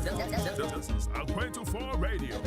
This is Aquento4 Radio.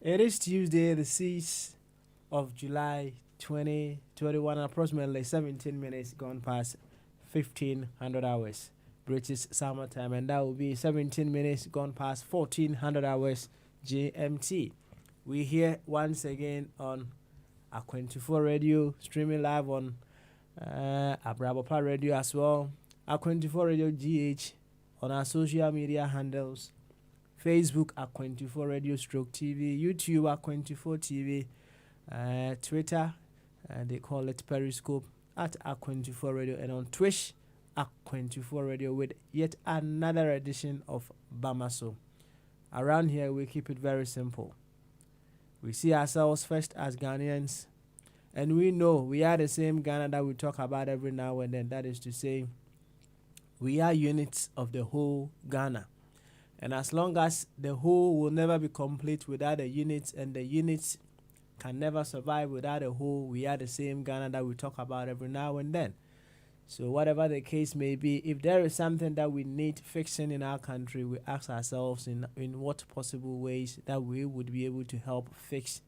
It is Tuesday, the 6th of July 2021, approximately 17 minutes gone past 1500 hours British summer time, and that will be 17 minutes gone past 1400 hours GMT. We here once again on Aquento4 Radio, streaming live on Abrabopa Radio as well, Aquento4 Radio GH on our social media handles, Facebook Aquento4 Radio /TV, YouTube Aquento4 TV, Twitter, they call it Periscope at Aquento4 Radio, and on Twitch Aquento4 Radio with yet another edition of Bamaso. Around here we keep it very simple. We see ourselves first as Ghanaians, and we know we are the same Ghana that we talk about every now and then. That is to say, we are units of the whole Ghana. And as long as the whole will never be complete without the units, and the units can never survive without the whole, we are the same Ghana that we talk about every now and then. So whatever the case may be, if there is something that we need fixing in our country, we ask ourselves in what possible ways that we would be able to help fix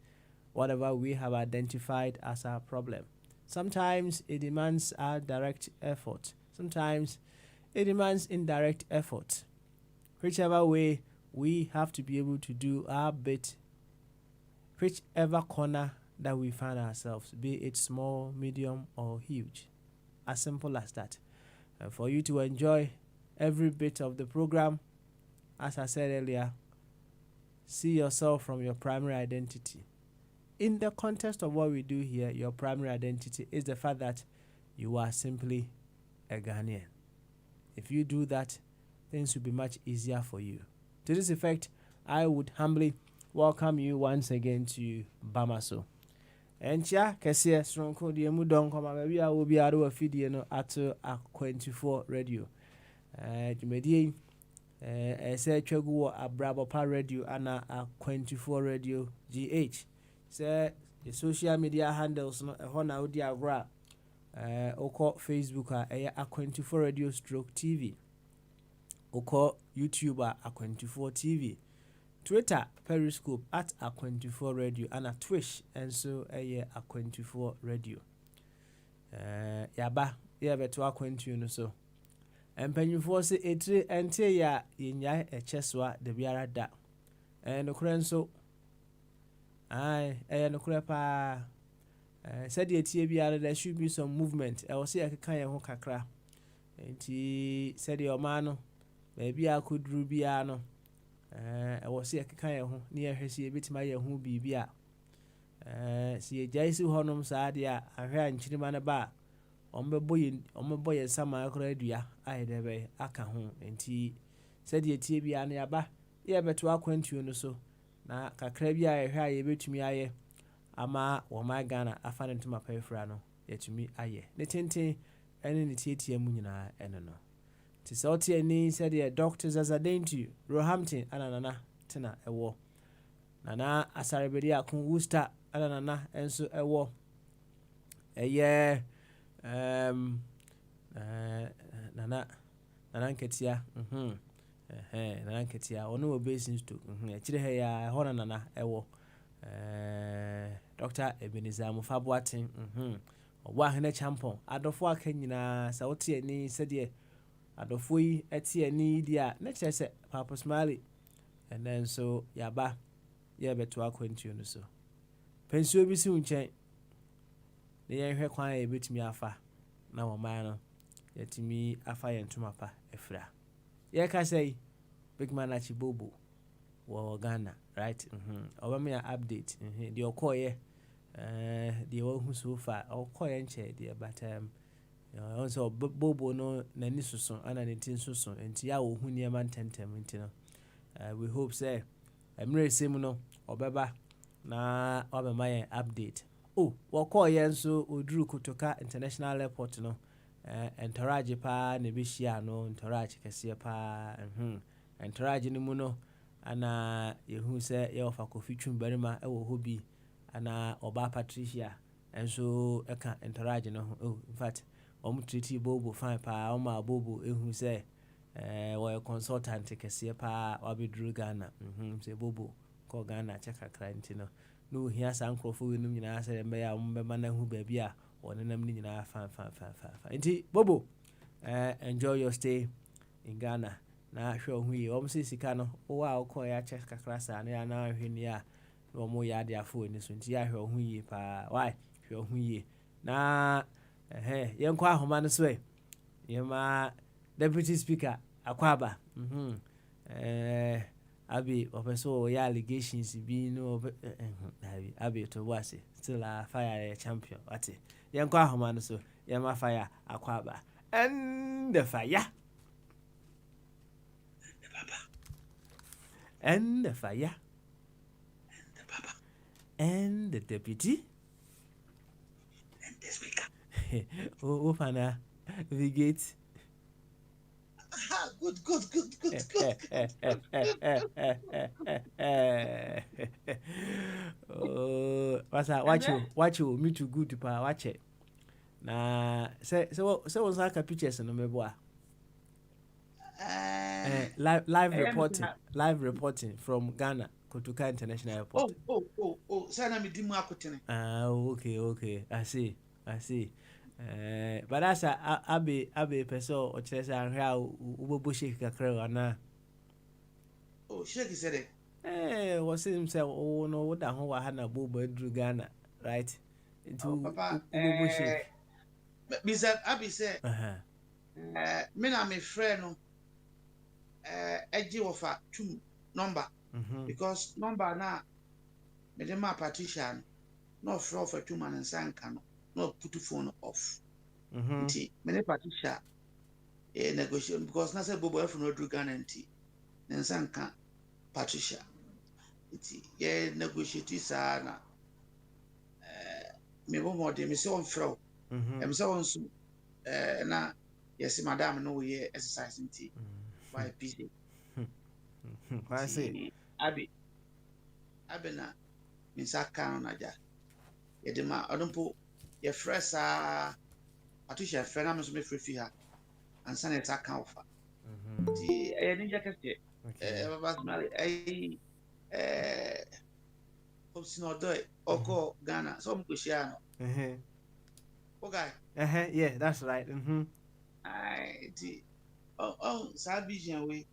whatever we have identified as our problem. Sometimes it demands our direct effort. Sometimes it demands indirect effort. Whichever way, we have to be able to do our bit, whichever corner that we find ourselves, be it small, medium, or huge. As simple as that. And for you to enjoy every bit of the program, as I said earlier, see yourself from your primary identity. In the context of what we do here, your primary identity is the fact that you are simply a Ghanaian. If you do that, things will be much easier for you. To this effect, I would humbly welcome you once again to Bamaso. Encha kesiye stronko die mu don koma ba bia wo bia do afidie no ato Aquento4 Radio. Dwumadie ese twagu wo Abrabopa Radio ana Aquento4 Radio GH. Say the social media handles no ho na odi agora oko Facebook Aquento4 Radio /TV. Oko YouTube Aquento4 TV. Twitter, Periscope at Aquento4 Radio, and a Twitch, and so Aquento4 Radio. Yaba, to Aquento no so. And penny force it and ya in ya a cheswa the biara da. And the current so I no crepa said the TBR there should be some movement. I was see a kind of kakra. And he said your man, maybe I could rubiano. I was see a kind of near her, see a bit my who be beer. See a Jaisu Honum Sadia, a hair and Chinaman bar. On my boy and some alcoholia, I had a way, Akahon, and tea. Said ye TB nearby, yeah, but to Aquento no so. Na Cacrebia, a hair, a bit to me, aye. Ama, or my Ghana, I found into my pay frano, yet to me, aye. The tente, and in the TT Munina, and no. Tis out here, ni said the doctors as a dainty, Roehampton, and Nana, Tina, a war. Nana, as I read ya, Kun Worcester, and Nana, and so a war. A year, Nana, Ketia, na nketia ono wo basin stoke chire he ya ho na ewo Dr. Ebenezer Mufaboaten owa hene champion adofo aka nyina sa wote ani sede adofo yi ete ani dia na kire se Papa Smiley and then so yaba ye beto akwantu no so pensuo bi si unchen ne ye hwe kwan ye betumi afa na wo man no yetumi afa ye ntuma pa efra ye ka say big man Achibobo wo Ghana right obama ya update the okoye the one so far okoye nche the but also Bobo no nani susun ana ne tin susun enti ya wo hu niam tentem enti no we hope say emre sim no obeba na obama ya update wokoye nso oduru Kotoka International Airport no entourage pa ne bishia no entourage kese pa entourage ni mu no ana yehu se ye ofa Kofi Twumbarima ewo hobi ana Oba Patricia enso eka entourage no in fact treat Bobo fine pa oma Bobo ehu se we consultant kese pa obedru Ghana se Bobo ko Ghana cheka kranti no hia sa nkrofo wenum nyina se mbe ya mbema na hu ba bia wonenam ni nyina fa enti Bobo enjoy your stay in Ghana na hwe hu yi omse sika no wo a wo ya check kakra sa na na hwe ni a no mo ya dia fo ni so nti ya hwe hu yi pa why hwe hu yi na yenkwa ahoma no so yema deputy speaker Akwaba abi opeso ya allegations bi no abi to wase still a fire champion ate yenkwa ahoma no so yema fire Akwaba and the fire and the fire and the papa and the deputy and the speaker Fana the gate good watch you me too good pa watch it na say was like a pictures no mebo live reporting from Ghana Kotoka International Airport. Sana me dimu akotene. Okay. I see. But that's abe person o chere say anhwa ubobo shake kakra ana. Shake said was him say no wo da ho wa ha na Bobo edru Ghana, right? Into Papa ubobo shake. Mr. Abi say me na me friend no eji ofa 2 number because number na me dem Patricia no offer for 2 man nsanka no put phone off nti me ne Patricia negotiate because na say Bobo F no do Ghana nti nsanka Patricia nti ye negotiate sa na me bo mo de me say on fro me say on so na yes madam no we exercise nti by busy. I see. Abi na misaka na ja. Yedema odumpo ye fresa Patricia frena me so me frefi ha ansa na ta kan ofa. Ti ni ja kase. Baba Smiley obsino do oko Ghana so mo kweshia no. Okay. Yeah, that's right. Sa vision we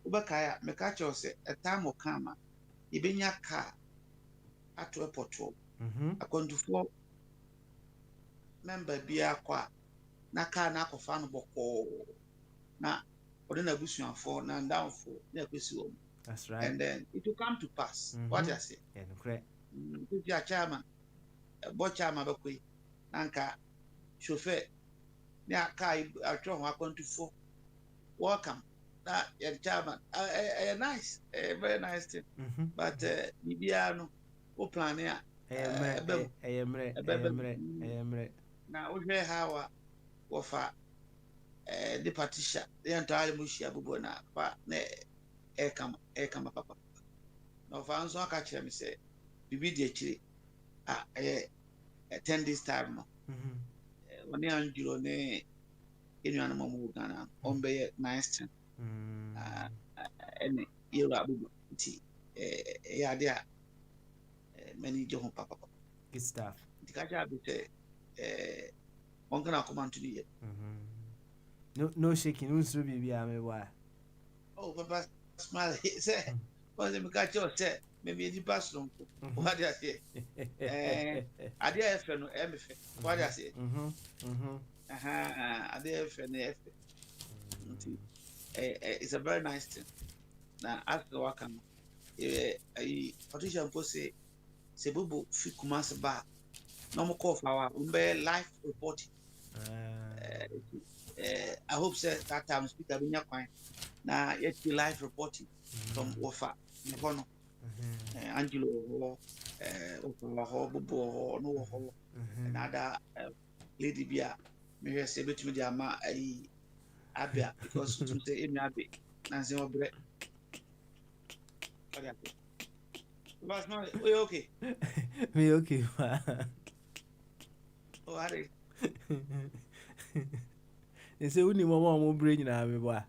ubakaya meka chose a time of kama ibenya car at airport akondufo member bia kwa na car na akofa no boko na odena busuafo na downfo na kwesi wo. That's right. And then it will come to pass. What I say? Yeah, correct. If you are chairman chairman bakwe nanka chauffeur na car atro ho akondufo welcome that your chairman nice very nice thing but bibia no o plan ya ayemre na o hwe hawa wo fa the Patricia the entire mushia bubo na fa na ekama papa no fa nso aka kire me say bibi de akire 10 this time no woni anjuro ne enu anamo mu Ghana on be nice thing ɛne yɛwura abubu nti ɛyɛ ade a m'ani gye ho papa. Good stuff. Nti ka kyerɛ abi sɛ ɔnka na akɔma nto no yɛ. No shaking, no nsoro biribi a mebɔ Oh, papa smile sɛ ɔsɛ meka kyerɛ sɛ mɛmɛ nipa soronko wade aseɛ ade a ɛfɛ no ɛyɛ me fɛ wade aseɛ ade a ɛfɛ no ɛyɛ fɛ nti it's a very nice thing na after waka no Patricia mpo sɛ bobo fi Kumasi ba na ɔmo kɔɔ fa wa ɔmo bɛyɛ live reporting I hope that time speaker bi nya kwan na yɛti live reporting from wɔfa ne hɔ no Angelo wɔ hɔ bobo wɔ hɔ no wɔ hɔ another lady bi a mehwɛ sɛ ebetumi de ama abia because to say emi abe na nse obre but no we okay we okay oh are they say uni mama mo bre nyina me boa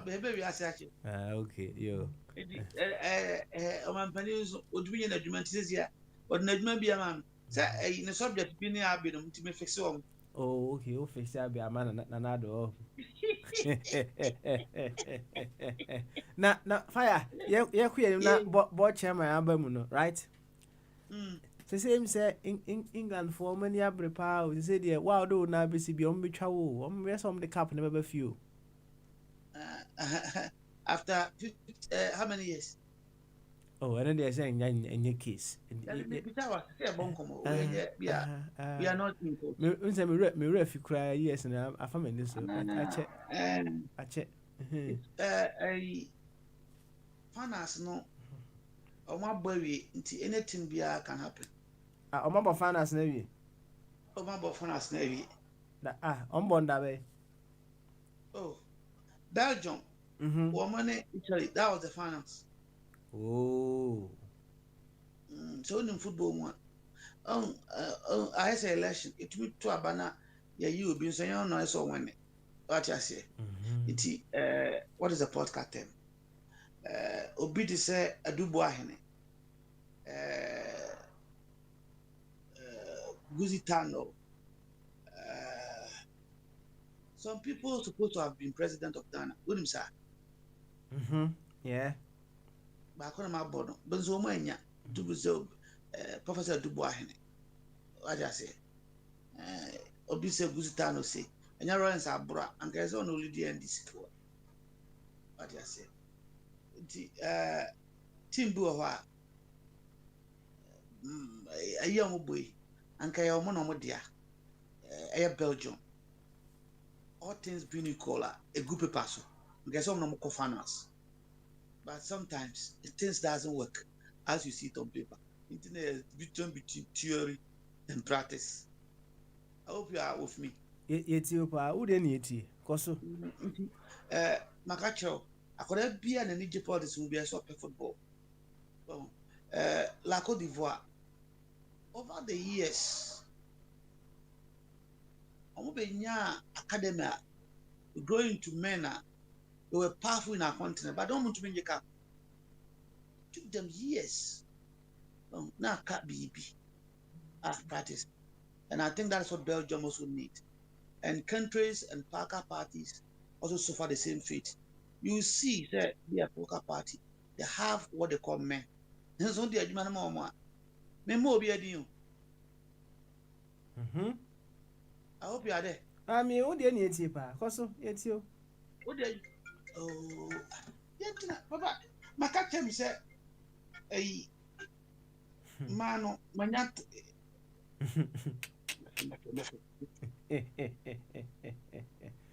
baby we asache okay yo o man pani so odumi na adwuma ntizia odna adwuma bia ma say ne subject bi ne abe no ntime fixe o. Oh, okay. We'll fix that. Be a man, nanado. Na fire. Yeah, queer. Na board chairman album, right? The same say in England for many abre power. They say the wow do na be si beyond be travel. Where's some the cap never few. After how many years? Oh, and then they're saying in your case. We are not in court. Me ref cry yes and I found this. I check. Finance no. My boy, anything can happen. My finance navy. My finance navy. On bond that way. Oh, Belgium. Woman, Italy. That was the finance. Oh. So in football one. I say election. It will to a banner. Yeah, you be saying no, I saw when what I say. What is the podcast term? Obidi say a dubois hene. Guzitano. Some people are supposed to have been president of Ghana. What him say? Yeah. Back on my board, Benzomania, Dubuzo, Professor Dubois. What I say, Obisa Guzitano say, and your runs are bra, and there's only the end this tour. What I say, Timbua, a young boy, and Kayamonomodia, a Belgium. All things being equal, a group of person, there's some no co-finance. But sometimes things doesn't work as you see it on paper. Internet is between theory and practice. I hope you are with me. Yeti pa, who then yeti? Koso. Makacho, I could have been an Egypt politics will be a soccer football. La Côte d'Ivoire. Over the years, Omobenya Academia growing to men. They were powerful in our continent, but don't want to bring your cap. Took them years. Now cat BEP as practice. And I think that's what Belgium also needs. And countries and poker parties also suffer the same fate. You see that they are poker party. They have what they call men. And so they are doing more. More be a deal. I hope you are there. I mean, who didn't yeti pa? Koso yeti. What did oh, yeah, Papa. My cat tell me say, "Hey, mano, manят."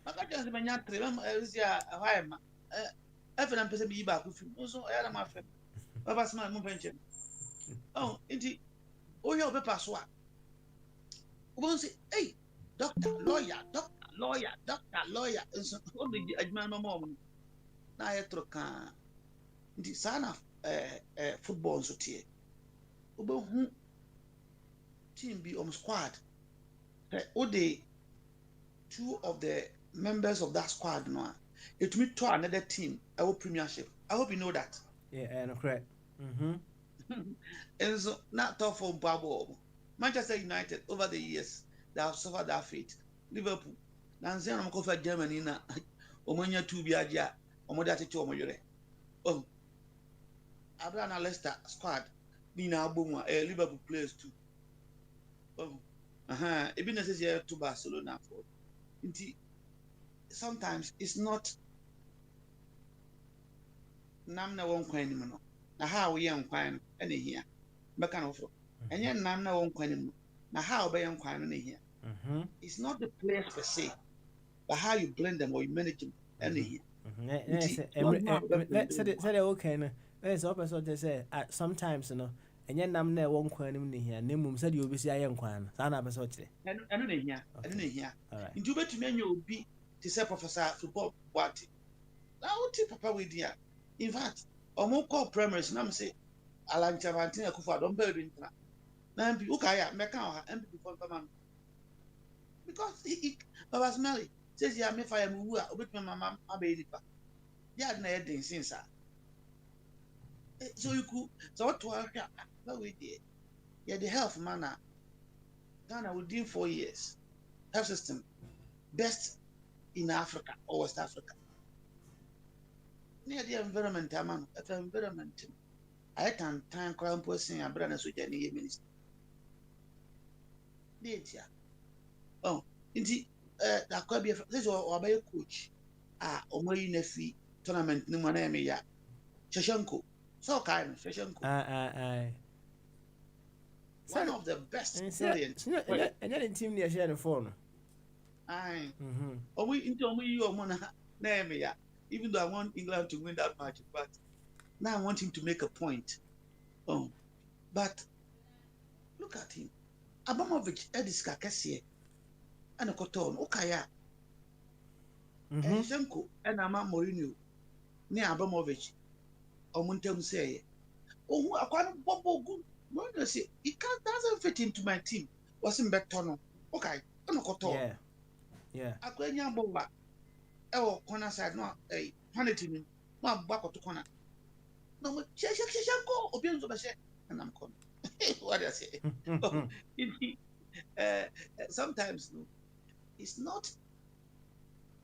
My cat tell me manят. Remember, is ya why ma? Every time person be back with you. So I am my friend. Papa, smile, move pension. Oh, indeed. Oh, you be password. We say, hey, doctor, lawyer, and so only the admin mom. Na yɛtoro kaa nti saa na football nso teɛ wobɛhu team bi squad wode two of the members of that squad no it me to another team our premiership. I hope you know that. Yeah, and correct. And so not tough for Babo. Manchester United over the years they have suffered that fate. Liverpool. Nancy I'm for Germany na Omanya two biaja Omodati to Omoyore. Oh, Abraham Leicester squad. Nina Abuma, Liverpool players too. Oh, even as year to Barcelona for. Sometimes it's not nam na won kwan nim no. Na how we yan kwan no na hia. Beka no fro. Enye nam na won kwan nim. Na how be yan kwan no na hia. It's not the players per se, but how you blend them or you manage them na hia. Said okay no. There's also just say sometimes no. Enye nam na won kwan nim na hia. Na mum said you obi si ayen kwan no. Sa na be so kire. Eno na hia. Eno na hia. Nti obetumi anya obi to say Professor Football Boate. Now what papa we dia. In fact, omo call primaries na me say Alancha Martin Akufo don build intra. Na mp ukaya meka ha mp before man. Because Baba Smelly says ya me fire mu a obetumi mama abelipa. Dia na e den since so you could so what to we did. Yeah, the health manner Ghana within 4 years health system best in Africa or West Africa. Near the environment, man, at the environment. I can time crown person and brother so any minister. Dear, oh, indeed, that could be this or by a coach. Omoy Nefi tournament, no one ya. Shashanko, so kind, Shashanko. One of the best brilliant. And then team near share the phone. Aye. Oh, we into me, your mona name ya. Even though I want England to win that match, but now I want him to make a point. Oh, but look at him. Abramovich, Ediska Kessie, and a Coton, Okaya, and Shenko, and Ama Mourinho, near Abramovich, or Montem say, oh, I can't bubble good. No, say, it doesn't fit into my team. Wasn't better, okay, and a Coton. Yeah. I couldn't yambo. Oh, corner side, no, a panity, no back to corner. No, go, opinions of a share, and I'm coming. What I say? Sometimes no, it's not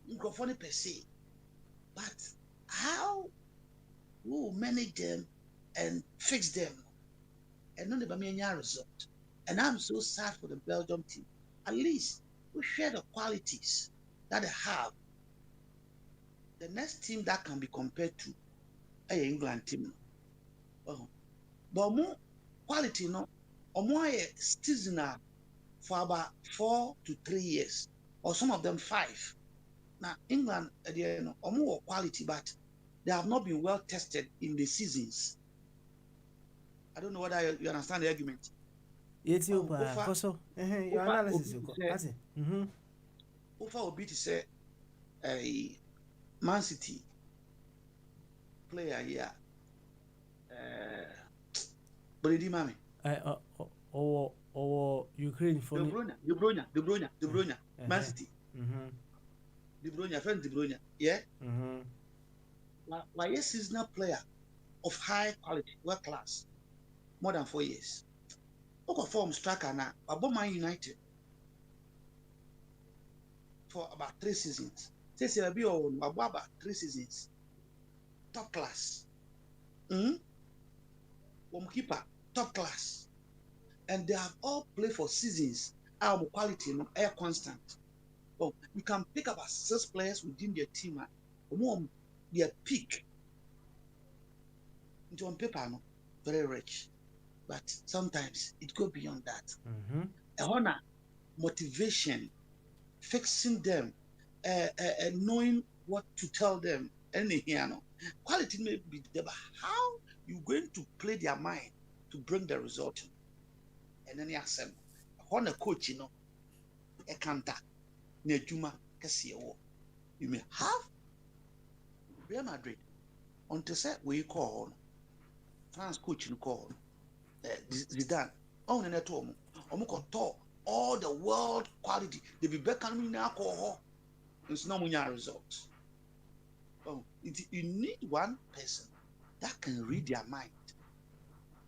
microphone per se, but how we manage them and fix them, and not the mere result. And I'm so sad for the Belgium team. At least we share the qualities that they have. The next team that can be compared to a England team. Oh, but more quality, no, or more seasonal for about 4 to 3 years, or some of them 5. Now, England, or more quality, but they have not been well tested in the seasons. I don't know whether you understand the argument. Yes, you also. Your analysis. Ufa will be to say a Man City player here. Brady Mami. Or Ukraine for De Bruyne. Man City. De Bruyne, friend De Bruyne. Yeah. Like a seasonal player of high quality, world class, more than 4 years. Look form striker now. About Man United for about 3 seasons. Say be on about 3 seasons. Top class. Keeper, top class. And they have all played for seasons. Our quality, air constant. Well, you can pick up 6 players within their team. Their peak. Into on paper, no, very rich. But sometimes it goes beyond that. A honor, motivation, fixing them, knowing what to tell them, and quality may be there, but how you going to play their mind to bring the result? And then ask them, honor coach, a canter, Nejuma, Casio. You may have Real Madrid until say we call France coach you call Zidane on the net home. Talk all the world quality. They be back on me now call It's not munya results. Oh, you need one person that can read their mind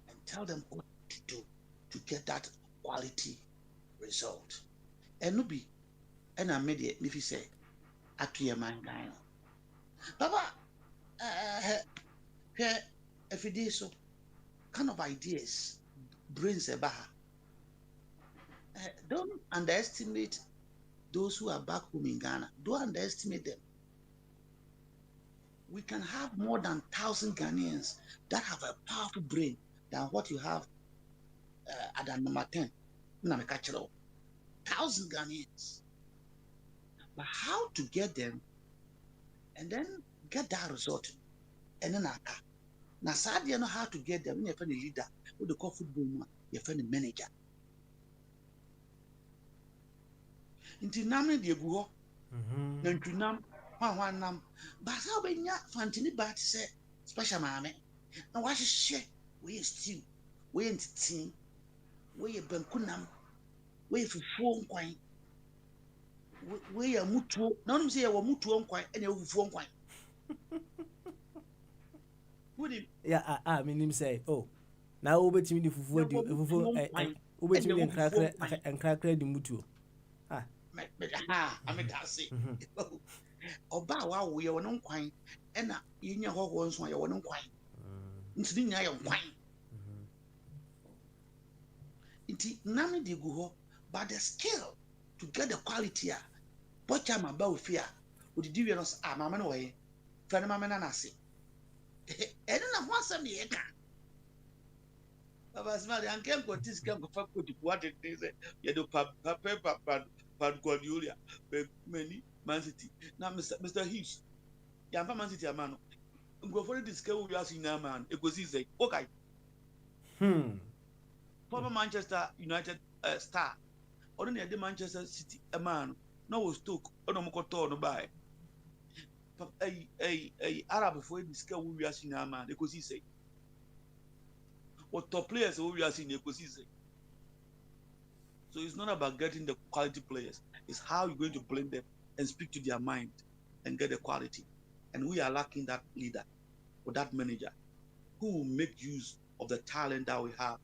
and tell them what to do to get that quality result. And no be, and I made it if you say, at your mind, Papa, if it is so, kind of ideas brings a bar. Don't underestimate those who are back home in Ghana. Don't underestimate them. We can have more than 1,000 Ghanaians that have a powerful brain than what you have at the number 10. 1,000 Ghanaians. But how to get them and then get that result? And then now sadly, you know how to get them. You find a leader with the call football, you find a manager. Into naming the go, then to nam one nam. But how when ya fantini bat say special mammy. Now what is share? We stew, we ain't tea, we a bankunam, we for phone coin, we a mutual. None say a mutual coin and a phone coin. Yeah, I mean him say, oh, now over to me the fufu over to me and crack the mutual. I mean, I say, Oba, wow, we are no quine, and you know what was why you were no quine. It's the eye of wine. It's none de go, but the skill to get the quality. What I'm about fear would the dividends are my man away. Phenomenon, I say. And then I want some year. Papa Smiley, and can't go this camp of what it is. You do papa. Guardiola, many Man City. Now, Mr. Hughes, Yampa Man City, a man. Go for this girl we are seeing now, man. It was easy. Okay. Former Manchester United star. Only at the Manchester City, a man. No was took. On a mokoto no buy. A Arab before this girl we are seeing now, man. It was easy. What top players we are seeing, it was easy. So it's not about getting the quality players. It's how you're going to blend them and speak to their mind and get the quality. And we are lacking that leader or that manager who will make use of the talent that we have.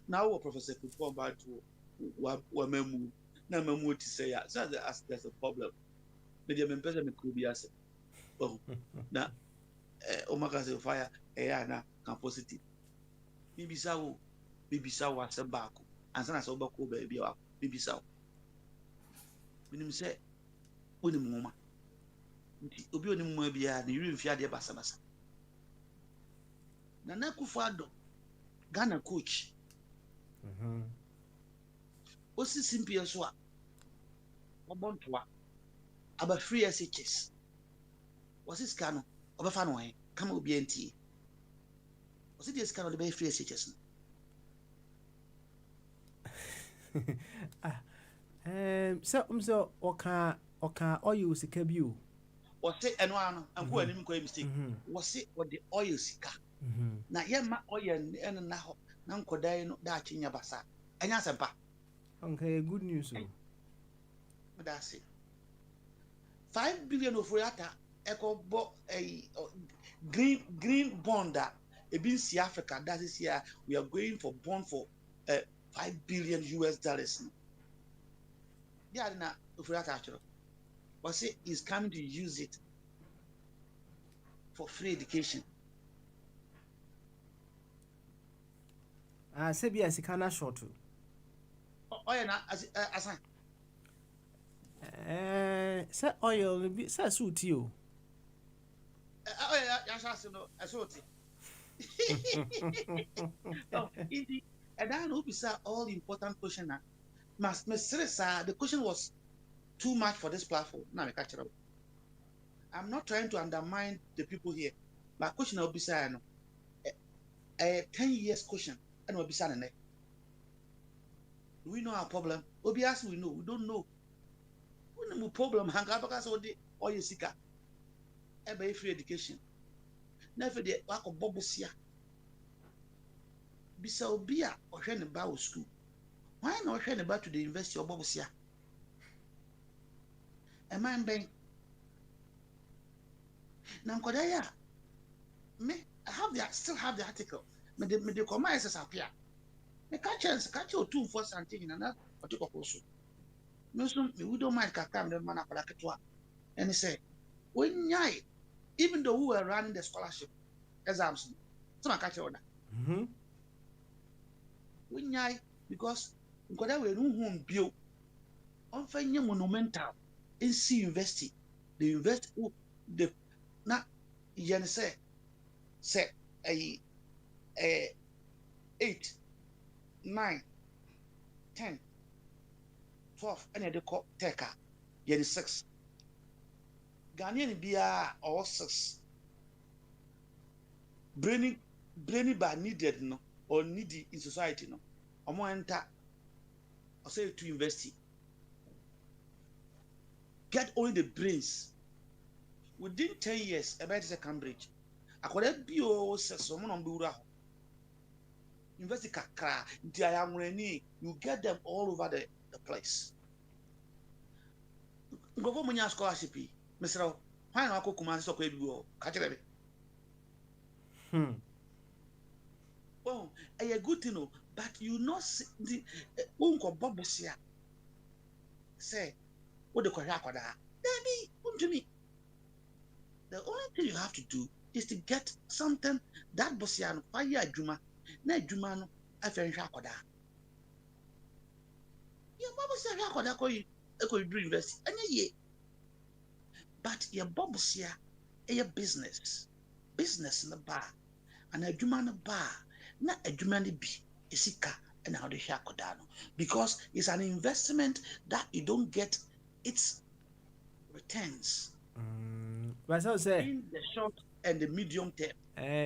Now, Professor Kufuor back to Wamemu. Now, Memu to say, so there's a problem. Maybe I'm person could be as oh, now, Omaka fire, na composite. Maybe so what's a back. And son as over baby or baby so. When him say, Unim Moma, Ubionim Mobia, the Urifiade Basabasa. Nana Kufado, Ghana coach. What's this simple as what? Obon to what? About 3 SHS. What's this cano? Over Fanway, come up BNT. Was it this cano to be 3 SHS? So oka oil sika bi o. Was it and one and who any mistake? Was it what the oil sika? Na yema oil and now nankodai no da chinya basa. Anya sempa. Okay, good news o. That's it. 5 billion of Riata echo a green bond that a been see Africa. That is here we are going for bond for 5 billion US dollars. Yeah, now if we are actually, but say is coming to use it for free education. Say be as kana short too. Oh yeah, na as say oil be say suit you. Oh yeah, yes, no, I saw it. Oh, and I know beside all the important question now. The question was too much for this platform. Now, I'm not trying to undermine the people here. My question will be saying a 10 years question and will be saying do we know our problem? Obias we know. We don't know. We know problem. Hang up because of the oil seeker. Every free education. Never the lack of bobusia. Bisa obia or when about school. Why not when about to the university of bobusia? A man being na nkoda ya me still have the article me the command is appear me catch o two for something na otiko koso me so me we don't mind kakam the man akoda ketwa and he say when nyai even though we were running the scholarship exams so I catch order when nyai because nkoda we no bio on fanya monumental NC University the university the na yen say 8 9 10 12 and they call teka yen 6 Ghanaian bia or 6 brainy by needed no or needy in society no omo enter or say to university get only the brains within 10 years about is a Cambridge akwara bio so mo no be wura university kakra nti ayamrani you get them all over the place ngofo mo nya scholarship Mr. Why na akokuma so kwa ebiwo ka kire be oh a good thing no but you know the unko bobosia say what the kwara akwada dabi untumi the only thing you have to do is to get something that bosia no fire adwuma na adwuma no afa nhwa akwada ya bobosia akwada ko do university anya ye but your bobosia a business na ba and adwuma na ba na adwuma ne bi esika and how they share akwada no because it's an investment that you don't get its returns but so say in the short and the medium term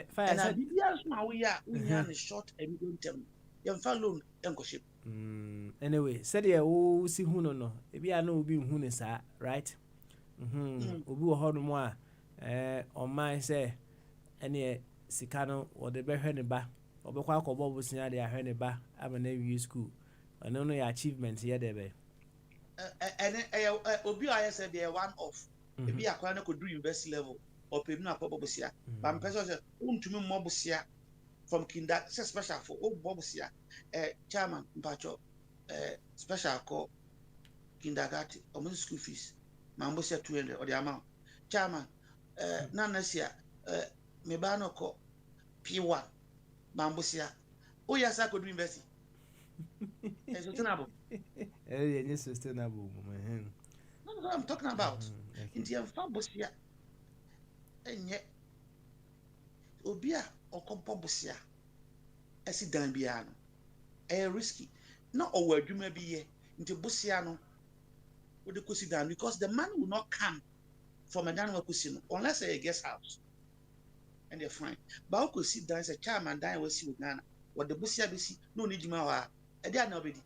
fire and ideas now we are in the short and medium term you follow enkoship anyway said ya wo si hu no ebi a na obi hu ne sa right obi wo ho no mo a on my say ene sika no wo de behwe ne ba obekwa akobo bosia de ahwe ne ba amana wi school ono no ya achievement ye de be and obi I said they are one off ebi akwa na ko do university level or pe na akobo bosia but me person say untumi mo bosia from kinder special for bobosia chairman mpacho special call kindergarten or school fees mambosia 200 or the amount chairman nanasia me ba no ko P1 mambosia o yes I could do university it's sustainable it's sustainable that's what I'm talking about in the fambosia enye obia okompo bosia esi dan bia no risky not owo adwuma bi ye nti bosia no we dey kosi down because the man will not come from a dan wakosi no unless a guest house and they're fine but we kosi down say chairman dan we see with Ghana what the bosia be see no need juma wa e dey na obedi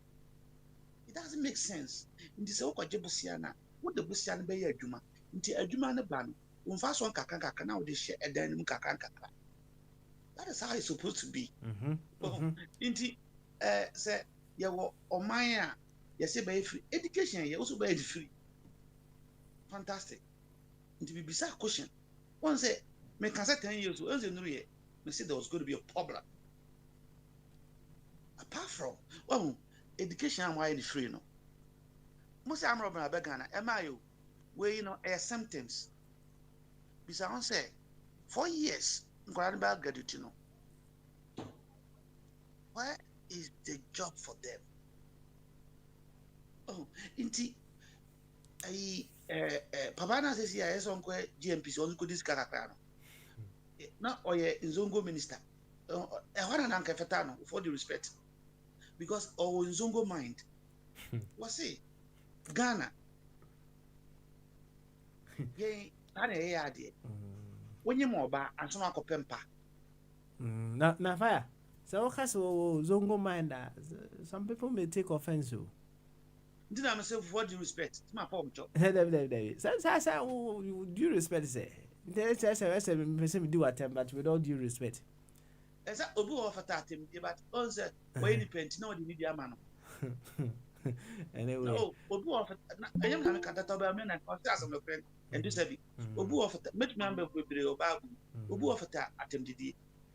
it doesn't make sense nti say we kwaje bosia na what the bosia no be ye adwuma nti adwuma no ba no wonfa so nkaka na we dey share edan mu kaka. That is how it's supposed to be. Inti say you wo oman a you say by free education you also by free. Fantastic. Inti bibisa question. One say me can say 10 years once you know me say there was going to be a problem. Apart from education am why free no. Most am rob na begana emayo where you know symptoms. Bisa on say 4 years graduate, where is the job for them? Oh, inti Pabana says here is on GMP so could this character no or ye Nzongo minister for the respect because our Nzongo mind was say Ghana when you more ba and some akopempa na fire so so zongo mind some people may take offense so did I myself what do you respect it's my form job so you respect say person do attempt but with all due respect is that obu of that but on say when you paint no the media man anyway no obu of I am na kata to ba me na cause as my friend and this heavy. Obu of make member with the Obabu, Obu of attempted.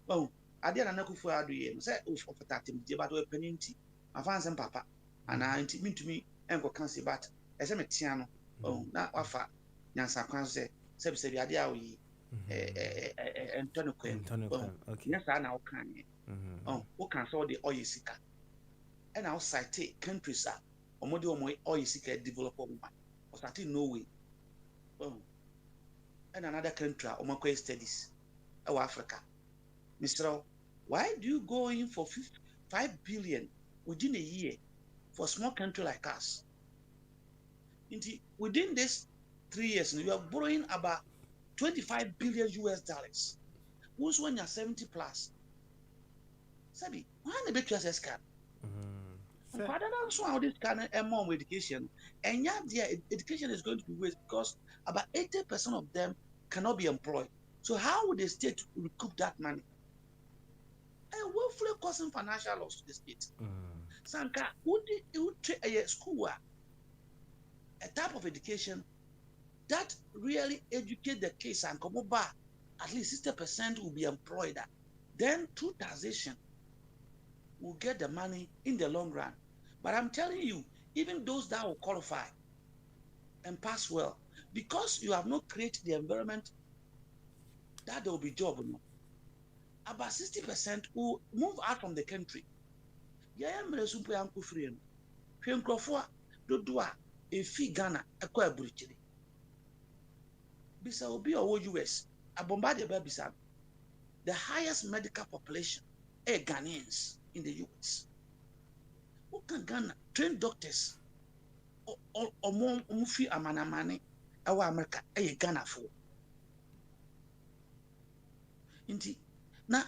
Oh, I did an Akufu Adu, say of attempted about a penalty. I found some papa, and I mean to me, and go can't see but as I'm a tiano. Oh, not offer. Nansa can say, say the idea we and Tony Quim. Okay, yes, I now can. Oh, who can saw the oil seeker? And outside take countries are or more oil seeker developer woman. Or starting Norway. Oh, and another country or more studies. Oh, Africa. Mr. Why do you go in for 5 billion within a year for a small country like us? Within this 3 years, you are borrowing about 25 billion US dollars. Who's when you're 70 plus? Sabi, why the big US can? Father, also how this kind of more education, and yet their education is going to be waste because about 80% of them cannot be employed. So how would the state recoup that money? And willfully causing financial loss to the state. Sanka, would you treat a school a type of education that really educate the case and come back? At least 60% will be employed. Then through taxation, will get the money in the long run. But I'm telling you, even those that will qualify and pass well, because you have not created the environment that there will be job. About 60% will move out from the country. Yeah, I'm a super uncle free. Fiancrofoa, Dodua, a fee Ghana, a quite bridge. Bisa will be our US, a bombarded Babisa. The highest medical population, Ghanaians in the US. Who can Ghana train doctors or more mufi amanamane our America Ghana for? Indeed, now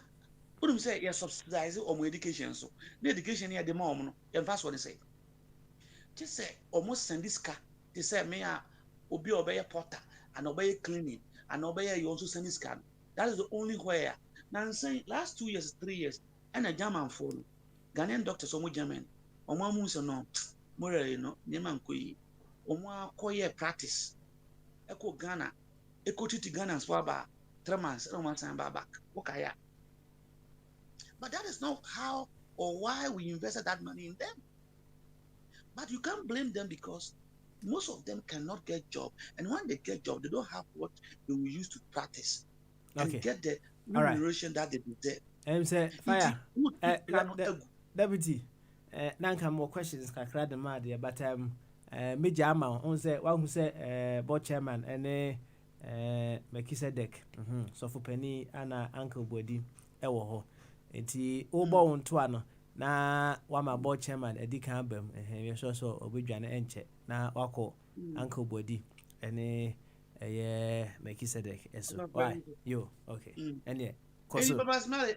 what do you say? You're subsidizing or more education. So the education here, the mom, and fast what they say. Just say almost send this car. They say, may I obey a porter and obey cleaning and obey you also send this car. That is the only where. Now I'm saying last 2 years, 3 years, and a German phone. Ghanaian doctors or German. Omo muso no more nyema nkoyi omo akoye practice eko Ghana eko titi Ghana swaba 3 months no man san back okaya. But that is not how or why we invested that money in them. But you can't blame them because most of them cannot get job, and when they get job they don't have what they will use to practice and get the remuneration that they deserve. Say fire deputy nanka more questions kakra de ma de but major ama on say one who say board chairman and Melchizedek so for penny ana uncle body ewo ho enti obo won to ano na wa ma board chairman edi kan bam we so obedwane enche na wako uncle body ene Melchizedek eso why yo okay ene koso papa smell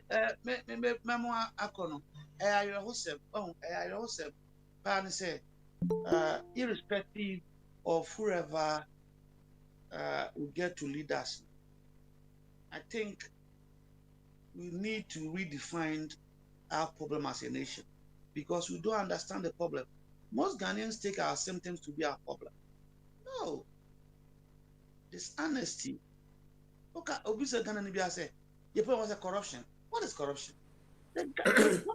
me akono pan say irrespective of whoever will get to lead us, I think we need to redefine our problem as a nation because we don't understand the problem. Most Ghanaians take our symptoms to be our problem. No. Dishonesty. Okay, obviously Ghana Nibia say, you put was a corruption. What is corruption? The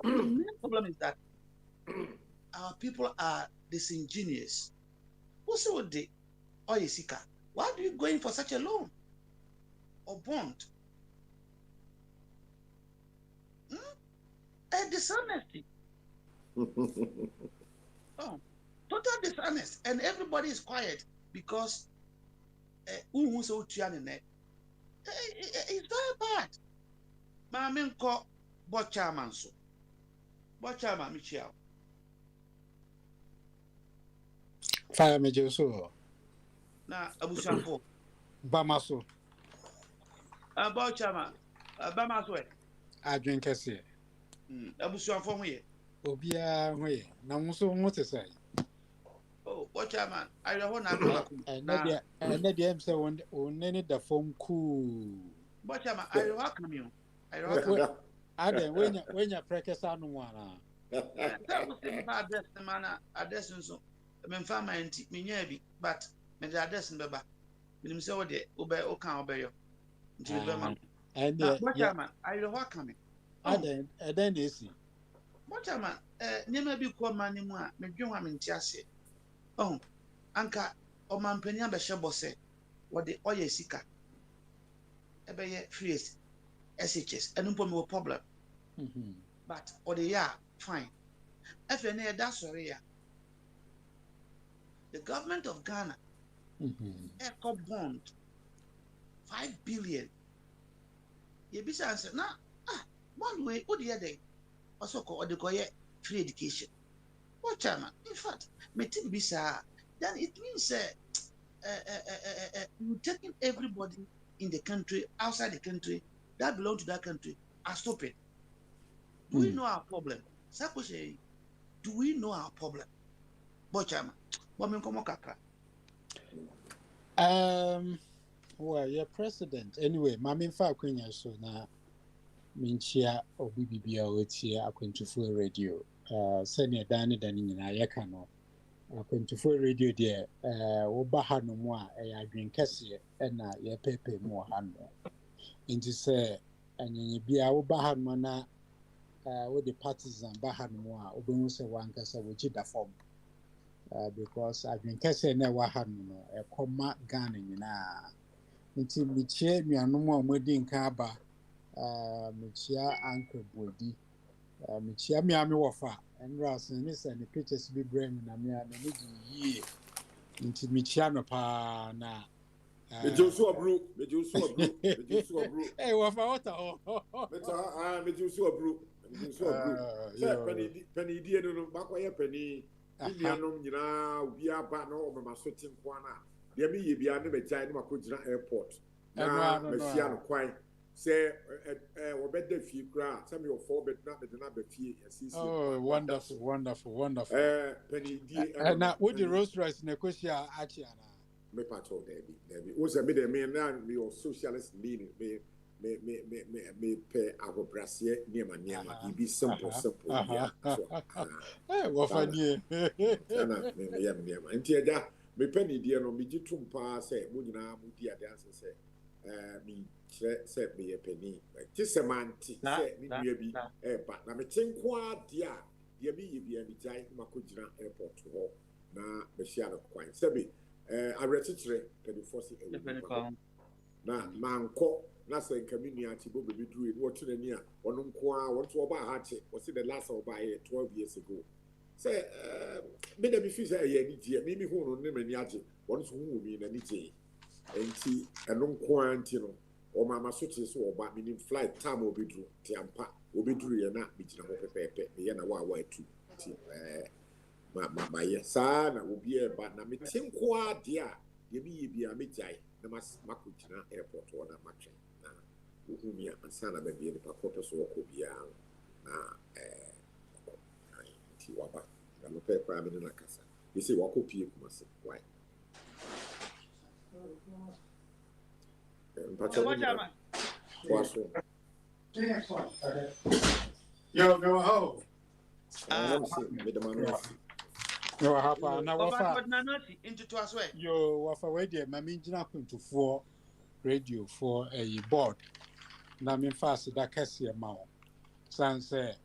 main problem is that our people are disingenuous. Also with the oil seeker, why do you go in for such a loan or bond? A dishonesty. Oh, total dishonest, and everybody is quiet because it's very bad. Mama call Bochaman so. Bochaman Michel. Fire me so. Na Abusanfo. Bamaso. Bochaman. Bamaso. Adwen kese. Abusanfo ho ye. Obia ho ye. Na mo so mo tese. Oh, Bochaman. I don't know na. Na dia am say won nene da form cool. Bochaman, I welcome you. I welcome. Ade wenya prekesa no wana. That was the address man address so me fa man ti me nya bi but me the address mbeba Minim say what the o kan obeyo. Nti be ma. And Na Bochaman, are you what coming? and then they see. Bochaman, nyema bi ko mani mu a medwen wa menti ase. Oh, anka o mampania be hye bose. What the oye sika. Ebeye free SHS. Enu po me problem. But or the yeah, fine. FNA that's sorry. The government of Ghana eco bond 5 billion. You be answer now. One way, what the other also called the free education. What time? In fact, me think be then it means you taking everybody in the country, outside the country, that belong to that country, are stupid. Do we know our problem? Sakoshe, do we know our problem? Bochama, woman come kakra. Well, your president anyway. Mami fa kwenya so na minchia obi bibia otie akwentufo radio. Senior dani nyina yeka no. Akwentufo radio de wo ba ha no mu a adwen kese na ye pepe mu ha no. Nti se anyenye bia wo ba ha no na wo the partisan ba ha no mu a obenwu se wankasa wo chi da form. Because adwen kese na wa ha no ekoma Ghana nyina. Nti michie nuanom a modin ka aba michia Uncle Bodi michia miami wofa enras ne se ne pictures bi brand na me na me yi nti michia no pa na Mejusu abru eh wofa wata o meta mejusu abru pani die no bakoye pani nuanom nyina obi aba na o mama so tinkwana de me ye bia ne begya ne makogina airport na mafia no kwan say obeda fie kra say me ofo bedna be fie asisi. Oh, wonderful penny die na with the Rolls Royce na kweshia achi ana me pato debi o say me de me na me socialist leaning me pe abobrasie niema be simple yeah so what funny na me niema nti eja me penny die no me gitum pa say mo nyina mo di ade ase say me say me penny ti semanti say ni dua bi ba na me chenko ade a de me ye bia me jai makogina airport ho na me share no kwan say be arechichire penny force na manko na say kamini ati bo be duru wo tune ni a ono nko a wo to oba ha che wo say the last oba here 12 years ago say me da me fi say ye ni die me hu no ne mani age wo so hu mi na ni je enti eno nko anti no o mama so che so oba me ni flight time obi duru ti ampa obi duru ye na me gina ho pepepe me ye na wa atu ti ma ye sa na obi e ba na me tinko ade a ye bi ye bia me jai na makugina airport wo na matwe na uhumia ansana be bi ni pakoto so ko bia na ti waba na no pe kwa me na kasa you say wako pie kumase why Yo, go home. no hapa na wafa into to as well. yo wafa we de mami ngina kwentufo radio for a board na me fast da kase ma o san se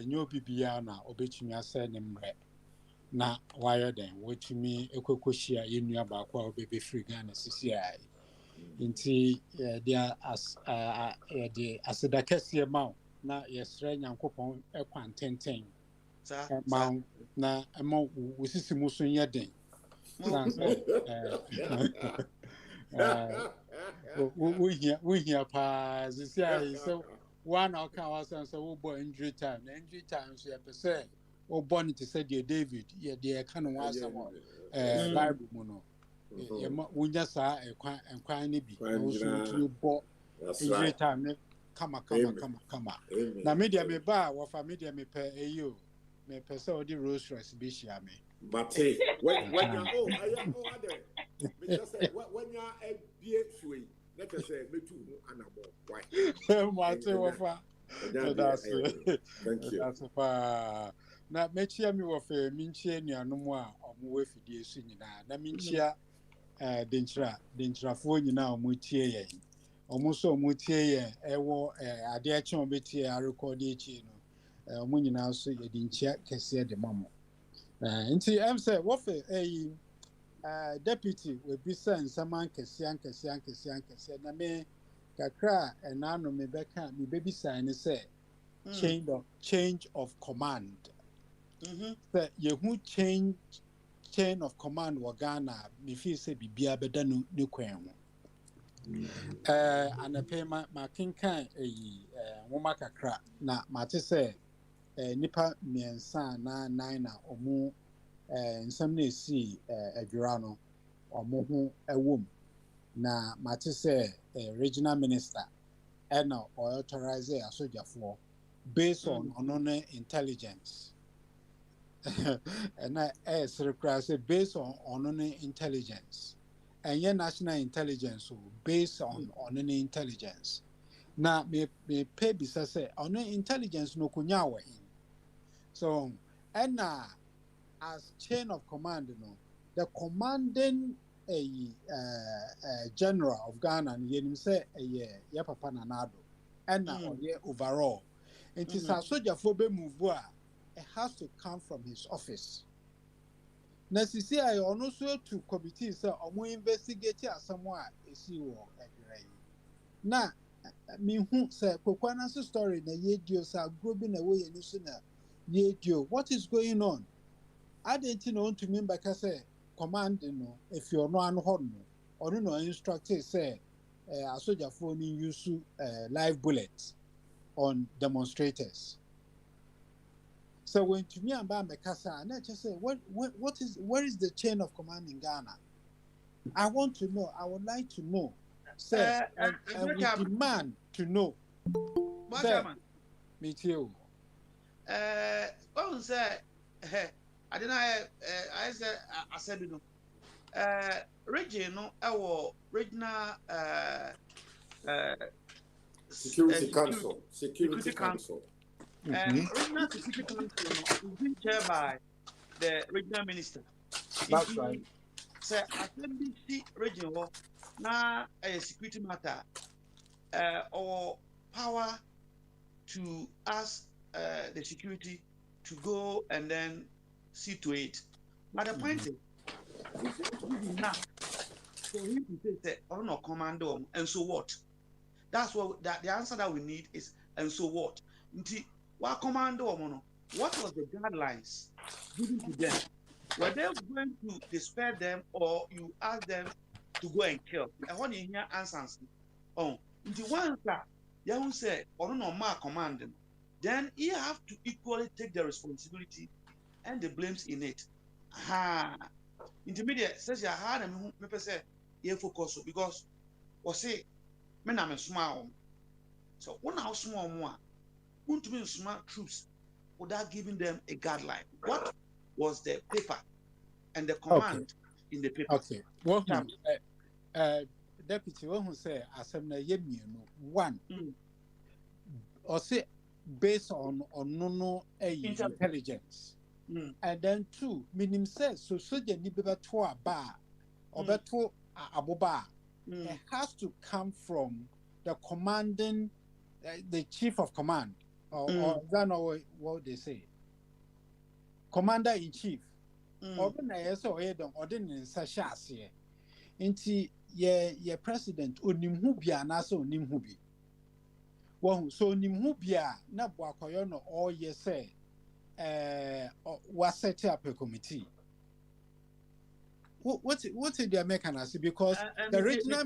nyo bibia na obetumi ase ne mre na wire den wetumi ekokohia yenua ba kwa obebe free Ghana CCI nti dia as de aseda kase ma o na yesre nyankopon ekwantenten ma na ema wosisi muso yeden san se we here pa CCI so one account was answer we boy injury time so you say o born to say dear David yeah dey kan one some bible mu no ye ma wunya sa ekwan ne bi no so to bo injury time kama na media me ba wo fa media me pe eyo me pe say the Rolls Royce bi shia me but when you I am other me just say when you a bie suwe let us say me too anabo why Mate wafa thank you that's fa na mechia mi wo fe minchia nuanom a omo we fidie su nyina na minchia dentrafo nyina omutie yen omuso omutie yen ewo ade achi obetie a record echi no omu nyina so yedinchia kese de mamo nti em say wo fe deputy we bisa nsaman kese na me kakra enano me beka me baby sign say change of command say yehu chain of command wa Ghana me feel say bibia beda no ne kwan ho anape ma kinkan nwoma kakra na mate say nipa miensa na nine na omu nsam na esi adwura no omo ho ewom na mate say regional minister na authorize asojafo based on onone intelligence and based on onone intelligence and your national intelligence based on onone intelligence na me pay bisa say onone intelligence no kunyawa in so and as chain of command no the commanding general of Ghana yenim say ye papa nanado and overall it is a soldier for be move it has to come from his office. Necessary, I also to committees or investigate someone is you now. Me who say Kokwan's story na yedio are grouping away and listener yedio. What is going on? I didn't know to mean by say command if you're no unhorn or no instructor say a soldier phone use live bullets on demonstrators. So when to me and Bamekasa, and I just say, where is the chain of command in Ghana? I want to know. I would like to know. Sir, and we demand to know. Sir, me too. What say? I didn't. I said you know. Regional, our regional Security Council. Security Council. Regional Security Council is being chaired by the regional minister. That's right. So, SMBC region now a security matter or power to ask the security to go and then see to it. But the point is, enough for him to say, "Oh no, commando," and so what? That's what the answer that we need is, and so what? What commando mono? What was the guidelines given to them? Were they going to despair them or you ask them to go and kill? And when you hear answers, the ones that you say, or no more command, then you have to equally take the responsibility and the blames in it. Intermediate says you hard and me say you focus because or say men I'm small. So one house small more. To be smart troops without giving them a guideline. What was the paper and the command in the paper? Okay. Well, Deputy, one who say Assembly Yemiano one or say based on no intelligence, and then two meaning says so soldier ni beba to a bar or beto aboba. It has to come from the commanding, the chief of command. Or that's not what they say. Commander in chief. Or when I saw Edom, or didn't Sashas here. Inti ye president, or Nimhubia, Naso Nimhubi. Well, so Nimhubia, Nabuakoyono, or ye say, was set up a committee. What's the American? Because the regional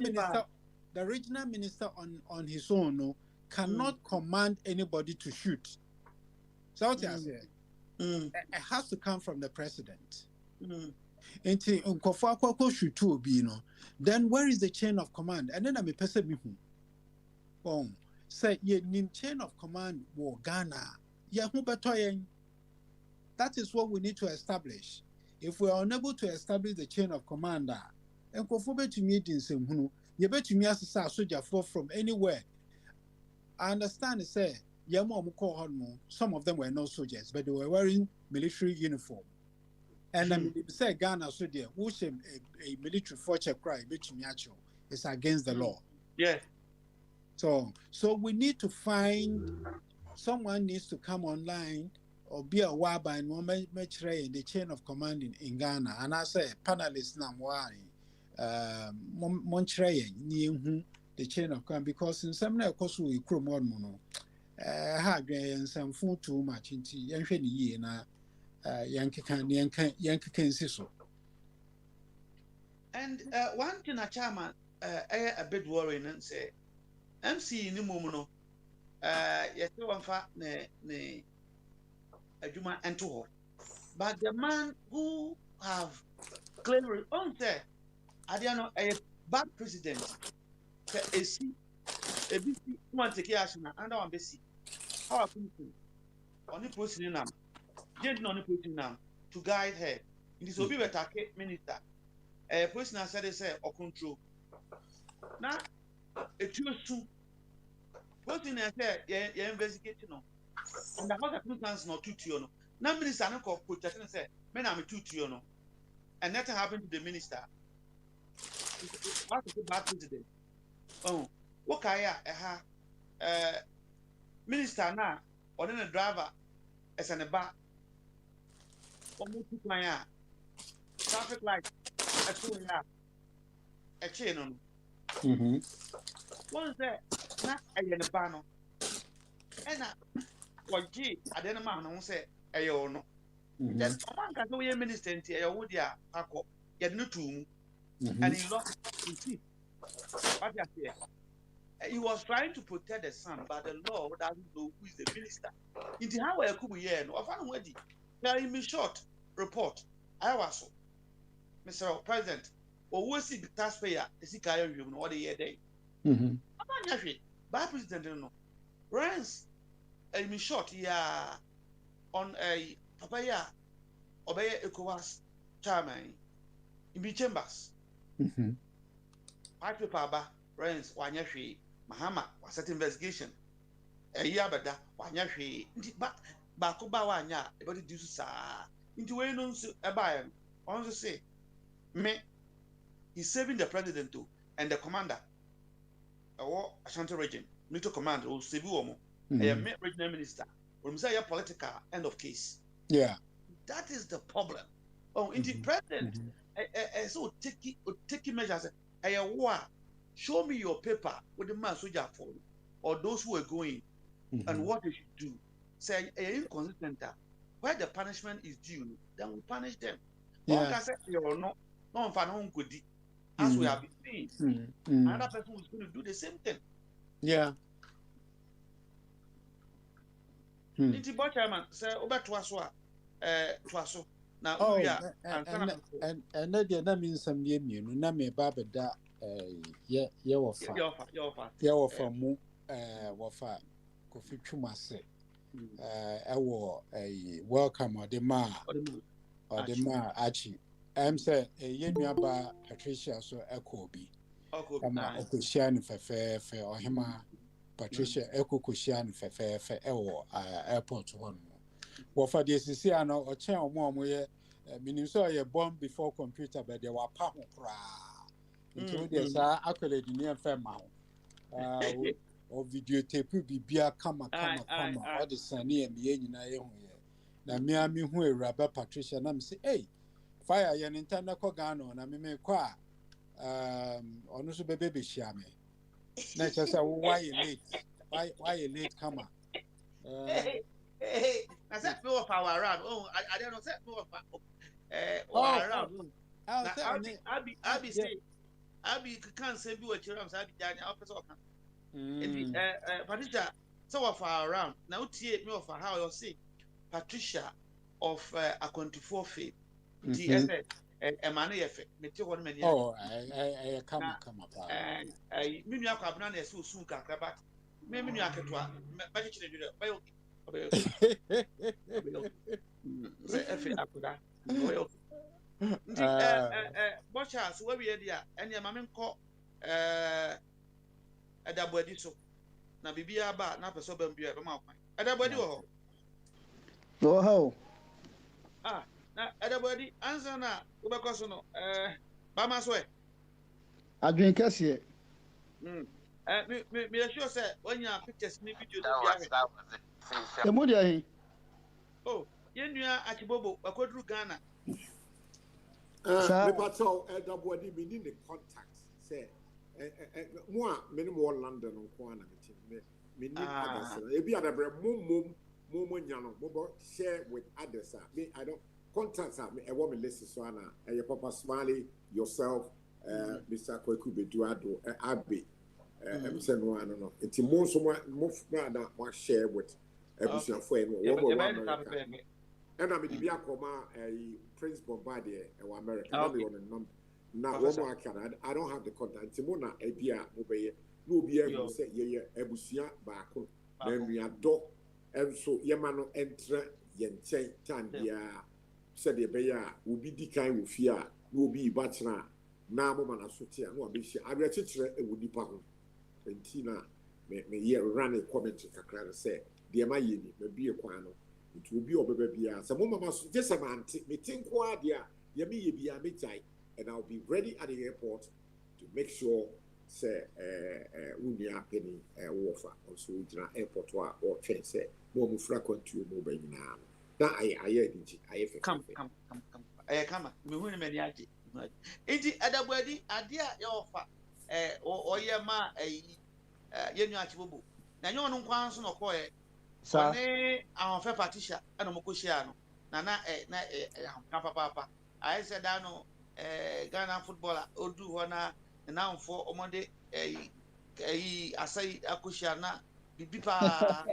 minister on his own, no. Cannot command anybody to shoot. So what I say, it has to come from the president. Then where is the chain of command? And then I'm a person who say ye chain of command war Ghana. That is what we need to establish. If we are unable to establish the chain of command, and to meetings you bet me as a soldier from anywhere. I understand say some of them were not soldiers, but they were wearing military uniform. And I mean, say Ghana so there, which a military force cry, which is against the law. Yes. So we need to find someone needs to come online or be a waba and in the chain of command in Ghana. And I say panelists now Montreal the chain of command because in some course we crew more mono. And some food too much into Yankee na Yankee can see so. And one thing a chairman a bit worrying and say MC ni mumu yes one fa ne adwuma ento ho. But the man who have clearly on say Adiano a bad president a see a bit one take action and one be see how people on the post in nam did not put in nam to guide her in this obi better minister a person said they say or control now a true soon person say you investigate no and the house circumstance not to you no now minister no call protect and say men am to you no and nothing happened to the minister what is the bad president oh what kaya minister na or then a driver as an bar or my traffic light a chain on what is that not a yanabano and what G I didn't man say a no just a man can go a minister and say would ya paco yet no tomb and he lost his seat. What you say? He was trying to protect the son, but the law doesn't know who is the minister. In the how I could be here, no, I found ready. Tell me short report. I was so, Mr. President, or who is the taxpayer? Is he carrying you what a year day? I'm not happy. By President, no. Rents, I mean short, yeah, on a papaya, obey ECOWAS chairman in B chambers. White paper, rents, one year. Mahama was set investigation. A year better, 1 year free. But Bakuba 1 year, about the deuce, into a non a buyer. Also say, me, he's saving the president too, and the commander. A war Ashanti region, military command, or civil woman, a regional minister, from say a political end of case. Yeah. That is the problem. Oh, in the president, so taking measures, a war. Show me your paper with the man soldier for or those who are going and what they should do. Say inconsistent where the punishment is due, then we punish them. One can say or no one good as we have been seeing. Another person is going to do the same thing. Yeah. Nti boy chairman say over twaso now we are and that means some year na me baba da your offer mu wafa Kofi Twumase a welcome or the ma achi say ye nuaba Patricia so ekobi okoshian fefe or hima Patricia ekokoshian fefe airport one wafa de sisi ano o chen omo ye minim so ye born before computer but they were pa ho kra into there's accolade in your family or videotape bibia kama all the sunny and the engine I own here. Na me who a rubber Patricia na me say, hey, fire yan intana ko gano na me kwa ono so baby shame. Na just say why you late? Why you late come hey, I said no power around. Oh, I don't know say no around. I'll be say Abi can't say be what you're saying. Abi officer Patricia, so far around now. Me of how you say Patricia of a 24 feet. TSS a man effect. Oh, I come up. I mean, you have not so soon. But maybe you have to Bochas, where we are there, and your mamma call a double edition. Now, be about not a sober beer. A double edition. Go home. Now na everybody answer na ubekọ no ba ma so adwen kɛseɛ me sure say when you pictures ni video no bia emu deɛ he oh yenua Achibobo akoduru Ghana me patrol everybody me need the contact say mo a me ne mo London nko ana me need others e bi adabre mum nya no mo share with others me I don't contacts me e want me list so ana e Papa Smiley yourself Mr. Kwaku Beduado Abe say no ano no enti mo so mo na share with everyone for America and I'm in the Biakoma Prince Bombardier or America now I don't have the contact Timona Ebia Mobile no be able to say Ebusia Bako then we are dog and so Yamano enter Yen Tan ya said the Beya will be the kind of fear will be Batna now Mama Sotia no be I will teach her a woody pound and Tina may year run a comment to say the Mayini may be a quano. It will be over baby. Some mama just a man, me think what dear, Yami be a midnight, and I'll be ready at the airport to make sure, say, Unia Penny, Warfer, also in airport or train, say, more frequent to mobile now. Now I come. I come, me win many aji. Iti adabwadi adia ya offer, or yama Yenu Achibobo. Now you don't want to know. Sane our fair patricia and Mokoshiano. Nana papa. I said no Ghana footballer Odu Wana and now for Omonde Asai Akushiana Bipa.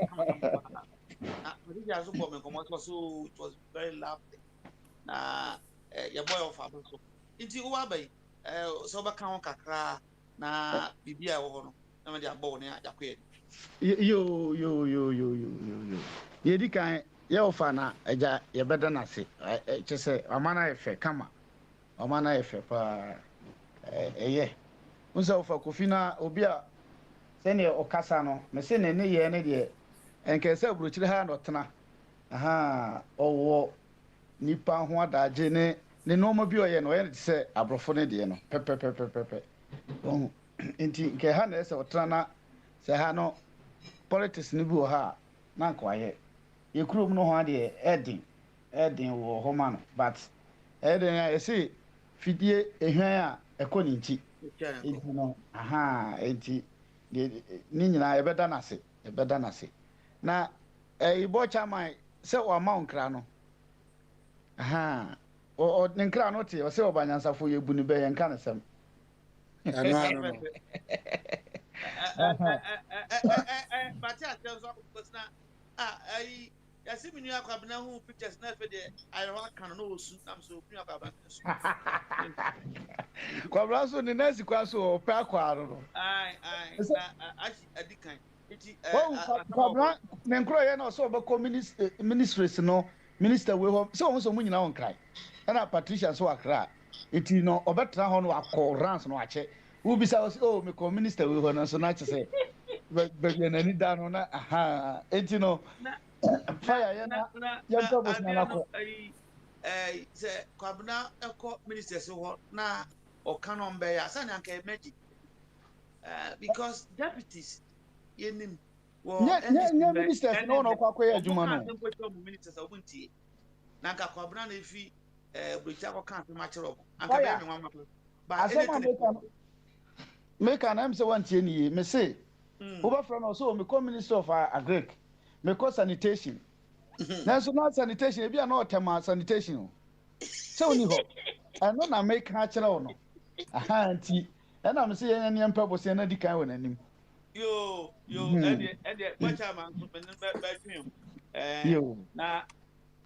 So it was very lovely. Na your boy of Abuso. Inti Uwabe sober count kakra na Bibia Ohono. Na dia bone ya yo yedi kan ye ofa na eja ye beda na se che se amana efe kama amana efe pa eye unsa ofa kofi na obi a se ne okasa no me se ne ye ne de enke se buruchire ha no tena aha owo nipa ho adaje ne no ma bi oye no ye se abrofo ne de no pepe enti nke ha na se otena na se ha no politics ni bi ha na kwaye ye krom no ho ade edin wo ho ma no but edin ya say fidie ehwan a ekoni nti enti no aha enti ni nyina ebeda na se na ibo chairman se o ma onkra no aha o nkra no te o se obanyansafo ye bu ni be ye nka ne sem ano but I tell you because now I see me new Akabna who pictures na fe de I can no suit am so new Akabna kwabra so ni nasi kwa so o pa kwaro no I adikan iti kwabra ne nkro ye na so obeko ministries no minister we ho so won so munyina won krai na Patricia so akra iti no obetra ho no akọ rans no ache ubisa o me ko minister we ho no so na che say be na ni da no na aha enti no fire ya na ya to bos na ko se kwabna eko minister so ho na o kanon be ya sani anka emeji because deputies yenim wo ministers no kwa ya adwuma no ministers obuntie na anka kwabna na efi bricha ko kan ma chero anka be me nwa ba make an am say one tie ni me say over from also me come minister of agric me call sanitation na so na sanitation e bia na otema sanitation so ni ho ano na make ha chira wo no aha anti na me say yan yan pabo say na di kan won anim yo e de kwacha man so me ba twin yo na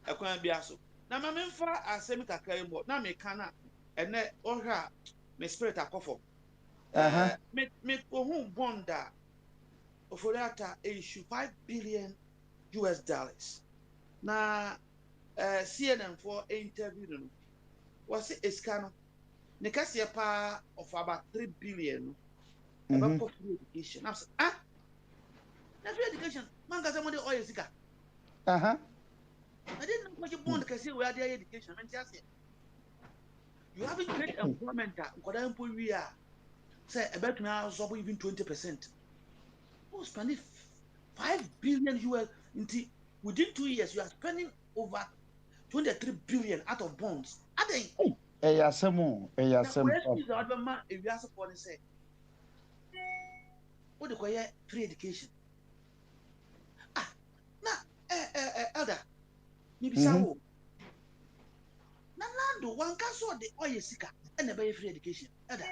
akwan bia so na ma me mfa asemi kakra mo na me kana ene ohwa me spirit akofo me ohun bonda oforiata issue $5 billion. Na CNN for interview no was eskano ne kase pa of about $3 billion about free education. Na free education man ga say mo dey oil sika. I didn't know what you want to say where their education. And just you haven't created employment that we are. Say about now, so even 20%. Who's spending 5 billion US within 2 years? You are spending over 23 billion out of bonds. Are they? Eyasemu. If you ask for say, what do you call free education? Elder, maybe so. Nando, one can saw the oil seeker and the free education. Elder.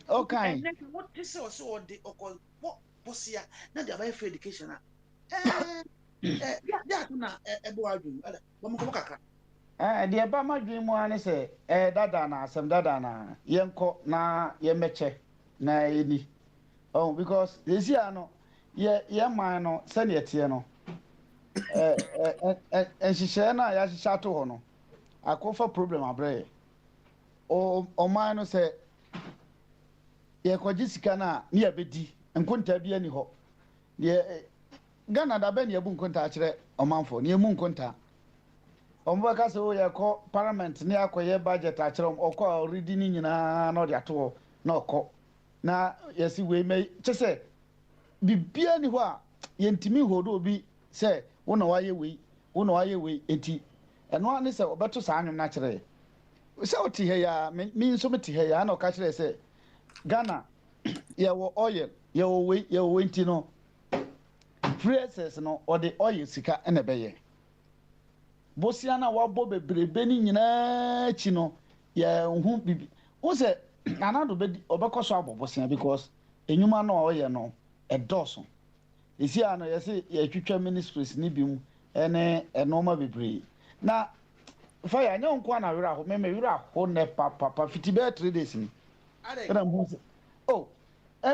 Okay. What this also the occult what possia, not the free education. Yeah, a boy. The Obama dream one say, Dadana, some Dadana, Yanko, na Yemeche, na Edi. Oh, because this year no, mine, send it here no. And she share na ya shato hono. I call for problem abre. O mine say, ye kwa jisika na ni abedi, nkunta bi ani ho. Ye Ghana da ben ye bu nkunta akire omanfo, ni emu nkunta. Ombaka se o ye ko parliament ni akoye budget akire okọ already ni nyina na odi ato na okọ. Na yesi we me chese bibia ni ho a ye ntimi hodo obi se wona waye we enti eno ani se obeto sa anwum na kire se oti he ya mi nso meti he ya na o ka kire se Ghana ye wo oil ye wo we enti no prices no or the oil sika ene beye bosia na wabo bebrebe ni nyina chi no ye hu bibi wo se anado be obekoso abobosia because enyuma no oil no edoso isi ano yesi ye twitwa ministries ni bimu ene enoma bebre na fire nya nko na wira ho me wira ho ne papa fitibe 3 days ni era mbu oh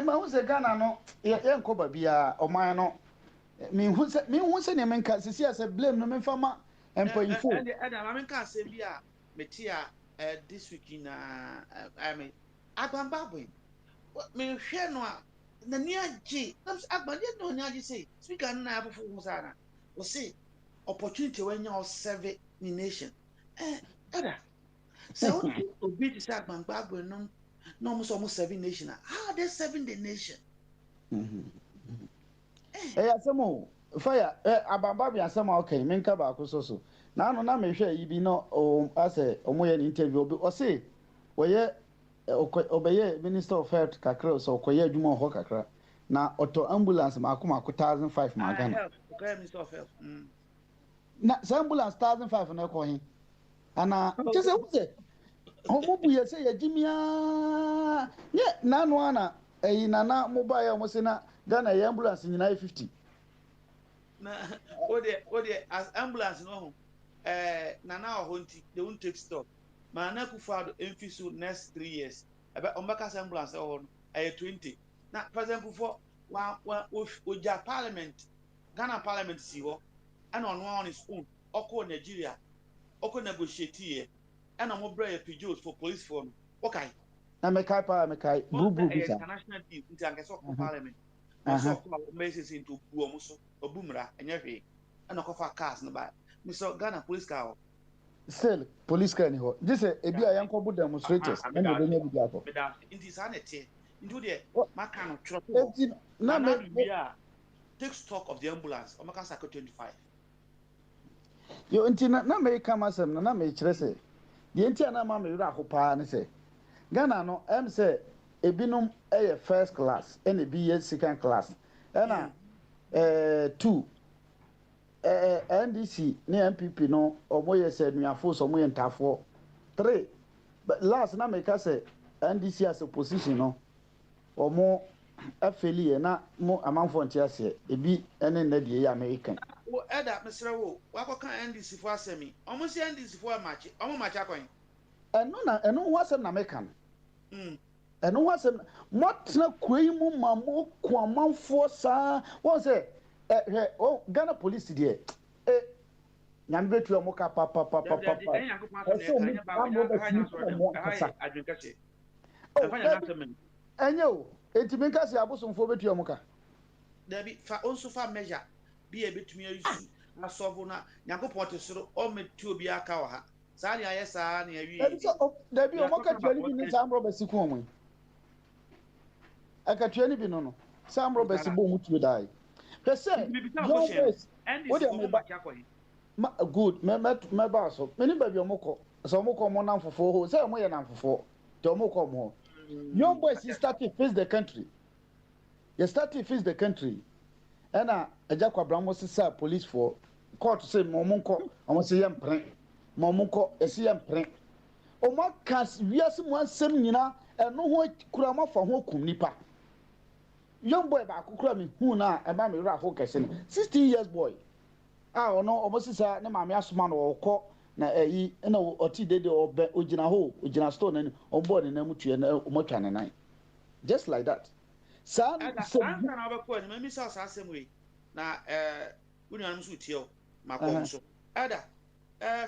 ma hu se Ghana no ye nko ba bia oman no mi hu se ne menka sisi ase blame no memfa ma empoyifo and I mean can say bia metia this week in I mean agbambabwe me hwe no a na ni agi agbade no ni agi say speaker na afofo hu sana we say opportunity when you serve the nation ada so obi to say agbambabwe no mo so mo serving nation how they serving the nation asemo fire agbambabwe asemo okay menka ba akoso na no na me hwe yi bi no ase omoye ni interview obi o say oye obeye minister of health kakra so okoye adwuma ho kakra na auto ambulance makoma 1005 magana okay minister of health na ambulance 1005 na ko hin ana chese wuze omobu ye se yagimia ye nanu ana na mobile mo se na Ghana ye ambulance nyina 50 na ode as ambulance no na ohonti they won't take stop mana Akufo-Addo emfisu next 3 years aba ombaka ambulance no 20 na president Akufo wa oja parliament Ghana parliament si ho and on his own oko Nigeria oko negotiate here and mo bra pijos for police for okay na mekai bubu bisa international team into angeso parliament so ko message into bu omuso obumra enyewe and okofa cars no ba Mr. Ghana police car still police car ni ho this ebi ayanko bu demonstrators and they dey be akọ into sanity into the maka no trot na me take stock of the ambulance o maka saka 25 yo nti na me kama sem na me kire se de nti na ma me wura akopa ne se Ghana no em say ebinum first class and ebi second class na 2 NDC ni MPP no omoye se nuafo so moye ntafo 3 but last na make say NDC as a position no omo afeli na mo amanfo ntiase ebi ene na die American wo eda mesre wo wakoka NDC fo asemi omo si NDC fo match omo match akon eno ho asem na mekan eno ho asem motna kwei mu mamo ko amanfo sa won say Ghana police there nyam betu omo ka papa enyo etimi nka se abosomfo betu omo ka there be fa also fa measure be a betumi use na sɔfo na nyankopɔn te soro ɔmɛtu obi aka wɔ ha saa ne ayɛ saa ne awie dabi ɔmɔka tua ne bi ne saa mmerɛ bɛsi kɔn mu aka tua ne bi no saa mmerɛ bɛsi bɔ mu tuo dae hwɛ sɛ wode good mɛba so mene baabi ɔmokɔ sɛ ɔmokɔ ɔmɔ nam fofoɔ hɔ sɛ ɔmoyɛ nam fofoɔ nti ɔmokɔ ɔmo hɔ young boys started face the country you started face the country ɛna agya kwabramo sisa police for court say mo nkɔ ɔmo se yɛ mpren mo nkɔ esi yɛ mpren ɔmo ka wiase mu asɛm nyina ɛno ho kura mo fa ho kum nipa young boy ba akokura me hu na ɛba me wura ho kɛse no 16 years boy ɔno ɔmo sisa ne maame asoma no ɔkɔ na ɛyi na ɔti dede ɔbɛ ogyina hɔ ogyina store na ɔbɔ ne nam tuɛ na ɔmo twa ne nan just like that saa na ɔbɛkɔ ne mami sa saa asɛm wei na wunuanom so tiɛ ma kɔ so ɛda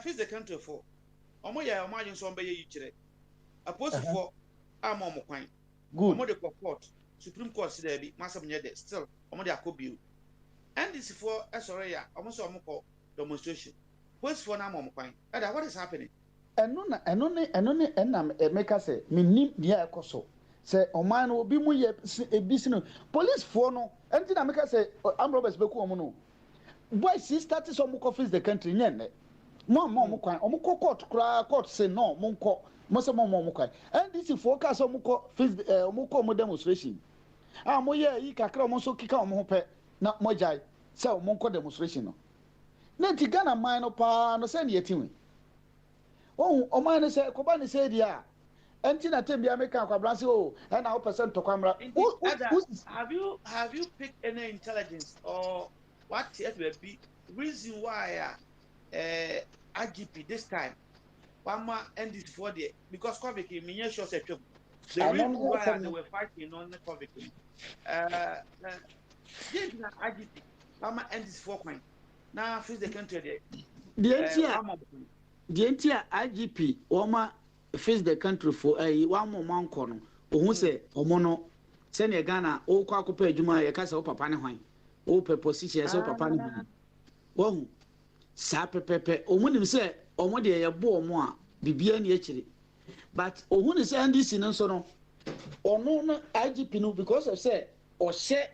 face the country for ɔmo yɛ ɔmo agye nso ɔmbɛyɛ yi kyerɛ aposifo ama ɔmo kwan ɔmo de kɔ court supreme court si daabi masɛm nyɛ de still ɔmo de akɔ bio ndc for ɛsɔre ya ɔmo sɛ ɔmo kɔ demonstration aposifo na ama ɔmo kwan ɛda what is happening ɛno ne ɛnam ɛmeka sɛ menim deɛ ɛkɔ so sɛ ɔman no obi mu yɛ ebi sino police for no ɛnti na meka sɛ amrobers bɛku ɔmo no boys start so ɔmo kɔ face the country nyɛ nnɛ mo kwan ɔmo kɔ court kura court say no mo nkɔ mo sɛ mo kwan ndc for ka sɛ ɔmo kɔ face ɔmo kɔ ɔmo demonstration mo yɛ yi kakra ɔmo nso kika ɔmo ho pɛ na mo gyae sɛ ɔmo nkɔ demonstration no na ti Ghana man no pa no sɛ ne yɛtiwe ɔman no sɛ kɔba ne sɛ dia enti na tem bia meka kwabra se na wo percent tokwamra have you picked any intelligence or what it will be reason why IGP this time wama end this for there because COVID me sure say the reason why they were fighting on the COVID IGP wama end this for coin now face the country there the entire IGP wama face the country for one more month kono ohun se omo no se ne Ghana o kwa akopɛ adwuma yɛ ka sɛ o papa ne hwan o pɛ position sɛ o papa ne hwan wo sa pepepe omo nim sɛ omo de yɛ bo omo a bibia ne akyire but ohun sɛ NDC no so no ono no IGP no because of say o hyɛ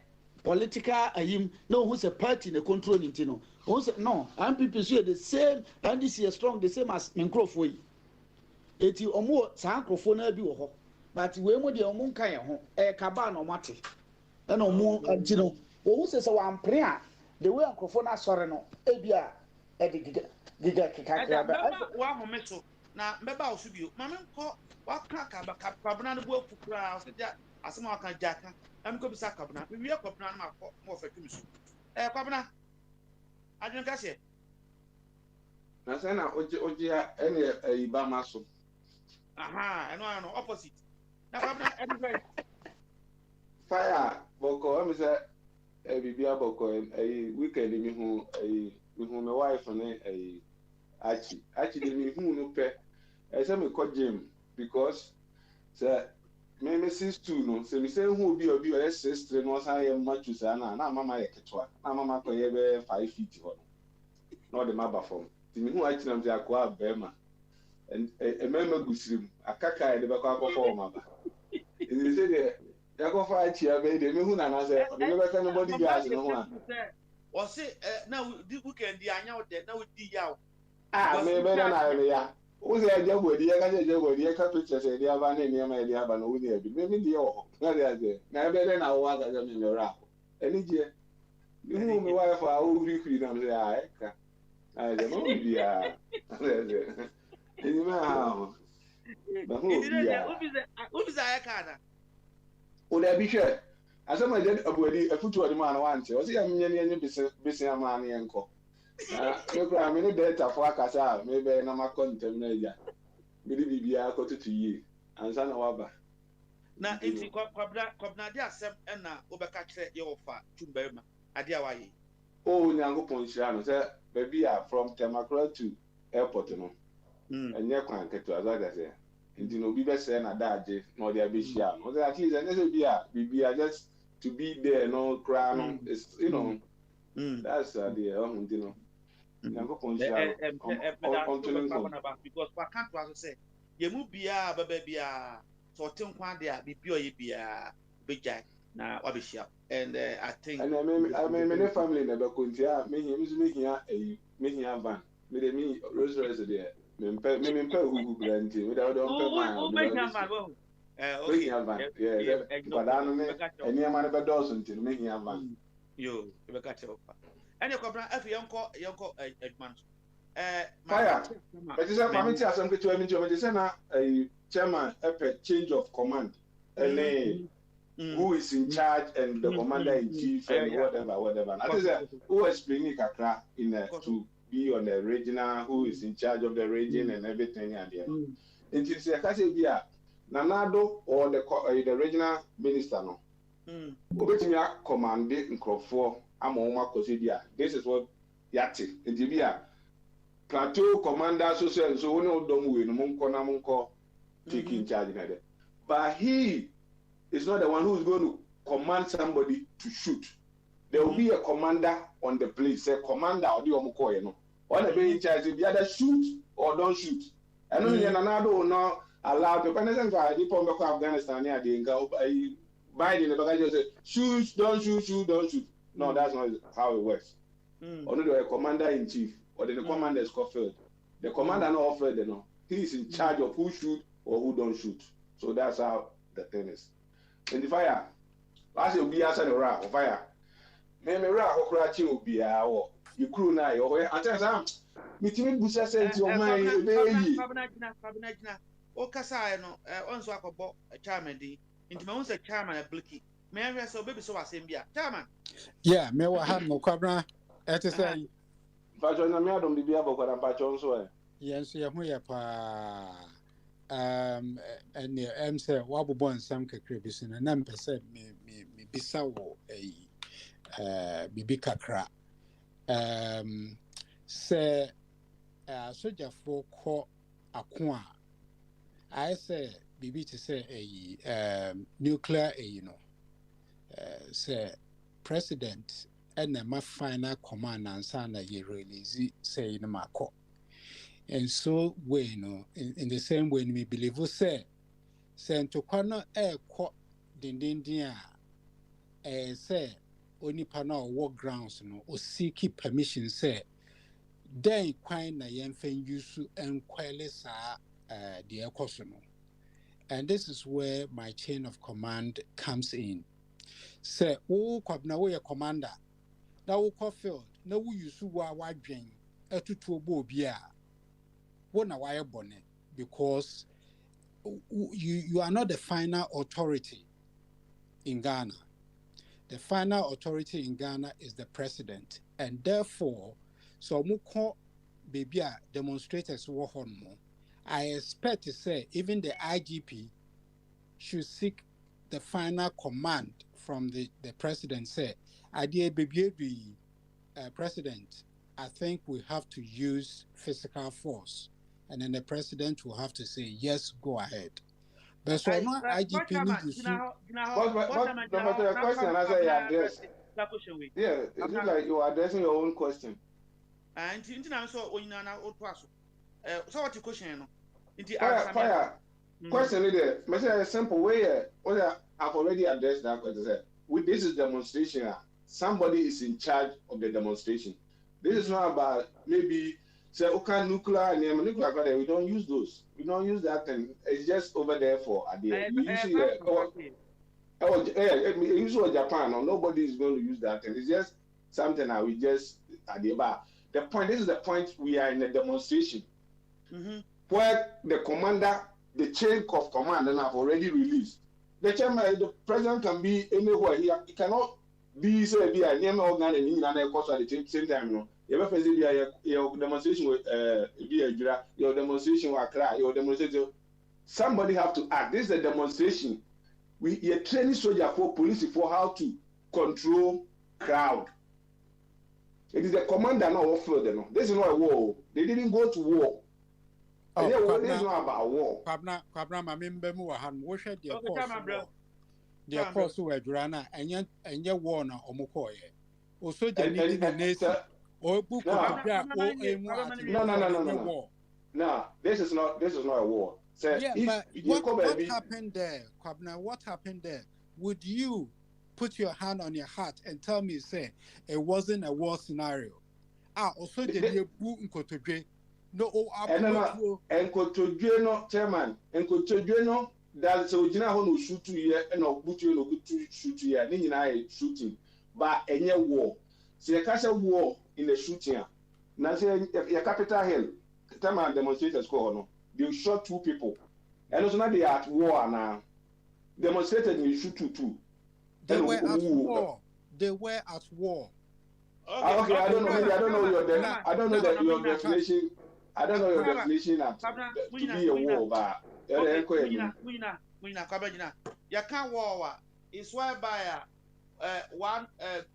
political ayim no ohun sɛ party ne control nti no ohun sɛ no MPP so the same NDC is strong the same as Nkrofo yi eti omo saa Nkrofo na bi wo hɔ but we mu de omo nka yɛ ho kaba na omo ate na omo anti no ohun sɛ wampre a the way Nkrofo na sɔre no ebia giga kika wa ho meto na mbeba osubio mame nkɔ waka kabana no bo afukura osija asema waka jaka amko bisa kabana we wie kabana na makɔ mo fa twumi so kabana adwen ka se na sɛ na oje ene iba maso aha eno opposite na kabana everywhere fire boko am say bibia boko weekend mi hu me wife ne achi de me hu no pe say me ko gym because say me Mrs. 2 no say me say hu obi o sister no san ye match say na mama ye ketwa na mama ko ye be 5 feet ho no de maba form ti me hu achi na me akwa abema and mama gusirim akaka de be kwa akofo maba ni say de yakofo achi abe de me hu na na say de be ka no body gas no ho a o say na di weekend di anya o de na o di ya me be na ya o say ajagodi ya ka jagodi ya ka picture say dia ba na ni ma dia ba no wo ni abi me di o na dia say na be na wo aka ga me ra eni je ni hu me wife a o huri na me say ka de mo bi ya eni ma ha ba hu bi ya o bi za ya ka na o da bi hwe asema je abuadi afutu odi ma na wante o say ya menye ne bisi ama na yenko me kura me ne data fo akasa me be na makontem na ya me di bibia ko tutu yi ansa na waba na enti kwabna dia asem na obeka kire ye ofa tumbarima ade awaye o nyankopon hira no say baby are from Temakura to airport no enye kwan ketu azaga say enti no bi be say na daje na odi abehia no say at least ene say bibia just to be there no cry no is you know that's the Nyankopɔn because I can't was say ye mu bia baba bia so tin kwan de a bibi oye bia bejai na wabehia and I think and I mean family na be kontia me hia van me de me Rolls Royce there me who granty me da don pay man okay yeah but I no me any man be dozen nti me hia van yo be ka tell and your if yonko edman fire but you say mama ti asem ketu emi jo me say na chairman change of command and who is in charge and the commander in chief and whatever. I think who explaining kakra in to be on the regional, who is in charge of the region and everything and there. Until say kasi bia Nanado or the regional minister no. Obetimi command nkrofo amoma kosidia. This is what yati. Until bia plateau commander so no dom we no munko taking charge in there. But he is not the one who is going to command somebody to shoot. There will be a commander on the place. A commander or the omuko, you know. Or the be in charge, if you either shoot or don't shoot. And only another will not allow the President of Afghanistan here. They go Biden the back say shoot, don't shoot, don't shoot. No, that's not how it works. Only the commander in chief or the commander is Scofield. The commander not offered, you know. He is in charge of who shoot or who don't shoot. So that's how the thing is. In the fire, last year be answer the rock of fire. Me rock or cratching will be our you crew now. I tell them, meeting Busa said to my baby. Okasa no on so akobo chairman di into my own chairman a blicky. Me I so baby so asembia chairman. Yeah, me wa ha no kwabra et say Pacho na me adom bibia bokora pacho so yes ye hu ye pa and say wabobon sam kakra bisu na mpese me bisa wo bibi kakra say soja for ko ako a I say bibi to say nuclear you know say president and my final command and sana ye release say no mako. And so, we know in the same way, we believe we say to Quano air quote Dindia say only panel war grounds no or seek permission say then quite na yenfen use and qualis the ecosono. And this is where my chain of command comes in. Say, oh, Kwabna, we a commander. Now, Cofield, no, we use wa wadring a tutubo beer. Why bonnet? Because you are not the final authority in Ghana. The final authority in Ghana is the president, and therefore, so muko baby demonstrators wo honmo. I expect to say even the IGP should seek the final command from the president. Say, idea baby president, I think we have to use physical force. And then the president will have to say, yes, go ahead. But so not IGP need to the question I say address. Yeah, it's like you are addressing your own question. And so what the question? Fire. Question is there. Maybe a simple way. I've already addressed that question. With this is demonstration. Somebody is in charge of the demonstration. This is not about maybe. Say, okay, nuclear, we don't use those. We don't use that thing. It's just over there for a day. We use Japan, or nobody is going to use that thing. It's just something that we just at the bar. The point, this is the point we are in a demonstration where the commander, the chain of command, and have already released. The chairman, the president can be anywhere. He cannot be say be a name organ and in an course at the same time. No. Your demonstration with your demonstration will cry, your demonstration. Somebody have to act. This is a demonstration. We are training soldiers for police for how to control crowd. It is the commander not offered them. This is not a war. They didn't go to war. This is not about war. Kwabna, I remember more han wash the course. The course were Durana and yet war na omokoye. Also, they need the nation. or book No. No, this is not a war. So yeah, but what happened there, Kwabena? What happened there? Would you put your hand on your heart and tell me, say, it wasn't a war scenario? Also the Nkotodwe. No, Nkotodwe no, chairman. Nkotodwe no, that's so Jina Hono shoot 2 years, and no Butu no good to shoot here. Nina shooting, but any war. So you catch a war in the shooting. Now say your Capital Hill, chairman demonstrators go no. They shot 2 people, and also now they are at war now. Demonstrated and you shoot 2. They were at war. They were at war. Okay, I don't know your definition. I don't know your definition to be a war, but you can't war. It's whereby one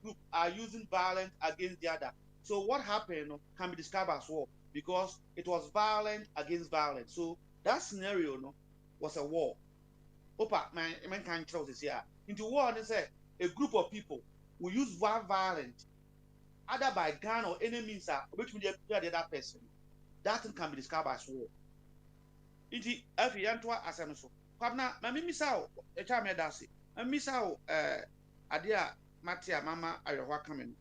group are using violence against the other. So what happened can be described as war because it was violent against violence. So that scenario was a war. Opa, man can't tell this here. Into war, they say a group of people will use violence either by gun or any means which will the other person. That thing can be described as war. Into if you enter as a so. Kwabena, my miss out a time that's it. I miss out Adia Matia Mama Ayawa coming.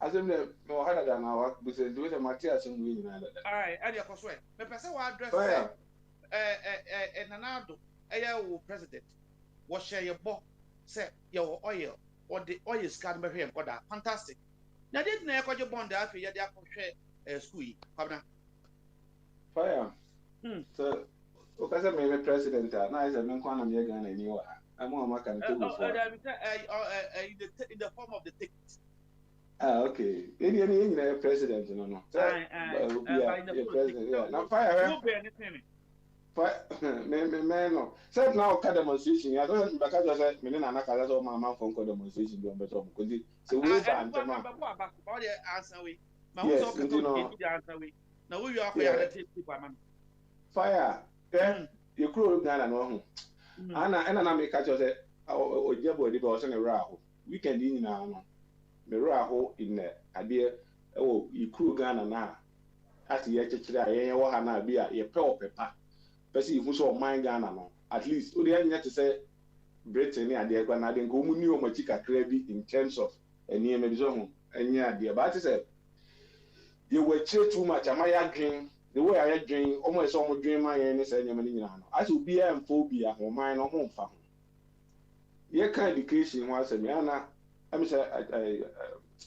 As in the more harder than our because do it Matthias and we Alright, Adia Cosway. The person will address Nanado, president. What share your book? Say your oil or the oil scan by him. Fantastic. Now, didn't I call your bond after you had a school? Fire. So, because I'm a president, and I said, I'm going to Ghana anywhere. I'm on my country. In the form of the ticket. Okay. Any president, no. President, yeah. Now, fire. Man, no. Said now, demonstration. I don't know because I said, "Me na naka that's all my man from demonstration." Do better because so we find them. Now we are fire. Then you could Ghana no. Ana na make catch say o jebo dey be o say na raho. Weekend in na no. Me raho in the idea you could Ghana na. As ye chechire ayen wo ha na bia ye pe opepa. Person who saw mind Ghana no. At least we dey to say Britain and the Ghana dey go mu ni o machi kakra bi in terms of any maybe so ho anya dey but say you were too much amaya dream the way I dream almost so mo dream man any say nyama ni nyina no as obi am phobia ho man no ho mfa ho ye kan education ho asem ya na am say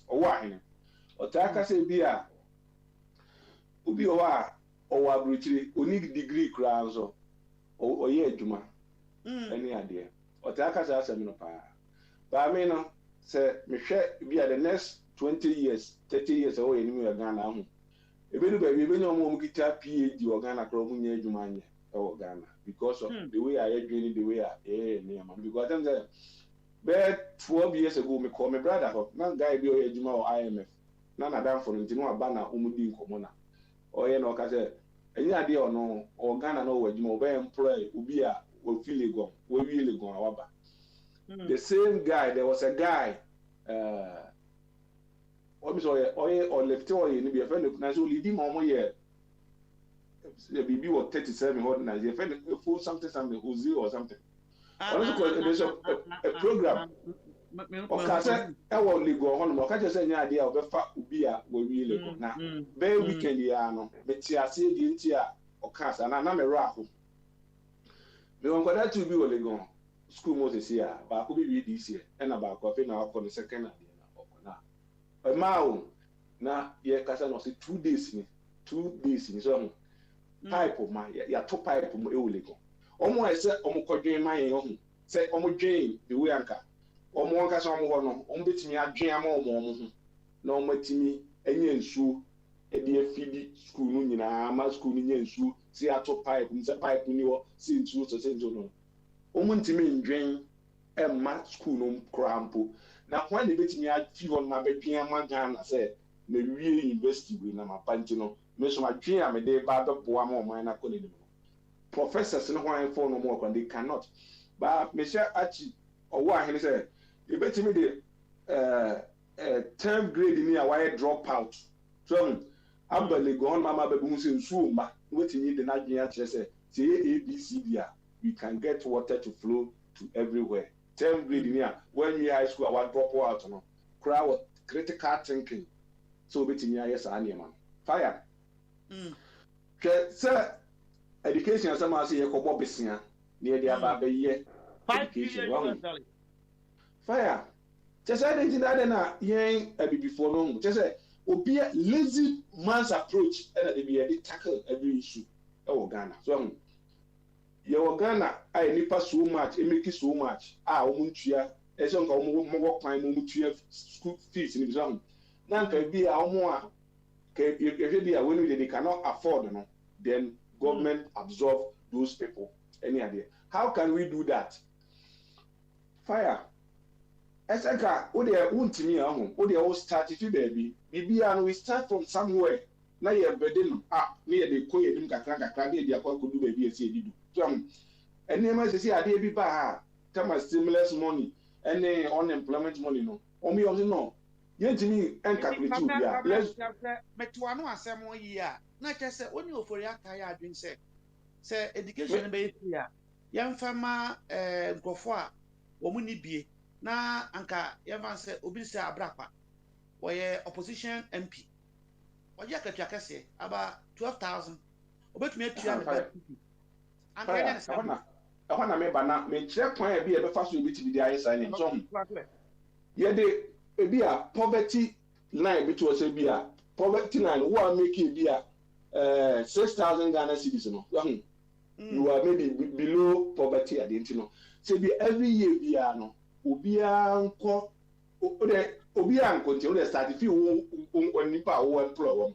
owo ahene o ta ka say bi a obi o wa o wa bruchiri oni degree kra nso o ye adwuma any ade o ta ka say asem no pa ba me no say me hwe bi a the next 20 years 30 years o ye ni me Ghana ho ebenu ba bi ebenu omo kita PhD o Ghana kra omo nya adwuma anye o Ghana because of the way I doing the way I man because them say be 12 years ago me call my brother ho na guy bi o ye adwuma o IMF na dan for ntino aba na omo di nkomo na o ye no ka say enya ade o no o Ghana no o adwuma o be employ obi a o feel we wi legon awaba the same guy there was a guy or left or in the offended national leading more year. The BB was 37 ordinary, the offended full something Uzi or something. There's a program. Okay, I will go on. I just say, idea of a fat ubia will really go now. Very weekend, Yano, Metia, Dintia, or Casa, and I'm a raffle. The one for that to be only gone. School Moses here, but I could be this year, and about coffee now for the second idea. Mao na ye kasa no say 2 days ni so pipe ma ya to pipe mo e wolego omo ese omo kodwen man ye ho say omo dwen the way anka omo anka so omo ho no omo betimi adwen ama omo ho na omo timi anya nsuo e de afidi school no nyina ma school no nya nsuo si ato pipe nse pipe ni wo si nsuo so se no omo ntimi ndwen emma school no krampo na when the betimi afi on ma betwen ma Ghana say na wie university we na mapanti no me so adwen am de ba do boa ma oman na koleni no professors no hwan for no more they cannot ba me sha achi owo ahene say e betimi de 10th grade ni a why drop out so abale go on mama baby hu say nsuo ma wetin dey na dwen akere say ABCD we can get water to flow to everywhere 10th grade ni a when we high school our drop out no crowd critical thinking so betimi aye sa anema fire ke say education sama say yekobo besia na dey aba be ye education fire just say anything that na yen before no just say obi lazy man's approach and dey be tackle every issue e Ghana so you Ghana I nipa so much e make so much omuntua e so nka omo kwan omuntua school fees ni so na nka bi omo a ke if be when they cannot afford no then government absorb those people any idea how can we do that fire Eseka o de untimi ahun o de o start if baby bibia no we start from somewhere na ye bede no na ye de koye nim kakra na ye de akwa kodu baby esi edidu so enema sesi ade bi ba ha kama stimulus money any unemployment money no o mi o no ye ntimi encalculate bia let's metwa no asem yi a na che se oni ofori aka ya adwen se education be yi a yemfa ma nkofo a wo mu ni bie na anka yɛvan sɛ obi sɛ abrakwa wɔyɛ opposition MP wɔyɛ akatwa kɛse aba 12,000 obetumi atua ne ba anka yɛ ne sɛ ɛhɔ na meba na menkyerɛ kwan a bi ɛbɛfa so ebitimi de ayɛ saa ne nso yɛde ebi a poverty line bi to ɔsɛ bi a poverty line wo a make bi a 6,000 Ghana cedis no you are maybe below poverty identity no so be every year bi a no obia nko obia nko nti o start fi wo nipa wo employ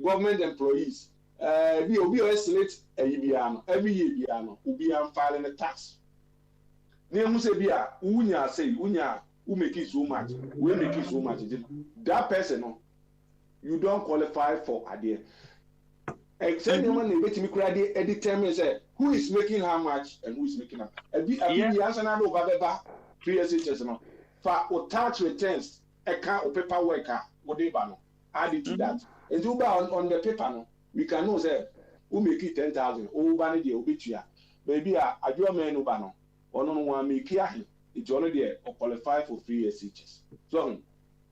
government employees bi obi o estimate bia no every year bia no obia file the tax ne mu se bia unya say unya who make it so much we make it so much that person no you don't qualify for idea except the one they betimi kura dey determine say who is making how much and who is making how abi answer na over beba 3 years just no for o tax returns o paperwork o dey ba no add it to that and you on the paper no we can know say who make it 10,000 o ba ne dey obetua maybe adwo man no ba no ono no wan make ahe it ono dey o qualify for 3 years just so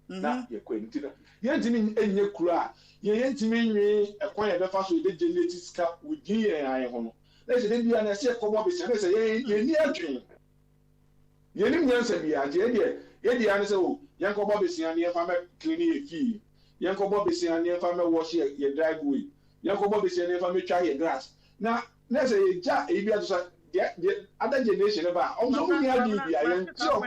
na ye kwenti na ye ntimi enye kura ye ntimi nwe ekwan ye befa so e generate ska within ye aye ho no na se dey bia na se kobo be se ye ni adwen ye ni nyansa bia je ye dia ne se o ye kobo be se an ye fa me clean ye fi ye kobo be se an ye fa me wash ye driveway ye kobo be se an ye fa me twa ye grass na se ye ja e bia so the other generation ba o so ni adi bia ye so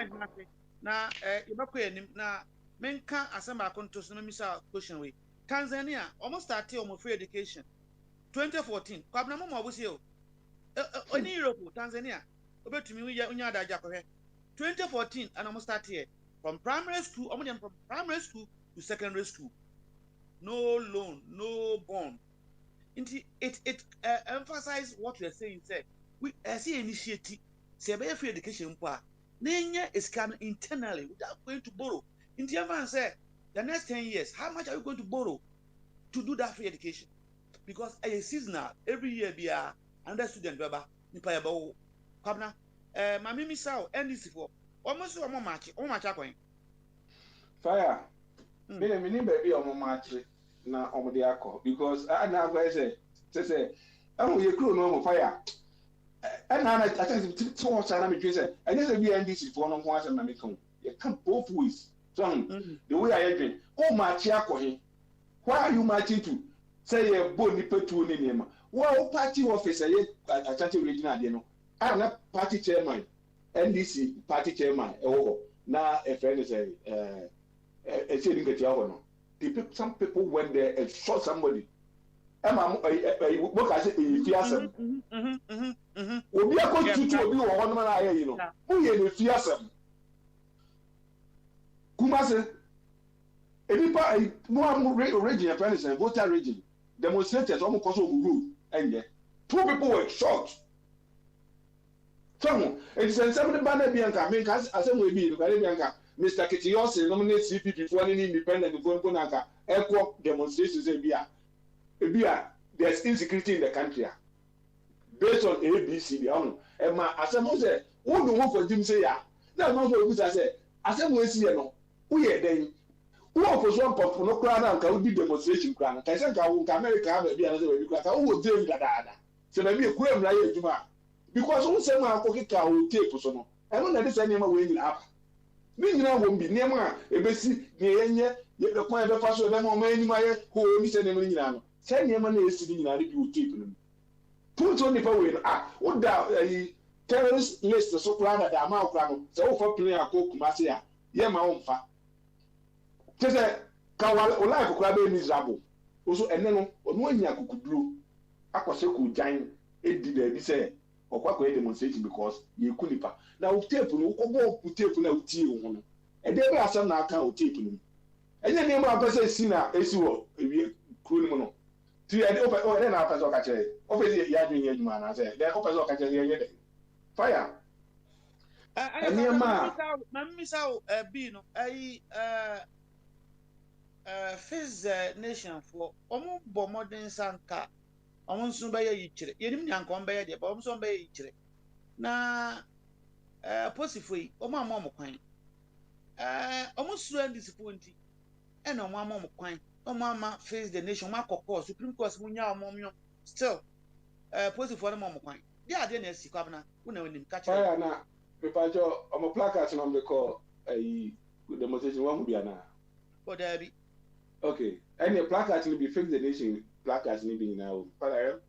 na ye ba ko enim na menka asamba akonto so no misa question we Tanzania almost started on free education 2014 kwabna mo obusi o oni Europe Tanzania obetumi unya adaja kohwe 2014 and almost start here from primary school from primary school to secondary school no loan no bond it emphasize what we are saying say we see initiative say be free education mpo a nenya escan internally without going to borrow in the advance say the next 10 years how much are you going to borrow to do that free education because a seasonal every year be another student baba nipa yaba kwabna mami misao NDC for almost o match akwan fire me ni baby o match na o de akọ because na go say ye kro no mo fire na I think to what na me twe say and say be NDC for no ho asem na me kan you can both ways so the way I agree o match akọ why are you matching to say ye bo ni petu ni nema wo party officer ye Ashanti regional de no na party chairman NDC party chairman na a friend say some people went there and shot somebody what I say fiasem obi akotutu obi wo hono na aye yi no who ye no fiasem Kumase Edipa no am region friends and voter region demonstrators almost cause of rule and 2 people were shot So it is somebody banner Bianca, make us as a way be Bianca, Mr. Kitios, nominate CPP for any independent Gonaka, echo demonstrations a beer. There's insecurity in the country. Based on ABC, the own. And my assembly said, who do for Jim say, that's not what I said. Assembly see no. We are then. Who offers one pop for no crowd and can be demonstration crowd. I said, America have a be another way because I will do that. So maybe a queer like Juma. Because who said my pocket car will take for some. I don't know this anymore way up. Meaning I won't be near my ABC, near the point of fashion, them or many my who only send them. Send your money sitting in a review tape. Put on the power. What the terrorist list so proud that I'm out of so for playing a cook, Marcia. Yeah, my own fa. Just a Kawal or life of Crabbe miserable. Also, and then one year could do. Aquaseku giant, it did say, or what demonstration because you couldn't. Now, tape no put tape no tea on. And there are some now can't tape. And then the man says, Sina, Esu, criminal. Then after so catch it. Obviously, you are doing it, man. I said, they're open so catch it. Fire. And your man, Miss out, Bino, Fizz Nation for almost modern Sanka. Almost soon by a chile. You didn't come by the bombs on by a chile. Na Possifree, or my mom quine. Almost disappointing. And no my mom quine. Oh, Mamma face the nation, Marco Course, Supreme Court, Munya, Momio, still, posing for the Mamma Quine. Yeah, then I see Cabana, who know him catch fire now. Repajo, I'm a placard on the call a demonstration one will be an hour. Oh, Debbie. Okay, and your placard will be fixed the nation placards living now. Fire.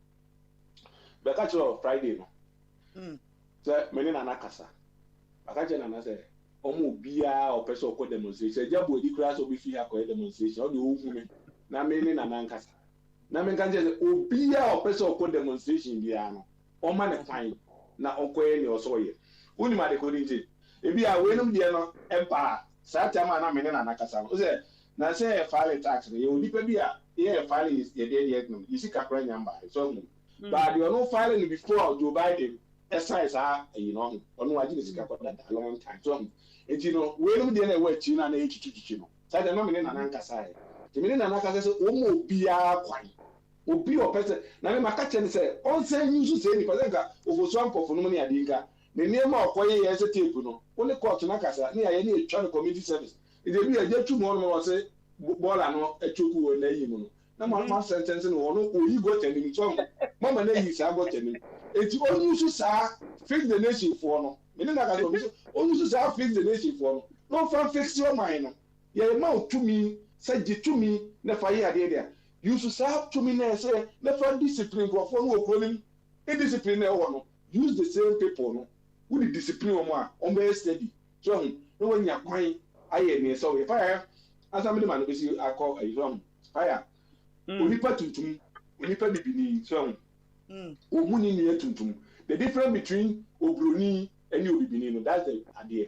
But catch you Friday. So, Menin Anacasa. I catch an answer. Omo bia or person ko demonstration jabo di class obi fi akọ demonstration o de ogun na me ni na nankasa na me kan je obia or person ko demonstration bia no o ma ne fine na okoye ni osoye uni ma de ko dinje e bia we no de no empa sa chama na me ni na nankasa o se na say file tax ye onipa bia ye file is ye de no isi kakra nyamba so but you no file ni before Joe Biden exercise ono waji ni sika kwa that a long time so enti no we no de na we chi na echichichi no sa de no me na nankasa e ti me na nankasa so o mo bia kwan obi o person na me maka che ne se on say nyu so ni person ka ofoso ampofo no ne adinka ne niema okoye ye se tape no only court na kasa ne aye ne etwa community service e de bi aje tu mo no se bola no echoku o na yi mu no na mo sentence no no oyi go tani so mama na yi sa go tani enti onyu so sa fix the nation for no me na ka so onyu so sa fix the nation for no fan fix your mind no ye ma to me say to me na fa ye ade there you should have to me na say na fa discipline go for no okronim e discipline na wo no use the same people no who the discipline o mo a on be steady so no when ya kwan aye ni so we fire asamble man be si akọ ayom fire onipa tuntum onipa bibini so omuni ni tuntum the difference between obroni and obibini no that's the idea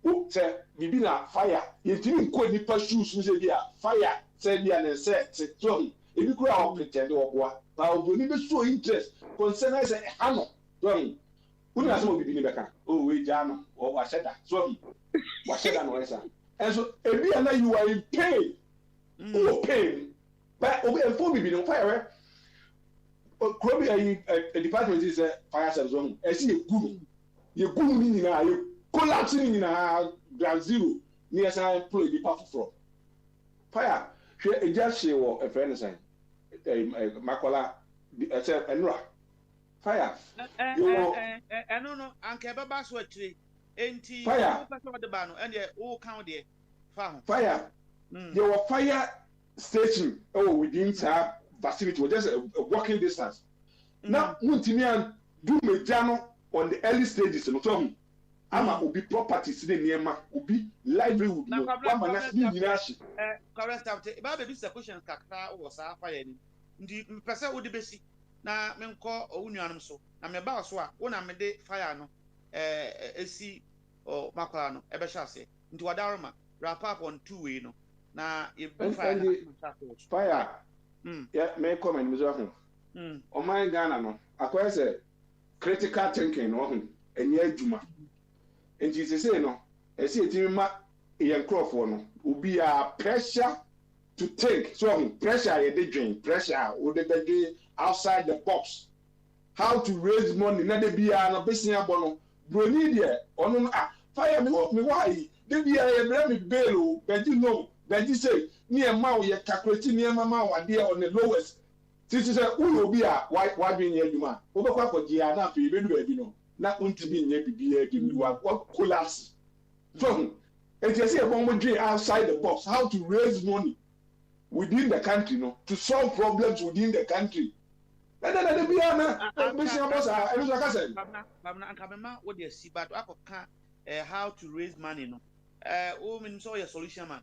o say bibina fire yetimi nko nipa shoes so say fire say bia na say so ebi kura o pretend oboa ba obroni be show interest concern say hano so una so bibini beka o we jano o wa sheda so wa sheda no esa and so ebi na you are in pain pain but obi enfo bibini no fire Krobi a department is fire service one. Esi ye guru ni na ye collapse ni na ground zero ni esa employ the power from fire. She e just she wo a friend sign Makola say enra fire. No anke baba so atire enti fire person de ba no and o count there fire. There were fire station within her facility was just a walking distance. Now, Muntimian do Mejano on the early stages in Otomi. Ama ubi properties in Niema, ubi livelihood. Correct after Baba do question Kaka was a fire. The person would be basic. Na menko o nuanum so. Na me ba so a wona me de fire no esi o Makola no ebe sha se. Nti wadaroma wrap up on two way no. Na e fire. Yeah, may comment Mr. O my Ghana no. Akwai say critical thinking no ho enye adwuma enti sese no ese etimi ma yen crofo no obi a pressure to think so pressure ye dey dream pressure o dey outside the box how to raise money na dey bia no besia bo no broni de ono no fire me why dey bia ye bra me bail o beji no beji say ni e ma o ye calculate ni e ma wa dey on the lowest titi say uyo obi a why be nye adwuma o be kwa for gia na fe be du abi no na untimi nye bibia bi mi wa collapse so it is a bomb dream outside the box how to raise money within the country no to solve problems within the country na be na mission boss I was like I said babna ankabema what dey see but akoka how to raise money no o mean so your solution man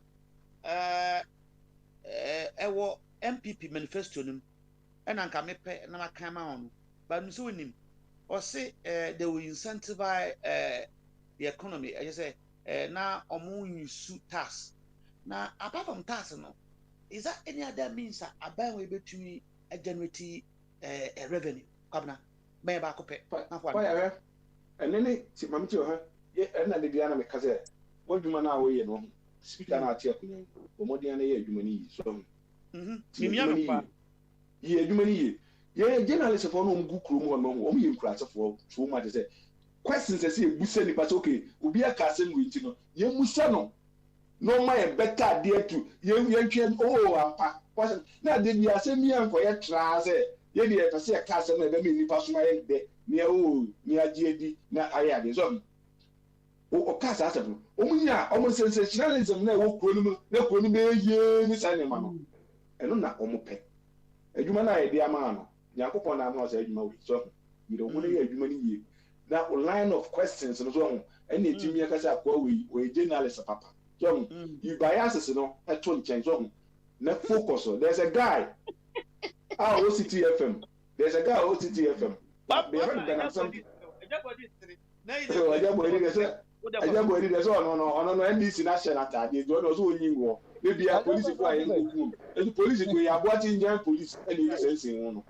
ewo MPP manifesto nim and anka mepe na maka ma on but me so nim or say they will incentivize the economy I just say na omo use tax na apart from tax no is that any other means aban we betumi generate a revenue kabna me ba ko pe na for fire enene ti mamti o ha ye na de bia na me kaze wadwuma na wo ye no speaker na ati akunye omodi na ye adwuma ni so mimia no pa ye adwuma ni ye journalist for no mgu kuro mu no ye nkurase for so much say questions say ebusa ni but okay obi aka say ngwinti no ye musa no no my better there to ye twen ampa na de bia say mi an for ye tra say ye de e say ka say na be mi nipa so ma ye de ni ni agye di na aya de so o ka sa say no omunya omo sensationalism na wo kuro no na kuro no be ye ni sa ne ma no eno na omo pe adwuma na ye de ama no yakopon na ma say adwuma we so mi do mo na ye adwuma ni ye na line of questions no so and etimi aka say akwa we journalist papa so you biases no eto nchen so na focus on there's a guy OCT FM there's a guy OCT FM no NDC national atade do no so onyi wo be bia police for ayen go and police go ya bo ati njan police any sense no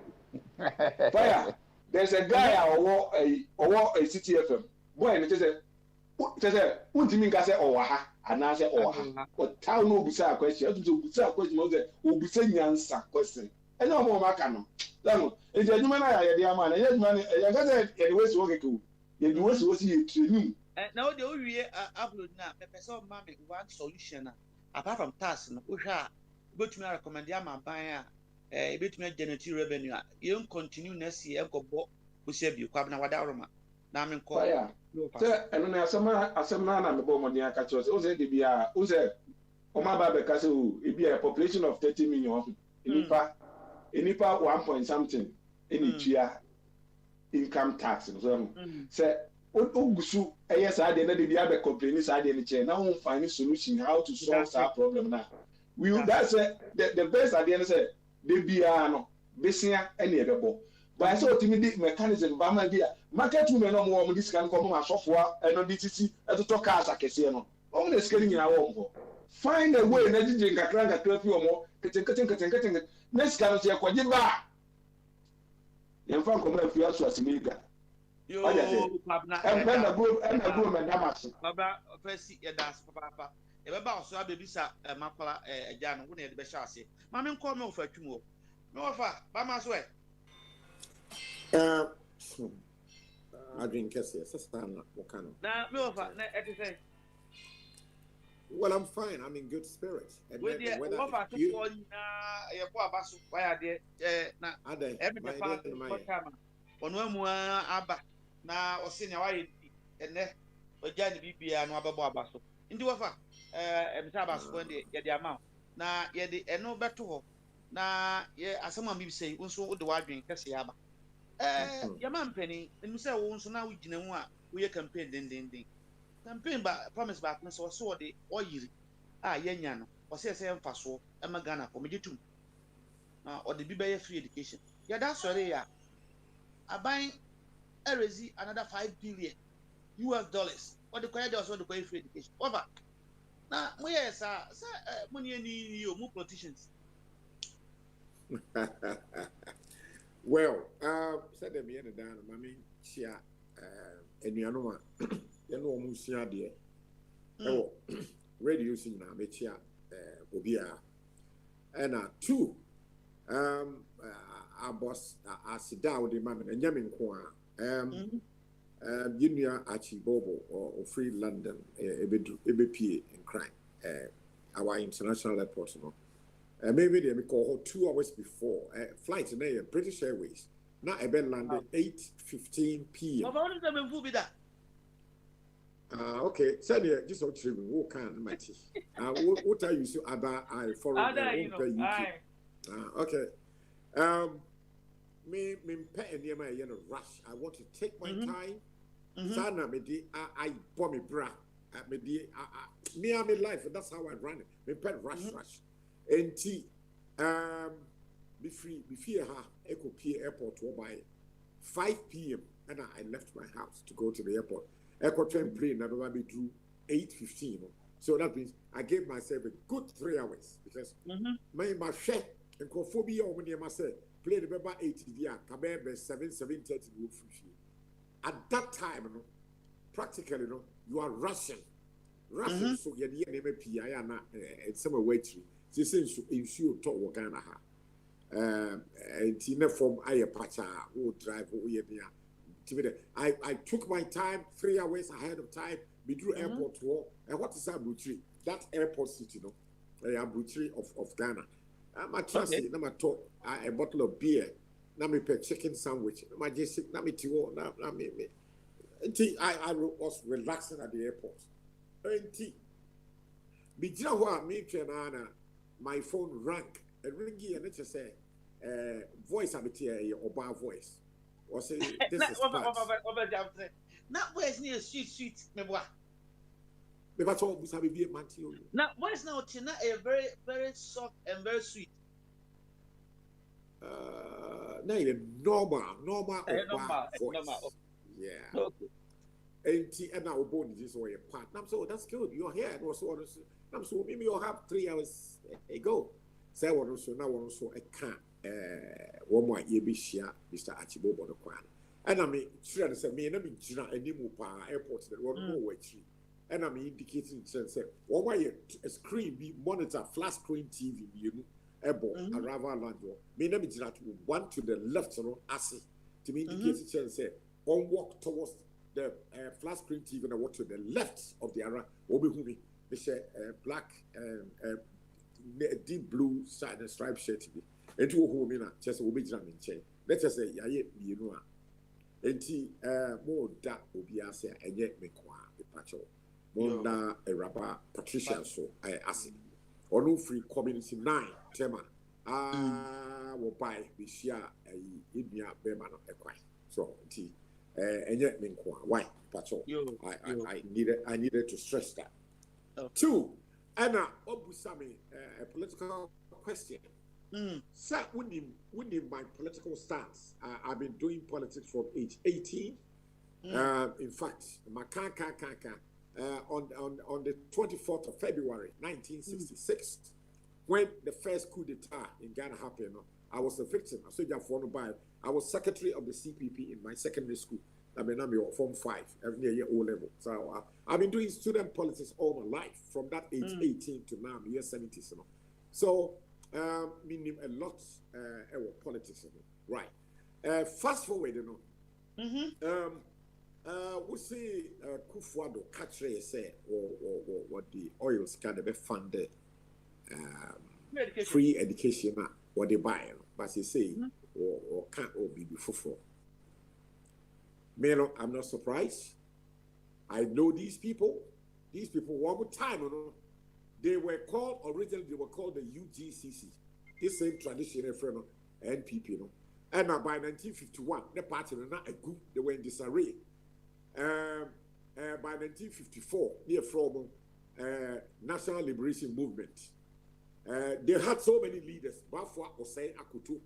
fire there's a guy owo CT FM boy me say untimi nka say owa ha ana say owa ha o town no bisa question o bisa question mo say o bisa nyansa question ene o mo maka no lanu eje adwuma na ya de ama na ye adwuma na ya ga say ye de wesi wo keke ye de wesi wo si ye training na o de o wie upload na me person ma me one solution na apart from tax no o hwa betumi recommend ya ma ban a betumi generate revenue a ye continue next year go bo o se bi kwa na wada roma na me ko say eno na asem na me bo mo dia ka cho o say de bia o say o ma ba be ka say o e bia population of 30 million enipa 1 point something eni tua income tax so say o gusu eye sa de na de bia be complain sa de ni che na won find solution how to solve that problem na we that's the best idea say de bia no besia ene e bebo but so timidi mechanism ba ma bia market women no mo dis kan ko mo asofo eno DTC eto cars akese no o mo skeli nyina wo mo find a way na jije nkakra fi omo keten next kan so yakwaje ba yemfa nkomo fi aso asimiga yo babna na go me damaso baba first ya das papa e be ba oso abebisa makwala eja no wo na e de be sha ase ma me nko me ofa twumo me ofa ba ma so I drink Cassia, Sastana, Wakano. Now, Milfa, say. Well, I'm fine. I'm in good spirits. And when you why are there? Now, or senior, why and then or Johnny BB and Wababaso. In the offer, Tabas when the amount. Now, yet the no better. Now, yeah, as someone be saying, also the wild drink Cassia. Yaman penny, and you say, so now we know we are campaign ding. Campaign by promise back, so saw the oil. Yan, or say, fast war, and Magana for me too. Or the BBA free education. Yeah, that's what they are. I buying Erezi another $5 billion US. Or the credit also the pay free education. Over. Now, where sir, money any more politicians. Well, said them here down. I mean, chia enuanoma ye no omu sua de ewo radio sin na me chia obia and 2 our boss asida with the man and yamin ko Junior Archie Bobo or Free London EBP in crime our international airport no maybe they call 2 hours before flight in British Airways now even landed 8:15 p.m. Okay, so just on trip, what can my tea? What are you so about? I follow UK. Okay. Me pet and my rush. I want to take my time. Sana me di I bomb me bra. Me di near me life. That's how I run it. Me pet rush. And be free ha. Echo Pier Airport to by 5 p.m. and I left my house to go to the airport. Echo train plane never be drew 8:15. So that means I gave myself a good 3 hours because my share and cophobia when you must say play the paper 80 year, Kabebe 7:30 at that time, practically, you are rushing. So you're the name of PIA and some way to this is ensure to work on and Tina from Ayapacha who drive over I took my time 3 hours ahead of time. We drew airport tour. And what is Abutri? That airport city, Abutri of Ghana. I'm trusty, number two, a bottle of beer, me pay chicken sandwich, my just me tea, I was relaxing at the airport. My phone rang, and ringy, and it just say, voice habitia or bar voice. Or say, this is not where's near sweet, me boy. But all was having beer, Matthew. Now, where's now Tina a very, very soft and very sweet. No, normal voice. Yeah. And our bone is way apart. So that's good. You're here. And also, I'm so maybe you'll have 3 hours ago. Say one also now also a can. One more year be share Mr. Archibald on the Kwan. And I mean, sure to say me and I mean Gina and Nimupa airports that one more way. And I'm indicating sense one way a screen be monitor flat screen TV you know. Ebo Arava Lando. Me na me jira to one to the left so asi. To me indicate say on walk towards the flat screen TV and walk to the left of the Ara. Obi humi. They say black deep blue side and striped shirt to be. And to who na just obi jira me nche. Let's just say yaye you know. Enti more da obi ase enye me kwa e pacho. More da a rubber Patricia so I asi. Or no free community 9 tema will buy we share a India Bemano a quite so tea and yet why patrol I needed to stress that. 2 Anna Obusami a political question. Sir, winning my political stance. I've been doing politics from age 18. In fact, my kaka on the 24th of February 1966, when the first coup d'etat in Ghana happened, I was a victim. I was secretary of the CPP in my secondary school. I mean, I'm Form 5, every year O level. So I've been doing student politics all my life, from that age 18 to now, year 70. So, meaning a lot of politics. Right. Fast forward, we see Kufuado Katre say or what the oil scan be funded free education what they buy, but they say or can't all be before. Melo, I'm not surprised. I know these people. These people one more time, they were called originally. They were called the UGCC. This same traditional friend NPP, and now by 1951, the party not a group. They were in disarray. By 1954, near from National Liberation Movement, they had so many leaders. Bafwa Osei Akutu,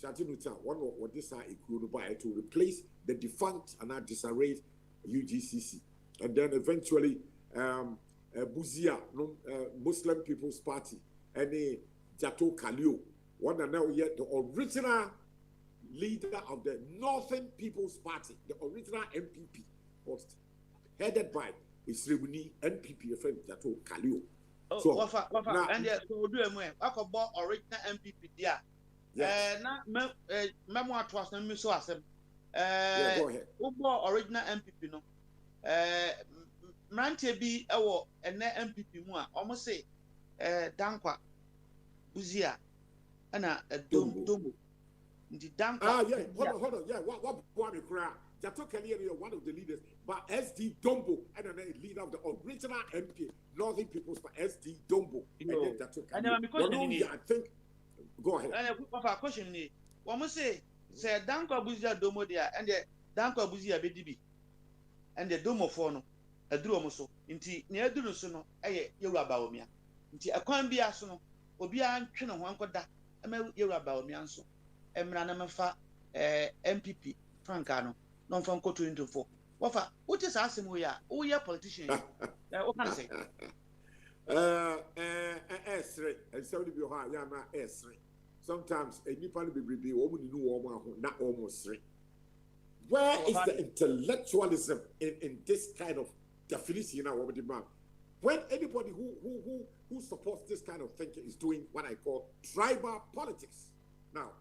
Shatinuta, one of this are to replace the defunct and disarrayed UGCC, and then eventually Buzia, Muslim People's Party, and Jato Kalio, one and now yet the original leader of the Northern People's Party, the original NPP, was headed by Isrebuni NPP friend Jato Kalio. So, and so do I could buy original NPP there. Na memoir to us, and so as go ahead. Original MPP no. Mante bi ewo ene MPP mu a almost say Dankwa Buzia ana Dombo. The Dankwa. Yeah, hold on. Yeah, what me cry? Jato Kalio, one of the leaders, but SD Dombo and a leader of the original MP, Northern People's Party, SD Dombo. And I think. Go ahead. And a question is, one must say Dankwa Buzia Domo there, and the Dankwa Buzia BDB, and the Domo Fono, a Drumoso, inti near Dunosono, a Yorabaomia. Inti a coin be asono, Obia and Chino Wankoda, a Yorabaomianso, Emranamafa, MPP, Francano, non from Coto into 4. What is asking we are? Oh, yeah, politician. What can I say? S3 and 70 behind Yama S3. Sometimes a Nippon be woman in woman who not almost 3. Where is the intellectualism in this kind of definition of what demand? When anybody who supports this kind of thinking is doing what I call tribal politics. Now,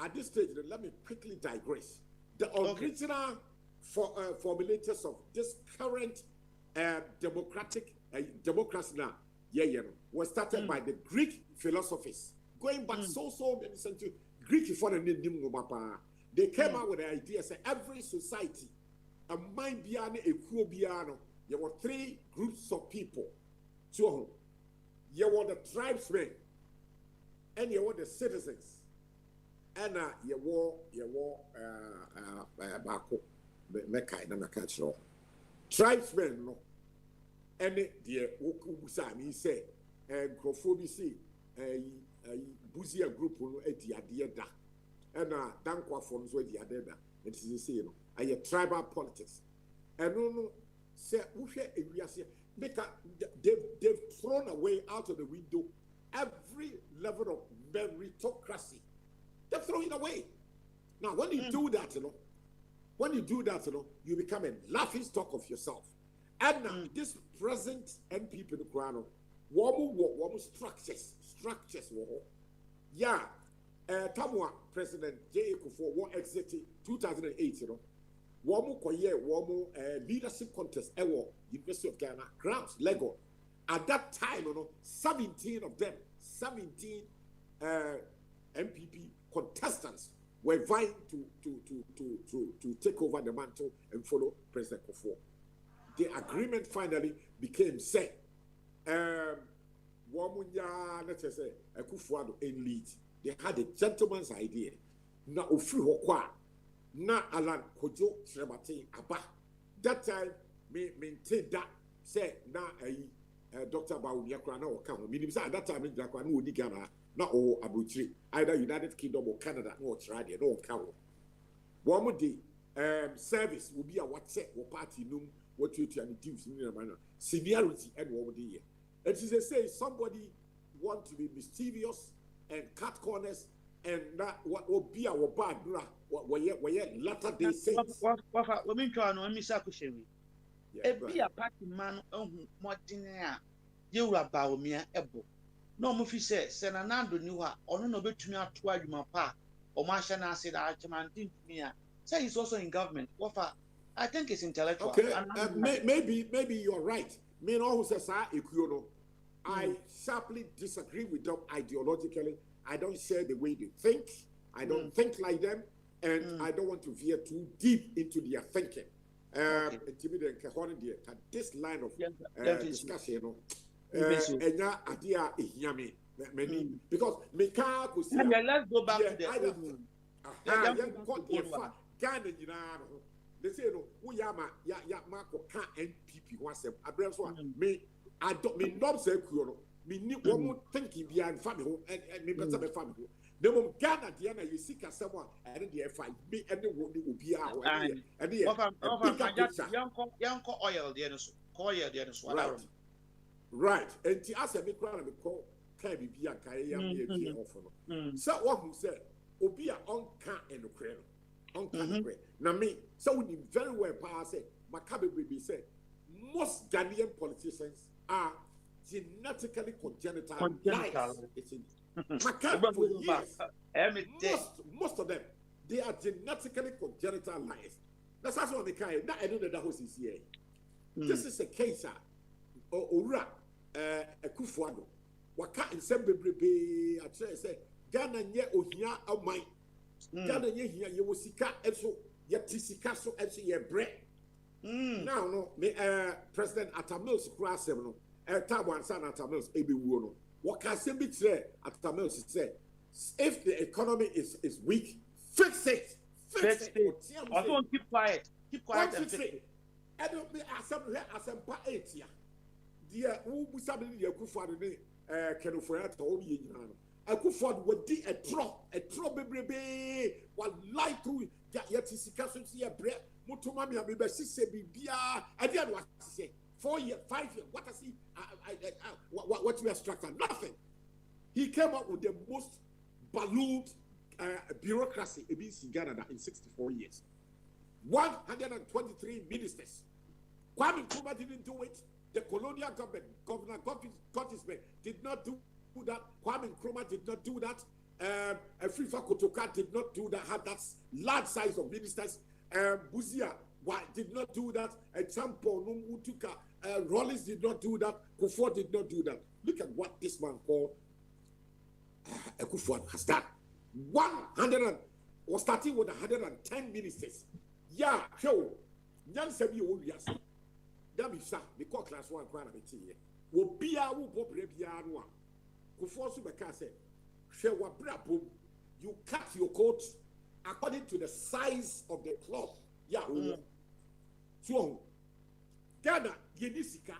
at this stage, let me quickly digress. The original formulators of this current democracy now was started by the Greek philosophers. Going back so many centuries, Greek they came out with the idea that every society, a mind biano, a crew biano, there were 3 groups of people. So you were the tribesmen, and you were the citizens, and you were Bako, Mekai, Namakacho. Tribesmen, no. And the Okusami say, and Crofobisi, a Buzia group, a dear da, and Dankwa forms where the Adeda, and it is saying, a tribal politics. And no, say, they've thrown away out of the window every level of meritocracy. They've thrown it away. Now, when you do that, you become a laughing stock of yourself. And now, this present NPP in the Krano, warm structures. Yeah, Tamwa President J. Kufuor war exited 2008, warm leadership contest, University of Ghana, grounds, Lego. At that time, 17 of them, 17 MPP contestants were vying to take over the mantle and follow President Kufuor. The agreement finally became set. Let's say, Kufuor in lead. They had a gentleman's idea. Na ofri hokwa, na Alan Kojo Srebati Aba. That time, me maintain that. Say na Dr. Bawumia Krana or Kamo. Meaning at that time in Japan, no Ghana, not all Abuchi, either United Kingdom or Canada, no Australia, no Kamo. One more day, service will be a WhatsApp or party num. What you can do, seniority and one day. It is a say somebody want to be mischievous and cut corners and that what will be our bad where latter day saints. What mean to know Miss Akushemi? Be a party man more dinner. You are Baumia Ebo. No Mufi says, Senanando knew her, or no bet to me out toward my pa, or Marshana said, Archman didn't me. Say he's also in government. I think it's intellectual. Okay, maybe you're right. Me no who says I sharply disagree with them ideologically. I don't share the way they think. I don't think like them, and I don't want to veer too deep into their thinking. This line of discussion, because me can't go see. Let's go back to the Ghana, they say no, we ya Marco can't NPP once a me. I don't mean not say me need one more thinking behind family and me better be family. The moment Ghana Diana you seek as someone and the FI me and the one will be out and the young oil the right and to ask a big crowd and call can be Bianca so what who said obi a onka enokre no onka enokre na me so we very well power say makabe baby say most Ghanaian politicians are genetically congenital liars. It's in Makabe for years. Most of them, they are genetically congenital liars. That's what they kind. Not I know that was his year. This is a case Ora Akufo-Addo. Waka nsem bebrebe a say Ghana nye ohia amai. Ghana nye hia ye wosika enso ye tisika so enso ye bre. Now no me President Atta Mills krasem no Tabwan San Atta Mills ebi wuo no. What can say be today Atta Mills say if the economy is weak, fix it. Fix it. Also keep quiet. Keep quiet and fix it. I don't be asempa 8 year. Dear who sabi the Akufo-Addo ni Kenoforiata obi yina no. Akufo-Addo would di a tro bebrebe wa lie through yet sika so see bre mutuma me be sise bibia I did what say 4 years 5 years what I see what we are structured nothing. He came up with the most ballooned bureaucracy in Ghana in 64 years. 123 ministers. Kwame Nkrumah didn't do it. The colonial government, Governor Gottisberg, did not do that. Kwame Nkrumah did not do that. Afrifa Kotoka did not do that. Had that large size of ministers. Buzia did not do that. Champo Numutuka, Rollins did not do that. Kufuor did not do that. Look at what this man called Akufo-Addo has done. 100 was starting with 110 ministers. Yeah, show. Nyan sebi o wiase. That be sa because class 1 kwa na beti here. Wo bia wo bobre bia no a. Kufuor so beka say, "Hwe wa bra bom. You cut your coat according to the size of the cloth." Yeah, so Ghana ye ni sika,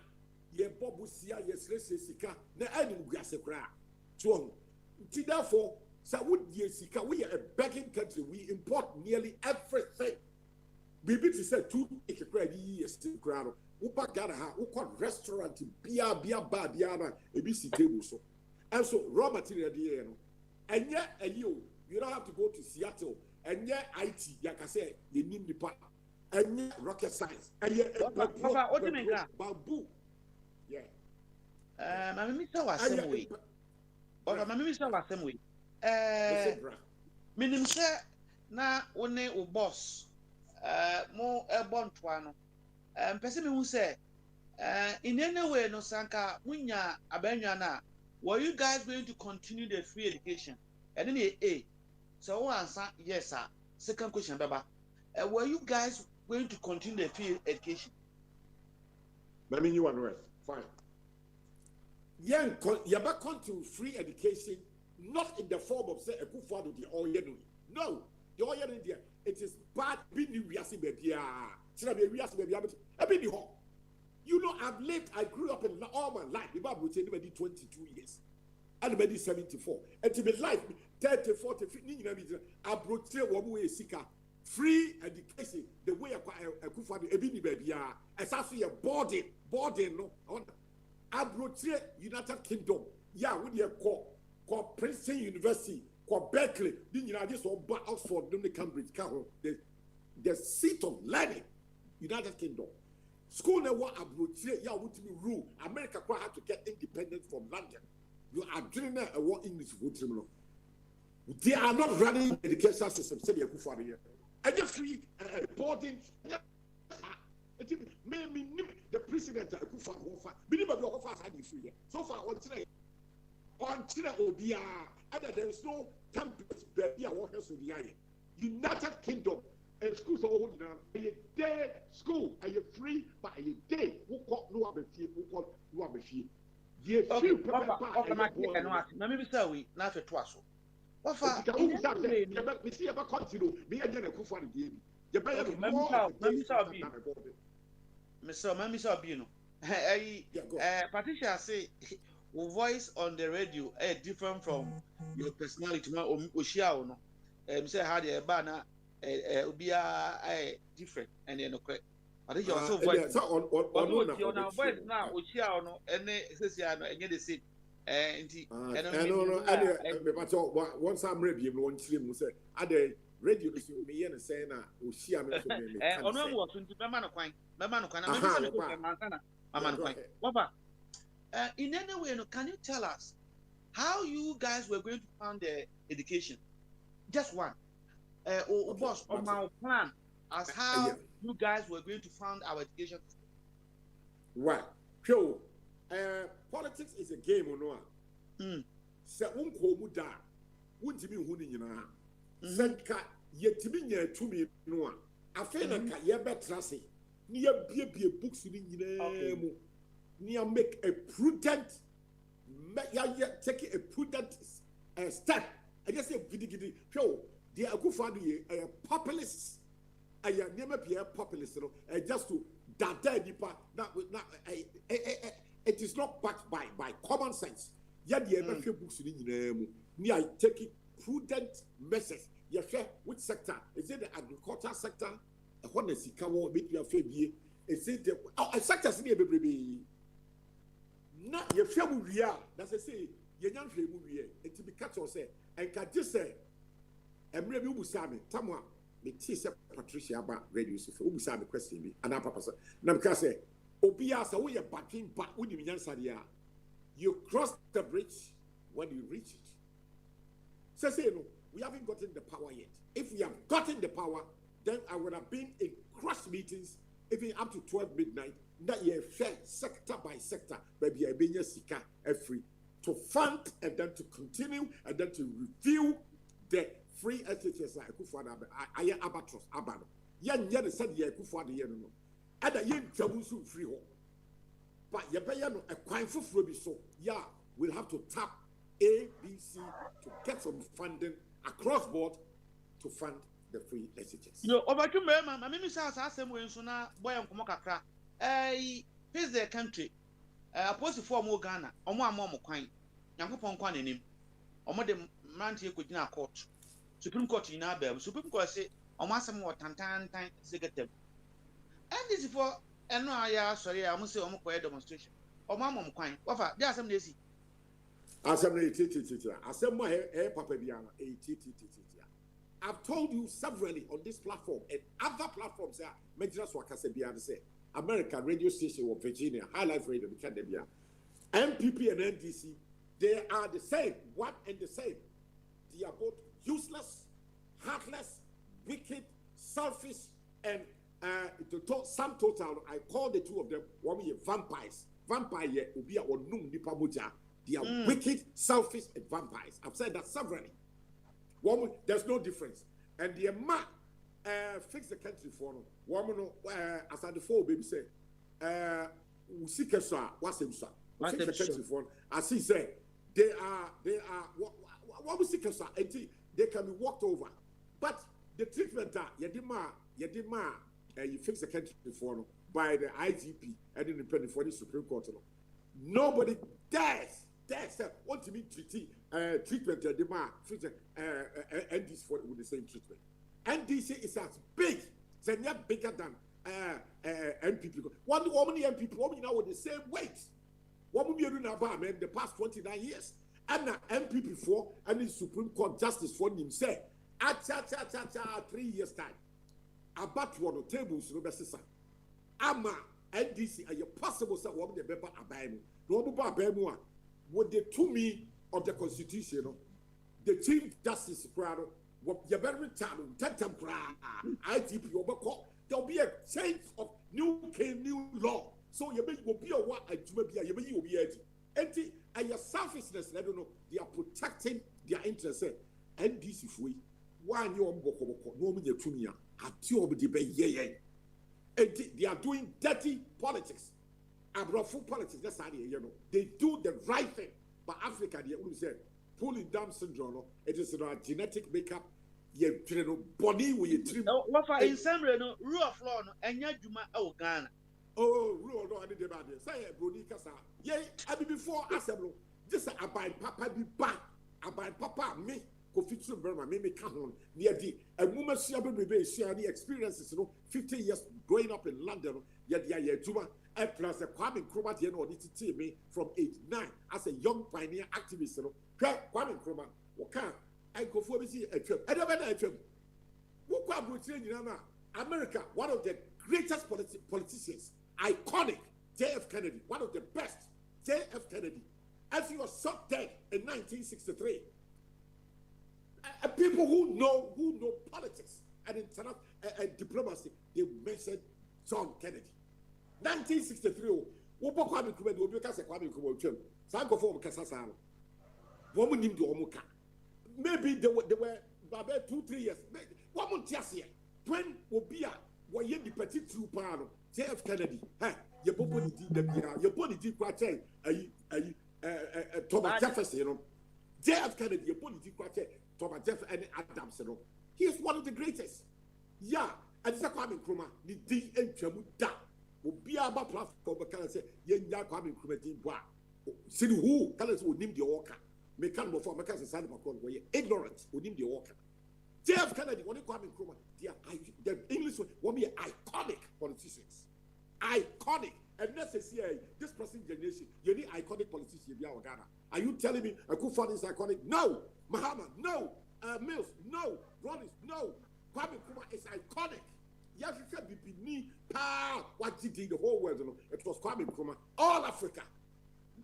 ye bobu sia ye srese sika na ani wiase kra. So therefore, so we are a begging country. We import nearly everything. Bibi to say 2 years to ground. Upa Ghana ha, upa restaurant, bia bar, biana, ABC table so. And so raw material there, and yet you don't have to go to Seattle, and yet IT, like I say, you need the part, and yet rocket science, and yet bamboo. Yeah. My minister was same way. But my minister was same way. Minim say na one o boss mo ebon toano person me hu say in any way no sanka munya abanwa na were you guys going to continue the free education and then so one answer yes sir. Second question baba were you guys going to continue the free education? I mean you are right. Fine. Yeah, you back on to free education. Not in the form of say Akufo-Addo the all year. No, the all year in there. It is bad being reasi baby. You know, I grew up in all my life. The Bible said maybe 22 years. And maybe 74. And to be life 30, 40, 50, I brought sika free education the way Akufo-Addo ebini baby. As actually a boarding no. I brought United Kingdom. Yeah, with your call. Princeton University, Berkeley, this or Oxford, Cambridge, the seat of learning, United Kingdom. School never abroad, yeah, would be rule. America had to get independent from London. You are doing a war English would they are not running the education system, say Akufo-Addo here. And you're free boarding. The president Akufo-Addo, minimum of us had free. So far, until Obia, and there is no template baby. I want us to the United Kingdom and schools are holding on a day school, are you free by a day? Who call no other fee? Who call no other fee? Yes, maybe so we not for twice. What for? We see about continue. Me and Akufo-Addo game. You better Patricia say voice on the radio different from your personality. Oshia no. Say how the banner different and then okay. Patricia also voice. On voice now Oshia no and says no and the same. once I'm ready, one stream say, "Are they radio?" Me and saying, "We see I'm not going to make." Ono wo so nti bema no kwan na me say ko mansana mama no kwan papa in any way no, can you tell us how you guys were going to fund the education? Just one boss on my plan as how you guys were going to fund our education system. Right. So politics is a game or no. Se unko mu da wuntimi hu ni nyina senka yetimi nya tumi no a afi na ka ye betrase ni ye bie books ni nyina mu ni ya make a prudent take a prudent step. I just say gidi so the akufado ye populists aya niam pia populists no just to dada nipa na it is not backed by common sense. Yet the MFA books in the ni I take prudent measures. Yes, which sector? Is it the agricultural sector? What is it? Come on, make your favorite. Is it the sectors near baby? Not your family real. That's a say. Your young family real. It to be catch or say. And can just say, I'm ready to say me. Tamwa, me tease Patricia about radio. So who say me question me? And I papa say. Now because say, Obia say we are backing back. We need young sadia. You cross the bridge when you reach it. So say no, we haven't gotten the power yet. If we have gotten the power, then I would have been in cross meetings, even up to 12 midnight, that year fair sector by sector, maybe I be sika every to fund and then to continue and then to review the free SHS I abatros abano. Yan said ye kufa the yen no. Ada yen jabusu free home. But you pay no a quite for so yeah, we'll have to tap A, B, C to get some funding across board to fund the free SHS. You know, over to me, I mean, I say, when Suna, boy, and Komokakra, here's the country. Opposed to 4 more Ghana, or more coin, Yankopon Kwan in him, or more than Mantia could not court. Supreme Court in our bed, Supreme Court say, or mass more tantan secretary. And this is for. And no, sorry, I must say, I'm a demonstration. Or Mamma Quine, what are there some days? As I'm a Papa Diana, I've told you severally on this platform and other platforms that Major Swakasebian say, American radio station of Virginia, High Life Radio, Canada, MPP and NDC, they are the same, one and the same. They are both useless, heartless, wicked, selfish, and sum total, I call the two of them one we vampires. Vampire ubia or num nipa moja. They are wicked, selfish, and vampires. I've said that severally. There's no difference. And the fix the country for no. Woman, as I the four baby say, usikesa what's him sa. Fix the country for. As he said, they are what usikesa. They can be walked over. But the treatment that yedima. You fix the country before by the IGP and independent for the Supreme Court. Nobody dares want to meet treatment NDC for with the same treatment. NDC is as big, it's not bigger than NPP. One woman NPP, woman now with the same weight. What will be doing about man the past 29 years? And NPP for and the Supreme Court Justice for himself. 3 years time. About one of tables, no best. Ama NDC, are you possible? Say, what the member Abaimu? No more Abaimu. With the 2 me of the Constitution, the Chief Justice Prado, what you better time, IGP, there'll be a change of new law. So you will be a what you will be edgy. And your selfishness, I don't know, they are protecting their interests. NDC free. Why you on Boko? No me to me. They are doing dirty politics. Abrofu politics, that's how they do the right thing. But Africa, they only say, pulling down syndrome, it is a genetic makeup. You body with your trim. What for in some rule of law, and yet you might Ghana. Oh, rule no, I did about it. Say, Bronica, yea, I be before Assembly. Just abide Papa be back. Abide Papa, me. Kofi Burma, me come on near the a woman share the experiences, 50 years growing up in London, yet the Tuma, and plus the Kwame Nkrumah, or the me from age 9 as a young pioneer activist, Kwame Nkrumah, Waka, and Kofobi a trip. I don't know a trip. America, one of the greatest politicians, iconic, J.F. Kennedy, one of the best, J.F. Kennedy, as he was shot dead in 1963. People who know politics and international diplomacy, they mentioned John Kennedy. 1963, Kwame Nkrumah, will be Kwame Nkrumah. Sanko for Kasasano. Woman named Omuka. Maybe they were about 2-3 years. Woman just here. When Obia were ye the petit trooper, J.F. Kennedy, your body did quite Thomas Jefferson, you know. J.F. Kennedy, your body did quite Thomas Jefferson and Adams, you know. He is one of the greatest. Yeah, and it's a Kwame Nkrumah, the D and Chamuda. Obia ba platform can say, Yenya Kwame Nkrumah did what? See who can name the walker. Mekan before Mekan Sani Macron were ignorant, would name the walker. J.F. Kennedy, when they Kwame Nkrumah, the English will be iconic politicians. Iconic. And necessarily, this present generation, you need iconic politicians in Ghana. Are you telling me Akufo is iconic? No. Mahama, no. Mills, no. Rollins, no. Kwame Nkrumah is iconic. Yes, you said Bipini, what did the whole world, you know? It was Kwame Nkrumah. All Africa,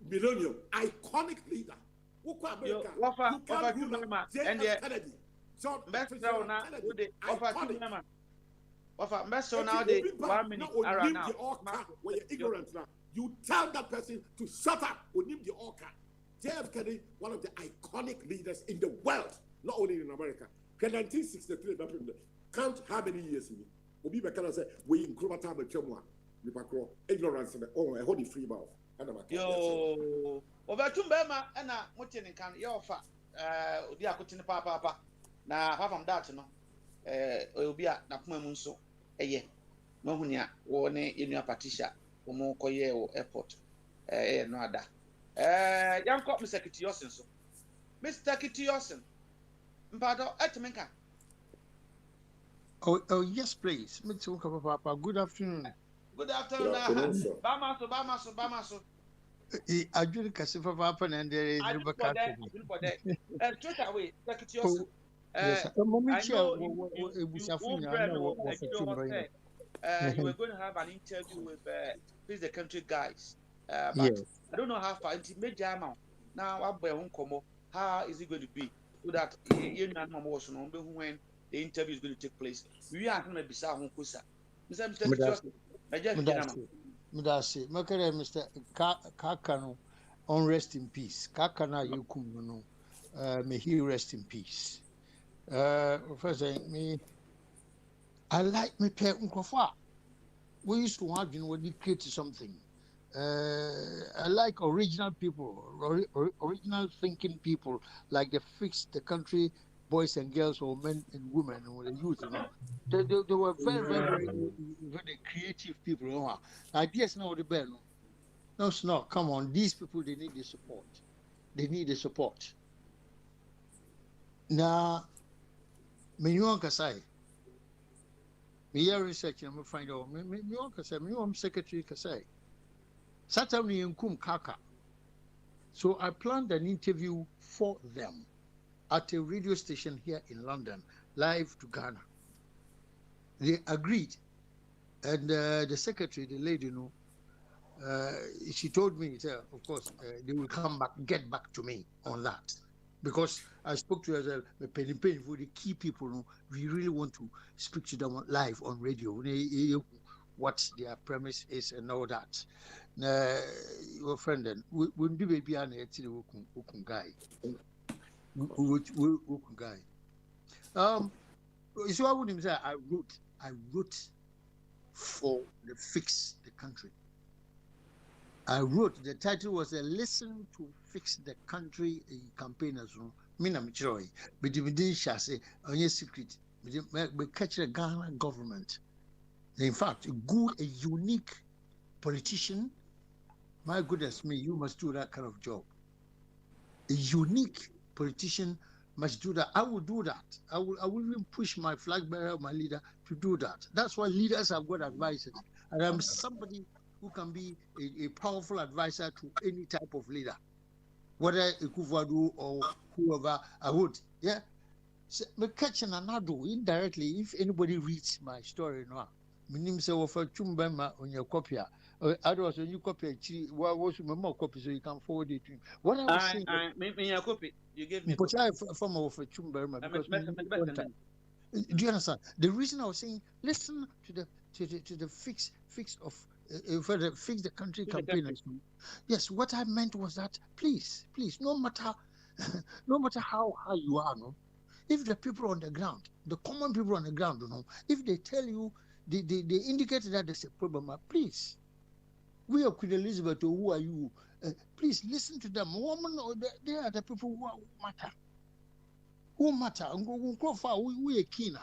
millennium, iconic leader. America, J.F. Kennedy. You tell that person to shut up or name the orca. J.F. Kennedy, one of the iconic leaders in the world, not only in America. 1963, count how many years in it. Obi Bekana said, we in Krumata Bechemwa, ignorance and a holy free mouth. Yo, Overtumbema and a Mutin can your fa, Diakutin Papa. Now, apart from that, no, will be at Nakumunso, a year. No, Hunia, or in your Patricia, or more Koye airport, no other. Young cop, Mr. Kitiosen, so Mr. Kitiosen, Mpado, Etimenka. Oh, yes, please. Papa. Good afternoon. Good afternoon, Bamaso. I do the Cassifa Papa and there is Rebecca. Straight away, Kitiosen. A moment, you were going to have an interview with Please the Country guys. But yes. I don't know how far into major amount. Now, how is it going to be? So that you know when the interview is going to take place. We are going to be Mr. Mr. Kakano, on rest in peace. Kakana Yukum, may he rest in peace. First, I like me pay Unkofa. We used to have, when we create something. I like original people, original thinking people, like the Fix the Country boys and girls, or men and women, or the youth. They were very creative people. Ideas now the bell. No, come on. These people, they need the support. They need the support. Now, me you want to say, me here research, I'm find out. Me want to say, me I'm secretary to say. Saturday in Kum Kaka. So I planned an interview for them at a radio station here in London, live to Ghana. They agreed, and the secretary, the lady, she told me, of course, they will get back to me on that. Because I spoke to her, Penny for the key people, we really want to speak to them live on radio, what their premise is and all that. Your friend, then, we'll be baby and guy. Guy. So I wouldn't say I wrote for the Fix the Country. I wrote, the title was Listen to Fix the Country campaigners. Minam Choi, but we didn't say on your secret. We catch the Ghana government. In fact, a unique politician. My goodness me, you must do that kind of job. A unique politician must do that. I will do that. I will even push my flag bearer, my leader, to do that. That's why leaders have got advisors. And I'm somebody who can be a powerful advisor to any type of leader. whether Kufuor or whoever I would. Yeah. So, me catching another indirectly. If anybody reads my story now, my name is for Chumbema on your copy. Otherwise, when you copy, what was more copy so you can forward it to him. What I was saying, me a copy. You gave me. but I form of a Chumbema because do you understand? The reason I was saying, listen to the fix of for the fix the country campaign. Yes, what I meant was that please, no matter how high you are, no. If the people on the ground, the common people on the ground, if they tell you, they indicate that there's a problem, please, we are Queen Elizabeth, or who are you? Please listen to them. Woman, they are the people who matter. Who matter? We are keener.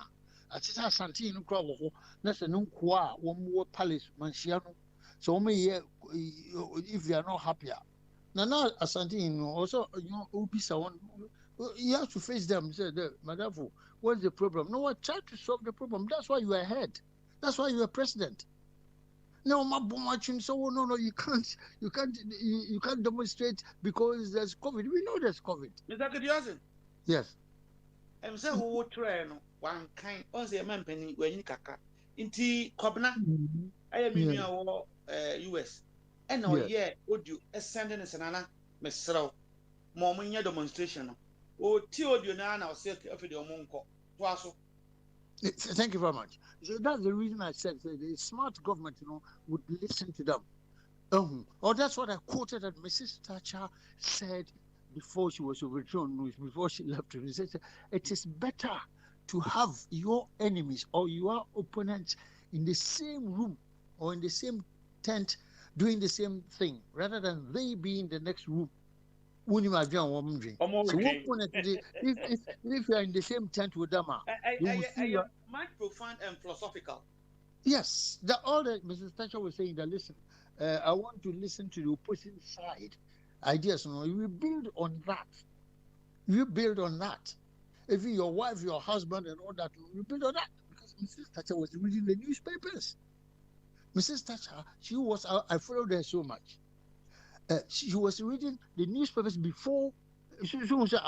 At this Santine crowd, that's a new qua, one more palace, Manciano. So, if they are not happier. Now, Santine also, you have to face them. Say, Madam, what's the problem? No, I try to solve the problem. That's why you are ahead. That's why you are president. No, no, you can't demonstrate because there's COVID. We know there's COVID. Mr. Kudiosin. Yes. I'm saying who try one kind. Also, a man penny when you kaka. Inti Kobna. I am in your US. And no, yeah, would you sending a sanana, Miss Row? Momunya demonstration. Oh, Tio Diana, say, if you don't want. Thank you very much. So that's the reason I said the smart government, would listen to them. Or that's what I quoted that Mrs. Thatcher said before she was overthrown, before she left. She said, it is better to have your enemies or your opponents in the same room or in the same tent doing the same thing rather than they be in the next room. So if you are in the same tent with them, much profound and philosophical. Yes, all that Mrs. Thatcher was saying that listen, I want to listen to the opposing side ideas. You build on that. You build on that. If your wife, your husband, and all that, you build on that because Mrs. Thatcher was reading the newspapers. Mrs. Thatcher, she was. I followed her so much. She was reading the newspapers before. She was a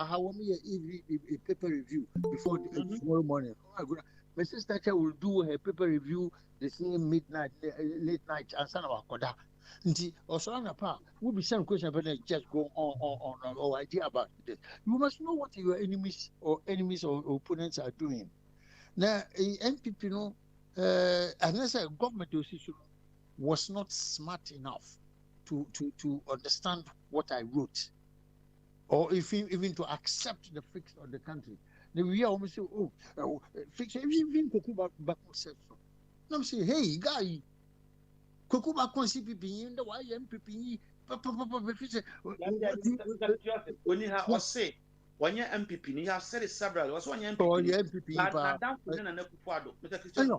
paper review before tomorrow morning. Oh my goodness. Mrs. Thatcher will do her paper review the same midnight, late night, and son of Akoda. And also on a part, will be some question, but just go on or idea about this. You must know what your enemies or opponents are doing. Now, MPP, unless a government decision was not smart enough to understand what I wrote, or even to accept the fix of the country. Then we almost say, fix even Kokuba said so. Now I'm saying, hey, guy, Kokuba CPP in the YMPP. When you have say, when you're MPP, you have said it several. Was one MPP?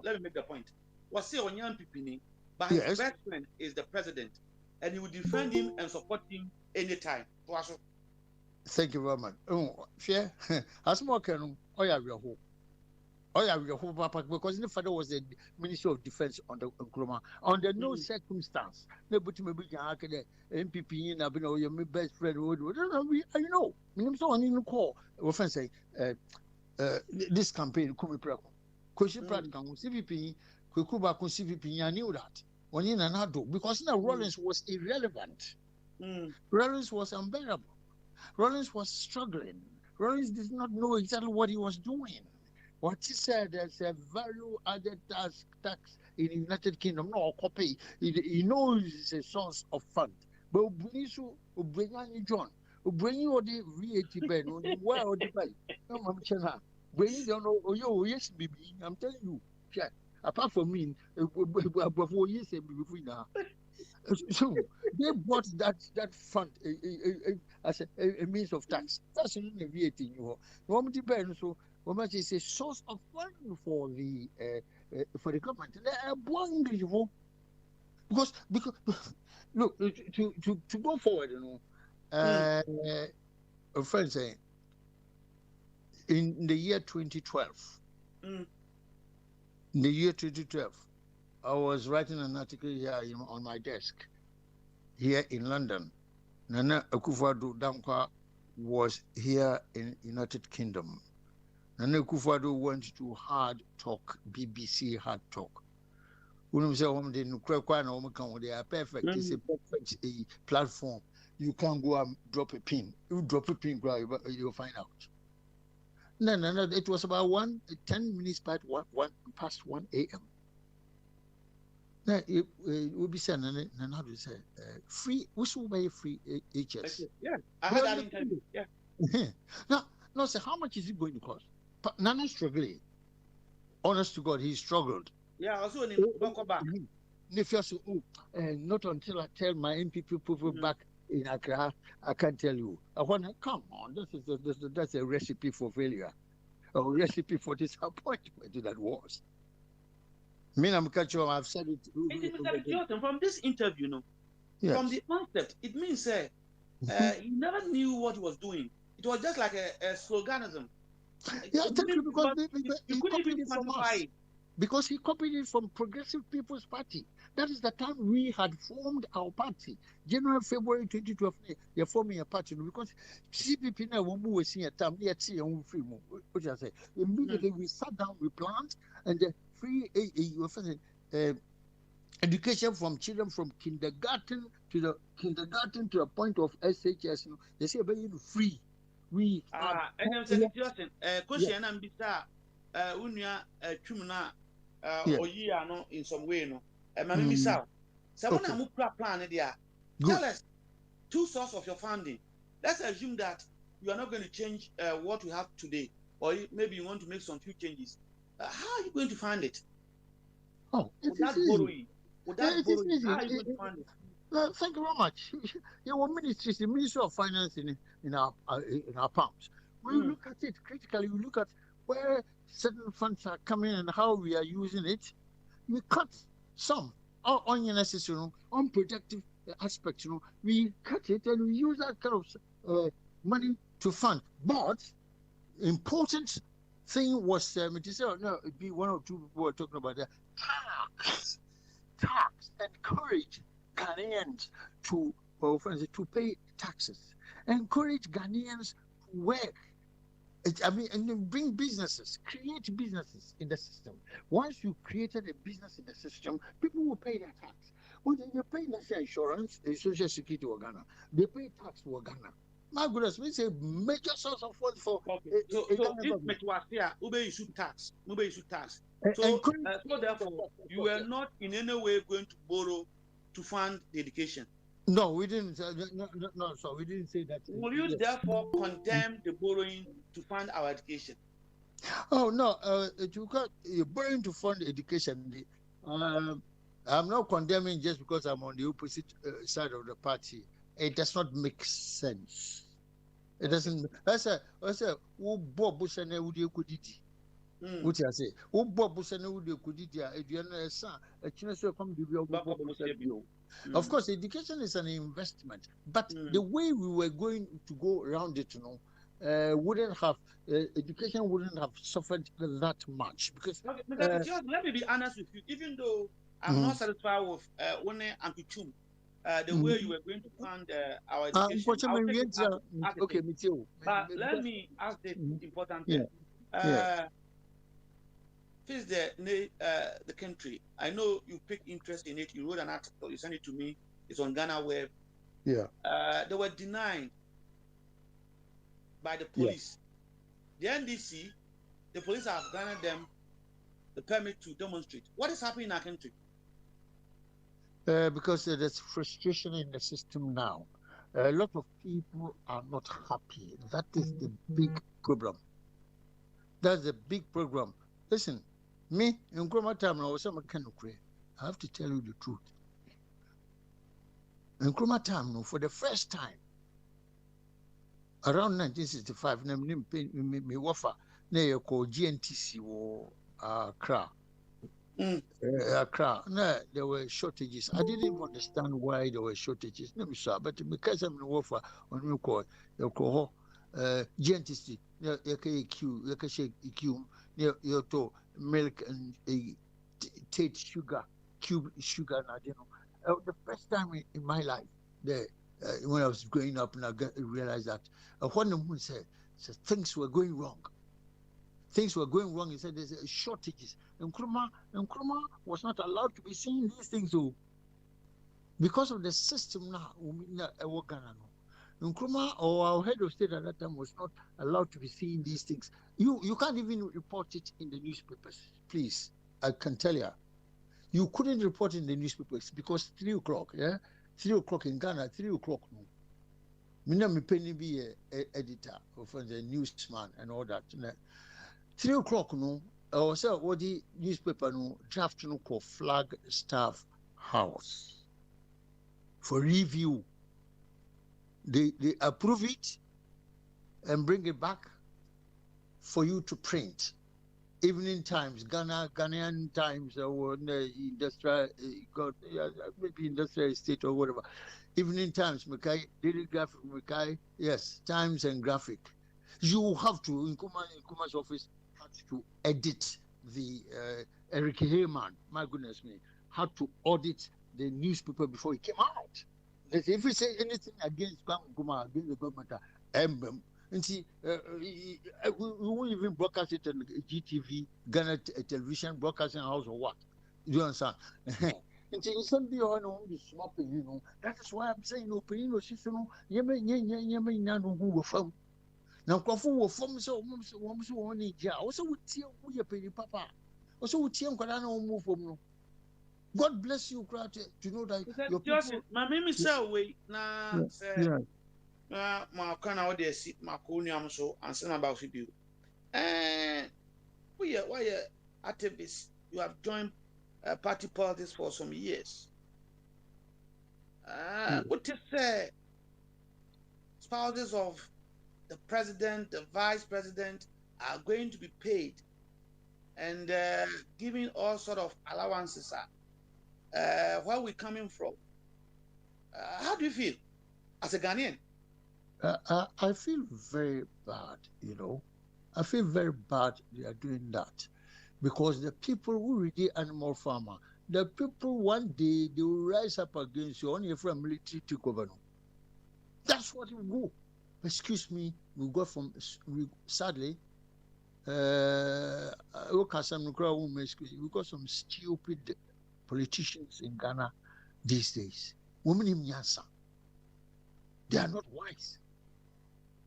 Let me make the point. Was say when you're MPP, but his best friend is the president. And you will defend him and support him anytime. Thank you very much. Fair. As more can because the father was the Minister of Defense on the Nkrumah. Under no circumstance, nobody may be MPP in Abino, your best friend. I know. So I need to call. Often say this campaign, Kumi Prako. Question practical CVP, Kukuba CVP, I knew that. When in another, because now Rollins was irrelevant. Rollins was unbearable. Rollins was struggling. Rollins did not know exactly what he was doing. What he said, there's a value added tax in the United Kingdom. No copy. He knows it's a source of fund. But bring John, bring you the VAT ben, where or the buy. No, I'm telling you. Bring you, yes, baby. I'm telling you. Yeah. Apart from me, before years before now. So they bought that fund as a means of tax. That's not the VAT. You want to pay so much is a source of fund for the government. They are born because look to go forward, a friend saying in the year 2012. In the year 2012, I was writing an article here on my desk here in London Nana Akufo-Addo Dankwa was here in United Kingdom. Nana Akufo-Addo went to Hard Talk, BBC Hard Talk. When say home they are perfect. It's a perfect platform. You can go and drop a pin. You drop a pin, you'll find out. No, it was about 10 minutes past 1 a.m. Now it will be said, and how do you say free? Which will be free HS? Yeah, I had that interview. Yeah. No, sir. How much is it going to cost? Nana struggling. Honest to God, he struggled. Yeah, also in back. If you say, not until I tell my MP people back in Accra, I can't tell you. I want to come on. That's a recipe for failure, a recipe for disappointment. That was. I'm catching. I've said it. Mr. Jordan, from this interview, from the concept, it means he never knew what he was doing. It was just like a sloganism. Yeah, thank you, because he copied it from us. Because he copied it from Progressive People's Party. That is the time we had formed our party. January, February 2012, you're forming a party. Because CPP now was seeing a time, which I say. Immediately we sat down, we planned, and the free education from children from kindergarten to the point of SHS. They say very free. We and I'm saying, Justin, question and Bisa, Unia, Chumna, or ye are no in some way, no. Mammy Bisa. Someone who plan there. Tell us 2 sources of your funding. Let's assume that you are not going to change what we have today, or maybe you want to make some few changes. How are you going to fund it? Without borrowing. How are you going to fund it? Thank you very much. Your ministry is the Ministry of Finance in our palms. We look at it critically. We look at where certain funds are coming and how we are using it. We cut some unnecessary, unproductive aspects. We cut it and we use that kind of money to fund. But important thing was be 1 or 2 people were talking about that tax encourage Ghanaians to pay taxes, encourage Ghanaians to work. And then bring businesses, create businesses in the system. Once you created a business in the system, people will pay their tax. When they pay national insurance, the Social Security of Ghana, they pay tax for Ghana. My goodness, it's a major source of funds for. So if tax. So therefore, you were not in any way going to borrow to fund the education. No, we didn't. No, so we didn't say that. Will you therefore condemn the borrowing to fund our education? Oh no, you're borrowing to fund education. I'm not condemning just because I'm on the opposite side of the party. It does not make sense. It doesn't. I say, who Bob Bush and Udi Kuditi? What I say? Who Bob Bush and Udi Kuditi? Adriana San, a Chinese come to Of course, education is an investment, but the way we were going to go around it, wouldn't have education wouldn't have suffered that much because. Let me be honest with you. Even though I'm not satisfied with One and Pichum, the way you were going to fund our education. Okay, me too. But let me ask the important thing. Face the country. I know you picked interest in it. You wrote an article. You sent it to me. It's on Ghana Web. Yeah. They were denied by the police. Yeah. The NDC, the police have granted them the permit to demonstrate. What is happening in our country? Because there's frustration in the system now. A lot of people are not happy. That is the big problem. That's the big problem. Listen, me, in Nkrumah time, I have to tell you the truth. In Nkrumah time, for the first time, around 1965, me wafa na called GNTC or Accra. Accra. No, there were shortages. I didn't even understand why there were shortages. No, but because I'm in wafa on me call GNTC, you to milk and Tate sugar, cube sugar. The first time in my life, the when I was growing up, and I realized that when the moon said things were going wrong. Things were going wrong. He said there's shortages. And Nkrumah was not allowed to be seeing these things, though, because of the system now. Nkrumah, or our head of state at that time, was not allowed to be seeing these things. You can't even report it in the newspapers. Please, I can tell you, you couldn't report in the newspapers because 3 o'clock, 3 o'clock in Ghana, 3 o'clock. Mina me penny be a editor of the newsman and all that. 3 o'clock or so what the newspaper draft called Flagstaff House for review. They approve it and bring it back for you to print. Evening Times, Ghanaian Times, or industrial, maybe industrial estate or whatever. Evening Times, Daily Graphic, yes, Times and Graphic. You have to, in Nkrumah's office, had to edit the Eric Heyman, my goodness me, had to audit the newspaper before it came out. If we say anything against Nkrumah, against the government, and see, we won't even broadcast it on GTV, Ghana Television Broadcasting House, or what. Do you understand? And see, somebody on be swapping, That is why I'm saying, opinion, who were from. Now, Kofu will form so only, also would tell who you pay papa. Also would tell move from. God bless you, to know that your Joseph, my name is Selway. Now, my kind of they see my colonium so and send about you. And why activists? You have joined party politics for some years. What is spouses of the president, the vice president are going to be paid and giving all sort of allowances? Where are we coming from? How do you feel as a Ghanaian? I feel very bad, I feel very bad they are doing that, because the people who really animal farmer, the people one day they will rise up against you only from military to governor. That's what we go. Excuse me, sadly, we got some stupid politicians in Ghana these days. Women in Nyansa, they are not wise.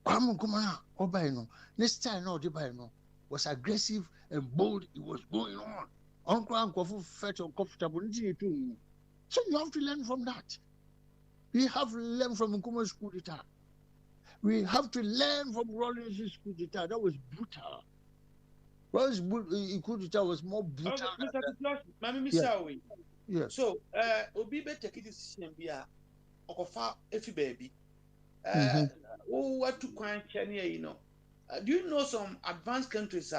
Kwame Nkrumah, Obaino, next time now, Obaino was aggressive and bold. It was going on. Uncle felt uncomfortable. So you have to learn from that. We have to learn from Nkrumah's coup d'etat. We have to learn from Rawlings' coup d'etat. That was brutal. Rawlings' coup d'etat was more brutal. Yes. So, Obi be take decision bia okofa efi baby. What to quite do you know some advanced countries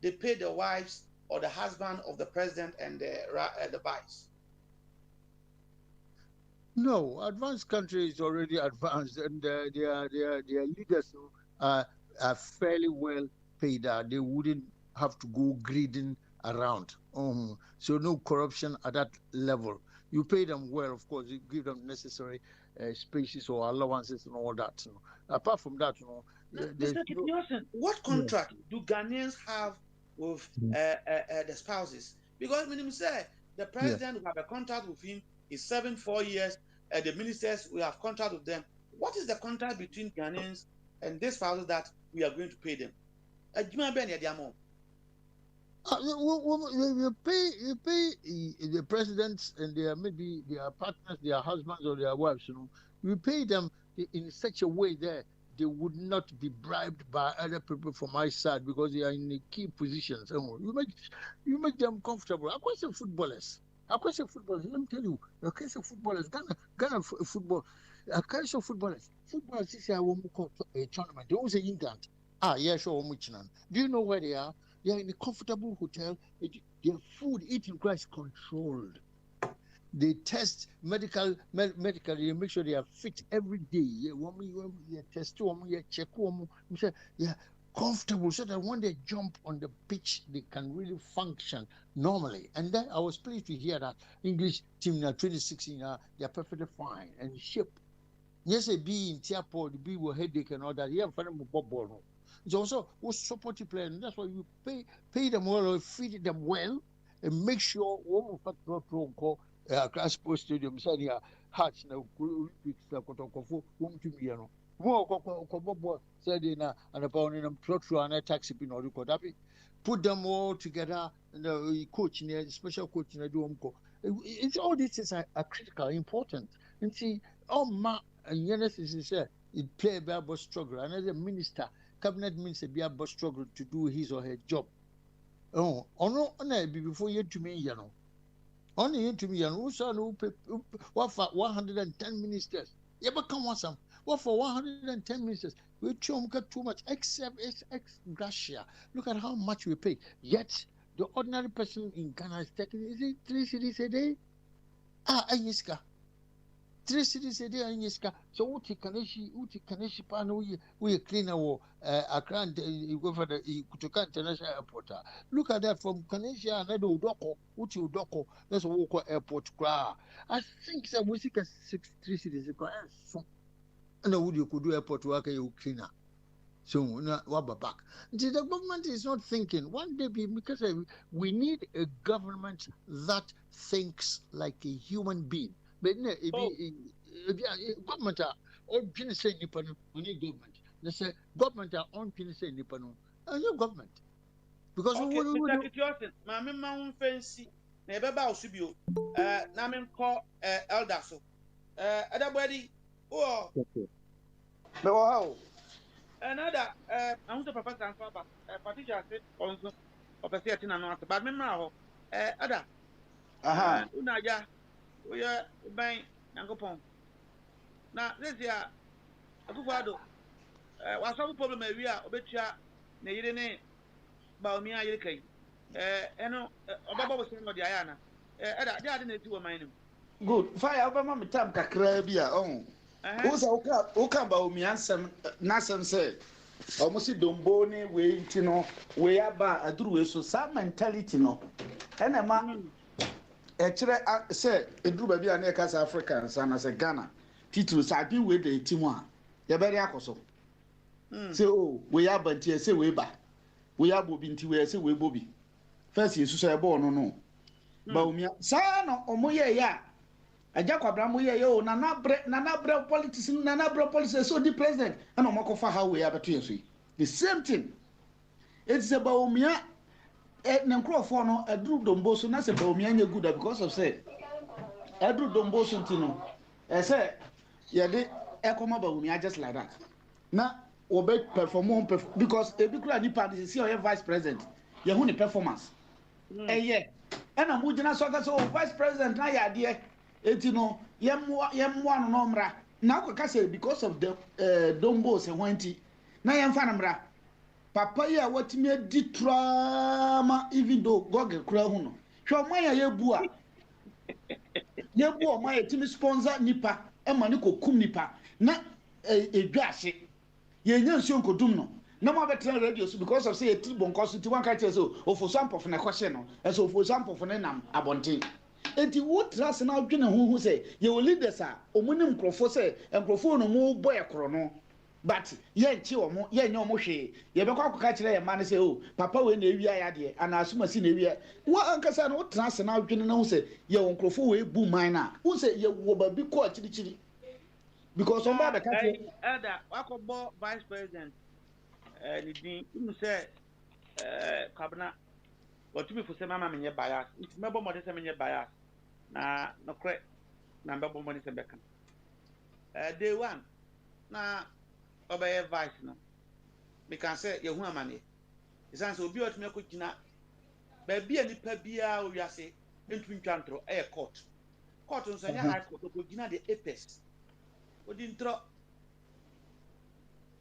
they pay the wives or the husband of the president and the vice? No, advanced countries already advanced, and their leaders are fairly well paid. They wouldn't have to go greeding around. So no corruption at that level. You pay them well, of course. You give them necessary spaces or allowances and all that. So apart from that, Mr. Kitniosen, what contract do Ghanaians have with the spouses? Because when you say the president will have a contract with him, he's serving 4 years. The ministers will have contract with them. What is the contract between Ghanaians and these spouses that we are going to pay them? You pay the presidents and maybe their partners, their husbands or their wives. You pay them in such a way that they would not be bribed by other people from my side because they are in the key positions. You make them comfortable. Of course, footballers. Let me tell you, a case of footballers, Ghana football, a case of footballers. Footballers this year won't call a tournament. They always in England. Sure. Do you know where they are? They are in a comfortable hotel. Their food, eating is controlled. They test medically, they make sure they are fit every day. Test check comfortable so that when they jump on the pitch, they can really function normally. And then I was pleased to hear that English team now 2016, they are perfectly fine and shape. Yes, a be in Tiapo, the be with headache and all that. You have friend Bob. It's also who support the plan. That's why you pay them well or feed them well and make sure all of that call class sports stadium send your hearts now Olympics Kotoko whom to me. More said in and upon them trotro and a taxi pin or record. Put them all together and the coach in a special coach in a doomco. It's all this is a critical important. And see, and Genesis is it play a bad struggle. Another minister, cabinet minister, be a struggle to do his or her job. Oh, no, before you to me, you know. Only you to me, and also what for 110 ministers? You become one some. What for 110 ministers? We got too much, except it's ex gratia. Look at how much we pay. Yet, the ordinary person in Ghana is taking, is it 3 cities a day? Anyiska. 3 cities a day, Anyiska. So, Uti Kaneshi Pan, we clean our Accra, you go for the Kutuka International Airport. Look at that from Kaneshi and Udoko, Uti Udoko, that's Woko Airport. I think that we see 3 cities. And you could do airport work, you cleaner. So, what back? The government is not thinking. One day, because we need a government that thinks like a human being. But government are all say Nippon, we need government. They say government are on say Nippon, and your government. Because Mamma Mount Fancy, never bow Subio, Namin call Eldaso. Everybody, oh, how? Another, I want to propose and father, Patricia said, also, of a certain amount, but Mamma, Ada. Unaja, we are buying Nangopon. Now, this year, a Fufado, was some problem area, Obetia, Nayene, Baumia Yake, Obaba was saying, Diana, Ada, I didn't do a mine. Good. Fire over my time, Kakrabia. Oh, who's Oka Baumia, Nassam said. Almost Domboni, we, you know, we are by a drew so some mentality, no. And a man, actually, said, a drew baby and Ekas Africans and as a Ghana. Titles I do with the Timwa. You're very acoso. So, we are but here, say we back. We are bobbing to where say we bobby. First, you say born no. Baumia, son or Moya ya. A Jack Abramoya yo, Nana politics, Nana politics, so the president, and no more for how we have a TSC. The same thing. It's about Baumia. Nankro for no, a drew domboso, not a Baumia good because of say. I drew domboso tino. I said, yeah, they echo Baumia just like that. Now, obey perform because a big crowd party is your vice president. You have performance. Yeah. And I'm moving so vice president now, yeah, dear. You know, yem one nomra. Now, because of the Dombos and Wenty. Now, I'm Fanamra. Papa, yeah, what me did drama, even though Goggle Crown. Show my yebua. Yebua, my team sponsor Nipa, and Maniko Kum Nipa. Not a gassy. Ye know, so could do no. No more better radios because of say a T-bone cost to 1 catcher so, or for some of a question, and so for some of an enam, abonting. And you would trust an outgin who say, you will lead the sir, or winning Crofose and Crofone more boy a chrono. But ye chill, ye no moshe, ye be quite catch a man say, oh, Papa when they idea, and I assume a seen area. What Uncle San would trust an outgin and say, your uncle Crofo boom miner, who say you will be quite chilly. Because on the country, Wako vice president, you say, Cabana, what to be for some mamma in your bias. It's member more than your bias. Na no correct number of money to become. Day one, na obey advice no. We can say, you want money. It's answer will be what me could not. Baby, any pebia, we are say, into Chantro, air court. Court on Sanya High Court, the Gina the Apes. We didn't drop.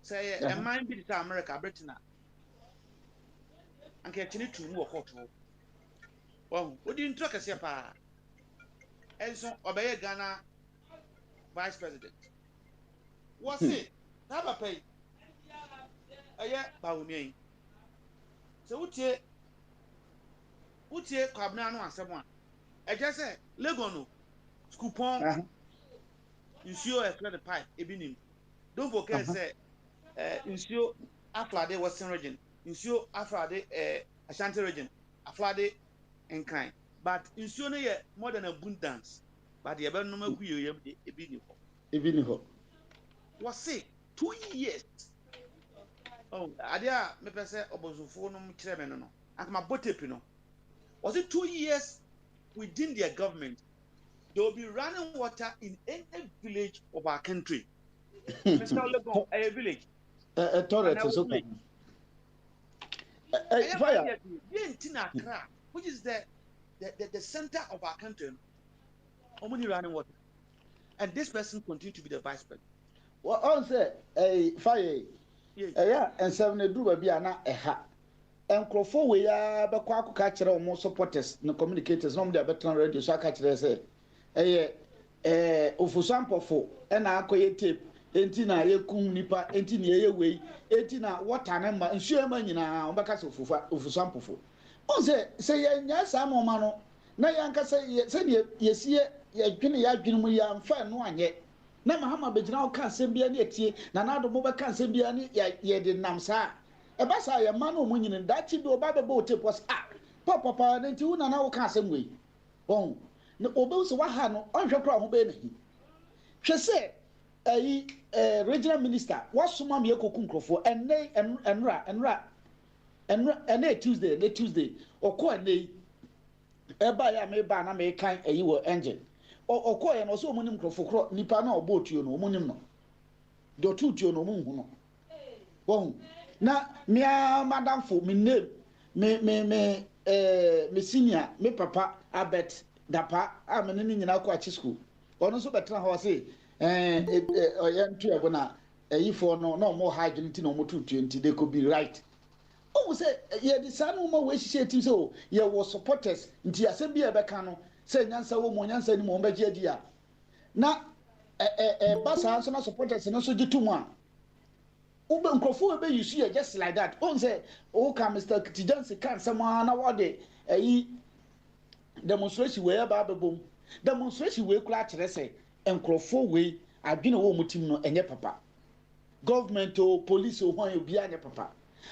Say, a mind be to America, Britain. And catching it to walk out. Well, we didn't talk as your pa. And so, obey Ghana vice president. What's it? Have a pay. Yeah, Baumi. So, what's your Cabnano and someone? I just said, Legono, Scoopon. nsuo a flood the pipe ebi don't forget say nsuo aflade western region nsuo aflade Ashanti region aflade Nkran but nsuo no yɛ more than abundance but the ebe no ma ku yɛ ebi ni hɔ was say 2 years oh adia me pese obozufo no mkire me no akama botepi no was it 2 years within their government they will be running water in any village of our country Mr. Legon a village a toilet so fire Accra which is the center of our country only running water and this person continue to be the vice president well on say a fire yeah and 7 do ba na eha enkrofo we ya be kwa akụka kire o supporters no communicators no dey better radio so aka kire say ofusampofo na akoye tape enti na yekum nipa enti na yeye enti na water na ma nsuo ma nyina obeka se ofusampofo on say ye nya sa no ma no na yanka say yesie ye dwene ya dwene mu ya mfa no anye na mahama begina o kan sembia ne etie na nado mo be kan sembia ne ye de nam sa e ba sa ye ma no mo nyine dachi bi oba be bo tape was papa na nti una na wo kan semwe bon na obe so wa ha no onhwe kra ho be na hi hwe se regional minister wasoma me ekoku nkrofo enra Tuesday okọ ene eba ya me ba na me kan wo engine okọ ye no so omunim nkrofo kro nipa na obo tuo no omunim no do tuo no omunhu no bon na mia madam for me name me senior me papa abet dapa amene ni nyina ko achi school ono so betra ho say oyentu ego na eyifo no mo hygiene ti no mo tuo nti they could be right oh say ye di sanu mo we hihye tim so ye wo supporters nti asem bi e beka no say nyansa wo mo nyansa ni mo beje adi a na basa so na supporters no so gitu a ube nkrofo be use you just like that on say o ka Mr. Tijansi kan sama na wode demonstration we ba bebom demonstration we kula kire say nkrofo we adwene wo mutim no enye papa government or police or hwan obi anya papa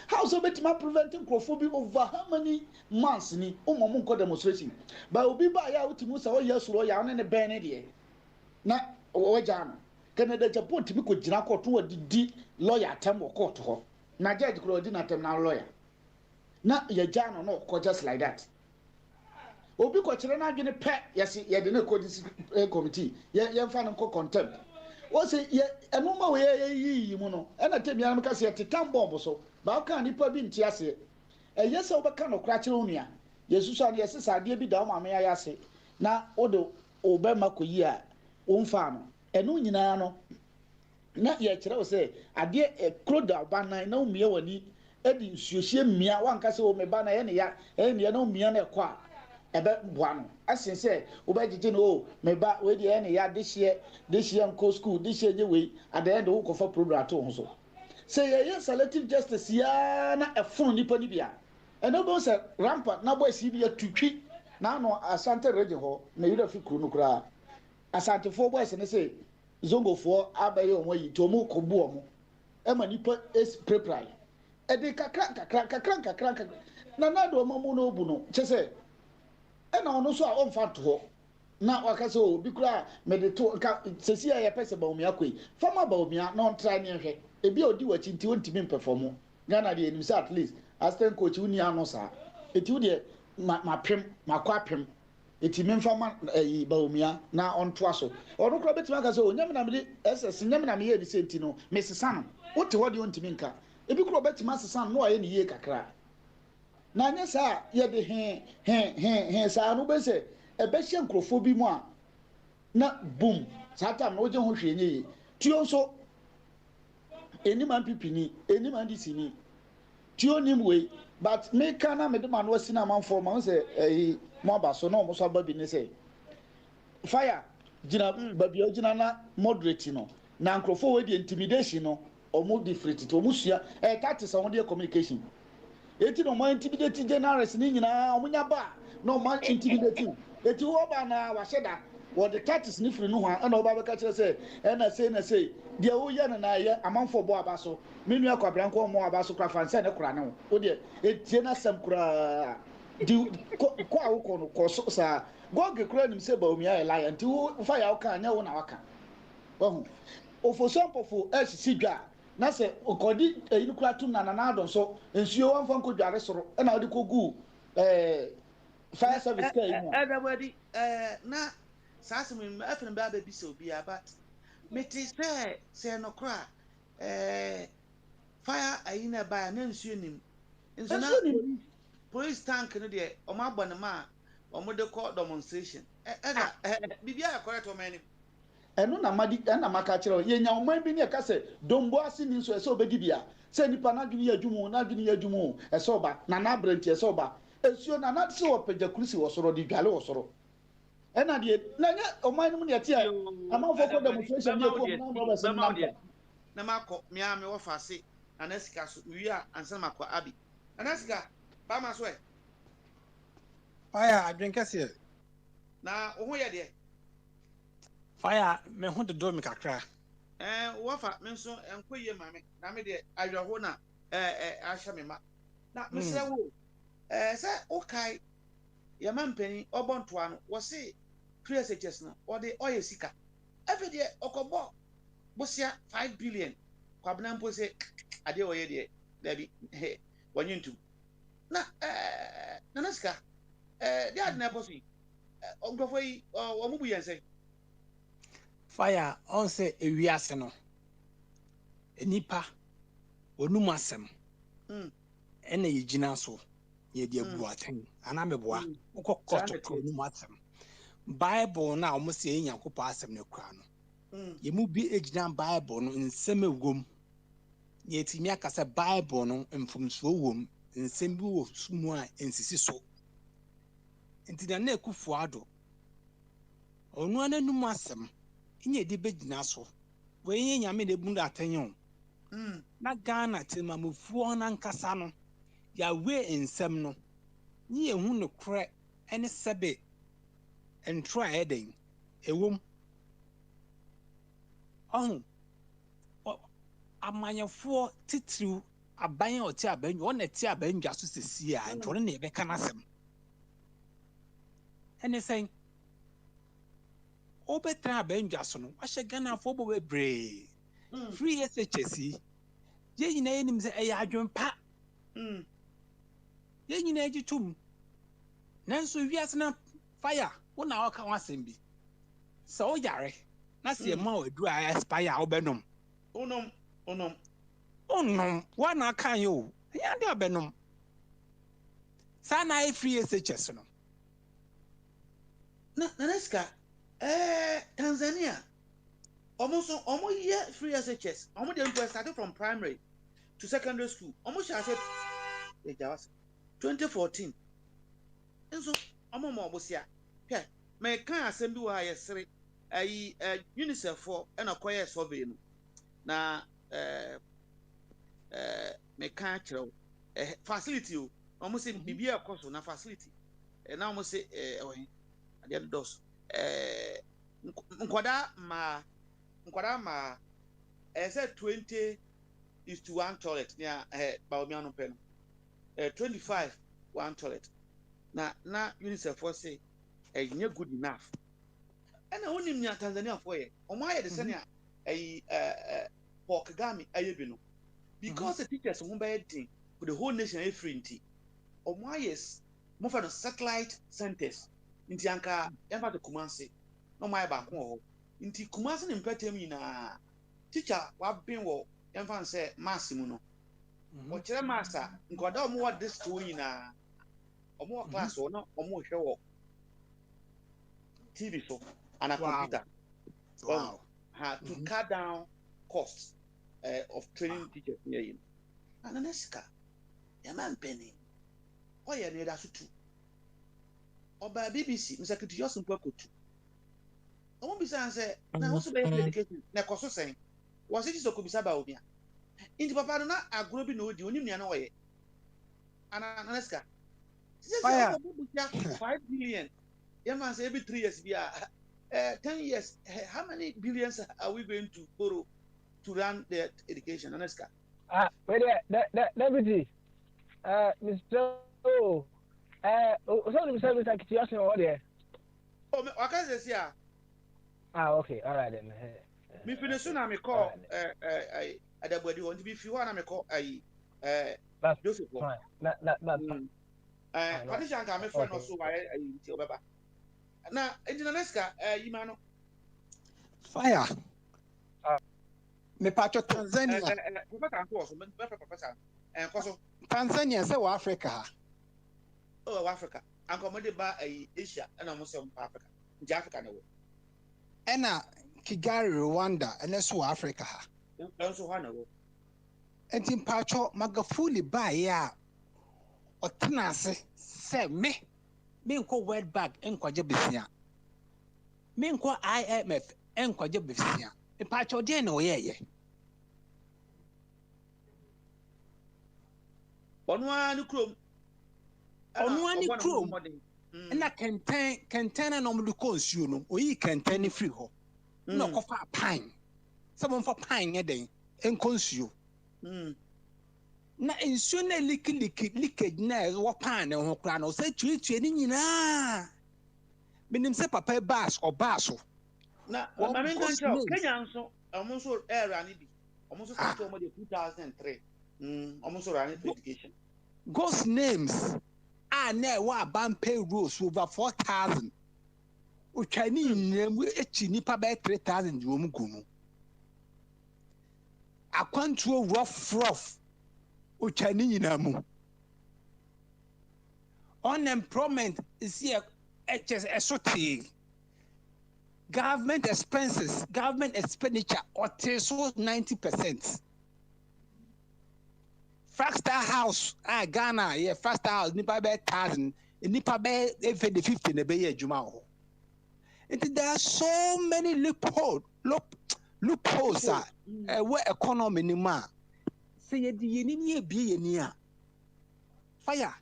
how so betima preventing nkrofo bi over how many months ni o mo nko demonstration ba obi ba ya utimu say o yesuro ya ne ben ne de na o jano Canada Japan timi ko jina court wo di lawyer tem wo court ho na judge ko di na tem na lawyer na ya jano no ko just like that obi ko kire na adwene pe yesi ye de na ko di committee ye fa no contempt o se ye enoma we ye yi mu no e na tem ya no ka se titan bomb so ba ka ni pa bi nti ase ye se obeka no kra kire onua yesu so na ye se sade bi da o ma me ya ase na o de obema ko yi a o mfa no enu nyina no na ye kire o se ade kroda banan na umie wani edi nsuohie mmia wanka se o me ba na ye ne ya na umie na ekwa ebe buano asense obagije no me ba we de ne ya de hie nko school de hie we ade de wo kofa program to ho so say ye selective justice ya na efun nipa ni bia eno bo se rampart na boy si bia tutwi na no Asante region ho na yira fi kru no kra Asante fo boys ne say zongo fo abaye omo yi to mo ko bu omo e ma nipa es prepare e de kakra na do omo no obu no chese na ono so a onfa to ho na waka so obi kura medito ka sesi ya pese ba omia koi fama ba omia na on try ne hwe ebi odi wachi nti ontimi perform Ghana de enim say at least assistant coach uni ano sa eti wo de mapem makwapem eti memfama ba omia na on to aso ono kura betima ka so onyam na me ss nyam na me ye di senti no mesesa no wote wo de ontimi nka ebi kura betima sesa no aye ne ye kakra na nya sa ye de he sa no be se e be hye nkrofo bi mu a na boom sata na oje ho hwe nye tio so eniman pipini eniman disini tio nim we but me kana me de man wasi na man for man se mo abaso na mo so ababi ne se fire gina babi ogina na moderate no na nkrofo we de intimidation no omo different to omo sua that is on the communication eti no man intimidate generals ni nyina omunya ba no man intimidate eti wo ba na waheda what the taxes ni free no ho and oba be ka kire say na say dia wo ye na ye amanfo bo abaso me nua kwabranko mo abaso kra fanse ne kra ne ho wo de etie na sam kra di ko awoko no ko so sa go ge kra nim say ba omi aye lion ti wo fa ya wo kan nya wo na waka wo ofosompofo esisi dwa na se okodi eyin kra tum na na adon so ensuo wan fa nkodware soro na wo de kogu fire service care you everybody na sasem afin ba ba bi so bia but meti say no kra fire ayina ba na nsuo nim nso na police tank no de o ma agbo ne ma o mo de call demonstration bibia ya correct o mani eno na madi na maka kire ye nya o man bi ne ka se dombo ase ni nso e se obedi bia se nipa na dwene ya dwumu e se oba na na branch e se oba esuo na na se opagya kurisi wo soro di dwale wo soro ena de na nya o man mu ne tia amafo ko demonstration ne ko na mo be se na makọ mia me wo fase anasika so wi a ansa makọ abi anasika ba ma so e fire adwenkese na wo ho ye de fire me ho de do me kakra wo fa me so enkoye mame na me de ahweho na ahye me ma na me se wo se o kai ya mampani obontoa no wo se PSHS no o de oye sika efe de okobo bosia 5 billion kwabna mpo se ade oye de dabi wanyintu na nasika de adna bosi ongofo yi o mubu yense fire on se ewiase no enipa onum asem ene yigina so ye de abu aten ana meboa ukokkoto ko onum asem bible na o mo se enyankopɔ asem ne kura no ye mu bi ejina bible no nsem ewom ye timi akasa bible no mfumso wom nsem bi wo sumu a ensisi so ntina na ekufu ado onu ananum asem nye di begina so we nye nyame de bundu atenyo na Ghana tema mufuo na nkasa no ya we nsem no nye hu no kre ene sebe entra eden ewom amanyefo titiriw aban oti aban wona ti aban dwa so sesi a ntore na ebe kana asem ene sen obetra aban so no wahye Ghana fo bo bebre free SHS ye nyina enim se eya adwempa ye nyina agitum nanso wiase na fire wona waka wasem bi se o yare na se ma odu a expire obenom onom wana kan yo ya de obenom sana e free SHS no na naska Tanzania almost ye free SHS almost they started from primary to secondary school almost I said 2014 and so almost bosia yeah me kan asem bi wa yesere ayi UNICEF for and acquire survey no na me kan kire facility o almost say bibia koso na facility na almost say ade dos nkwada ma say 20:1 toilet near Baomiano pen 25 one toilet na UNICEF for say not good enough and only in Tanzania for ye o my the senior pork gami ayebino because the teachers won by thing for the whole nation free o my yes more for the satellite centers inti anka yamba to Kumasi no my back ho inti Kumasi nimpetem na teacher wa bin wo yamba say massimu no o kire master nkoda o mo wa this school na o mo class o no o mo hwe wo TV so and a computer to cut down costs of training teachers here in and aneska yaman penny o ye ne da so tu oba BBC msakiti yosin kwakotu o mo bisa say na wo so be education na koso sen wo se so ko bisa ba obia indi papa no na agro bi na odi onim nia na wo ye ana aneska say 5 billion yeah man say every 3 years bia 10 years, how many billions are we going to borrow to run the education? Aneska. Wait there, deputy. Mr. O. Somebody said Mr. Kitiyosin over there. Oh, I can't say yeah. Okay, all right then. Me finish soon. I call. Ada body want to be few. I call. Joseph. Patricia and my friend also. Obeba. Na ejina Aneska. Yimano. Fire. Me patcho Tanzania. Tanzania say Africa. Oh, Africa. And come ba Asia and almost Africa. Africa no. Ena Kigali, Rwanda, and so Africa. Also one. And in patcho Magafuli ba ya. Otenase say me nko World Bank enkwaje besia. Me nko IMF enkwaje besia. E patcho de na oyeye. Onwani krom. Na kenten na no ko nsuo no oyi kenten ni free ho na kofa pan sabon fa pan ye den enko nsuo na nsuo na leakage na wo pan ne ho kra na o se tuetue ni nyina minim se papa bass or basso na mama nkancho Kenya nso omonso era ni bi omonso start omo de 2003 omonso run education Ghost names na wa bampe rules over 4,000 uchani nemu echi nipa by 3,000 wom gumu akwantuo rough uchani nyinamu unemployment is here esoti government expenses government expenditure or so 90%. Fragstar House, Ghana, yeah, Fragstar House, nipa be 1,000, nipa be even the 50 ne be ye juma ho. There are so many loopholes where economy ni ma. Say ye di ye bi ye ni a. Fire.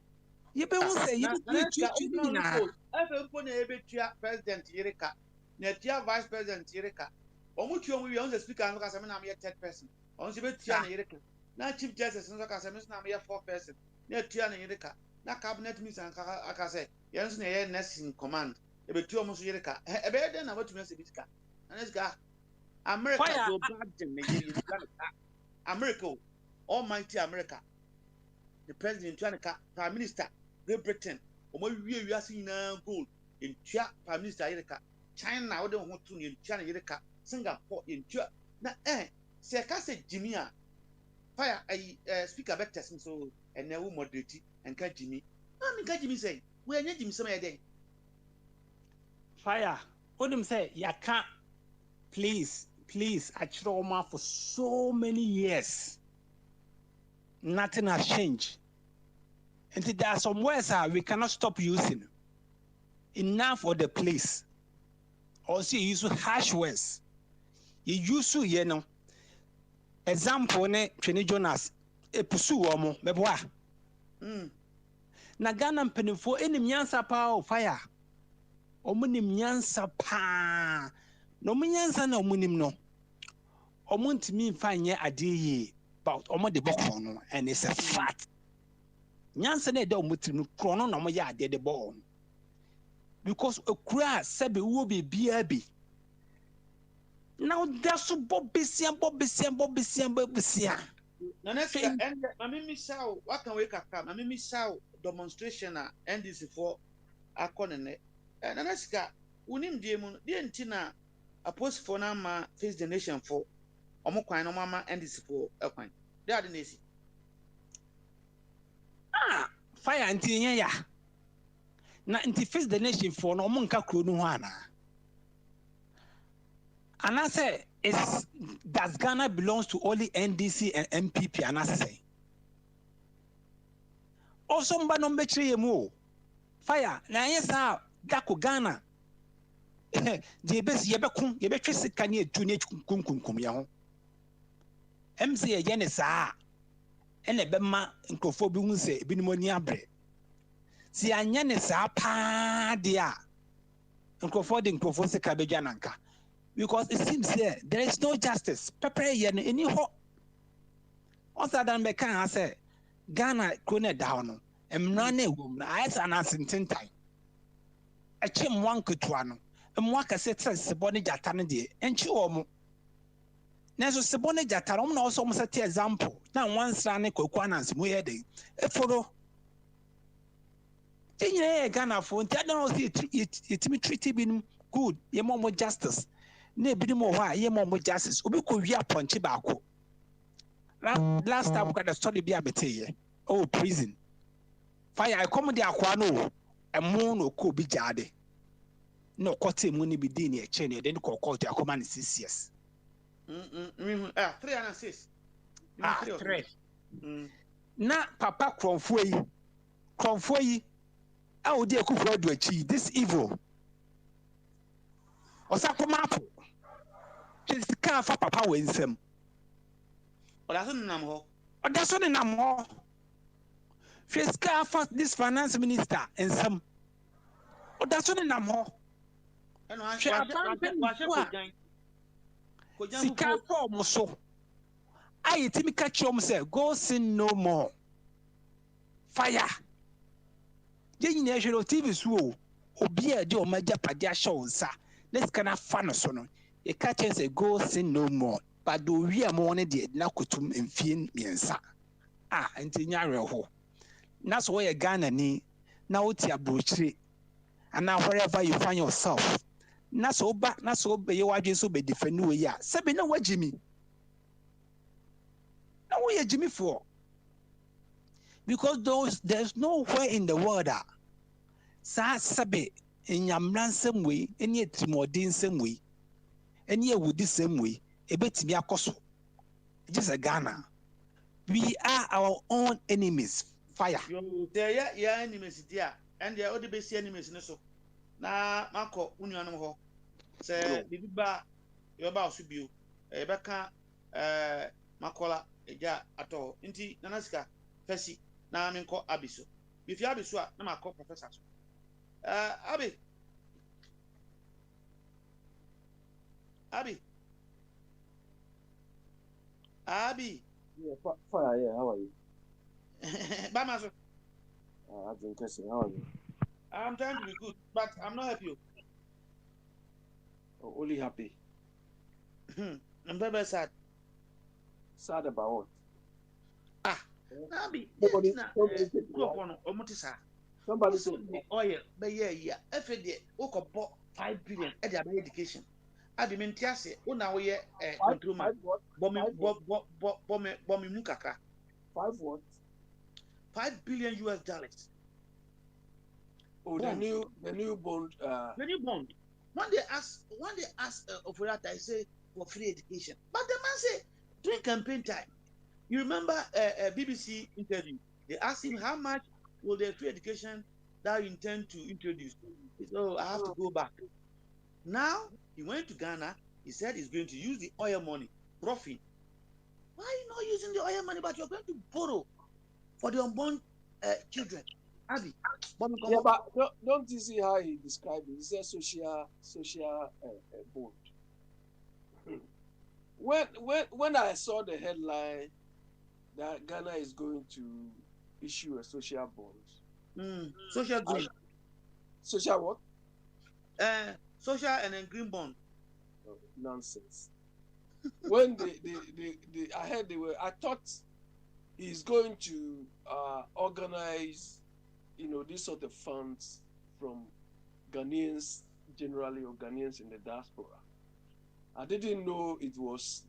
Ye be won say ye di na. Efe mpo na ebe tua president Yereka, na tua vice president Yereka. Omu tua mu wi on the speaker no ka say me na me third person. On se be tua na Yereka. Na chief justice nso ka say me na me 4 person na atua na Yereka na cabinet minister aka say yenso na ye next in command e be tuo mo so Yereka e be dey na watumi ase bitika Aneska America go bad na America almighty America the president tuaneka prime minister Great Britain omo wie ase nyina gold in tua prime minister Yereka China wo de ho to ne tua na Yereka Singapore in tua na se ka say Jimmy a Fire, speaker better so and now moderate and catch Jimmy. I mean, catch Jimmy say, we are not Jimmy some day. Fire, what them say, ya can't, please, I trauma for so many years. Nothing has changed. And there are some words we cannot stop using. Enough for the place. Also, you use harsh words. You use you know. Example ne Twene Jonas epusu wo mo meboa na Ghana mpanimfo enim nyansa pa o fire omunim nyansa pa no munyansa na omunim no omuntimi mfa nye ade yi about omo de bokon no and it's a fact nyansa na de omutimi kro no na mo ya ade de ball because okura sebe wo be bia bi. Now that's Bobisia. Naneska, and I mean, what can we come? I mean, demonstration NDC for a corner. And Naneska, unim diemon, dientina, a post for Nama face the nation for Omoquine, Mama, NDC for a coin. They are the nation. Fire anti ya. Na anti face the nation for no monka krunuana. And I say, does Ghana belongs to only NDC and MPP? And I say, also, Mbanombe fire. Now, yes, Dako Ghana. The best Yebekun, Yebekis Kanye Junior Kunkum Yaho. MC Yenesa and a Bema and Kofobiunse, Binimonia Bre. See, I Yenesa pa dia. because it seems here there is no justice. Prepare any hope. Also, than me can say Ghana couldn't down and run a woman. I an ancient time. A chim one could one. And one can say Seboni Jatana, and she almost. Neso Seboni Jatarom also almost a example. Now one son, Coquanas, we had a photo. Ghana for don't see it me treated him good, ye more justice. Ne be more why ye more justice. Obi ko wi aponche baako. Last time we got a story be abete. Oh, prison. Fire I come there akwa no. E mo no ko bi jade. No kote mu ni bi di ni e che ne then ko court akoma ni 6 years. 306. 3. Na papa kromfo yi a odi ekufo do achi this evil. Osakomapo. Just can't fa papa we nsem. Odaso nam ho. Odaso ne nam ho. Just can't fa this finance minister nsem. Odaso ne nam ho. Eno wa Sika for mo so. Ayi timi catch you say go sin no more. Fire. Ye nyina hwe TV so obi a de o maja pade a show nsa. Let's kana fa no so no. E catch say go sin no more. But do we am one de na kotum mfie miensa. Ah, enti nya reho. Na so we Ghana ni na oti abrochire. And now wherever you find yourself. Na so be ye wadwe so be defend we ya. Sebe na wajimi. Na we Jimmy for. Because there's nowhere in the world that sa sabe in yamran same way, any trimodin same way, any would the same way, a bit me akoso. Just a Ghana. We are our own enemies. Fire. There are enemies there, and there are other basic enemies in so. Na Marco Union ho. Say Biba Yoba Subu, Ebeka Makola, Eja at all. Inti Nanaska, Fesi. Na me call Abiso. If you Abiso, na ma call professor. Abi. Yeah, fire. Yeah, how are you? Bamaso. I've been guessing. How are you? I'm trying to be good, but I'm not happy. Oh, only happy. I'm very sad. Sad about what? Abi, somebody said oil, but yeah, every day, Oko bought 5 billion at their education. Abi Mentiase, una we control bombing mukaka. 5 what? $5 billion US. Oh, the new bond. The new bond. When they ask Operata, I say for free education, but the man say during campaign time. You remember a BBC interview? They asked him how much will the free education that you intend to introduce. He said, "Oh, I have to go back." Now he went to Ghana. He said he's going to use the oil money, profit. Why are you not using the oil money, but you're going to borrow for the unborn children? Abi, yeah, but don't you see how he described it? He said social bond. When I saw the headline that Ghana is going to issue a social bond. Social green. Social what? Social and then green bond. Oh, nonsense. When I thought he's going to organize, this sort of funds from Ghanaians generally or Ghanaians in the diaspora. I didn't know it was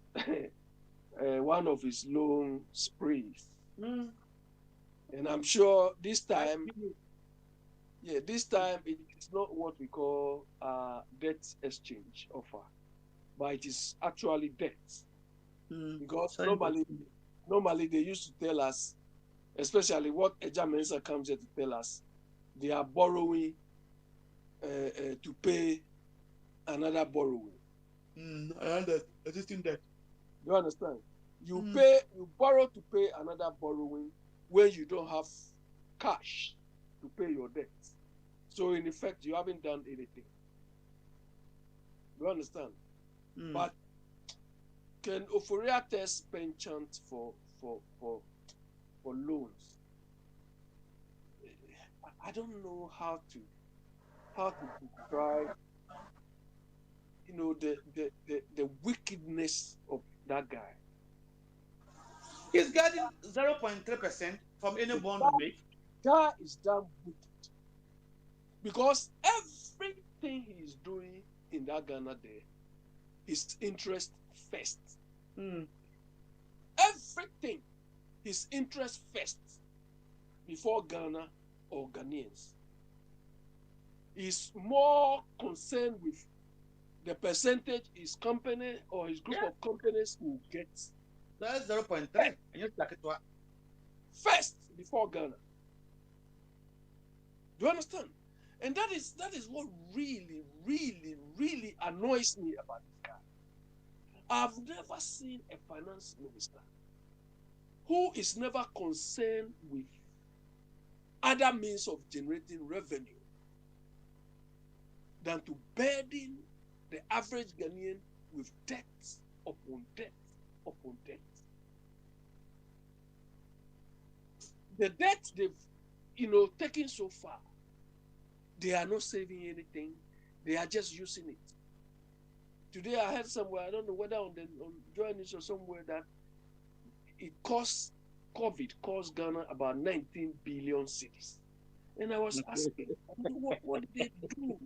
one of his long sprees. And I'm sure this time it is not what we call debt exchange offer, but it is actually debt. Because normally they used to tell us, especially what Eja Mensah comes here to tell us, they are borrowing to pay another borrowing. Another existing debt. You understand? You borrow to pay another borrowing when you don't have cash to pay your debt. So in effect, you haven't done anything. You understand? But can Euphoria test penchant for loans? I don't know how to describe, the wickedness of that guy. He's getting 0.3% from any bond we make. That is damn wicked. Because everything he is doing in that Ghana there is interest first. Everything, his interest first before Ghana or Ghanaians. He's more concerned with the percentage his company or his group of companies will get. That's 0.3. First before Ghana. Do you understand? And that is what really, really, really annoys me about this guy. I've never seen a finance minister who is never concerned with other means of generating revenue than to burden the average Ghanaian with debt upon debt upon debt. The debt they've, taken so far, they are not saving anything. They are just using it. Today I heard somewhere, I don't know whether on Journalist or somewhere, that COVID cost Ghana about 19 billion cedis. And I was asking, what did they do?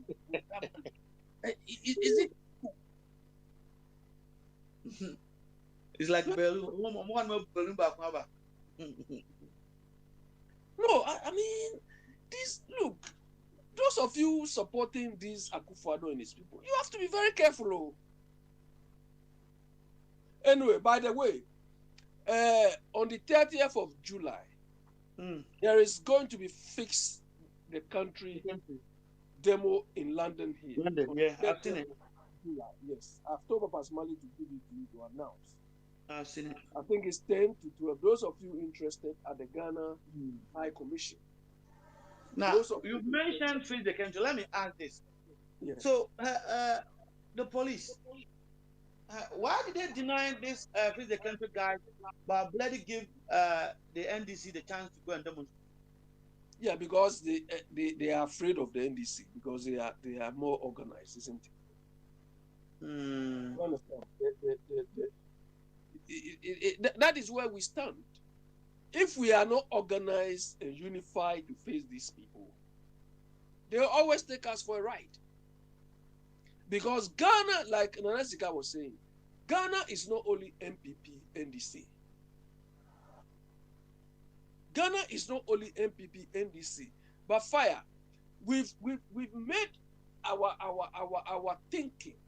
Is it? It's like balloon back. No, I mean, look, those of you supporting this Akufo-Addo and his people, you have to be very careful. Anyway, by the way, on the 30th of July, there is going to be Fix the Country demo in London here. London, yeah, I've seen it. July, yes. I've told Papa Smalley to give it to you to announce. I've seen it. I think it's 10 to 12. Those of you interested at the Ghana High Commission. Now, you mentioned Fix the Country. Let me ask this. Yes. So, the police, why did they deny this Fix the Country guy, but bloody give the NDC the chance to go and demonstrate? Yeah, because they are afraid of the NDC because they are more organized, isn't it? You understand? That is where we stand. If we are not organized and unified to face these people, they'll always take us for a ride. Because Ghana, like Nana Sika was saying, Ghana is not only MPP, NDC. Ghana is not only MPP, NDC, but fire. We've made our thinking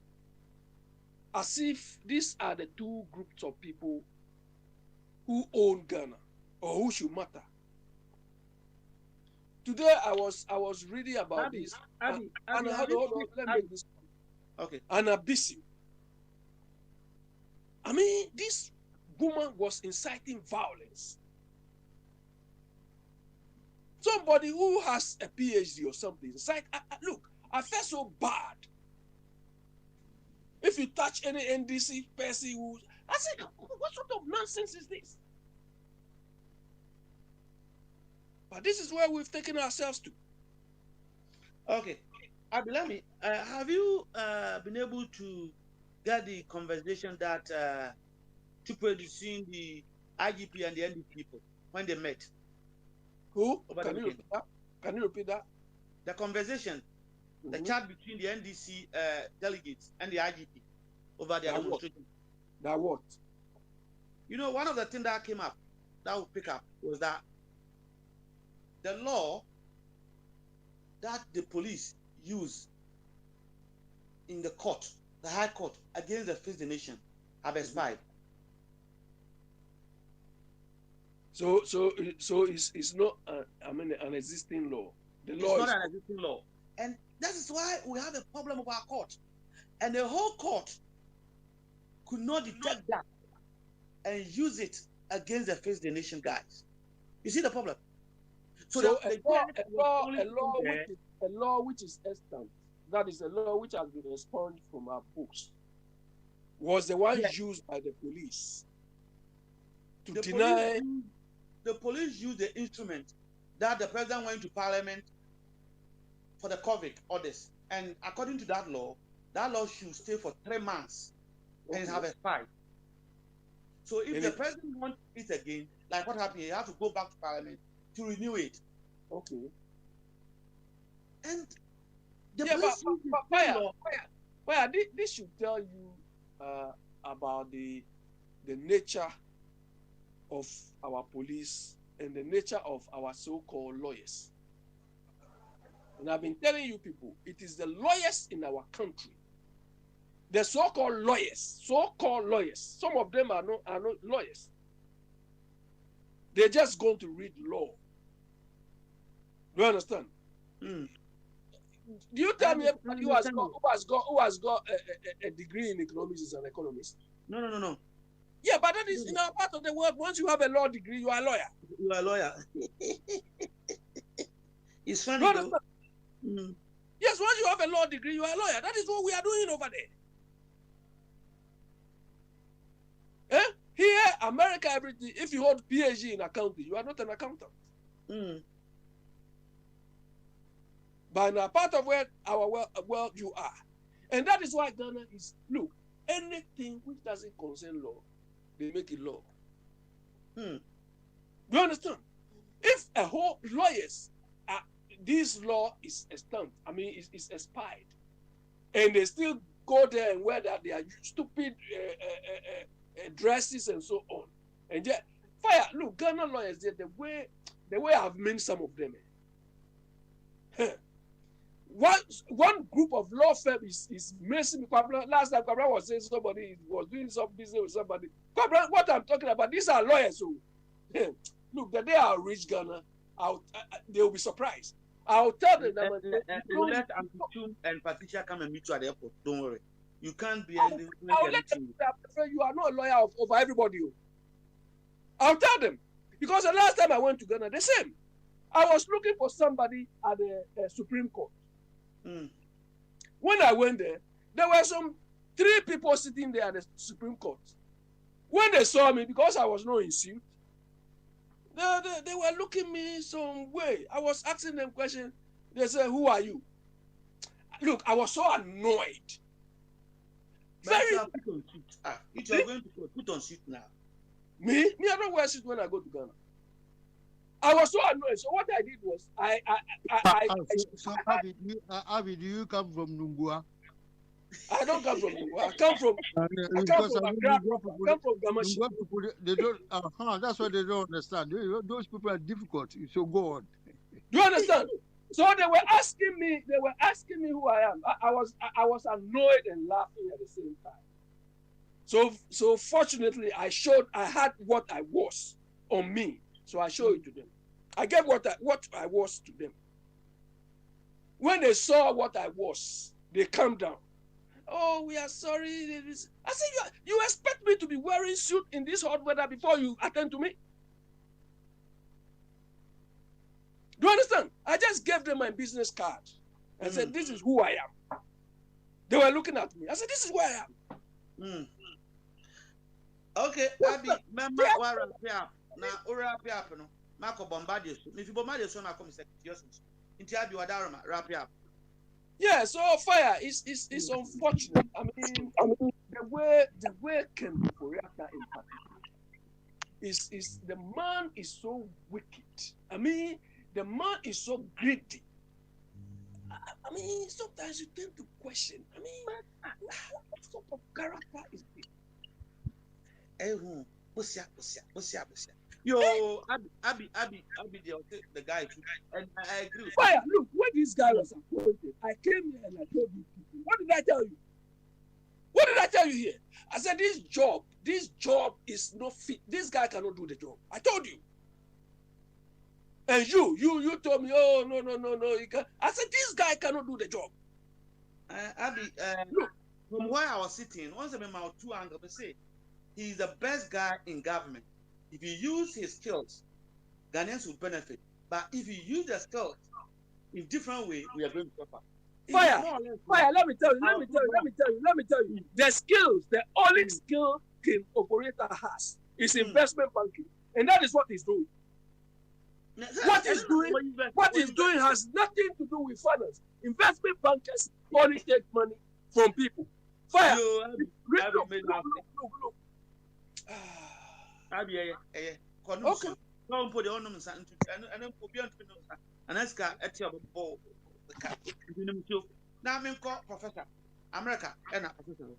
as if these are the two groups of people who own Ghana or who should matter. Today I was reading about this. Hold on, let me make this. Okay. Anna Bissell. I mean, this woman was inciting violence. Somebody who has a PhD or something. It's like, look, I felt so bad. If you touch any NDC person who, I said, what sort of nonsense is this? But this is where we've taken ourselves to. Okay. Abilami, have you been able to get the conversation that took place between the IGP and the NDP people when they met? Who? Can you repeat that? The conversation, the chat between the NDC delegates and the IGP over their demonstration. That what? You know, one of the things that came up, that would pick up, was that the law that the police use in the court, the High Court, against the Fix the Nation have expired. So it's not an existing law. The law is not an existing law, and that is why we have a problem with our court, and the whole court could not detect that and use it against the Fix the Nation guys. You see the problem? So a law which is extant that is a law which has been expunged from our books, was the one used by the police to deny. The police used the instrument that the president went to parliament for the COVID orders. And according to that law should stay for 3 months and have expired. So if the president wants it again, like what happened, he has to go back to parliament to renew it. Okay. And the police this should tell you about the nature of our police and the nature of our so-called lawyers. And I've been telling you people, it is the lawyers in our country, the so-called lawyers, some of them are not lawyers. They're just going to read law. Do you understand? Mm. Do you tell me who has got a degree in economics is an economist? No. Yeah, but that is in our part of the world. Once you have a law degree, you are a lawyer. You are a lawyer. It's funny though. Mm. Yes, once you have a law degree, you are a lawyer. That is what we are doing over there. Here, America, everything. If you hold PhD in accounting, you are not an accountant. Mm. But in a part of where our world you are. And that is why Ghana is, look, anything which doesn't concern law, they make it law. Hmm. Do you understand? If a whole lawyers, this law is extant, it's expired, and they still go there and wear that their stupid dresses and so on. And yet, look, Ghana lawyers, the way I've met some of them. One group of law firm is messing me. Last time Kwabra was saying somebody was doing some business with somebody. Kwabra, what I'm talking about, these are lawyers. So, look, the day I reach Ghana, they will be surprised. I'll tell them that. Don't let Ampitu and Patricia come and meet you at the airport. Don't worry. You can't be. I'll let them know you are not a lawyer over everybody. I'll tell them. Because the last time I went to Ghana, the same. I was looking for somebody at the Supreme Court. Mm. When I went there were some 3 people sitting there at the Supreme Court. When they saw me, because I was not in suit, they were looking me some way. I was asking them questions. They said, "Who are you?" Look, I was so annoyed. Very. If you are going to put on suit now. Me, I don't wear suit when I go to Ghana. I was so annoyed. So what I did was, Abi, do you come from Nungua? I don't come from Nungua. I come from Gamashi. They don't. That's what they don't understand. Those people are difficult. So go on. Do you understand? So they were asking me who I am. I was annoyed and laughing at the same time. So fortunately, I had what I was on me. So I showed it to them. I gave what I was to them. When they saw what I was, they calmed down. Oh, we are sorry. I said, you expect me to be wearing suit in this hot weather before you attend to me? Do you understand? I just gave them my business card and said, this is who I am. They were looking at me. I said, this is who I am. Mm. Okay, Abi, remember where I now, wrap up, no. Marco Bombardier. If you bombard your son, I come secretary. Into Abi Wadarama, wrap up. Yeah, so fire is unfortunate. I mean, the way Ken Koreata in particular is the man is so wicked. I mean, the man is so greedy. I mean, sometimes you tend to question. I mean, what sort of character is this? Yo, Abi, the guy too. And I agree with Fire, look, when this guy was appointed, I came here and I told you people. What did I tell you? What did I tell you here? I said, this job is not fit. This guy cannot do the job. I told you. And you told me, oh, no, you can't. I said, this guy cannot do the job. Abi, look, from where I was sitting, once I'm in my 2 angles, I say, he's the best guy in government. If you use his skills, Ghanaians will benefit. But if you use the skills in different way, we are going to suffer. Fire. Let me tell you. The skills, the only skill King Operator has is investment banking, and that is what he's doing. What he's doing has nothing to do with finance. Investment bankers only take money from people. Fire. Look. Okay. Don't put the on and then put beyond and ask at your ball. Now I'm called Professor America and Professor.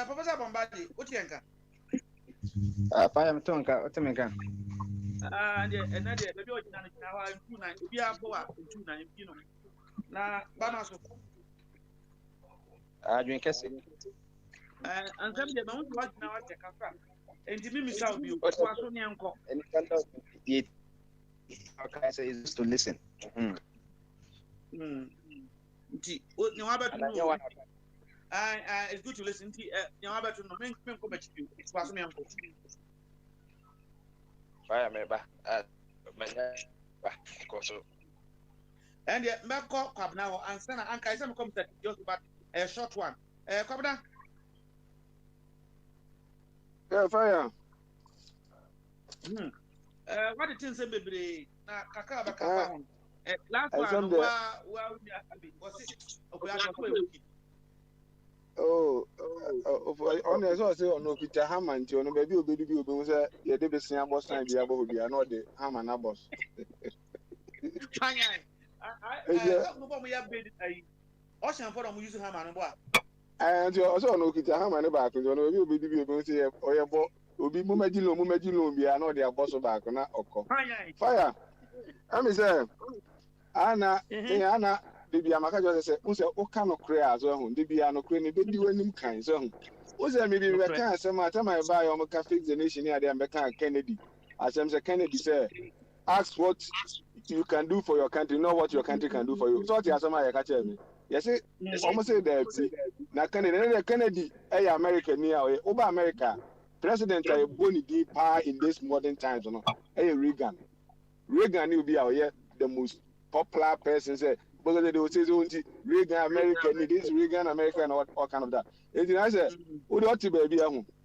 Professor Bombadi, what you think? Fire am tonka, otemeka. And maybe we are boa in 29, you know. Now, Bamaso. Drink a second. And some the amount what now at the cafe. And the Mimi shall be what was on the uncle. And okay, so is to listen. It's good to listen to you. About to know, it's was me uncle. Fire me back. And yet, my call now, and Sana and Kaisam comes at just about a short one. Come down. Yeah, fire. What it is, baby? Kaka. Last one, honest, I say, no, Peter Hammond, you know, baby, you say, you did the same boss time, be able to be another Hammond boss. Ocean for them using Hammond. And you also know Peter Hammond back, you know, you'll be able to say, or your boy will be Mumajilo, be another boss back on that. Fire. I'm saying, Anna, Bibi Amaka just said, "Who's a kind of crea zone? Bibi ano crane, baby when him kind zone. Who's a maybe we can't say my time I buy on my fix the nation here, they are Kennedy. As I'm Kennedy said, ask what you can do for your country, not what your country can do for you. So that's somebody catch me. Yes, almost say that. Now Kennedy, America near over America, President Bonnie deep in this modern times, you know, Reagan. Reagan will be out here the most popular person say. Because they will say Reagan America, this Reagan America, and all kind of that. And I said, "Who do you baby?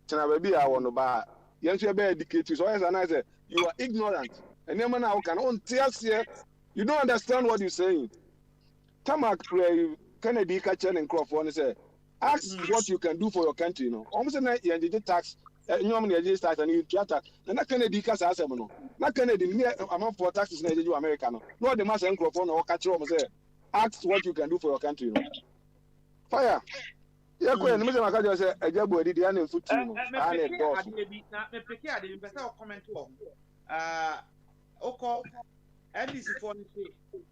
Baby, I want to buy. You should be educated." So I said, "You are ignorant, and then now can on tears here. You don't understand what you're saying." Tamak Kennedy catching and Crawford and say, "Ask what you can do for your country." You know, almost a night you did tax. You know, you start and you tax. And that Kennedy catch us, no. Not Kennedy. I'm for taxes in America. No, the master and Crawford or catch you say. Ask what you can do for your country. You know? Fire. Yeah, Mr. Makajo said, "I just bought the animal food." Oko, NDC for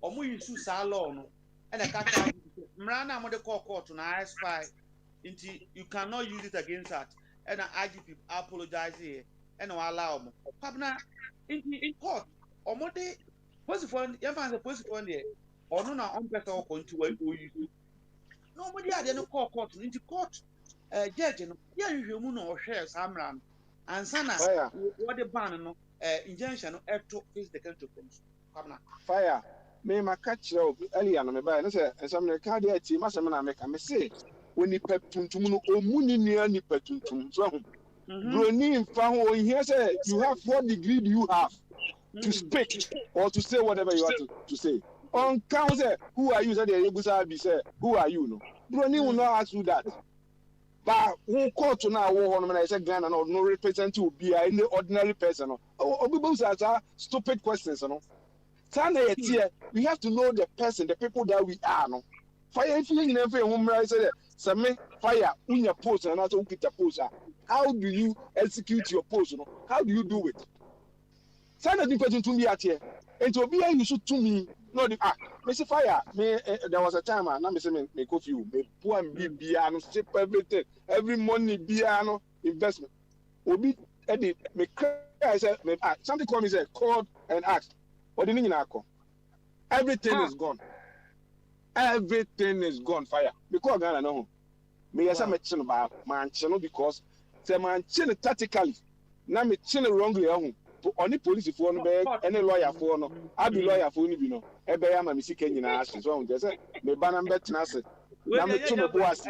Omu Yusu Salon, and a cat. Mrana Mode court to an spy. You cannot use it against that. And I IGP apologize here and allow me. Pabna in court. Omode, what's the fun? You find the post one there. Or no, on better into what you nobody had any court into court. Judge, yeah, you know, share Samran and Sana. What the ban, injunction, to face the country. Fire. May my catch earlier on my buy. And some cardiac team, as I make a mistake. When you pet to or money near ni petuntum. So, Brony found here say you have what degree do you have to speak or to say whatever you want to say. On council, who are you? Said the who are you? No, Brony will not ask you that. But who court to now? When I said Ghana, no representative be any ordinary person. Oh, people are stupid questions. No, we have to know the person, the people that we are. No, fire if you never I said, "Submit fire in your post and also get a post." How do you execute your post? No, how do you do it? Send a person to me at here, and to be you should to me. No, Mr. Fire, there was a time, and I'm saying, me coffee, me poor be piano, ship everything, every money piano investment. Obi, Eddie, me cry, I said, something called me, said, called and asked, what do you mean, Nako? Everything is gone. Everything is gone, Fire. Because I know, me as I'm a channel about man channel because the man channel tactically, now me channel wrongly, only police for no be any lawyer for no abi lawyer for ni bi no e be ya ma me sika nyina ase so on say me ba na betena ase na me to me bo ase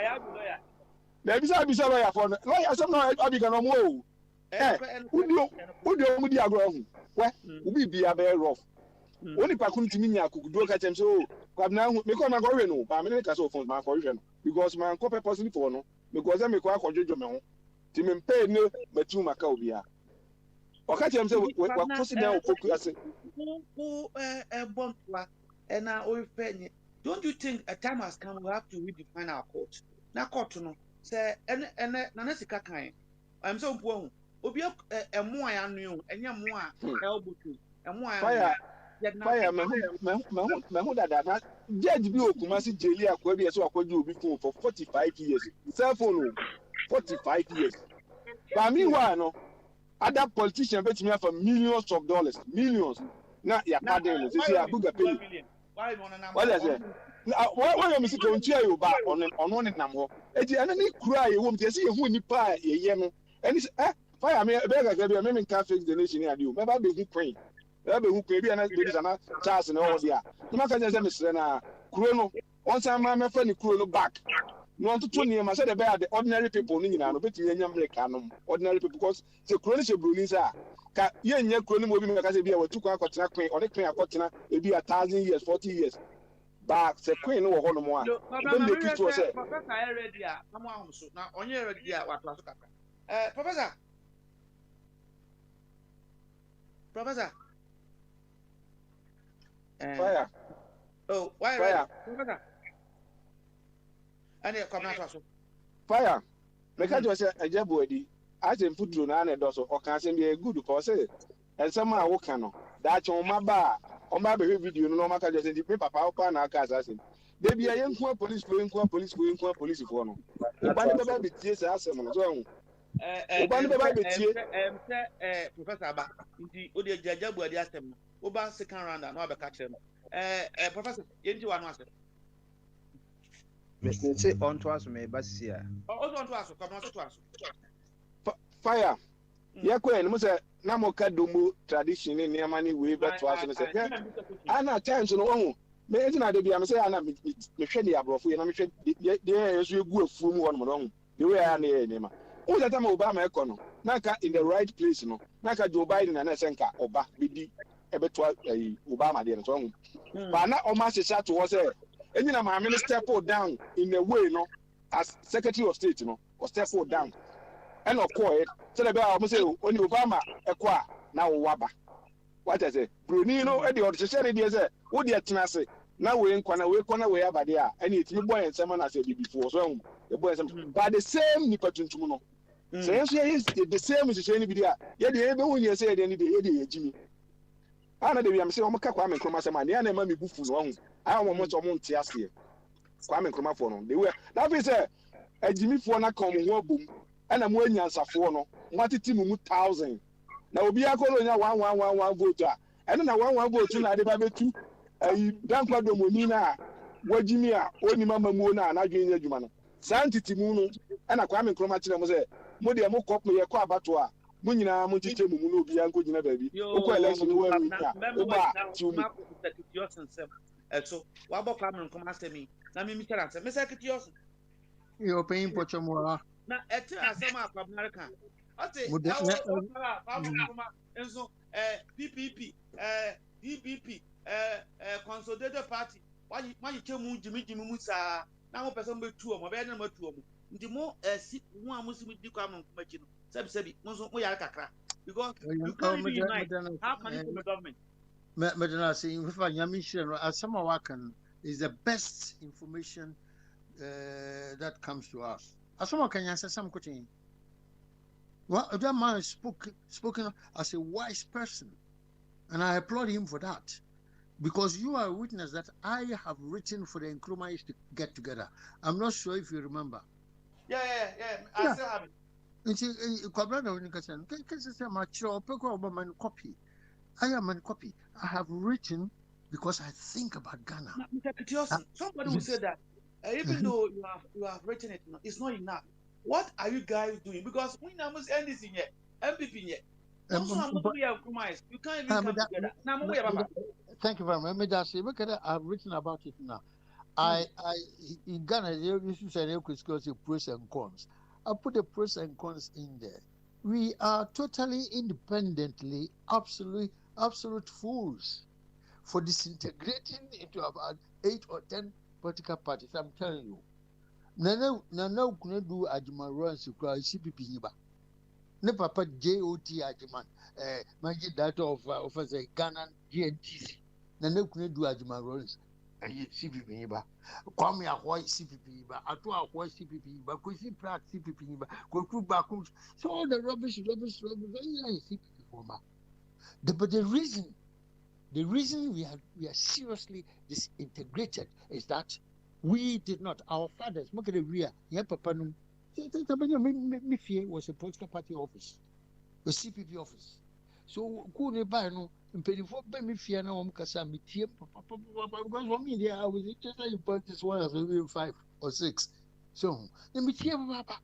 na bi sa lawyer for no lawyer some no abi ga no mo o udi o mu di agro hu we ubi bia be rough oni pa kun timi nya akugudo ka chem so kwabna hu me ko na go hwe no ba me ka so phone ma ko hwe no because man ko purposely for no because me ko akọjojo me ho ti me pay no matu maka obi a o ka chem say we kosi na o focus who bontwa na o fe. Don't you think a time has come we have to redefine our court na court no say na na sika kan am so mpo hu obi emo a anu enya mo a elbow to emo a fire me hu dada na judge bi okuma si jeli akwa bi so akwaji obi phone for 45 years cell phone 45 years ba mi wa no other politician bet me for millions of dollars millions na ya pardon no say abuga pay why say why you say don't you ba on ne nam ho eti ana ni kura ye wo mte say ye hu nipa ye ye no eni fire me be ga be me can fix the nation here do me ba be hu queen be hu queen bi ana be sana chance na all dia no ka say me sere na kuro no on say ma me fa ni kuro no back no on to ni ma say the be the ordinary people ni nyina no betimi anya America no ordinary people because say kuro ni she bruni sa ka ye nya kuro ni mo bi me ka say bi e watu kwa akotena queen on the queen akotena e bi 1,000 years 40 years back say queen no ho no mo a dem dey kick to say professor I ready a na mo ahom so na onye ready a wato aso kakra Professor. Fire. Oh, why? Fire. Professor. And come out also. Fire. Make I just say a job ready. As in put na na do so o kan say be good because say and some a wo kan no that on my bar on my video no maka just say the papa o na aka assassin. Dey be yen kwa police for no. O ba ni be tie say asem no so Professor Aba, indeed, Odi Jajabu at the Astem, Oba second round and Robert Catcher. Professor, you want to answer? Say on to us, may but see. Oh, on to us, come on to us. Fire. Yakwen, Musa Namoka Dumu tradition in Yamani way back to us and say, Anna times no. Maybe not to be a say, Anna, Michelle Abrofu, and I'm sure there is you go full one wrong. The way I name. Who that time Obama econo? Naka in the right place, no. Naka Joe Biden and Senka Oba Bidi Ebetua Obama the song. But not almost a shot was there. And then my minister put down in a way, no, as Secretary of State, no, or step down. And of course, so the bear say when Obama acquire now Waba. What I say, Brunino, Eddie or Society, what the Tenase. Now we in corner way about there, and it's your boy and someone I said before. So the boy but the same Nipatuno. So is the same as any video. Yet the able when you say any day, Jimmy. I know they am saying, Kwame Nkrumah, and the mammy buffo long. I don't want much of Montias here. Kwame Nkrumah for them. They were that is a Jimmy for not come boom, and I'm winning as a four. What it 1,000. Now be a colonial 1 voter, and then a 1 vote to the 2. Dankwa Domonina, Wajimia, Oni Mama Mona, and I gain Jumano. Santity Muno, and a Kwame Nkrumah was a Modia Mokop, me a Quabatua, Munina, Montiche Munu, Bianco, baby. So, what about Kwame Nkrumah to me? Now, me tell answer, Miss Secretary. You're paying Pochamoa. Now, at some of America. I say, PPP, DPP. Consolidated party. Why you came Jimmy Musa? Now, person with 2 or number 2. The more one Muslim become machine. Sabi, because you can't be have money from the government. Madam, saying if I am as some of Wakan is the best information that comes to us. As someone can answer some question. Well, that man is spoken as a wise person, and I applaud him for that. Because you are a witness that I have written for the Nkrumahs to get together. I'm not sure if you remember. Yeah. I still have it. I am a copy. I have written because I think about Ghana. Somebody will say that even though you have written it, it's not enough. What are you guys doing? Because we must end this in here. MPP here. You can't even come together. Thank you very much. I've written about it now. In Ghana, you should say pros and cons. I put the pros and cons in there. We are totally independently absolute fools for disintegrating into about 8 or 10 political parties. I'm telling you. Nana kuna do Ajima runs to cry CPP hiba. Ne papa JOT Ajiman, manji data of a Ghana GNTC. Nana kuna do Ajima runs. CPP hiba. Kwame Ahoy CPP hiba. Atu Ahoy CPP hiba. Kwesi Pratt CPP hiba. Kweku Bakum. So all the rubbish. CPP former. But the reason we are seriously disintegrated is that we did not. Our fathers, look at the rear. Yeah, Papa. Mifie was a political party office, a CPP office. So go nearby no. Penny for Mifie na Omkasa Mitie. Because for me there, I was interested in politics when I was 5 or 6. So the Mitie Papa.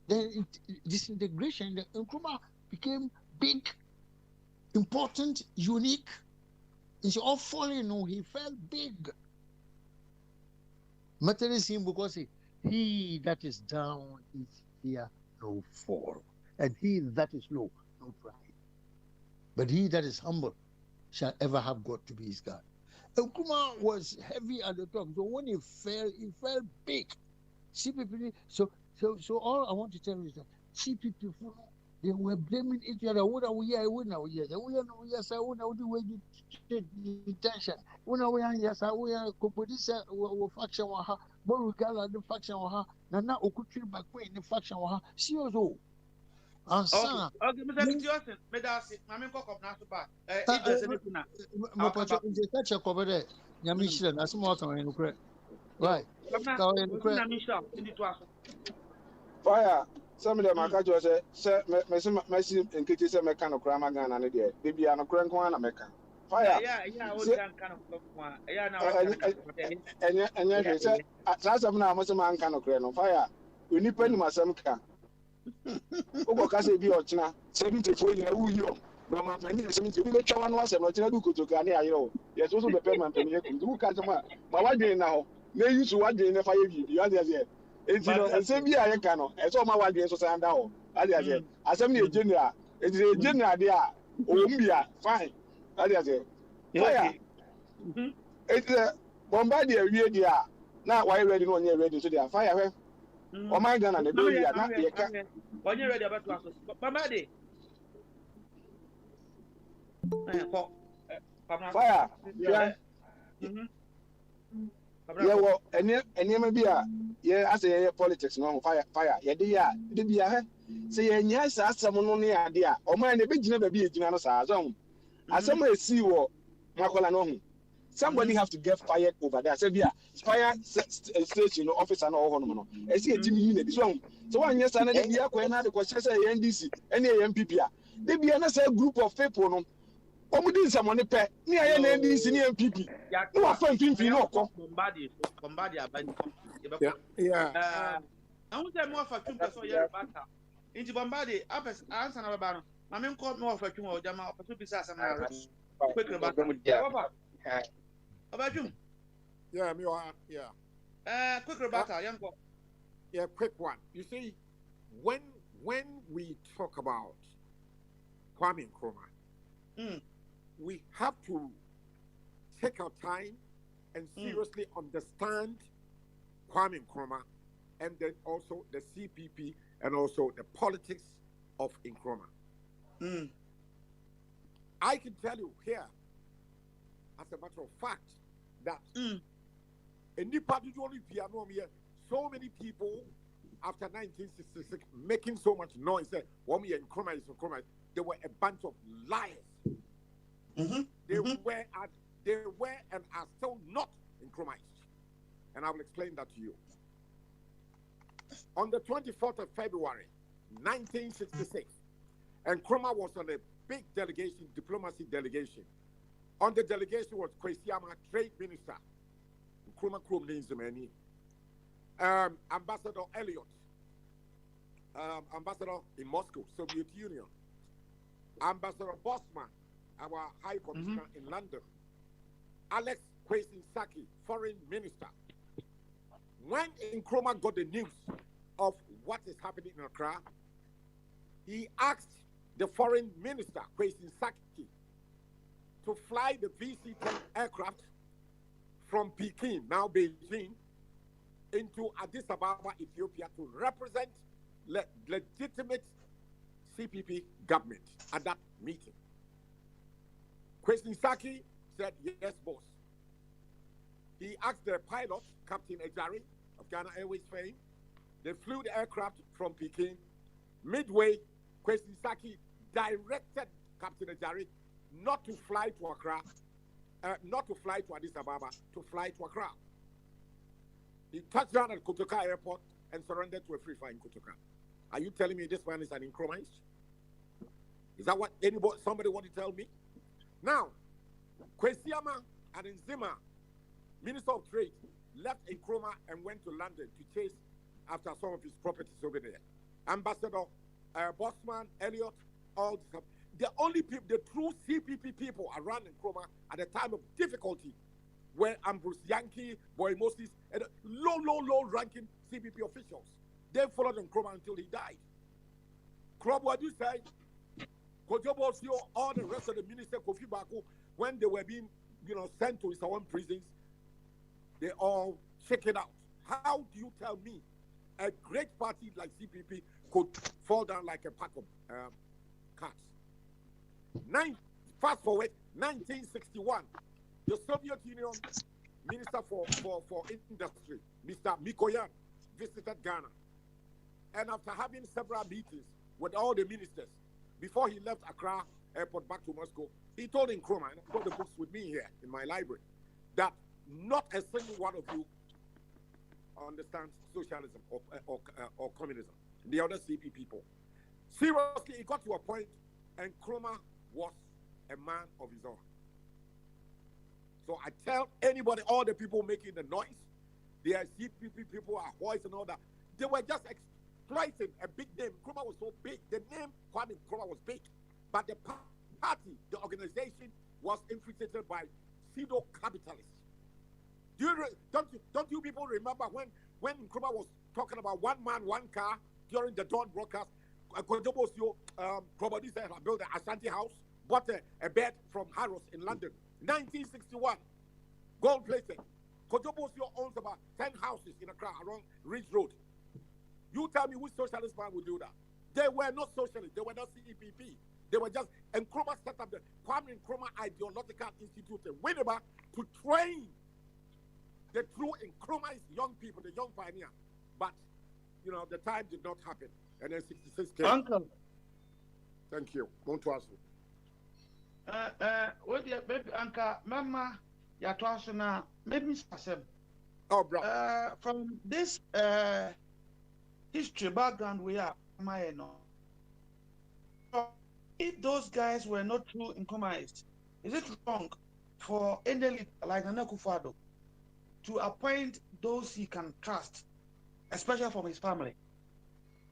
Then disintegration. The Nkrumah became big, important, unique. It's all falling. No, he felt big. Materialism him because he that is down is fear no fall, and he that is low no pride. But he that is humble shall ever have God to be his God. Nkrumah was heavy at the top, so when he fell big. CPP. So all I want to tell you is that CPP, they were blaming each other. What are we here? What are we here? We are no yes. What are we doing? Detention. What are we here? Yes, we are. This faction waha. But regardless the faction waha. Nana okutri bakwe in the faction waha. See also. Okay, Mr. Johnson, medasi. Mami koko na super. If there's anything na. My pastor, the catch up over there. Yamisha, that's more than in Ukraine. Right. Fire. Some of them are catch us. Say, Messi and Kitty say mechanical grammar gun and idea. Baby, I'm a crank one. American. Fire. Yeah. And yeah, say, that's of now. Most man can of fire. We need penny myself can. Ogo kase bi ochina 74 year who you. But my penny 70 we try one was and ochina do ko to Ghana ayo. Yes, also the payment penny ku. Who can ma what dey now? Na use what dey na fire bi. You understand? It's you know, and same year I can no. It's all my work so say down. Understand? Asem na general. It is a general there. Ombia fine. Understand? Fire. It's a bombardier we there. Now why ready no you ready so there fire. Oh my God, and the baby are not there. When you're ready about to ask, Pamadi. Fire. Yeah. Yeah, well, and you may be yeah, I say politics, no fire. Yeah, the beer. Say, yes, ask someone on the idea. Or mind the big never be a generous zone. As somebody see what Macola. Somebody have to get fired over there. Say, yeah, fire station officer and all no. I see a Jimmy in this one. So one yes, and then the Aquana, the question say NDC, any MPP. They be another group of people. No, Omudin someone pay near NDC, near MPP. No, I find him no. Bombadi, yeah. I want to more for 2 person year back. Into Bombadi, answer about. I mean, call more for 2 or Jama for 2 pieces. Quick about about you? Yeah, me yeah. Quick rebuttal, young boy. Yeah, quick one. You see, when we talk about Kwame Nkrumah, we have to take our time and seriously understand Kwame Nkrumah, and then also the CPP and also the politics of Nkrumah. I can tell you here, as a matter of fact, that in the party so many people after 1966 making so much noise that Nkrumah is Nkrumah. They were a bunch of liars. They were and are still not Nkrumahs. And I will explain that to you. On the 24th of February, 1966, Nkrumah was on a big delegation, diplomacy delegation. On the delegation was Kwesi Ama, Trade Minister, Nkrumah Krom Nzimeni, Ambassador Elliot, Ambassador in Moscow, Soviet Union, Ambassador Bosman, our High Commissioner in London, Alex Kwesi-Saki, Foreign Minister. When Nkrumah got the news of what is happening in Accra, he asked the Foreign Minister, Kwesi-Saki, to fly the VC-10 aircraft from Peking, now Beijing, into Addis Ababa, Ethiopia, to represent legitimate CPP government at that meeting. Kwesi-Saki said, yes, boss. He asked the pilot, Captain Ejari of Ghana Airways fame. They flew the aircraft from Peking. Midway, Kwesi-Saki directed Captain Ejari not to fly to Accra, not to fly to Addis Ababa, to fly to Accra. He touched down at Kotoka Airport and surrendered to a free flight in Kotoka. Are you telling me this man is an Nkrumahist? Is that what somebody want to tell me? Now, Kwesiama and Nzima, Minister of Trade, left Nkrumah and went to London to chase after some of his properties over there. Ambassador Bosman, Elliot, all this. The only people, the true CPP people around Nkrumah at the time of difficulty were Ambrose Yankee, Boy Moses, and low-ranking CPP officials. They followed Nkrumah until he died. Krob, what do you say? Kojo Bosio, all the rest of the minister, Kofi Baku, when they were being, sent to his own prisons, they all check it out. How do you tell me a great party like CPP could fall down like a pack of cards? Fast forward, 1961, the Soviet Union Minister for Industry, Mr. Mikoyan, visited Ghana. And after having several meetings with all the ministers, before he left Accra Airport back to Moscow, he told Nkrumah, and I've got the books with me here in my library, that not a single one of you understands socialism or communism. The other CP people. Seriously, it got to a point, and Nkrumah was a man of his own. So I tell anybody, all the people making the noise, they are CPP people, are voice and all that, they were just exploiting a big name. Nkrumah was so big, the name Kwame Nkrumah was big, but the party, the organization was infiltrated by pseudo-capitalists. Don't you people remember when Nkrumah was talking about one man, one car during the Dawn broadcast? Kojobosio, Krobody said, I built an Ashanti house, bought a bed from Harrods in London. 1961, gold plated. Kojobosio owns about 10 houses in Accra along Ridge Road. You tell me which socialist man would do that? They were not socialists. They were not CEPP. They were just, Nkrumah set up the Kwame Nkrumah Ideological Institute in Winneba to train the true Nkrumah's young people, the young pioneer. But, the time did not happen. And then 66 came. Uncle. Thank you. Going to ask you. Maybe Uncle, Mama, Yatwasuna, maybe Sasem. Oh, bro. From this history background we are, if those guys were not true Nkrumahs, is it wrong for any leader like Nana Akufo-Addo to appoint those he can trust, especially from his family?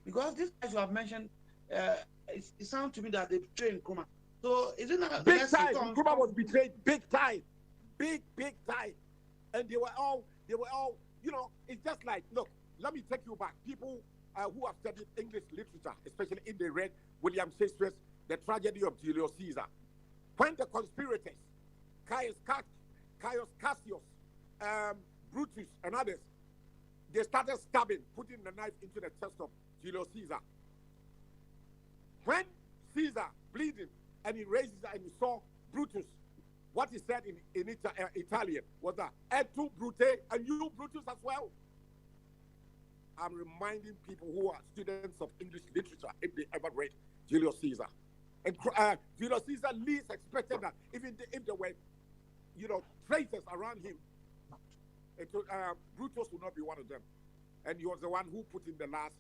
Because these guys you have mentioned, it sounds to me that they betrayed Nkrumah. So is it not big time? Nkrumah was betrayed big time, big time, and they were all, it's just like, look, let me take you back. People who have studied English literature, especially if they read William Shakespeare's The Tragedy of Julius Caesar, when the conspirators, Caius Cassius, Brutus, and others, they started stabbing, putting the knife into the chest of Julius Caesar. When Caesar bleeding and he raises and he saw Brutus, what he said in Italian was that "Et tu Brute," and you Brutus as well. I'm reminding people who are students of English literature, if they ever read Julius Caesar. And Julius Caesar least expected that even if there were, traitors around him, Brutus would not be one of them. And he was the one who put in the last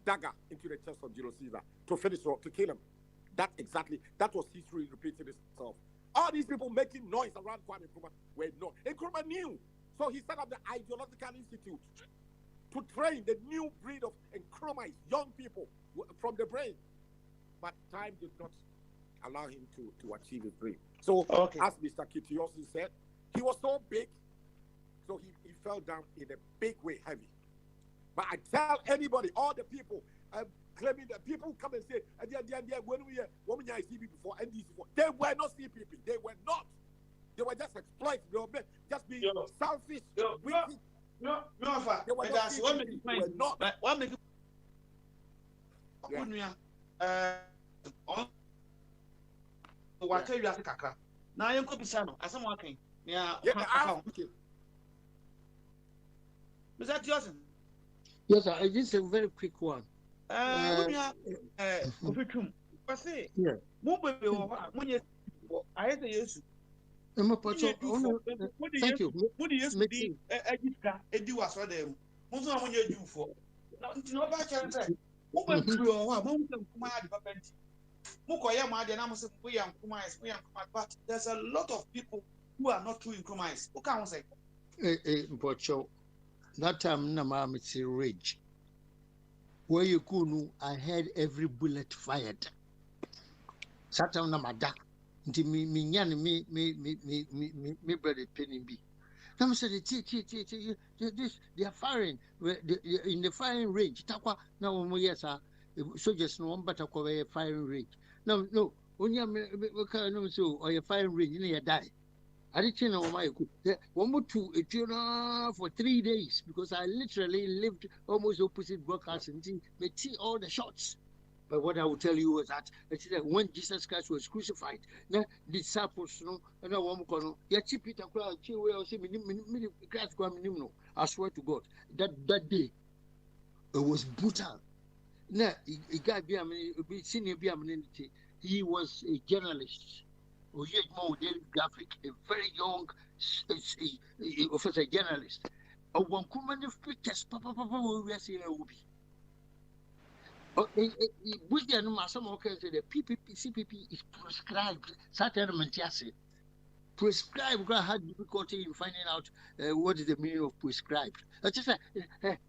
dagger into the chest of Julius Caesar to finish to kill him. That was history repeating itself. All these people making noise around Kwame Nkrumah were not. Nkrumah knew. So he set up the Ideological Institute to train the new breed of Nkrumahs, young people from the brain. But time did not allow him to achieve his dream. So, as Mr. Kitiosi said, he was so big, so he fell down in a big way, heavy. But I tell anybody, all the people claiming that people come and say, when we see people before NDC before, they were not CPP. They were not. They were just exploited. They were just being selfish, wicked. No, they were not CPP. They were not. What make what tell you after Kaka? Now I am going to be as I'm working. Yeah, Mr. Johnson. Yes, sir. Just a very quick one. I say, yeah. I had the issue. Thank you. What do you see? I do as for them. Most of them you for. Now, no bad chance. Who went through one month of Kumad Papenti? Mukoya Madianamus, we are Kumais, but there's a lot of people who are not true in Kumais. Who can say? Bocho, that time Namamiti Ridge. Where you could, I had every bullet fired. Satan Namada. Me brother Penny B. Some said this they are firing in the firing range. Takwa now yes soldiers no one better cover firing range. No when you can so or your firing range you die. I didn't know my good. One more two for 3 days because I literally lived almost opposite broadcast and see all the shots. But what I will tell you is that when Jesus Christ was crucified, the disciples, and I swear to God, that day it was brutal. Now, he was a journalist, graphic, a very young officer journalist. One command of pictures, Papa, we are seeing a whoopee. Which they know some okay say the CPP is prescribed certain mentality. Prescribed had difficulty in finding out what is the meaning of prescribed. I just say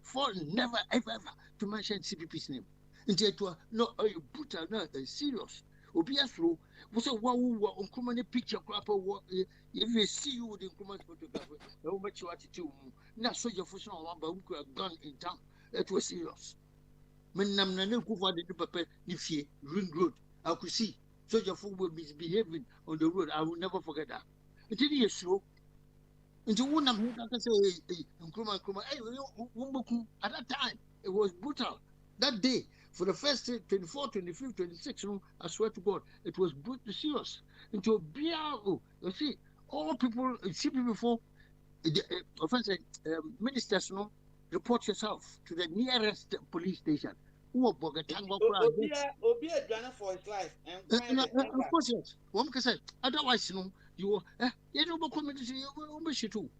for never ever to mention CPP's name. Until it was not a brutal, not serious. Obiasro was a one common picture crap if you see you with the common photographer, how much you attitude. Not so your first one, but who could have gone in town. It was serious. When Namna Kufa the paper, if ye ring road, I could see soldier folk were misbehaving on the road. I will never forget that. Until you slow. Until one of them can say, at that time, it was brutal. That day, for the first 24, 25, 26, I swear to God, it was brutal, serious. Until BRO, you see, all people, see before, offensive ministers, report yourself to the nearest police station. Of course, yes. One can say, otherwise, you know, community, if you don't,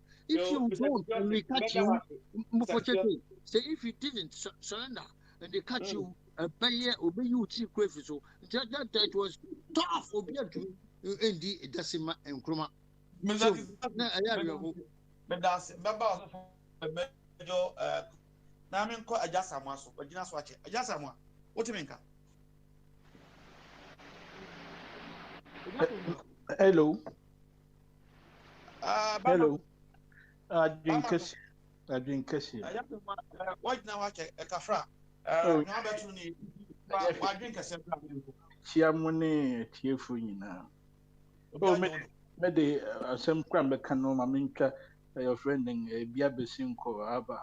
and we catch you, say if you didn't surrender and they catch you, obey you, so that was tough, obey you, indeed, Decima and Kroma. What do you mean? Hello. Hello. Drink Cassie. What now? A cafra. Why drink a separate? Chiamone, Tiafuna. Oh, maybe some cramber canoe, Maminka, your friend in a Biabesinko, Abba.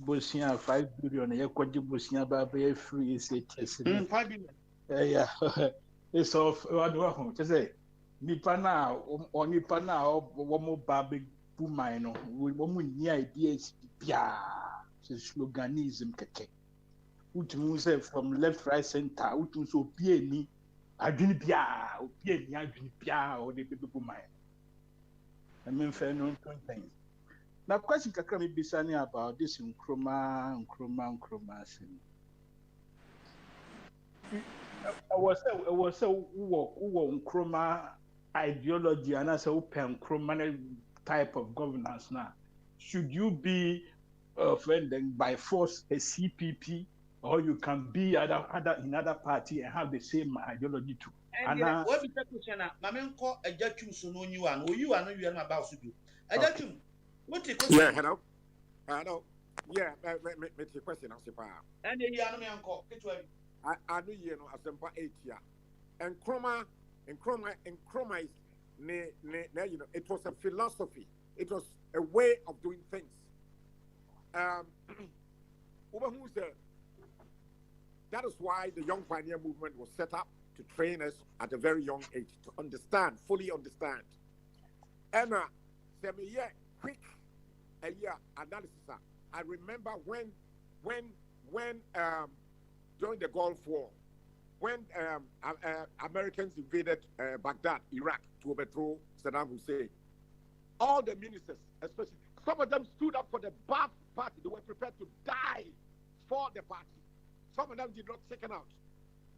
Bosia 5 billion, a quadri Bosia Baby free is a test. 5 billion. Yeah, it's off. What do I want to say? Nipana or Nipana or one more baby Pumino, with one near ideas, Pia, sloganism, Kake. Which moves from left, right, center, which was so Pieni, I didn't Pia, Pieni, I didn't Pia, or the people mine. I mean, fair no thing. Now, question can be saying about this in Chroma. I was so Chroma ideology and as open Chroma type of governance now. Should you be offended by force a CPP, or you can be in other party and have the same ideology too? And what is the question? Mamma call a judge so no you and you are no about to do. A judge. What is the yeah, hello. Yeah, make your question as and the young man call it. I know you know as a 8 year. And chroma is you know, it was a philosophy, it was a way of doing things. That is why the Young Pioneer Movement was set up to train us at a very young age to understand, fully understand. And quick analysis. I remember when during the Gulf War, when Americans invaded Baghdad, Iraq, to overthrow Saddam Hussein, all the ministers, especially some of them, stood up for the Ba'ath Party. They were prepared to die for the party. Some of them did not take out.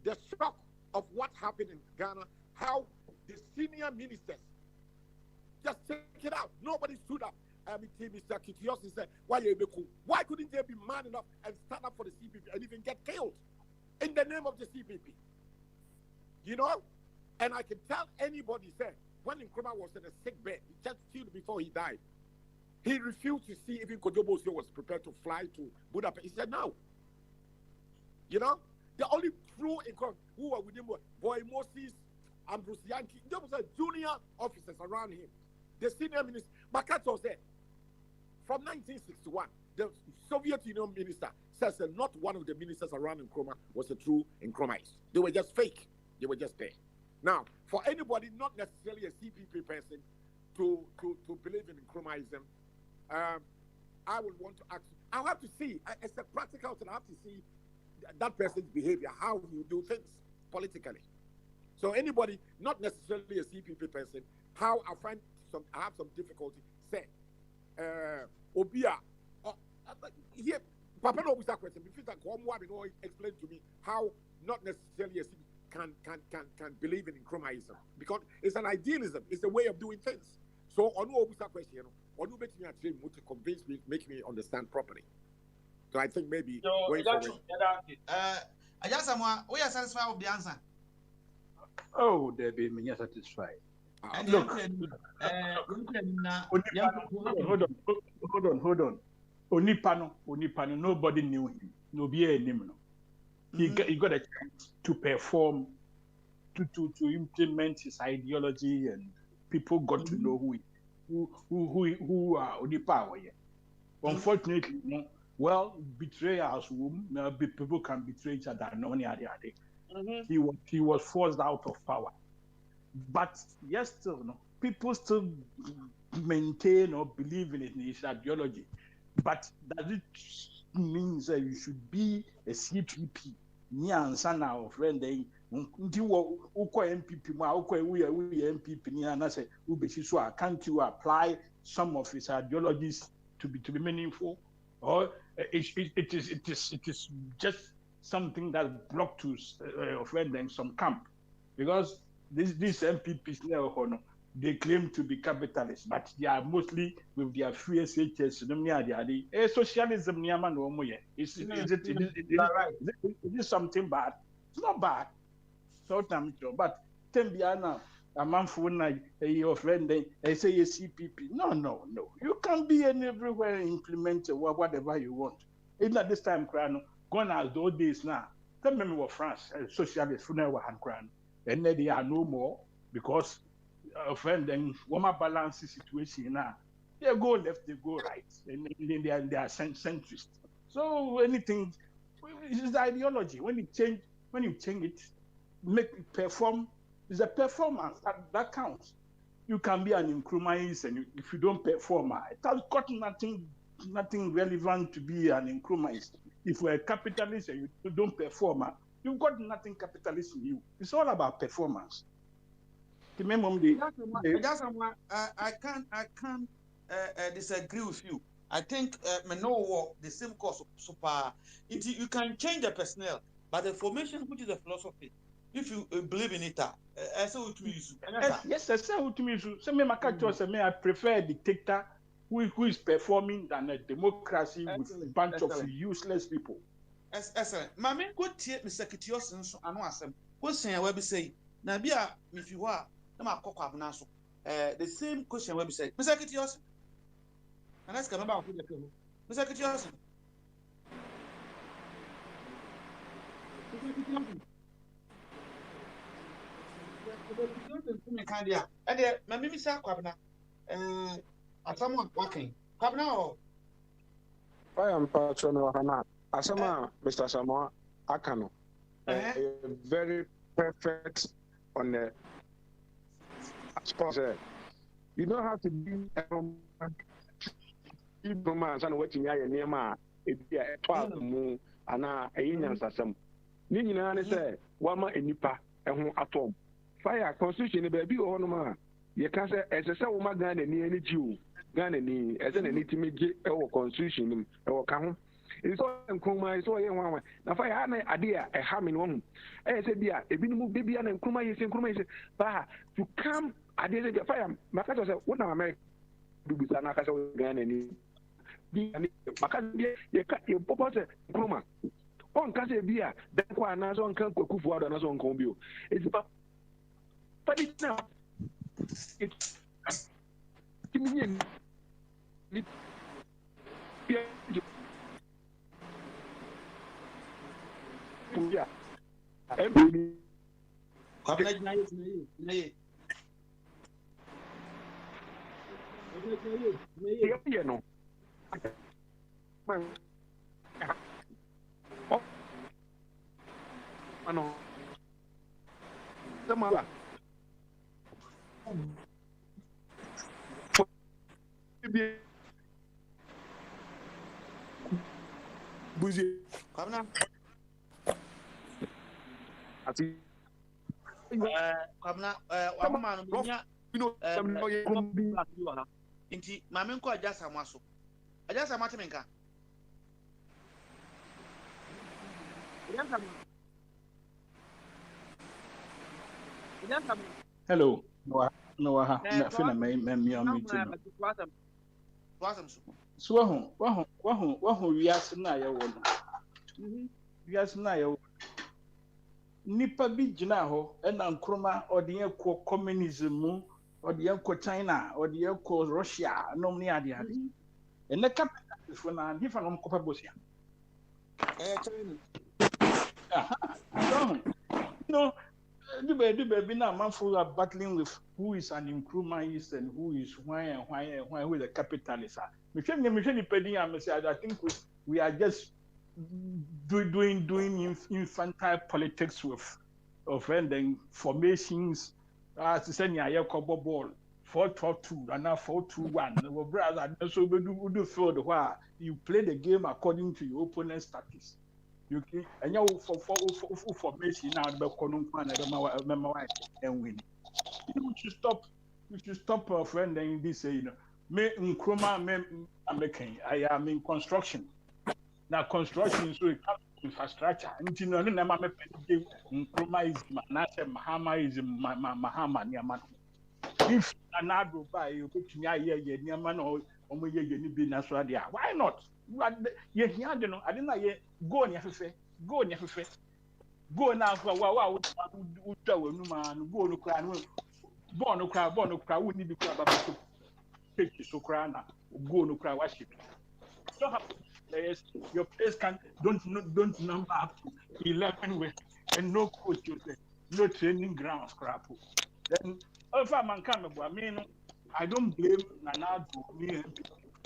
The shock of what happened in Ghana, how the senior ministers just take it out. Nobody stood up. Mr. Kitiosi said, why couldn't they be man enough and stand up for the CPP and even get killed in the name of the CPP? You know? And I can tell anybody, said, when Nkrumah was in a sick bed, just before he died, he refused to see even Kojobo was prepared to fly to Budapest. He said, no. You know? The only true Nkrumah who were with him were Boy Moses, Ambrose Yankee. There was a junior officers around him. The senior minister, Makato said, from 1961, the Soviet Union minister says that not one of the ministers around Nkrumah was a true Nkrumahist. They were just fake. They were just there. Now, for anybody, not necessarily a CPP person, to believe in Nkrumahism, I would want to ask, I'll have to see, as a practical thing, I have to see that person's behavior, how you do things politically. So anybody, not necessarily a CPP person, how I have some difficulty, say, Obia, here, Papa no question, because that one explain to me how not necessarily a CPP can believe in Nkrumahism, because it's an idealism, it's a way of doing things. So on who question, on who makes me actually to convince me, make me understand properly. So I think maybe going forward. I just we are satisfied with the answer. Oh, they be me satisfied. Look, hold on. Onipano, nobody knew him. Nobody knew him. He got a chance to perform, to implement his ideology, and people got to know who Onipa were. Unfortunately, well, betrayers, people can betray each other. He was forced out of power. But yes, still, people still maintain or believe in his ideology. But does it mean that you should be a CPP? Nyansana of friend, MPP, can't you apply some of his ideologies to be meaningful? Or it is just something that blocked to friend in some camp? Because these MPPs now, they claim to be capitalists, but they are mostly with their free SHS. Socialism, is it something bad? It's not bad. But Tembiana, a man for your friend, they say a CPP. No. You can be everywhere implement whatever you want. It's not this time, gone as those days now. Tell me what France, socialists, and they are no more because friend then woman balance the situation now. They go left, they go right, and then they are centrist. So anything is the ideology. When you change it, make it perform. It's a performance that counts. You can be an Nkrumahist, and if you don't perform, it has got nothing relevant to be an Nkrumahist. If you're a capitalist and you don't perform, you've got nothing capitalist in you. It's all about performance. I can't disagree with you. I think the same course super. You can change the personnel, but the formation, which is the philosophy, if you believe in it, I say what me. Yes, I say what me. So I prefer a dictator who is performing than a democracy with a bunch of useless people. Excellent. Mami, go to Mr. Kitios and so I know. What's saying? What be say? na bia me fi ho a na ma kokwa abuna so the same question we be say Mr. Kitios and ask remember of the people Mr. Kitios and my mimi say kwabna asamu working kwabna o I am patron of Hana. Asama, Mr. Samoa Akano. Very perfect on the sponsor. You don't have to be romance and watching your name. It be a 12 moon and a union system. Nina say, Wama and Nipa and who atom. Fire constitution, baby, or no man. You can say, as a woman, Ghana, any Jew. Ghana, as an intimate or constitution or count. It's all Nkrumah, it's all young. Now, if I had an idea, a harming woman, I said, yeah, a bit of baby and Nkrumah is in Nkrumah, but to come, I did a fire. Makato said, what am I do with Anaka Ghana? Makato, you cut your purpose, Nkrumah. On Casa Bia, that's why Nazon can't cook for the Nazon Combio. It's about, but it's now. It's yeah. Every no. Ano. Samala. Buzi. Kwabna. Ati. Kwabna wama no minya. Inti mame nko ajasa mwaso. Ajasa mate menka. Hello. No, I feel a meeting. So, we are Sanayo. We are Sanayo. Nipa bi gyina hɔ ɛna Nkrumah ɔde yɛkɔ communism ɔde yɛkɔ China ɔde yɛkɔ Russia nom ne ade ɛnɛ capitalist fo na difa nom kɔpa bosia China no do be na manfo are battling with who is an Nkrumahist and who is why who is a capitalist me hwɛ nipa din a me say I think we are just doing infantile politics with and then formations to send your ball 4-4-2 and now 4-2-1. Brother, so do field where you play the game according to your opponent's tactics. You and you for formation now and win. You should stop friend and this say me Nkrumah I am in construction. Now construction so it comes to infrastructure. And you know, no matter Nkrumahism, not Mahamaism, Mahama Niaman. If another by you put Niaman or Omoye Nasradia, why not? You hear, you know, I didn't know go on your face, go on your face. Go now for wow, go no cry, born no cry, wouldn't be cry about take you so cry now, go no cry, wash it. So players, your players don't number up to 11 with and no coach, no training ground scrap. Then if I'm uncomfortable, I mean, I don't blame Nanado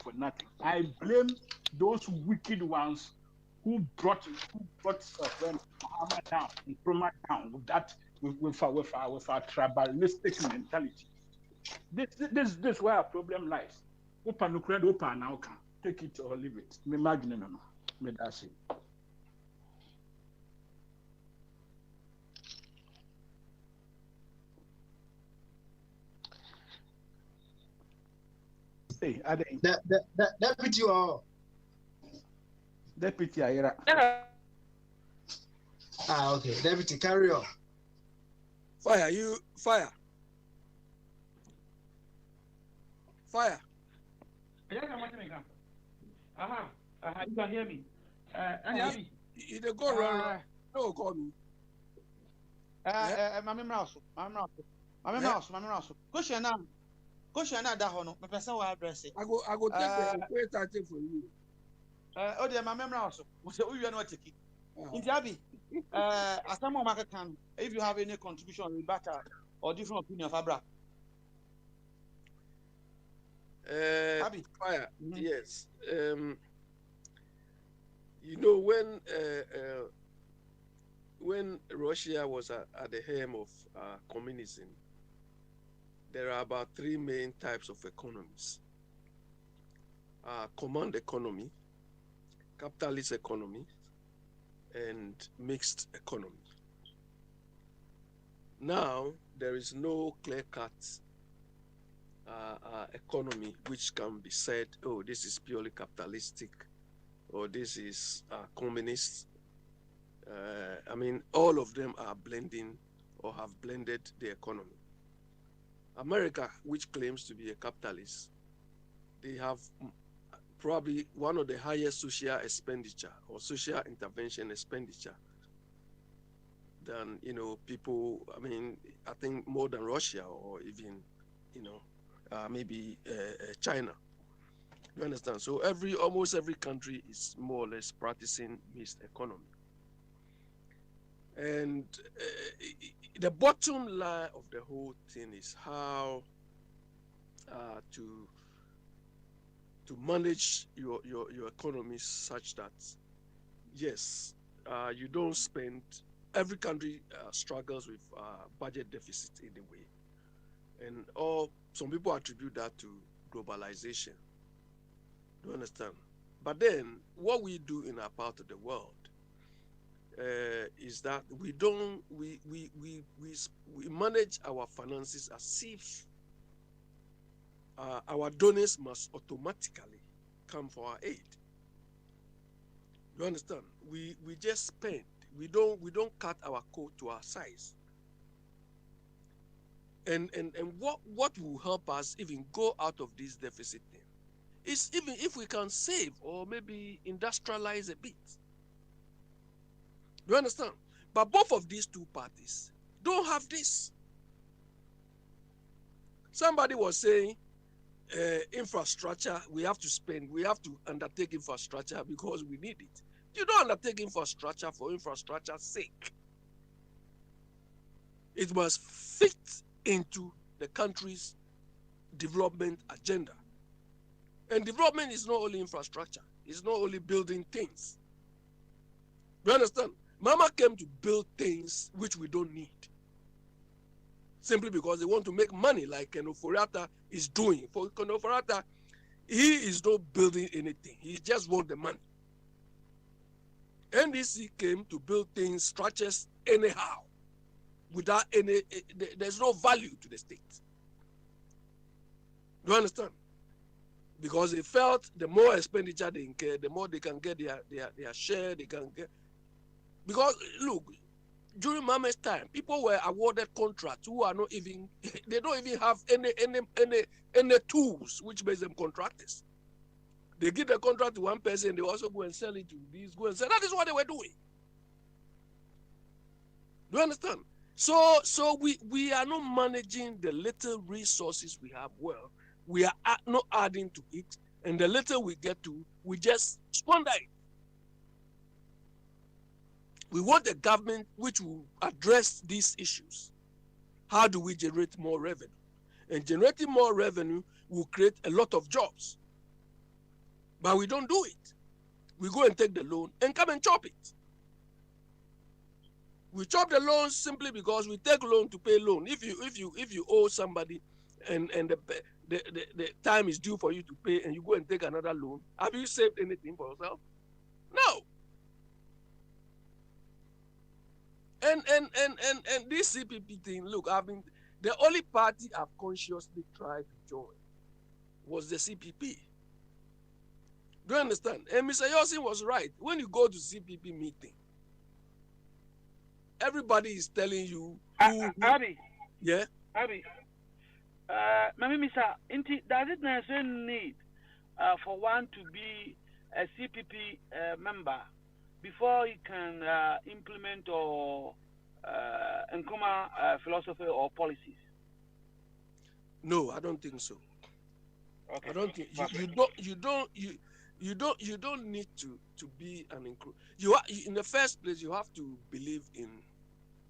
for nothing. I blame those wicked ones who brought Muhammad down, Nkrumah down with that with our tribalistic mentality. This where our problem lies. Open now can. Take it or leave it. Me imagine no. Me that's it. Hey, are they? Deputy or Deputy Ayera. Okay. Deputy, carry on. Fire. You can hear me. You go wrong. No, call me. Mami Mraso. Question na da ho no. Me pese wa address it. I go take the wait I take for you. O de Mami Mraso. We say we no take it. Inti Abi, asamo market can if you have any contribution with better or different opinion of Abra. Abi. Fire. Yes. You know when Russia was at the helm of communism, there are about 3 main types of economies: command economy, capitalist economy, and mixed economy. Now there is no clear-cut economy which can be said, oh, this is purely capitalistic, or this is communist. I mean, all of them are blending or have blended the economy. America, which claims to be a capitalist, they have probably one of the highest social expenditure or social intervention expenditure than, people, I mean, I think more than Russia or even, maybe China. You understand? So almost every country is more or less practicing mixed economy. And the bottom line of the whole thing is how to manage your economy such that, yes, you don't spend. Every country struggles with budget deficit in a way, and some people attribute that to globalization. Do you understand? But then what we do in our part of the world is that we manage our finances as if our donors must automatically come for our aid. You understand? We just spend. We don't cut our coat to our size. And what will help us even go out of this deficit thing is even if we can save or maybe industrialize a bit. Do you understand? But both of these two parties don't have this. Somebody was saying infrastructure, we have to undertake infrastructure because we need it. You don't undertake infrastructure for infrastructure's sake. It must fit into the country's development agenda. And development is not only infrastructure. It's not only building things. You understand? Mama came to build things which we don't need. Simply because they want to make money like Ken Ofori-Atta is doing. For Ken Ofori-Atta, he is not building anything. He just wants the money. NDC came to build things, structures anyhow, without there's no value to the state. Do you understand? Because they felt the more expenditure they incur, the more they can get their share, they can get. Because, look, during Mama's time, people were awarded contracts who are not even, they don't even have any tools which makes them contractors. They give the contract to one person, they also go and sell it to these, go and sell. That is what they were doing. Do you understand? So we are not managing the little resources we have well. We are not adding to it, and the little we get to, we just squander it. We want a government which will address these issues. How do we generate more revenue? And generating more revenue will create a lot of jobs. But we don't do it. We go and take the loan and come and chop it. We chop the loan simply because we take loan to pay loan. If you owe somebody and the time is due for you to pay and you go and take another loan, have you saved anything for yourself? No. And this CPP thing, look, the only party I've consciously tried to join was the CPP. Do you understand? And Mr. Yossin was right. When you go to CPP meeting, everybody is telling you Abi. Yeah? Abi. Mr. Does it necessarily need for one to be a CPP member before he can implement or Nkrumah philosophy or policies? No, I don't think so. Okay. I don't think you don't need to be an Nkrumah. In the first place, you have to believe in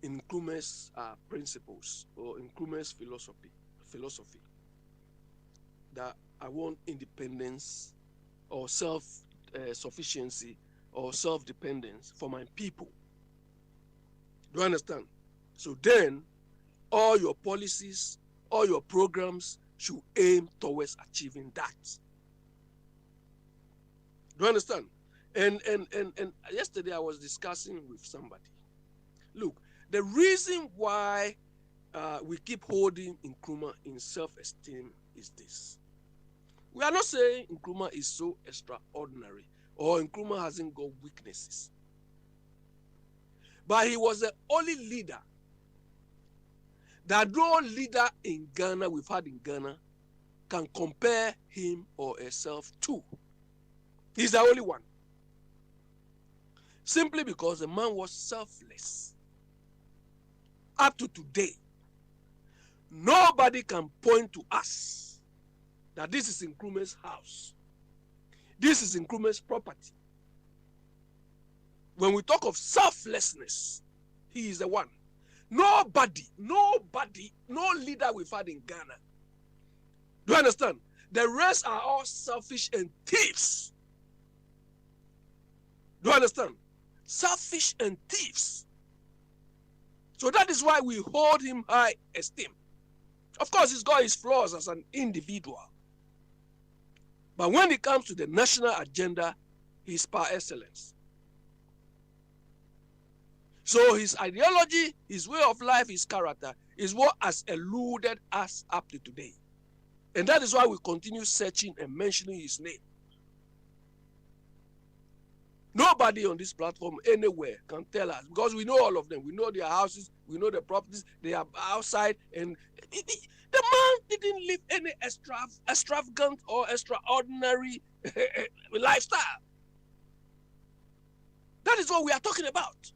Nkrumah's principles or Nkrumah's philosophy that I want independence or self-sufficiency or self-dependence for my people. Do you understand? So then, all your policies, all your programs should aim towards achieving that. Do you understand? And yesterday I was discussing with somebody. Look, the reason why we keep holding Nkrumah in self-esteem is this. We are not saying Nkrumah is so extraordinary or Nkrumah hasn't got weaknesses. But he was the only leader that no leader in Ghana we've had in Ghana can compare him or herself to. He's the only one. Simply because the man was selfless. Up to today, nobody can point to us that this is Nkrumah's house. This is Nkrumah's property. When we talk of selflessness, he is the one. Nobody, no leader we've had in Ghana. Do you understand? The rest are all selfish and thieves. Do you understand? Selfish and thieves. So that is why we hold him high esteem. Of course, he's got his flaws as an individual. But when it comes to the national agenda, he's par excellence. So his ideology, his way of life, his character is what has eluded us up to today. And that is why we continue searching and mentioning his name. Nobody on this platform anywhere can tell us, because we know all of them. We know their houses, we know their properties, they are outside, and the man didn't live any extravagant or extraordinary lifestyle. That is what we are talking about.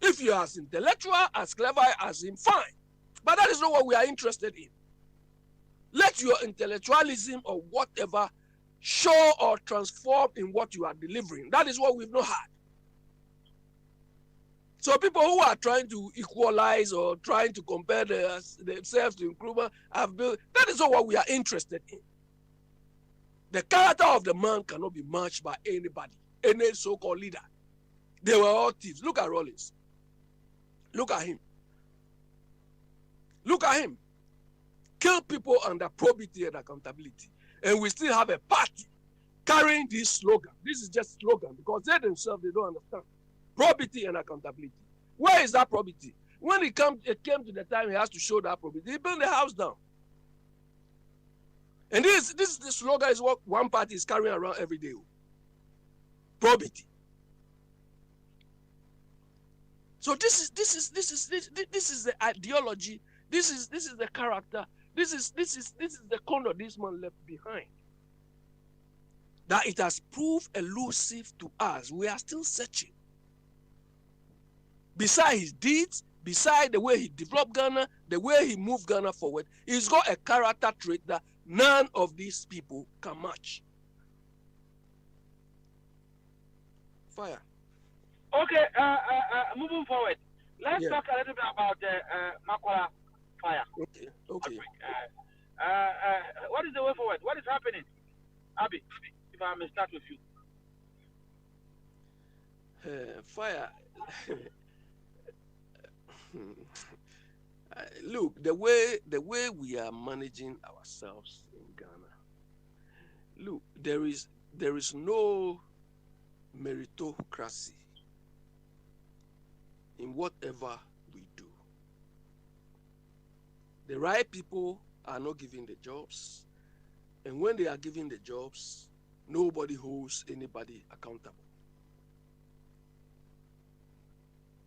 If you are as intellectual, as clever as him, fine. But that is not what we are interested in. Let your intellectualism or whatever show or transform in what you are delivering. That is what we've not had. So people who are trying to equalize or trying to compare themselves to Nkrumah have built, that is not what we are interested in. The character of the man cannot be matched by anybody, any so-called leader. They were all thieves. Look at Rawlings. Look at him. Look at him. Kill people under probity and accountability. And we still have a party carrying this slogan. This is just slogan because they themselves, they don't understand. Probity and accountability. Where is that probity? When it came to the time he has to show that probity, he built the house down. And this slogan is what one party is carrying around every day. Probity. So this is the ideology. This is the character. This is the corner this man left behind. That it has proved elusive to us. We are still searching. Beside his deeds, beside the way he developed Ghana, the way he moved Ghana forward, he's got a character trait that none of these people can match. Fire. Okay, moving forward, let's talk a little bit about Makwala fire. Okay. What is the way forward? What is happening? Abi, if I may start with you. Fire. Look, the way we are managing ourselves in Ghana. Look, there is no meritocracy in whatever we do. The right people are not given the jobs, and when they are given the jobs, nobody holds anybody accountable.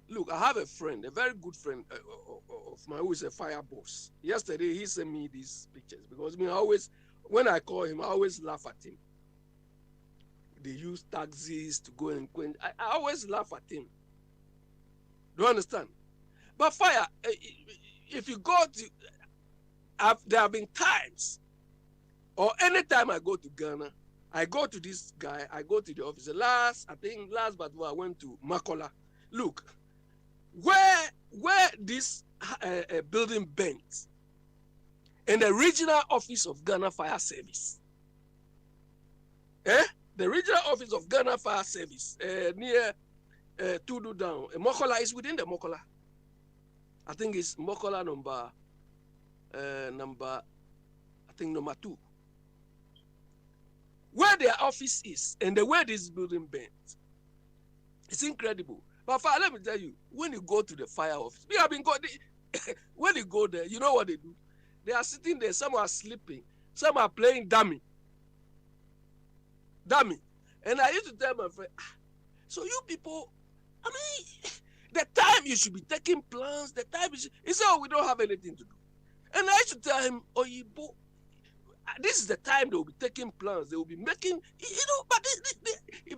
Look, I have a friend, a very good friend of mine who is a fire boss. Yesterday, he sent me these pictures because when I call him, I always laugh at him. They use taxis to go and quench. I always laugh at him. Do you understand? But fire, if you go to, there have been times, or anytime I go to Ghana, I go to this guy, I go to the office. Last but I went to Makola. Look, where this building bent, in the regional office of Ghana Fire Service. The regional office of Ghana Fire Service near Tudu down. Mokola is within the Mokola. I think it's Mokola number 2. Where their office is and the way this building bent, it's incredible. But let me tell you, when you go to the fire office, we have been going. When you go there, you know what they do? They are sitting there. Some are sleeping. Some are playing dummy. And I used to tell my friend, so you people, I mean, the time you should be taking plans, the time he said, oh, we don't have anything to do. And I used to tell him, oh, this is the time they will be taking plans. They will be making, but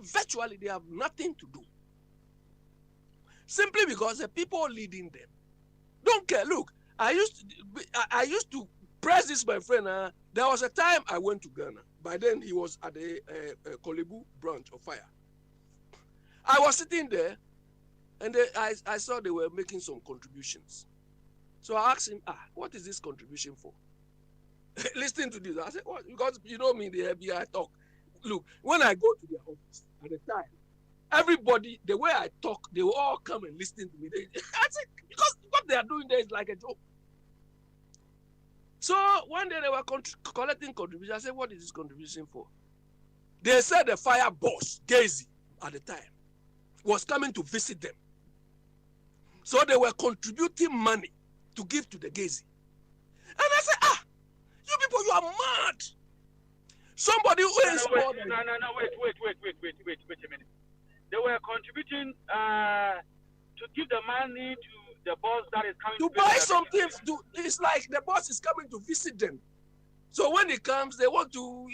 virtually they have nothing to do. Simply because the people leading them don't care. Look, I used to press this, my friend. There was a time I went to Ghana. By then, he was at the Kolebu branch of fire. I was sitting there, and I saw they were making some contributions. So I asked him, what is this contribution for? Listen to this. I said, what? Because you know me, the FBI talk. Look, when I go to their office at the time, everybody, the way I talk, they will all come and listen to me. I said, because what they are doing there is like a joke. So one day they were collecting contributions. I said, what is this contribution for? They said the fire boss, Gazy, at the time, was coming to visit them. So they were contributing money to give to the Gazy. And I said, you people, you are mad. Somebody who is more than... No, wait a minute. They were contributing to give the money to the boss that is coming to buy something. It's like the boss is coming to visit them. So when he comes, they want to,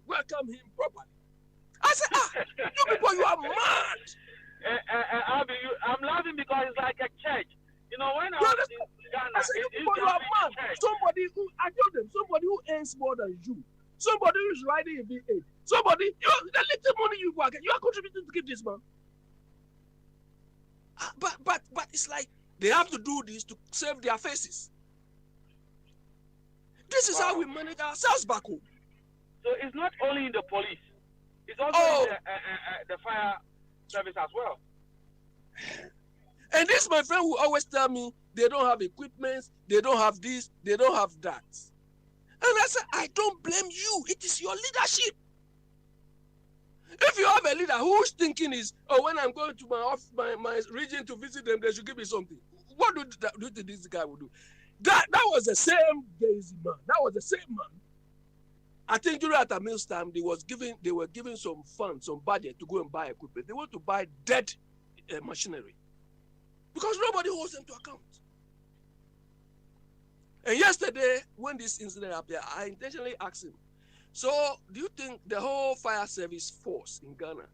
welcome him properly. I said, you people, you are mad. I'm laughing because it's like a church. When I was in Ghana, I said, you people, you are mad. I told them, somebody who earns more than you, somebody who is riding a V8, somebody, the little money you work, you are contributing to give this man. But it's like they have to do this to save their faces. This is how we manage ourselves back home. So it's not only in the police, it's also in the fire service as well. And this, my friend, will always tell me they don't have equipment, they don't have this, they don't have that. And I said, I don't blame you. It is your leadership. If you have a leader who's thinking is, when I'm going to my region to visit them, they should give me something. What do you think this guy will do? That was the same Gazy man. That was the same man. I think during at Amil's time, they were giving some funds, some budget to go and buy equipment. They want to buy dead machinery because nobody holds them to account. And yesterday, when this incident happened, I intentionally asked him, so do you think the whole fire service force in Ghana,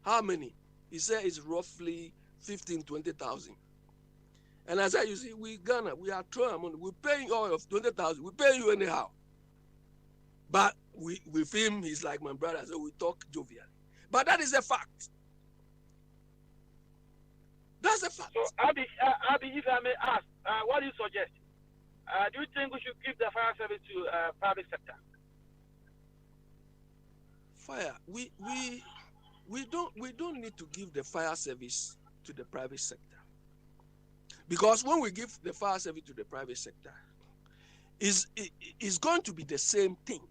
how many? He said it's roughly 15,000, 20,000. And I said, you see, Ghana, we are throwing money. We're paying all of 20,000. We pay you anyhow. But with him, he's like my brother, so we talk jovially. But that is a fact. That's a fact. So, Abi, if I may ask, what do you suggest? Do you think we should give the fire service to private sector? Fire. We don't need to give the fire service to the private sector. Because when we give the fire service to the private sector, it's going to be the same thing.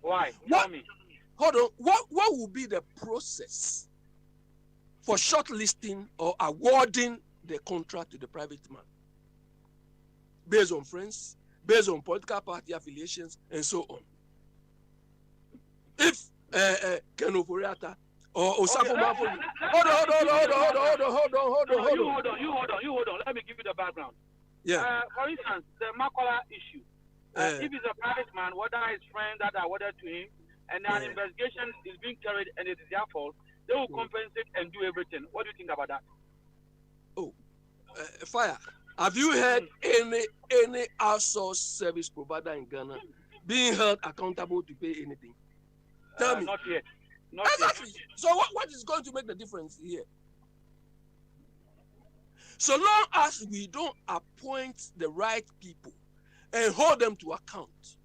Why? Tell me. Hold on. What will be the process for shortlisting or awarding the contract to the private man? Based on friends, based on political party affiliations, and so on. If Ken Ofori-Atta or Osafo Maafo, hold on. Let me give you the background. Yeah. For instance, the Makola issue. If it's a private man, whether his friend that awarded to him, and an investigation is being carried and it is their fault, They will compensate and do everything. What do you think about that? Fire. Have you heard any outsourced service provider in Ghana being held accountable to pay anything? Tell me. Not yet. Not exactly. Yet. So what is going to make the difference here? So long as we don't appoint the right people and hold them to account.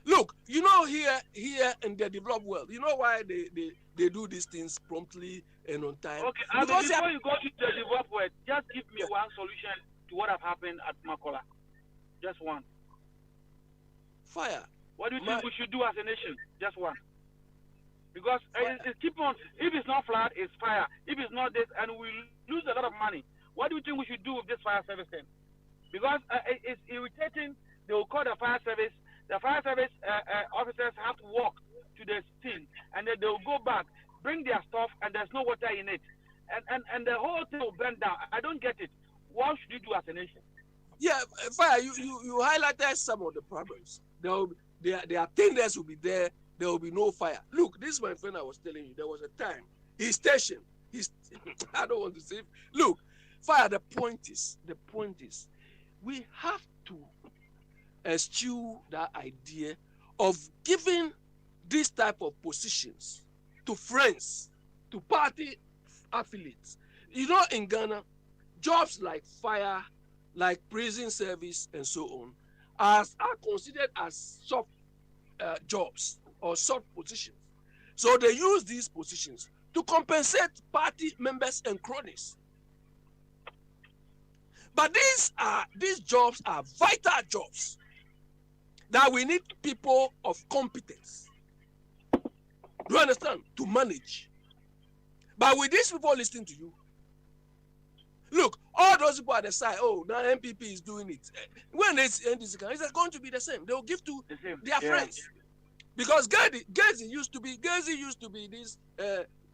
Look, you know, here in the developed world, you know why they do these things promptly and on time? Okay, and before you go to the developed world, just give me one solution to what have happened at Makola. Just one. Fire. What do you think we should do as a nation? Just one. Because it keep on. If it's not flood, it's fire. If it's not this, and we lose a lot of money. What do you think we should do with this fire service then? Because it's irritating. They will call the fire service. The fire service officers have to walk to the scene, and then they will go back, bring their stuff, and there's no water in it, and the whole thing will burn down. I don't get it. What should you do as a nation? Yeah, fire. You highlighted some of the problems. Their attendants will be there. There will be no fire. Look, this is my friend I was telling you. There was a time he's stationed. I don't want to say. Look, fire. The point is, we have to eschew that idea of giving this type of positions to friends, to party affiliates. You know, in Ghana, jobs like fire, like prison service, and so on, are considered as soft jobs or soft positions. So they use these positions to compensate party members and cronies. But these jobs are vital jobs that we need people of competence. Do you understand? To manage. But with these people listening to you, look, all those people at the side, oh, now MPP is doing it. When it's going to be the same. They will give to their friends. Because Gezi used to be this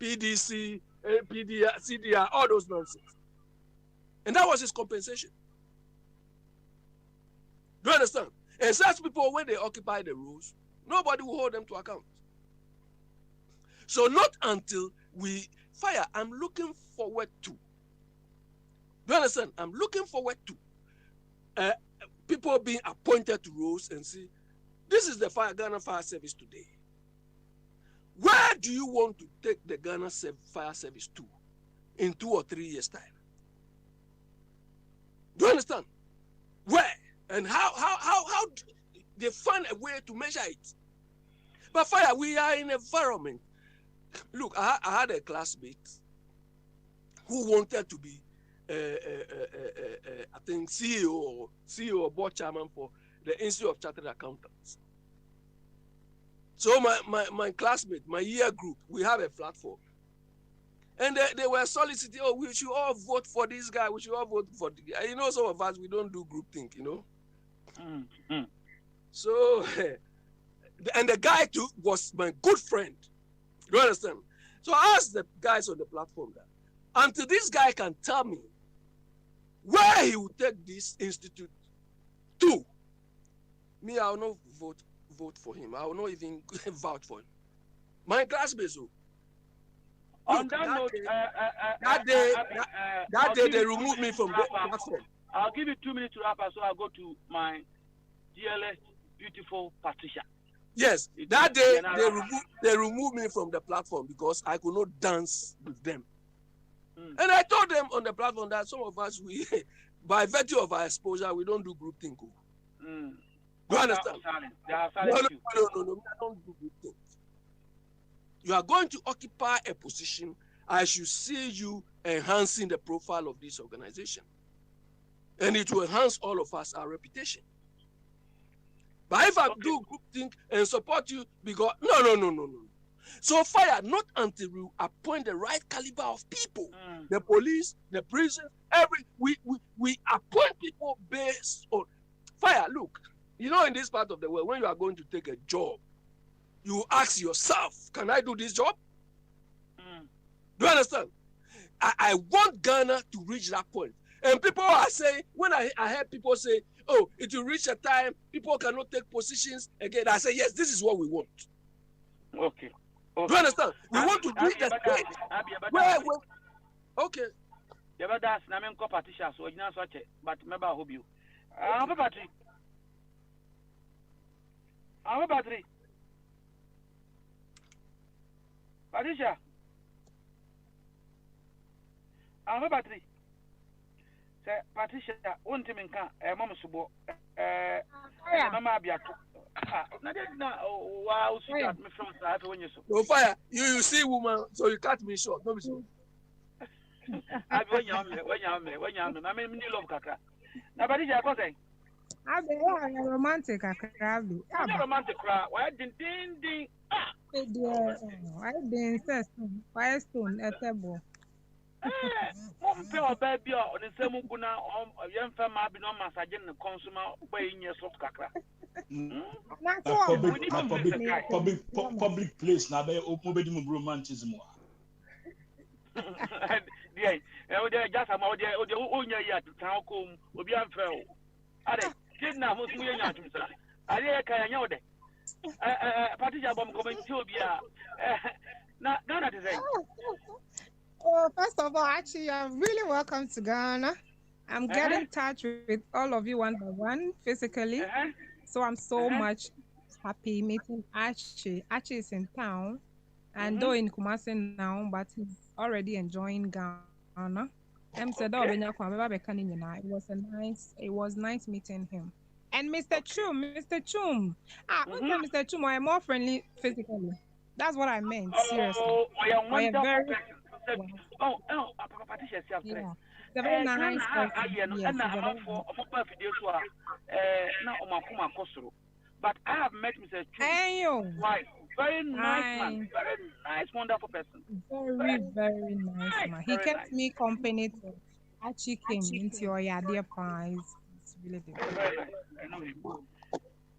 PDC, PDR, CDR, all those nonsense. And that was his compensation. Do you understand? And such people, when they occupy the roles, nobody will hold them to account. So not until we fire, I'm looking forward to. Do you understand? I'm looking forward to people being appointed to roles and see, this is the Ghana Fire Service today. Where do you want to take the Ghana Fire Service to in 2 or 3 years' time? Do you understand? Where? And how they find a way to measure it. But fire, we are in an environment. Look, I had a classmate who wanted to be, I think, CEO or board chairman for the Institute of Chartered Accountants. So my classmate, my year group, we have a platform. And they were soliciting, oh, we should all vote for this guy, we should all vote for the guy. You know, some of us, we don't do group think, you know. Mm-hmm. So, and the guy too was my good friend. You understand? So I asked the guys on the platform that until this guy can tell me where he will take this institute to, me, I will not vote for him. I will not even vouch for him. My classmates, on that note, that day they removed me from the platform. I'll give you 2 minutes to wrap up, so I'll go to my dearest, beautiful Patricia. Yes, that day they removed me from the platform because I could not dance with them. And I told them on the platform that some of us, we, by virtue of our exposure, we don't do group think. Do you understand? No, I don't do group think. You are going to occupy a position, I should see you enhancing the profile of this organization. And it will enhance all of us, our reputation. But if I do group think and support you, because no. So fire, not until we appoint the right caliber of people, the police, the prison, we appoint people based on fire. Look, you know, in this part of the world, when you are going to take a job, you ask yourself, can I do this job? Do you understand? I want Ghana to reach that point. And people are saying, when I heard people say, oh, it will reach a time, people cannot take positions again. I say, yes, this is what we want. Okay. Do you understand? We want to reach the stage where okay. The other that's Namen Patricia, so you know, but remember, I hope you. I'm a battery. Patricia. I'm a battery. Say, Patricia, one time in camp, Mamma Subo, Mamma Biaco. Wow, she got me from that when you saw. No fire. You see, woman, so you cut me short. No, so. I when you I mean, you love Kaka. Now, Patricia, I say. I be a romantic, I can romantic cry. Why ding? Ah, I didn't say Firestone at table. Baby, on the same Guna, young family, no massage in the consumer, weighing your soft Kaka. Public place now, they open romanticism. Yeah, just about the own year to town comb will be unfair. Are now who's me and you? I know that. Patricia Bomb coming to be not that is it. Oh, first of all, actually, you're really welcome to Ghana. I'm getting in touch with all of you one by one physically. So I'm so much happy meeting Archie. Archie is in town and though in Kumasi now, but he's already enjoying Ghana. It was nice meeting him. And Mr. Chum. Mr. Chum, I am more friendly physically. That's what I meant, seriously. I am very Patricia, yeah. It's a very nice but I have met Mr. Chum. Right. Very nice man. Very nice, wonderful person. Very nice man. He kept me company till Archie came into your dear pies. It's really difficult. Very nice. I know him.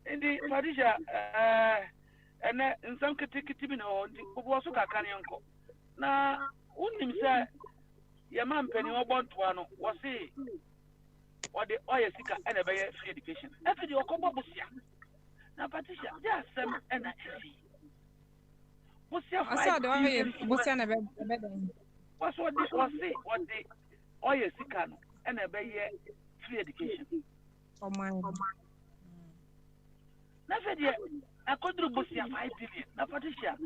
Indeed, Patricia, and in some category, who also got uncle. Now, wouldn't him say, your man penny or born to one was he or the oil seeker and a very free education. After the Okobosia. Now, Patricia, just some and I see. What's your I saw the oil, what's your name? What's what the oil seeker and a very free education? Oh, my. Never yet. I could do Bosia 5 billion. Now, Patricia,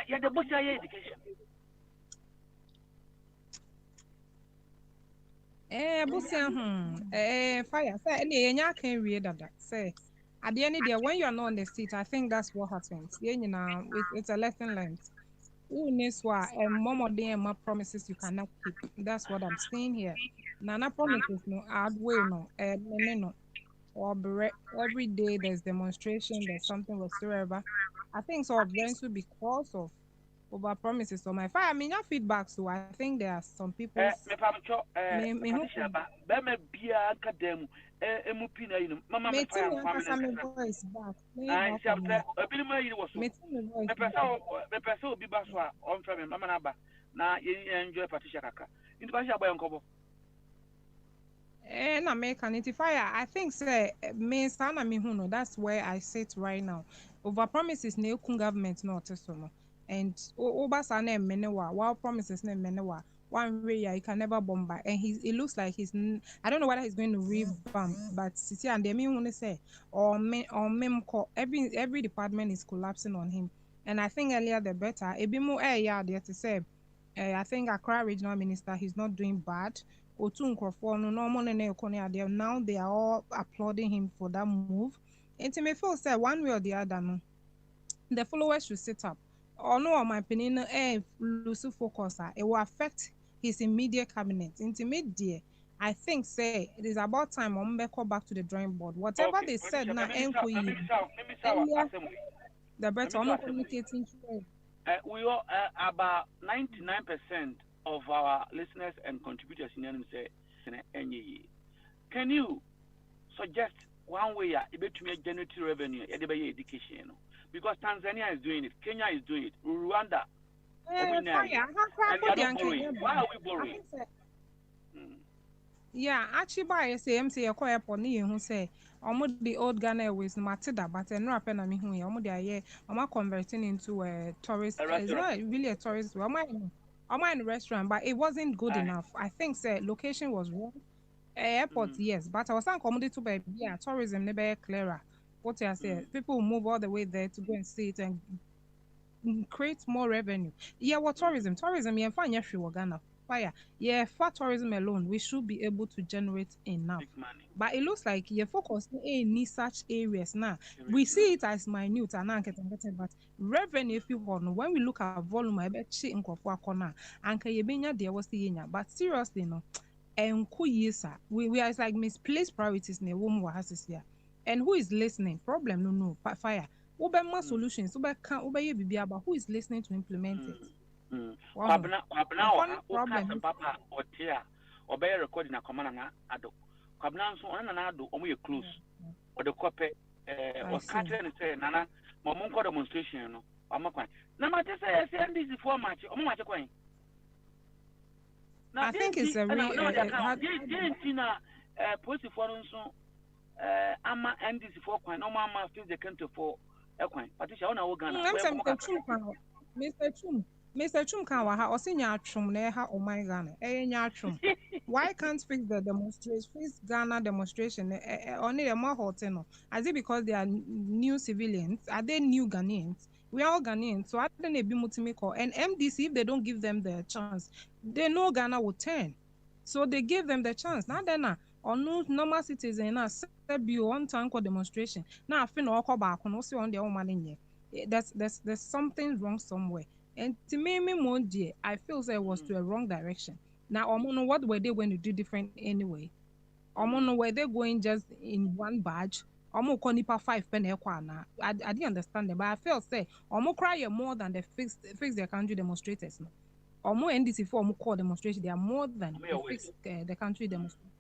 you're the Bosia education. Fire. Say, any can read that. Say, at the end of the day, when you are not on the seat, I think that's what happens. Yeah, you know, it's a lesson learned. Mom or my promises you cannot keep. That's what I'm saying here. Nana promises no hard way no. Or every day there's demonstration, there's something whatsoever. I think some of them should be because of over promises. So my fire, I mean, your feedback. So I think there are some people. And American fire. I think say me sana me who know that's where I sit right now. Over promises ne government not so. And Obasane Menewa, while promises name Menewa, one way you can never bomb by. And it looks like I don't know whether he's going to revamp, but Sisi and Demi want to say, or Memco, every department is collapsing on him. And I think earlier the better. Ebimo there to say, I think Accra regional minister, he's not doing bad. Now they are all applauding him for that move. And to me feel say one way or the other, no, the followers should sit up. Or no, my opinion, lose focus. It will affect his immediate cabinet. Intermediate, I think, say it is about time Ombeko back to the drawing board. Whatever they said now, the better on communicating. We are about 99% of our listeners and contributors in say, can you suggest one way to generate revenue education? Because Tanzania is doing it, Kenya is doing it, Rwanda. Why are we borrowing? Yeah, actually, by SAMC, a quiet pony who say, almost the old Ghana Airways Matida, but no happen na me hu ya. Almost they are converting into a tourist. It's not really a tourist. I'm in a restaurant, but it wasn't good enough. I think the location was wrong. Airport, yes, but I was saying comedy to be tourism never clearer. What I say, people move all the way there to go and see it and create more revenue. Yeah, what tourism? Tourism, yeah, fine, yes, Ghana. Fire. Yeah, for tourism alone, we should be able to generate enough. But it looks like you're focusing in such areas now. We see it as minute and but revenue if you want when we look at volume, I bet she in corner and can there was the but seriously no. And we are like misplaced priorities in a woman has here. And who is listening? Problem no fire. Obama solutions, who is listening to implement it? Kwabena papa otia obey recording na command na ado kwabena nso ona na ado omo ye close o de kope o katre ne say nana mo nko demonstration no amakwan na ma te say NDC for match omo match kwan I think it's a real police for nso ama NDC for kwan no ma feel the country for ekwan patricia ona wo Ghana Mr. Chum can waha or senior chum neha oh my Ghana. Chum. Why can't fix the demonstration? Fix Ghana demonstration only a more hotel. Is it because they are new civilians? Are they new Ghanaians? We are all Ghanaians, so I don't be multimako. And MDC, if they don't give them the chance, they know Ghana will turn. So they give them the chance. Now then on no normal citizen now be one time for demonstration. Now I feel no call back on also on their own money. There's something wrong somewhere. And to me, I feel that it was to a wrong direction. Now, I don't know what were they going to do different anyway. I don't know were they going just in one badge. I'm going to nipa 5 penny. I didn't understand them, but I felt say I'm going to cry more than the fix their country demonstrators. I'm going NDC for call demonstration. They are more than fix the country demonstrators.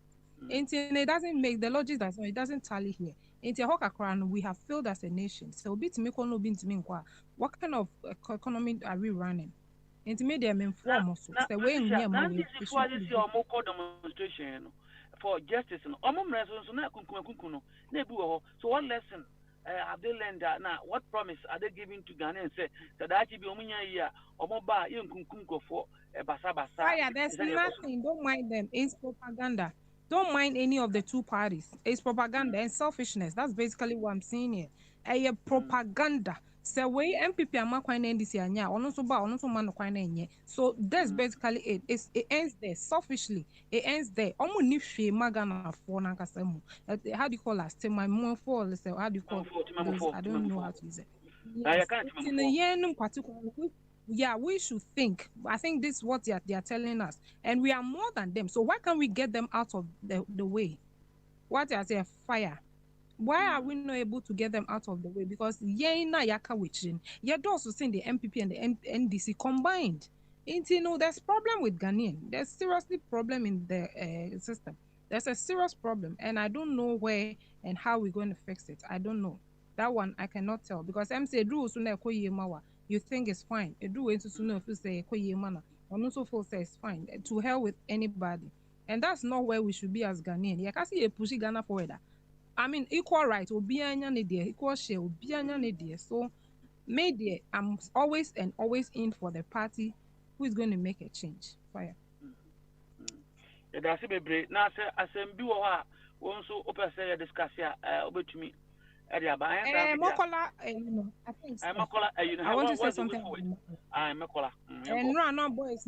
And it doesn't make the logic that it doesn't tally here. In Tihoka we have failed as a nation. So bit me what kind of economy are we running? And to me they inform us. The way in here demonstration for justice and so what lesson have they learned that now? What promise are they giving to Ghana and say that actually be year or mobile for basa? There's nothing, don't mind them. It's propaganda. Don't mind any of the two parties. It's propaganda and selfishness. That's basically what I'm seeing here. A propaganda. So we MPP are not NDC anya. So that's basically it. It ends there selfishly. It ends there. How do you call us? My mom for how do you call it? I don't know how to use it. In the year in particular. Yeah, we should think. I think this is what they are telling us. And we are more than them. So why can't we get them out of the way? What is a fire? Why are we not able to get them out of the way? Because you're also seeing the MPP and the NDC combined. And there's problem with Ghanaian. There's seriously problem in the system. There's a serious problem. And I don't know where and how we're going to fix it. I don't know. That one I cannot tell. Because MC Drew you think it's fine. You do it to know if you say or also feel say it's fine. To hell with anybody. And that's not where we should be as Ghanaian. You can see a pushing Ghana forward. I mean, equal right will be equal share will be so maybe I'm always in for the party who is going to make a change. Fire. That's a bit now I said be also open say discuss over to me. I want to say something. And no boys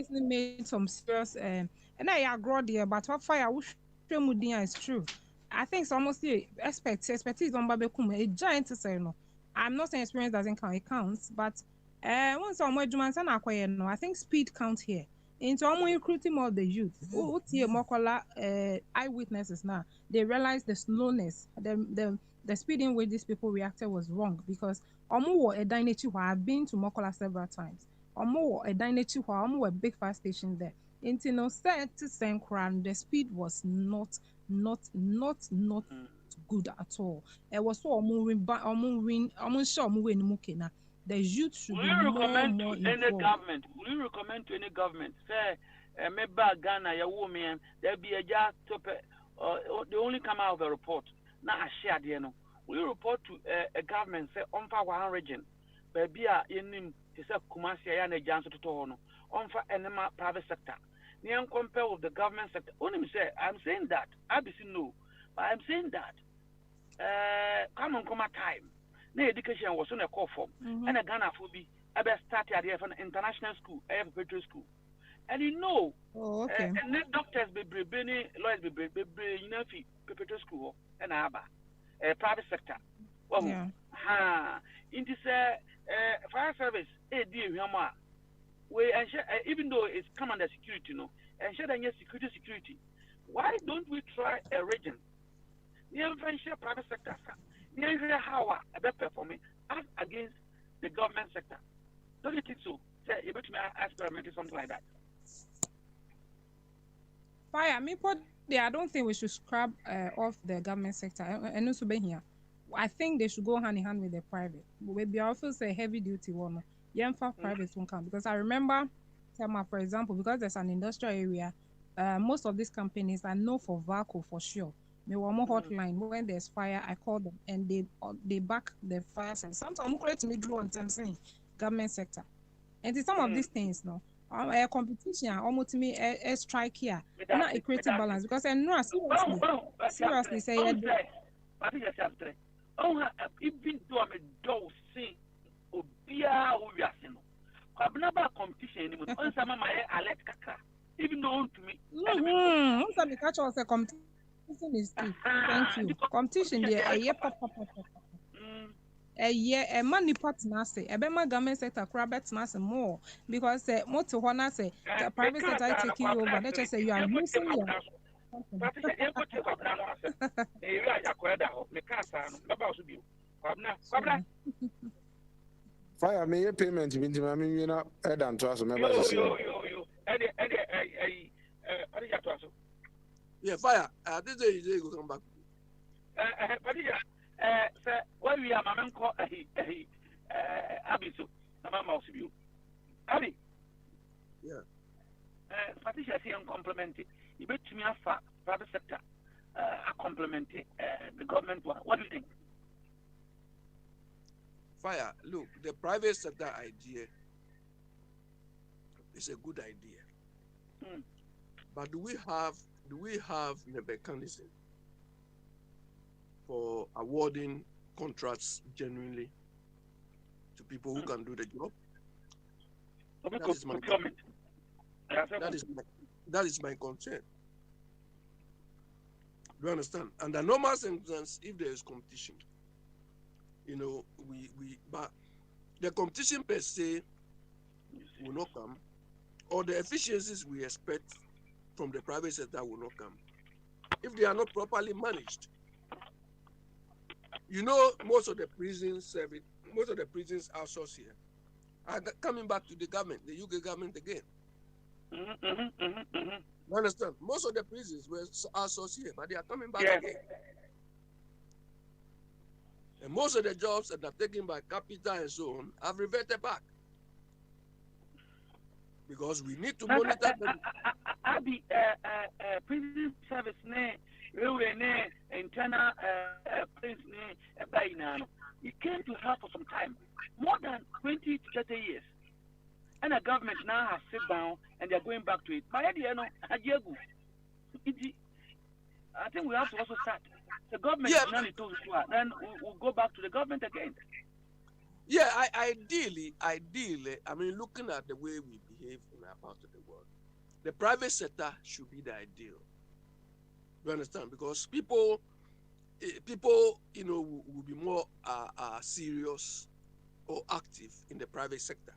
made some serious and I agree there, but what fire is true. I think it's almost expertise on Babekum, a giant to say no. I'm not saying experience doesn't count, it counts, but once on my Jumansan acquire no, I think speed counts here. Into almost recruiting more of the youth. Eyewitnesses now. They realize the slowness, the speed in which these people reacted was wrong because a dynasty who I've been to Mokola several times. A dynasty who a big fire station there. Into no set to same crown, the speed was not good at all. It was so moving the youth should be recommend more to any government? Will you recommend to any government? Say, maybe Ghana, your woman, there be a just they only come out of a report. na ahye ade no we report to a government say onfa one region baby a yenim te say Kumasi ya na janso toto ho no onfa enema private sector near compare with the government sector. Only say I'm saying that ABC no, but I'm saying that come time. Na education was on a call form and a Ghana for be about start at the international school, preparatory school, and you know, and then doctors be bringing lawyers be bringing preparatory school and a private sector. Well, in this fire service, we ensure, even though it's come under security, no, ensure that security. Why don't we try a region? Near private sector, near how a better performing as against the government sector. Don't you think so? Say, you better experiment something like that. Fire me put there. I don't think we should scrap off the government sector. And also be here. I think they should go hand in hand with the private. Maybe I also say heavy duty one. Private won't come because I remember, for example, because there's an industrial area, most of these companies are known for VACO for sure. Me one more hotline when there's fire, I call them and they back the fire. And sometimes I'm creating me draw on saying government sector, and some of these things no. A competition almost me a strike here, not a creative balance because I know seriously say even though I'm a dog sing. Obia Obiasino. Kabnaba competition anymore. On some my alert kaka. Even though to me. Some catch us a competition is key. Thank you. Competition there a year papa. A year a money partner say a bema government sector crabet mass more because more to one say the private sector taking over. They just say you are losing your Fire me a payment into my million head and trust me. Yeah, fire. This day you go come back. Sir, what we are, Mamma call Abisu, Mamma of you. Abi. Yeah. Patricia say complimented. You bet me a private sector complimented the government one. What do you think? Fire, look, the private sector idea is a good idea. But do we have the mechanism for awarding contracts genuinely to people who can do the job? That is my concern. Do you understand? Under normal circumstances, if there is competition, you know, but the competition per se will not come, or the efficiencies we expect from the private sector will not come if they are not properly managed. You know, most of the prisons outsourced here are coming back to the government, the UK government again. You understand? Most of the prisons were outsourced here, but they are coming back again. And most of the jobs that are taken by Capital and so on have reverted back. Because we need to monitor them. Prison service, internal prison, it came to help for some time, more than 20 to 30 years. And the government now has sit down and they're going back to it. I think we have to also start. The government then we'll go back to the government again. Yeah, ideally, I mean, looking at the way we behave in our part of the world, the private sector should be the ideal. You understand? Because people, you know, will be more serious or active in the private sector.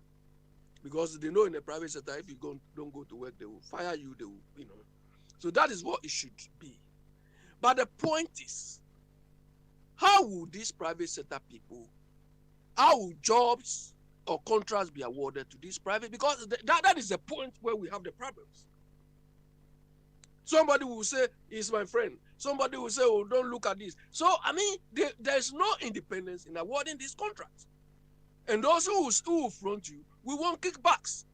Because they know in the private sector, if you don't go to work, they will fire you, they will, you know. So that is what it should be. But the point is, how will these private sector people, how will jobs or contracts be awarded to these private? Because that is the point where we have the problems. Somebody will say, he's my friend. Somebody will say, oh, don't look at this. So, I mean, there's no independence in awarding these contracts. And those who will front you, we want kickbacks.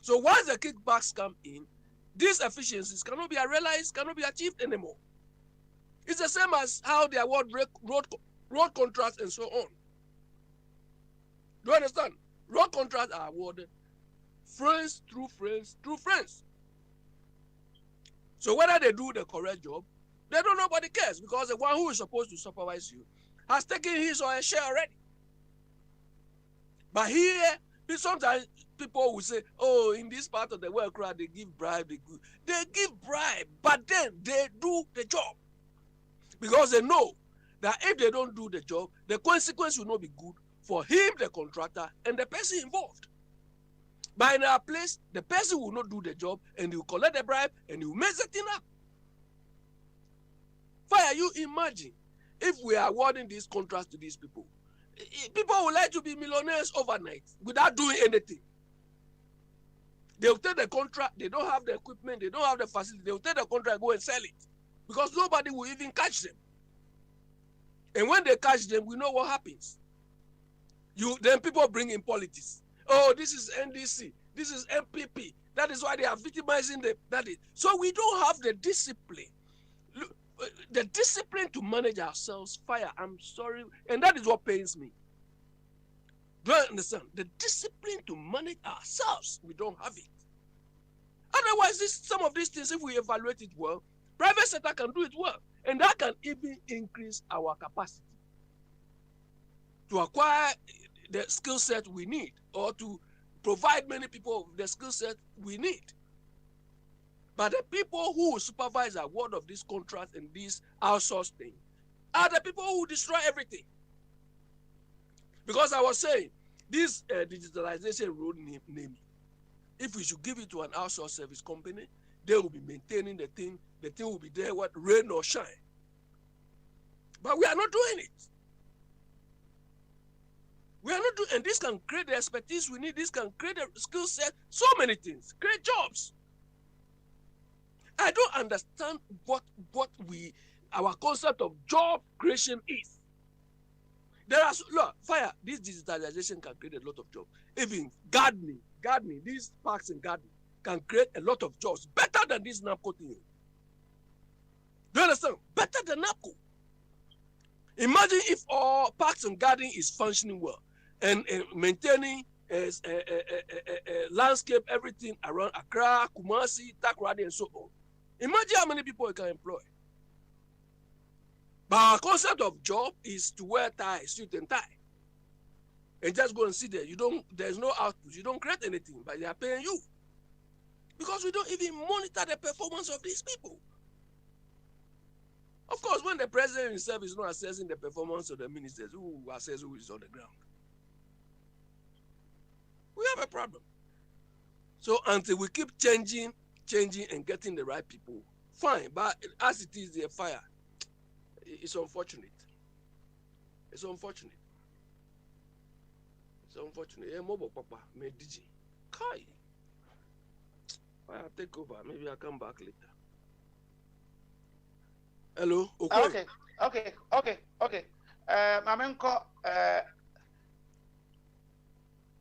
So once the kickbacks come in, these efficiencies cannot be realized, cannot be achieved anymore. It's the same as how they award road contracts and so on. Do you understand? Road contracts are awarded friends through friends through friends. So whether they do the correct job, they don't, nobody cares, because the one who is supposed to supervise you has taken his or her share already. But here, sometimes people will say, oh, in this part of the world, they give bribe, they give bribe, but then they do the job. Because they know that if they don't do the job, the consequence will not be good for him, the contractor, and the person involved. But in our place, the person will not do the job, and he will collect the bribe, and he will mess the thing up. Fire, you imagine if we are awarding these contracts to these people? People would like to be millionaires overnight without doing anything. They will take the contract, they don't have the equipment, they don't have the facility, they will take the contract, go and sell it. Because nobody will even catch them. And when they catch them, we know what happens. Then people bring in politics. Oh, this is NDC, this is MPP. That is why they are victimizing them. So we don't have the discipline. The discipline to manage ourselves. Fire, I'm sorry. And that is what pains me. Do you understand? The discipline to manage ourselves, we don't have it. Otherwise, some of these things, if we evaluate it well, private sector can do it well. And that can even increase our capacity to acquire the skill set we need, or to provide many people the skill set we need. But the people who supervise the award of this contract and this outsourced thing are the people who destroy everything. Because I was saying, this digitalization road name, if we should give it to an outsourced service company, they will be maintaining the thing will be there, what rain or shine. But we are not doing it. We are not doing, and this can create the expertise we need, this can create a skill set, so many things, create jobs. I don't understand what our concept of job creation is. Look, Fire, this digitalization can create a lot of jobs. Even gardening, these parks and gardening can create a lot of jobs, better than this NAPCO thing. Do you understand? Better than NAPCO. Imagine if all parks and gardening is functioning well and maintaining landscape, everything around Accra, Kumasi, Takoradi, and so on. Imagine how many people you can employ. But our concept of job is to wear tie, suit and tie. And just go and sit there. There's no output. You don't create anything, but they are paying you. Because we don't even monitor the performance of these people. Of course, when the president himself is not assessing the performance of the ministers, who assess who is on the ground? We have a problem. So until we keep changing and getting the right people, fine. But as it is, the Fire, it's unfortunate. It's unfortunate. It's unfortunate. Hey, Mobo Papa, me DJ. Kai. I'll take over. Maybe I'll come back later. Hello? Okay. Mamenko,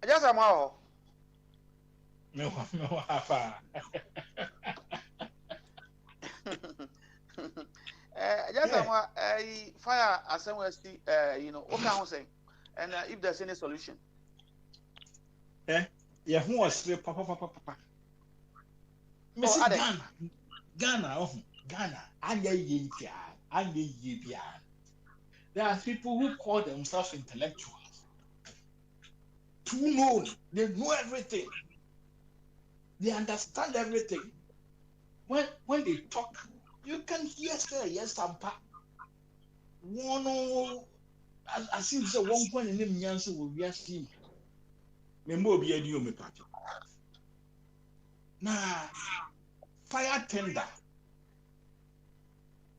just a more. No, Hafa. Just a more, Fire as somewhere, what can I say? And if there's any solution. Yeah, who was Papa? Miss Ghana, there are people who call themselves intellectuals. Too known, they know everything. They understand everything. When they talk, you can hear say yes, Sampa. One, as if the one point in the answer will be asking. Member be a new me party. Now, Fire tender.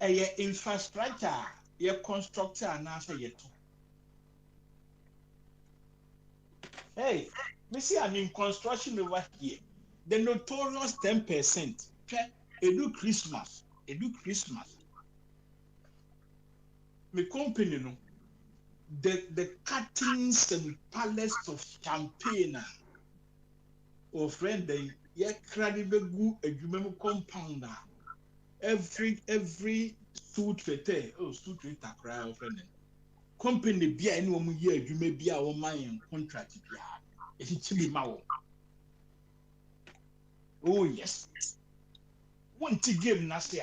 A infrastructure, a constructor, and answer yet. Hey, me see I'm in construction over here. The notorious 10%. Edu Christmas. Me company no. The cuttings and pallets of champagne. Or friend, ye credible good a compound. every suit rete suit rate cry friend company bia any one year you may be our mind contract bia it's be ma oh yes one game na say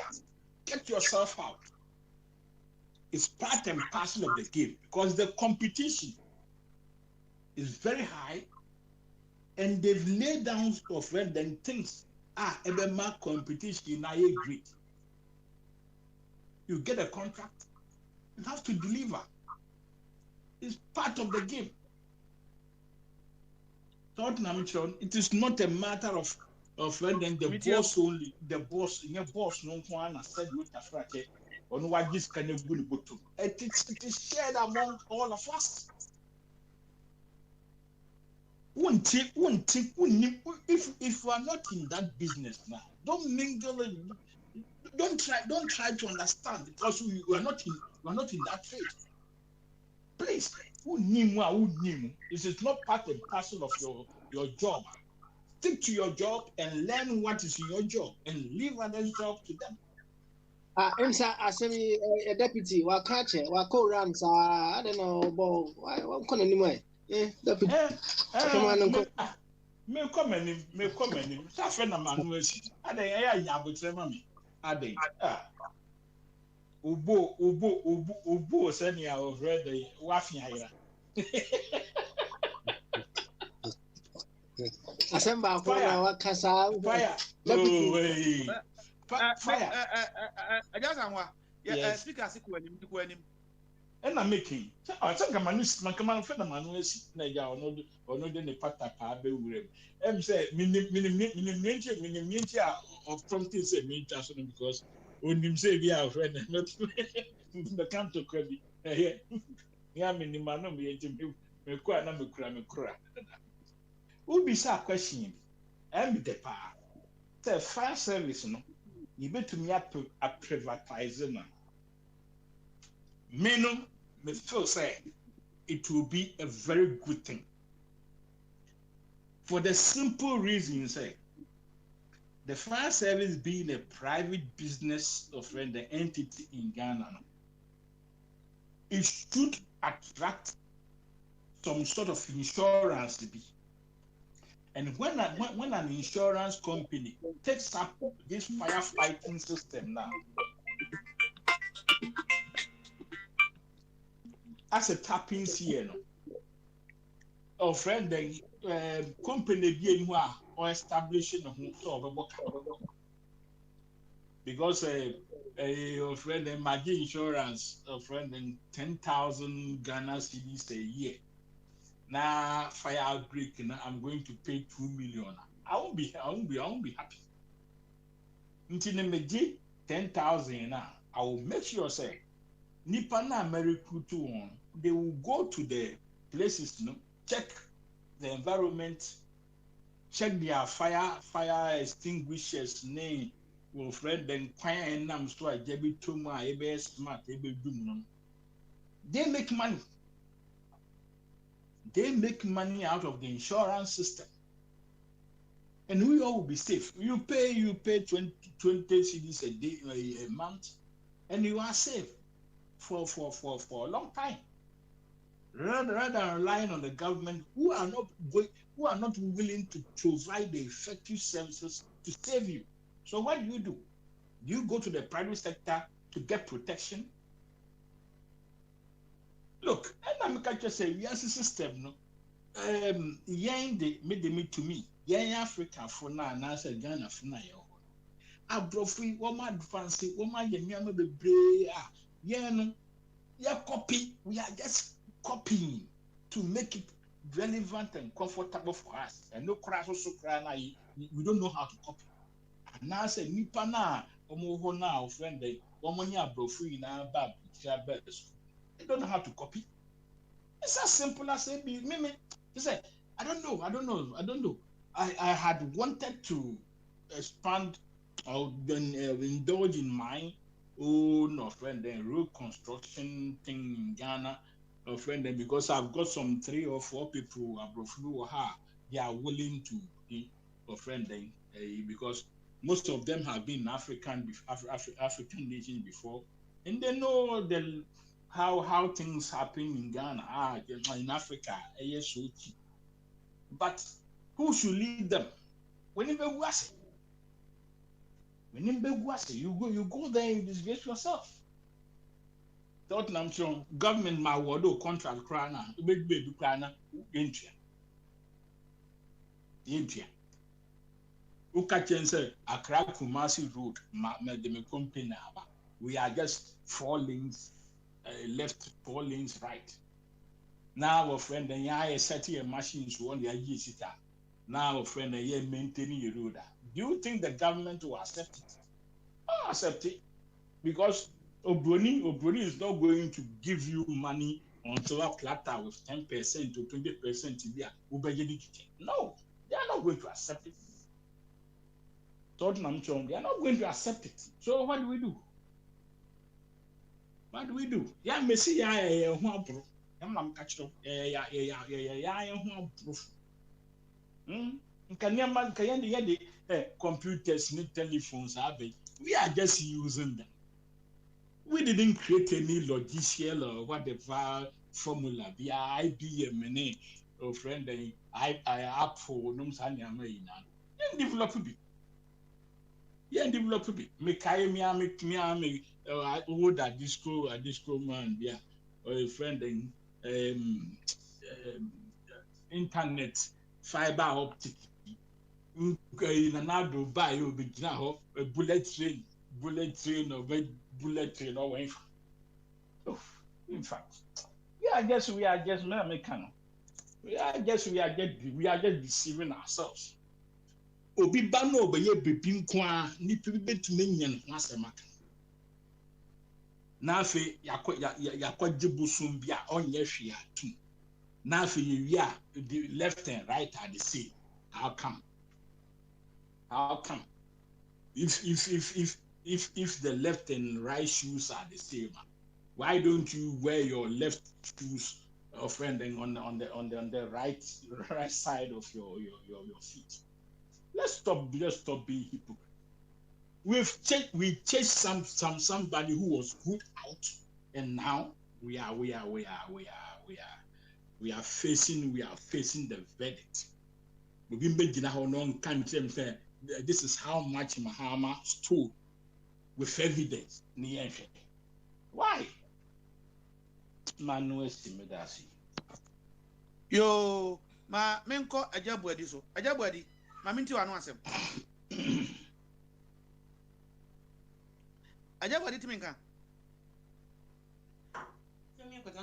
get yourself out. It's part and parcel of the game because the competition is very high and they've laid down of then things ever mark competition now great. You get a contract, you have to deliver. It's part of the game. So it is not a matter of when then the boss only, the boss no one has said what Africa on what this kind of good to. It is shared among all of us. If you are not in that business now, don't mingle and don't try to understand because you are not in that trade. Please, this is not part and parcel of your job. Stick to your job and learn what is in your job and leave other job to them. Imsa asemi a deputy wa catch wa co runs I don't know bo what kind anymore. Deputy. Me come any. Sa fe na manu esi. Ade ya yabotre ma me. Ade. Ubo sani a already wa fi ayira. Asemba ko na wa kasa. Fire. Fire. Ajasanwa. Yeah, speaker siku anim. And I'm making. I think I'm a friend of mine na ya ono de ne pata pa be wure. Em say minimum of something say me just because when him say be our friend not the come to credit. Yeah, minimum no me kwa na me kura. Who be sa question? Em the pa. Say fire service no. You bet me up a privatize na. Me feel say it will be a very good thing. For the simple reason, say the fire service being a private business of the entity in Ghana, it should attract some sort of insurance to be. And when an insurance company takes up this firefighting system now, as a tapping here, our friend the company being or establishing because your friend Maggie Insurance, a friend in 10,000 Ghana cedis a year. Now fire outbreak, I'm going to pay 2 million. I won't be happy. Until they make 10,000 now, I will make sure say Nipa na America too on. They will go to the places, check the environment, check their fire extinguishers name. Will friend then quiet and nam so I jebi tuma ebe smart ebe doom. They make money. They make money out of the insurance system. And we all will be safe. You pay 20 cedis a day, a month, and you are safe for a long time. Rather than relying on the government who are not willing to provide the effective services to save you. So what do? Do you go to the private sector to get protection? Look, and I'm just say yes, system no. Yang they made me to me. Yang Africa for now, and I said Ghana for now. Abrofri, woman fancy, woman yemi be brave. Yeah, no, yeah, copy. We are just copying to make it relevant and comfortable for us. And no crash also cry. We don't know how to copy. And now I say nipa na omo na friend they woman ya abrofri na bab. They don't know how to copy. It's as simple as say me. You say, I don't know. I had wanted to expand or then indulge in my own friend then road construction thing in Ghana, friend then because I've got some 3 or 4 people abroad who they are willing to be friend then because Most of them have been African nations before, and they know how things happen in Ghana, in Africa, but who should lead them? You go there and disgrace yourself. Tottenham strong government ma wado contract krana baby krana entria Ukachense Accra Kumasi Road me company we are just 4 lanes left, 4 lanes right. Now our friend and I setting a machines on the IGCTA. Now our friend and I maintaining a road. Do you think the government will accept it? Oh, accept it. Because Obroni is not going to give you money on solar platter with 10% to 20% to be a No, they are not going to accept it. Tottenham Chong, they are not going to accept it. So what do we do? What do we do? Yeah, Messi, yeah, I'm catching up. Yeah, computers, telephones, we are just using them. We didn't create any logiciel or whatever formula via IBM and or friend I Apple no sanya mai na. Develop it. Yeah, develop it. Me kai me old a disco man yeah or a friend internet fiber optic. In another buy you be now a bullet train or bullet train or way. In fact, we are just American. We are just deceiving ourselves. Obi bano be ye bepin kwa ni pibe tumenyan wasemaka. Na afi yakwa jibusum bia onye hwe atu. Na afi ye the left and right are the same. How come? If the left and right shoes are the same, why don't you wear your left shoes, friend, on the right side of your feet? Let's stop being hypocrite. We chased somebody who was good out, and now we are facing the verdict. This is how much Mahama stole with evidence. Why? Manuel Simedasi. Yo, ma menko ajabwadi so. Ajabwadi, ma minti wanu asem. Ajabwadi timinka.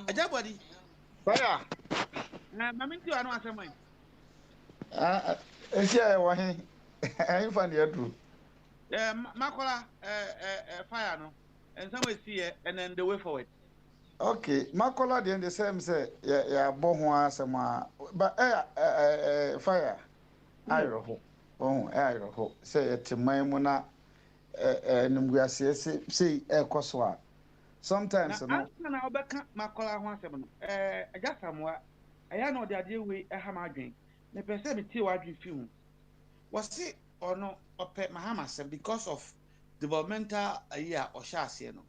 Ajabwadi. Fire. Ma minti wanu asem mai. Esia wahi. I find it true. Makola fire no. And some way see and then the way forward. Okay, Makola the same say ya bohwa sama but fire. Ayro ho. Say timai mu na numguase say ekoso a. Sometimes no. Na obeka Makola ho asem no. Ajasamwa aya no de ade we ha ma adwen. Me pese me tie wa adwen fi hu. Was it or no Mahama said because of developmental or Shasiano?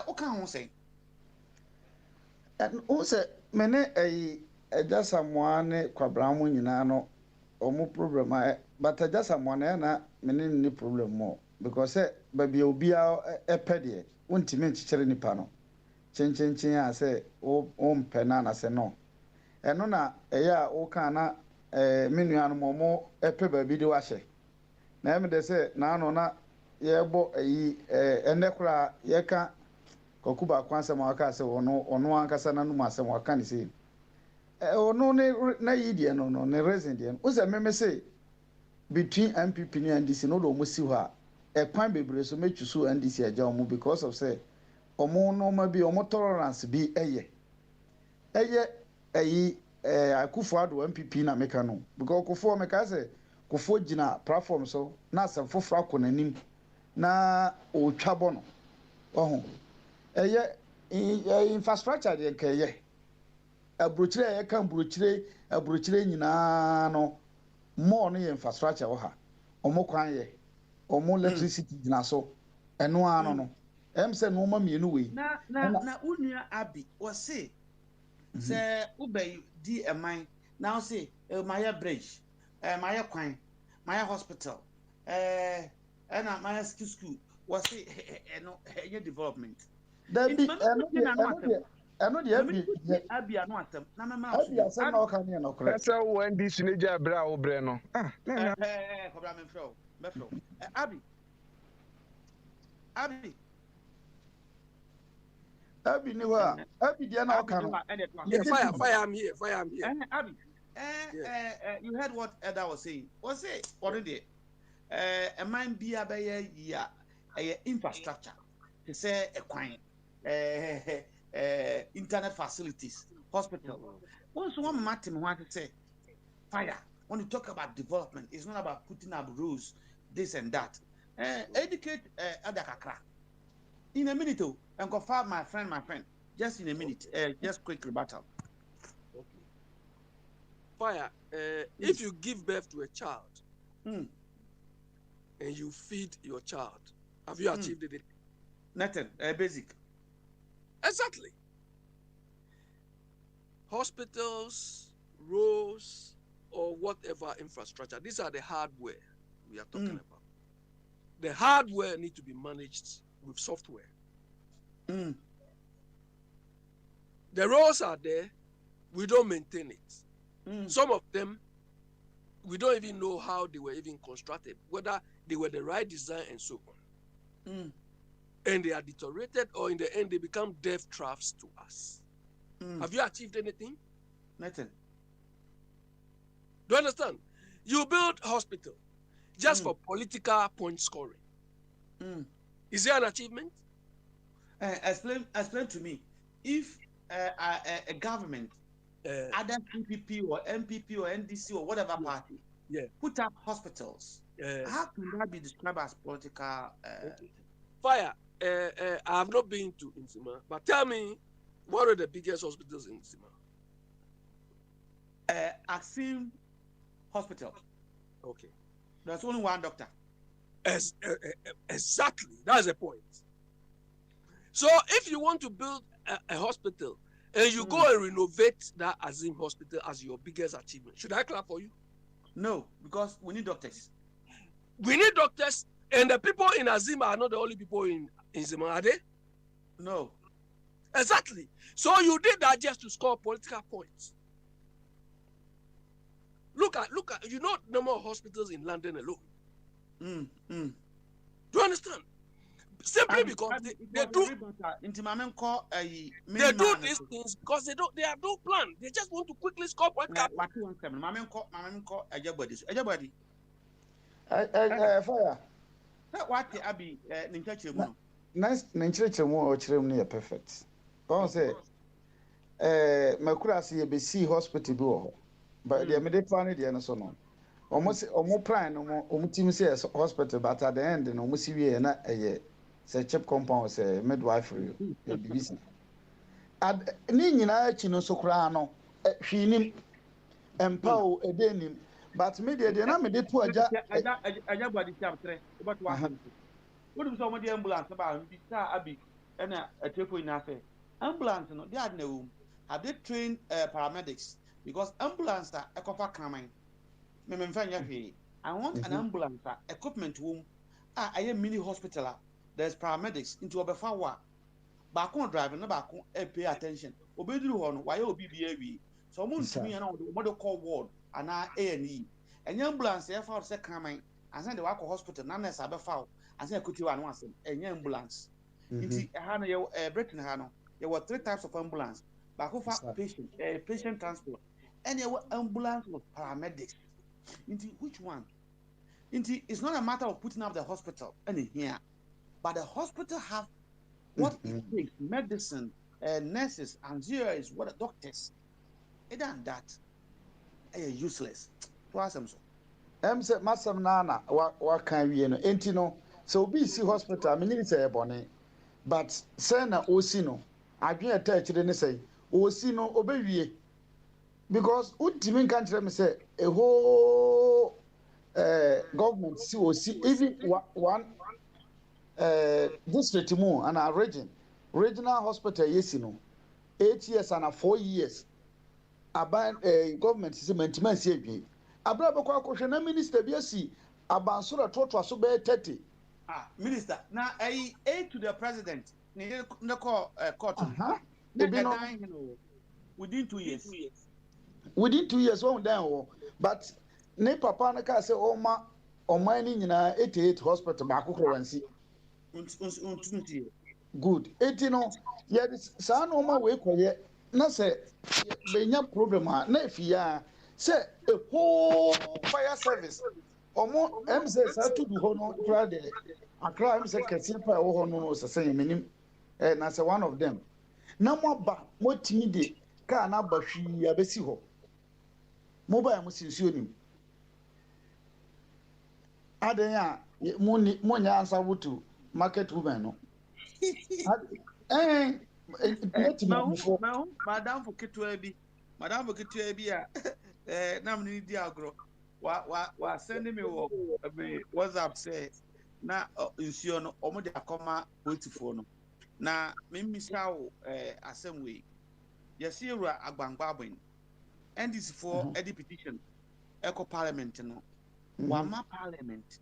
What can one say? And also, many just someone quabramu, you know, or more problem, but I just someone many problem more because baby will be a pedie, won't you mention any panel? Chin, I say, penana say no. And no, okana. Menu animal more a paper video washer. Name they say, na ye bo and necra yeka Kokuba Kwansa Makasa or no Ankasana Numasa Wakani say. Oh, no, na Indian, no, resident. What's a meme say? Between MPP and this no Musiha, a pine baby so make you sue and this year Jamu because of say, or more no maybe or more tolerance be a ye. Akufo-Addo MPP na meka no because Akufo meka say Akufo gina platform so na asem foforo akonanim na otwabo no oho infrastructure de keye abrochire kan abrochire nyina no more no infrastructure wo ha omokwan ye omo electricity gyina so eno ano no em se no ma mienu we na unua abi o se ubey di eman now say my bridge my kwan my hospital and my school was say no development that be eno de abi anu atem na mema abi asem na o kan ne no correct esa wo ndi sinija bra wo bre no kobra me fro abi ni wa abi dia na o kan fire I'm here abi you heard what Eda was saying already a man be a year infrastructure to say a kwan internet facilities, hospital. Once one Martin want to say fire. When you talk about development, it's not about putting up rules, this and that. Educate Adakakra. In a minute, and confirm my friend. Just in a minute. Just quick rebuttal. Okay. Fire. If you give birth to a child and you feed your child, have you achieved it? Nothing. Basic. Exactly. Hospitals, roads, or whatever infrastructure. These are the hardware we are talking about. The hardware need to be managed with software. The roads are there. We don't maintain it. Some of them, we don't even know how they were even constructed, whether they were the right design and so on. And they are deteriorated, or in the end, they become death traps to us. Have you achieved anything? Nothing. Do you understand? You build hospital just for political point scoring. Is there an achievement? Explain to me. If a government, either PPP or MPP or NDC or whatever party, put up hospitals, how can that be described as political? Fire. I have not been to Nsima, but tell me, what are the biggest hospitals in Nsima? Axim Hospital. Okay. There's only one doctor. Exactly. That's the point. So if you want to build a hospital and you go and renovate that Azim Hospital as your biggest achievement, should I clap for you? No, because we need doctors. We need doctors, and the people in Azim are not the only people in Zima, are they? No. Exactly. So you did that just to score political points. Look at you know no more hospitals in London alone. Do you understand? Simply because they do these things because they have no plan. They just want to quickly score political points. Fire. What Abi nice nkyerɛkyerɛ mu a ɔkyerɛ mu no yɛ perfect. Ɔn sɛ makura ase yɛbɛsi hospital bi wɔ hɔ. But deɛ mede fa no deɛ no so no. Ɔmo plan no ɔmo team sɛ hospital but at the end no ɔmo si wie na ɛyɛ sɛ chip compound sɛ midwifery ɛbibisi. Ne nyinaa akyi no so koraa no hwee nim ɛmpa o ɛde nim. But me deɛ na me de to agya body chapter but what do some the ambulance about bi sa Abi na atefo ina say ambulance no they had no have they trained paramedics because ambulance are ekofa kraman me mfa nya hwe I want an ambulance equipment room I mini hospital there's paramedics into obefa wa ba kon driving na ba kon pay attention obeduru ho no why obi bia wi so mo ntumi na mo call ward ana A&E any ambulance e fa say kraman and send the work hospital na nurse abefa and say kuti wa no asem any ambulance nti ha no ye Britain ha no there were 3 types of ambulance ba ko fa patient transport and there were ambulance with paramedics nti which one nti it's not a matter of putting up the hospital any here but the hospital have what it takes medicine nurses and is what doctors it and that useless to ask them so say masam nana wa kan wie no enti no so obi si hospital me nyiri say ebone but say na osi no adwen attach ne say osi no obewie because ultimate kan kire me say eho government see even one district mu and our regional hospital yesi no 8 years and 4 years aban government is maintenance edwi abra be kwa kohwe na minister bi asi abansoro toto aso be 30 minister na aid to the president ne call court within 2 years within 2 years won down but ne papa na ka say oma ni nyina 88 hospital ba kokoro wansi good 80 no ye sa no ma we koye na say benya problem na efia say a whole fire service omo mz sa to do ho no kra de akra mz kesi pa wo ho no so say menim na say one of them na mo ba mo timi de ka na ba hwi abesi ho mo ba mo sinsuo nim aden a mo nya ansa wutu market woman no madam for ketwa bi a na mni di agro wa send me WhatsApp say na nsuo no omo de akoma potifo no na mmisa wo asem we yesi ewura agbangba abin NDC for edi petition eco parliament no wa ma parliament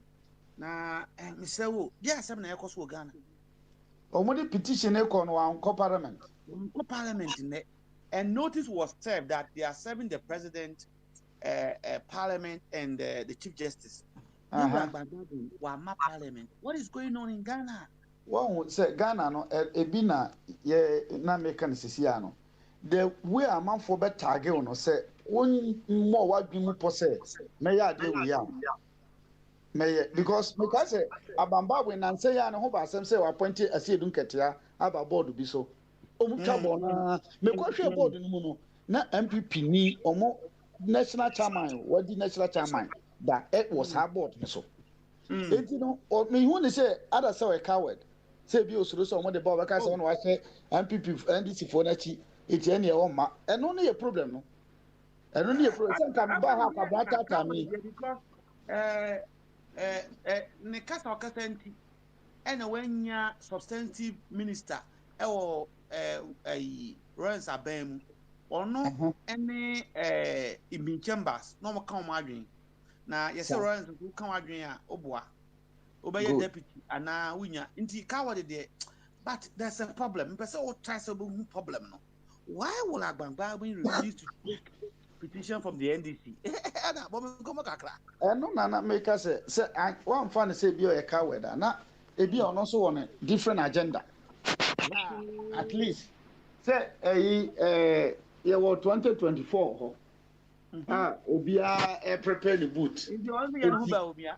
na misewo di asem na eco so Ghana omo de petition eco no wa parliament and notice was served that they are serving the president parliament and the chief justice wa ma parliament. What is going on in Ghana? Well, say Ghana no ebina ye na meka ne sisia no the way a man for better target no say won more wa bi mu pose me ya de we ya me because say abamba we nan say ya no ho ba asem say wa appoint asiedun ketia aba board bi so omu twa na me ko hwe board no mu no na MPP ni omo national chairman what the national chairman that it was her board so you know or me who say other say a coward say bi osuro so omo de board ka say on wa say MPP NDC for na chi eti ene e o ma eno no ye problem no eno no ye problem say ka me ba ha ka ba ta me because ne kasa okasenti ene wanya substantive minister ewo Lawrence Abem ono ene Ibn Chambers no mo kan mo adwen na yesi Lawrence ku kan adwen a oboa obeye deputy ana wunya nti ka wode de but there's a problem person o try so be problem no why will Agbangba be refused to take petition from the NDC ana bo me komo kakra no na make us say one fan say bi o e ka weda na ebi ono so won different agenda at least say ye wo 2024 ho obia prepare the boot nti on me no ba obia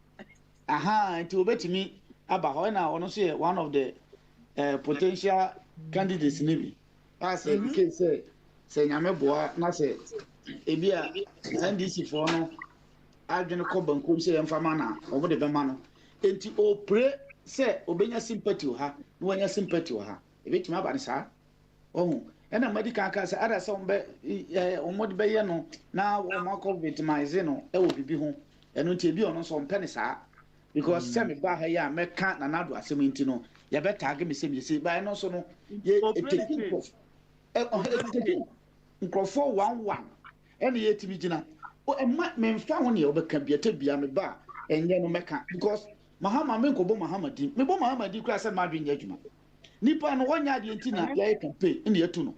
nti obetimi aba ho na ono so one of the potential candidates nibi as in case say nyame boa na say ebia NDC for no adwene ko bankom say emfama na obo de bema no enti o pray say obenya sympathy ha no anya sympathy ha ebetimi aba ne saa ena medical ka say ada say ombe be ye no na o ma ko victimize no e wo bibi ho eno nti ebi ono so mpe ne saa because say me ba ha ya meka na nado asem nti no ye be tag me say ba no so no ye microphone 11 ena ye timi gina o me mfa ho ne obeka biata bia me ba enye no meka because mahama me nkobo mahamadi me bo mahamadi kura say ma dwen adwuma nipa no wonya de ntina ya campaign ina yetu no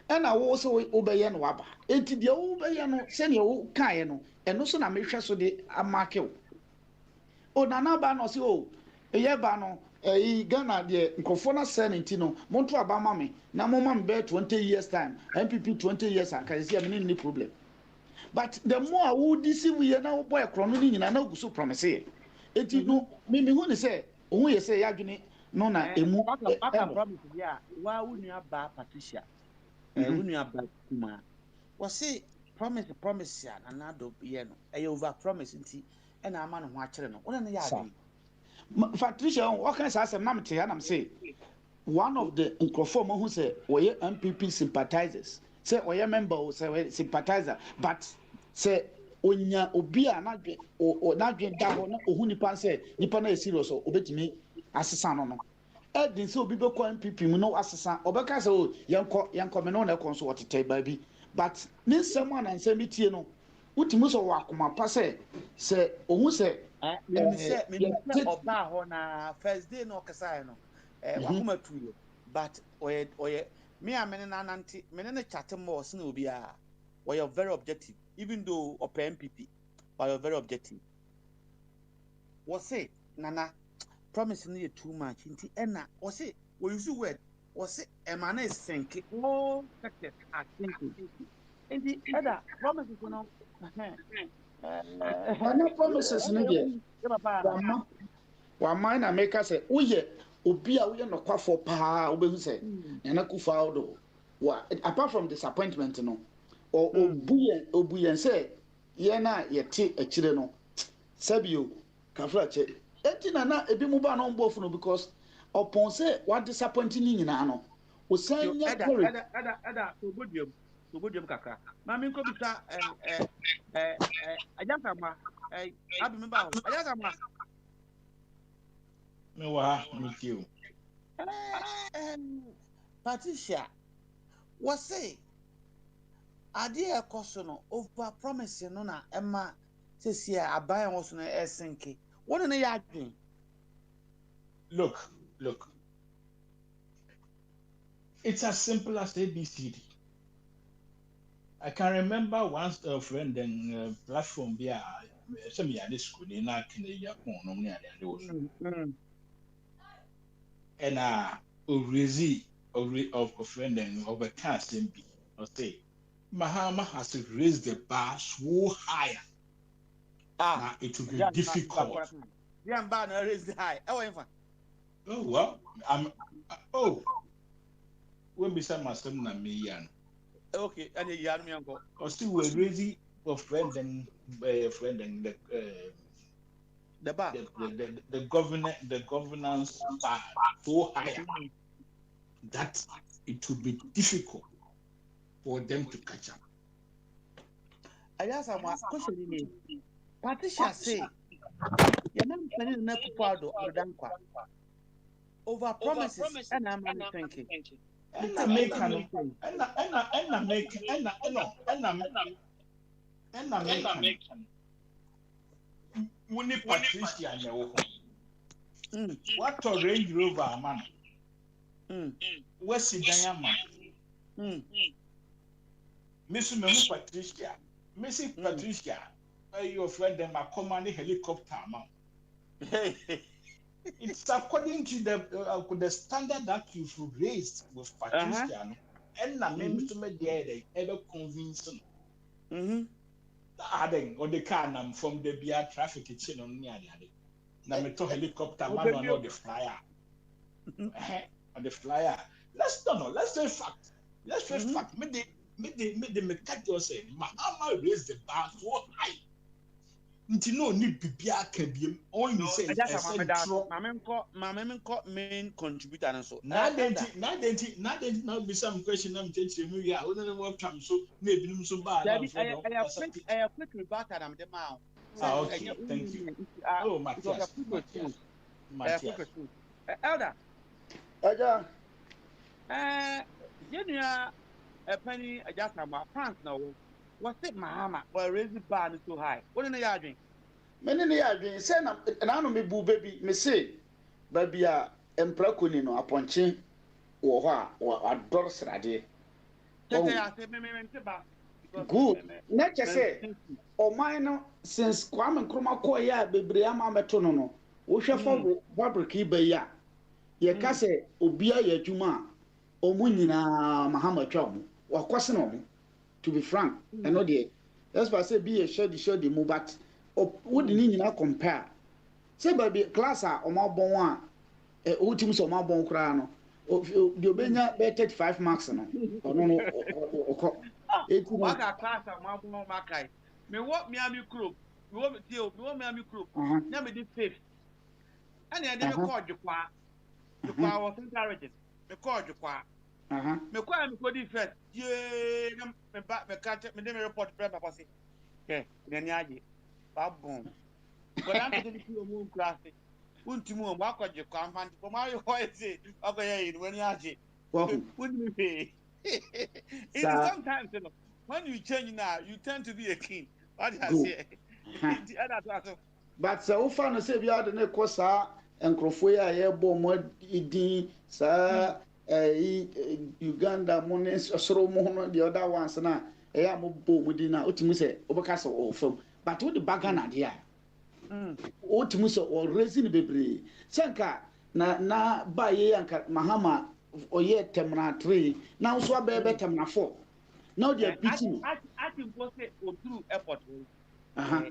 ena wo so obeye no waba enti de wo obeye no se ne wo kae no eno so na mehwe so de amakew o nana ba no se o eye ba no Ghana de nkofo na se nti no monto aba ma me na mo ma be 20 years time MPP 20 years aka se am ni problem but the more wo deceive we na wo boy kro no ni nyina na guso promise enti no me hu ni se ohun ye se ya dwene no na emu promise ya wa wunu aba Patricia wunu aba kuma wo se promise ya na do ye no e over promise nti e na ama no ho akere no wona ya ade Patricia what can say am na mte ya na say one of the microphone who say we MPP sympathizers say we member say sympathizer but say onya obi a nadwe o nadwe da ho na ohu nipa se nipa na serious o obetimi asesa no edin se obi be ko MPP mu no asesa obeka se o yenko me no na kon so wotete ba bi but ne nsem ana nsem bitie no wutimu so wakoma pa se ohu se me oba ho na first day no kasa no wakoma tuyo but oye me amene na nanti me ne chat mo se na obi a we very objective even though of MPP we are very objective was say nana promise no too much nti ena was say we use word was say emana is think oh success I think nti other promises no ana promises no dey wa mind America say uye obi a uye nokwafo pa obehu say nana kufa odo wa apart from disappointment no obuyen say ye na yete akire no sabio kafra che etina na ebi mu ba no mbofu no because upon say what disappointing ni nyina no o sanya courage ada so bodium kaka ma me ko bisa ajanta ma abi me ba ajanta ma me wa meet you Patricia was say ade ekoso no over promise no na ema sesi aban wo so no esenke wona na ya adwen look it's as simple as ABCD. I can remember once a friend and platform be some year this school in a Canadian and Urizi of a friend and of a cast and be or say Mahama has to raise the bar so higher. Now it will be difficult. Yeah, bar raise the high. Oh well, when be some master na me yan. Okay, and the young man go. Or still we're raising a friend and the bar, the governance bar so higher that it will be difficult for them to catch up. I ask some question. Patricia say, "You're not planning to put or dankwa over promises, and I'm not thinking." And make Winnie Patricia what a Range Rover man. Where's the diamond? Miss Patricia, Missy Patricia, your friend and my command helicopter man. It's according to the standard that you've raised with Patricia, and I mean to me they ever convincing. Adding or the car from the BR traffic kitchen on near the now me to helicopter man on the flyer. On the flyer. Let's say fact. Let's say fact. Me the cut yourself. Mahama raise the bar so high. Nti no need bibia ka biem. All you say is Mamem main contributor and so. Now be some question I'm changing me. Yeah, we don't know come so maybe no so bad. I have quick rebut and I'm the mouth. Okay, thank you. Oh, Matthias. Elder. Aja. Junior, a penny, I just have my pants now. What's it, Mahama? Well, raise the bar too high. What in the yard drink? Many in the yard drink. Send up an anime boo baby, me say, baby, emperor kunino upon chin or a dorsal idea. Good. Not just say, or mine since Kwame Nkrumah Koya, baby, I'm a metono. We shall follow Barbara Kiba. Ye case, Obia Yajuma, or Munina Mahama Chom, or Quasanom. To be frank, I know the that's why I say be a show the move, but wouldn't you not compare? Say, baby, class are on my bon ultimus or my bon crown. The Obenya better 5 marks. No, what a class of my bon Makai. Me what Miami Group, we want Miami Group, never did 5th. And I never called you qua. The power was encouraging. Me called you qua. Me kwa me kodi first. Me catch me dem report prep papa say. Okay, then yaji. Babon. But I'm going to do a moon class. Untimu, Wakaji, Kampan, for my voice. Okay, when yaji. Wouldn't be. It is sometimes, you know, when you change now, you tend to be a king. What I say? But so far, no say we are the Nekosa and Crofoya, Airbo, Mod, Idin, Sir, Uganda, Mones, Soromono, the other ones, and I am within our Utimus, Obacasa or film. But what the Bagana, dear? Utimus or raising the baby. Sanka, na by Yanka, Mahama, or yet Temna 3, now swab baby Temna 4. Now they are beating. I think was it or through airport. But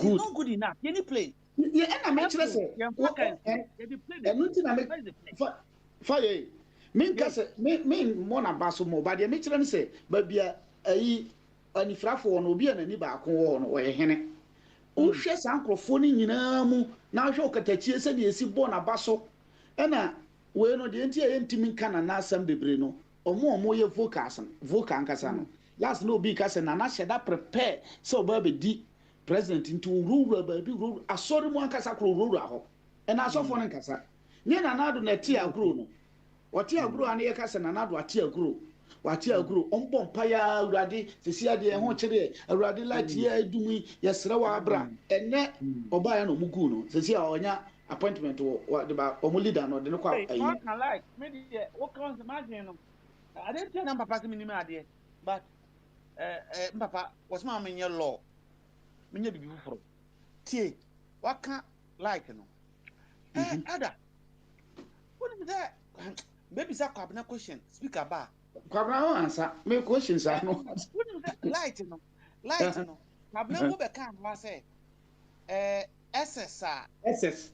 it's not good enough. Any play. Yeah, and I mentioned fire. Mean Mona Basumo, but the Mitchell say, but be a Anifrafo no be an Aniba corn or a henny. Oh, she's uncle phoning in a now show Katachi said you see Bona and we no the entire intimate can na some Brino. Or more vocan casano. Last no big cousin, and I said that prepare so baby deep president into rule baby rule. I saw one casacro rule, and I saw one casa. Near another netia grew. What tia grew and your cousin another what tia grew. What tia grew on Pompaya, Raddy, the Cia de Honchere, a Raddy light here doing Yasrawa Abra, and net or buy no Muguno, the Cia or appointment or what about Omulida or the local. I like maybe what comes imagine. I didn't tell Papa to me, but Papa was my in your law. Many before. Tea, what can't like no? Ada, what is that? Maybe that cabinet question. Speak about. Cabra answer. Make questions. I know. What is that? Light, no. Light, no. Cabinet will become, I say. SSR. SS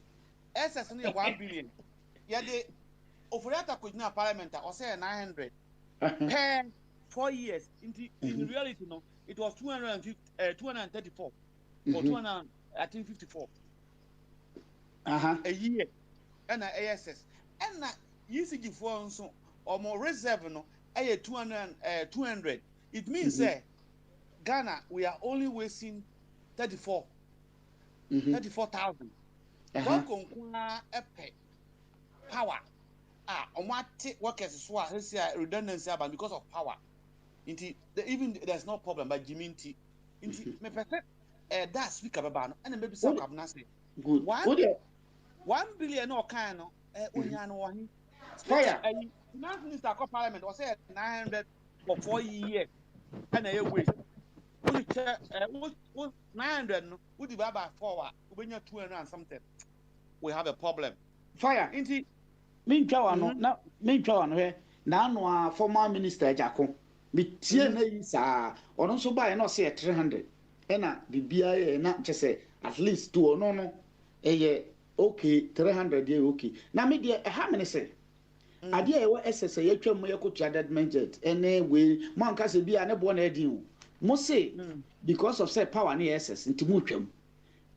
only 1 billion. Yeah, they over that could not parliament or say 900. Per 4 years. In reality, no, it was 234 or 254 a year. And ASS and UCG for so or more reserve no 200. It means Ghana we are only wasting 34,000. One concuna power. Workers is redundancy because of power. Even there's no problem, but Jiminti. Me perfect that speak about and maybe some have not said. Good. 1 billion or kind of Fire. Finance Minister of Parliament was said 900 for 4 years and a waste. 900 would divide by 4 when you're 200 and something. We have a problem. Fire. Mean now former minister Jacko. Bitia or also buy not say 300. Ena the BIA not just say at least 2 or no. Okay, 300 okay. Now me how many say? Idea what SSA you try more to added budget anyway. Man can say be an born edin. Must say because of say power near SS into mutual.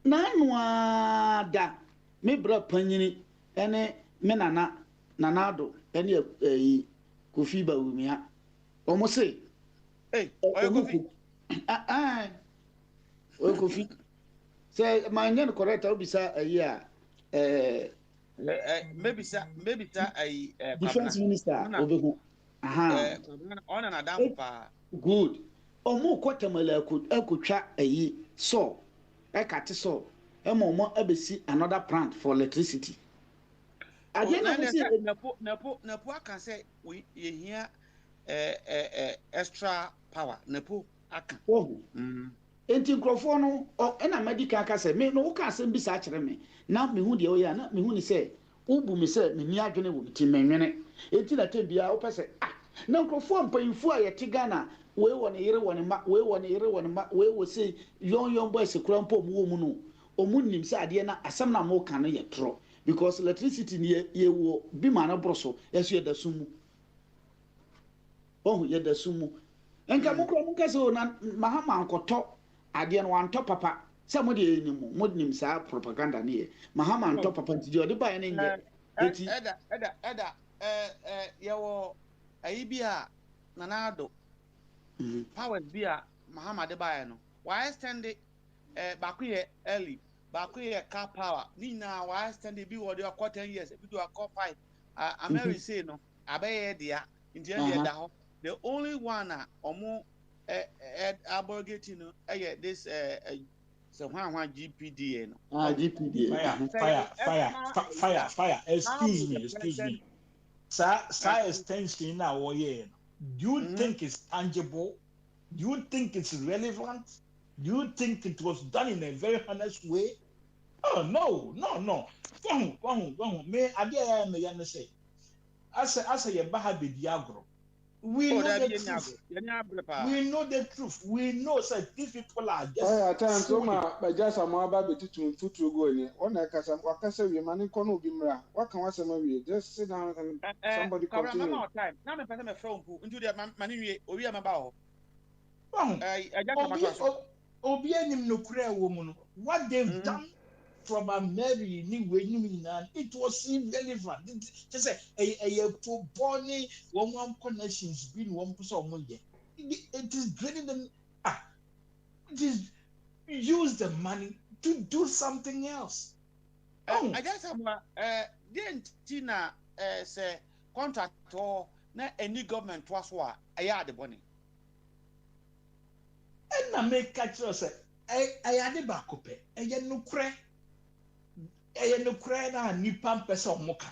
Nanwa me bra panyini ene menana nanado ene Kofi ba wumia omo say Kofi Kofi say my name correct obisa year maybe sir defense minister obehu on an adam pa good omo kwatamala ekotwa so ekate so emo abesi another plant for electricity. Again, Nepo can say we hear extra power. Nepo aka. Enti nkrofo no na medical ka say me no ka say bisa kire me na me hu de o ya na me hu ni say ubu me say me ni adwene wo ti menwene enti na tebia wo pese na nkrofo mpanyimfo a yete Ghana we wo ne yire wo ne ma we wo ne yire wo ne ma we wo say yon boys kura mpo mu wo mu no omunnim say ade na asem na mo ka no ye tro because electricity ni ye wo bi ma na broso yeso ye da sumu ye da sumu enka mo kro mo ka so na mahama ankoto ade no wanto papa say mo de enimu mo nim sa propaganda ni mahama anto papa nti de ba ne nge eti eda ye wo ayi bia nanado powers bi a Mahama de bae no why extend baako yɛ early baako yɛ car power ni na why extend bi wɔ de akɔ 10 years bi do akɔ 5 Ameri say no abɛyɛ dia nti ɛyɛ da hɔ the only one a ɔmo abrogating no ɛyɛ this so one GPDA no GPDA fire excuse me sa extension na wo ye do you think it's tangible? Do you think it's relevant? Do you think it was done in a very honest way? Oh no. Me adia me ya say. Asa ye baha be diagro. We know the truth. We know the truth. We know that these people are just. Oh, time so ma just amaba be to go ni. Ona kasa wakasa we mani kono bi mra. What can wasema we just sit down and somebody continue. Now me person me from into the mani we owi amaba ho. Obi anim no kura wo mu no. What they've done from a Mary ni we it was irrelevant. Just say a bony one connections been one person. It is greater than it is use the money to do something else. I just have Tina say contract or na any government was what I had the money. And I make catch us I had the back up and yet no crack. No cry na nipa person moka.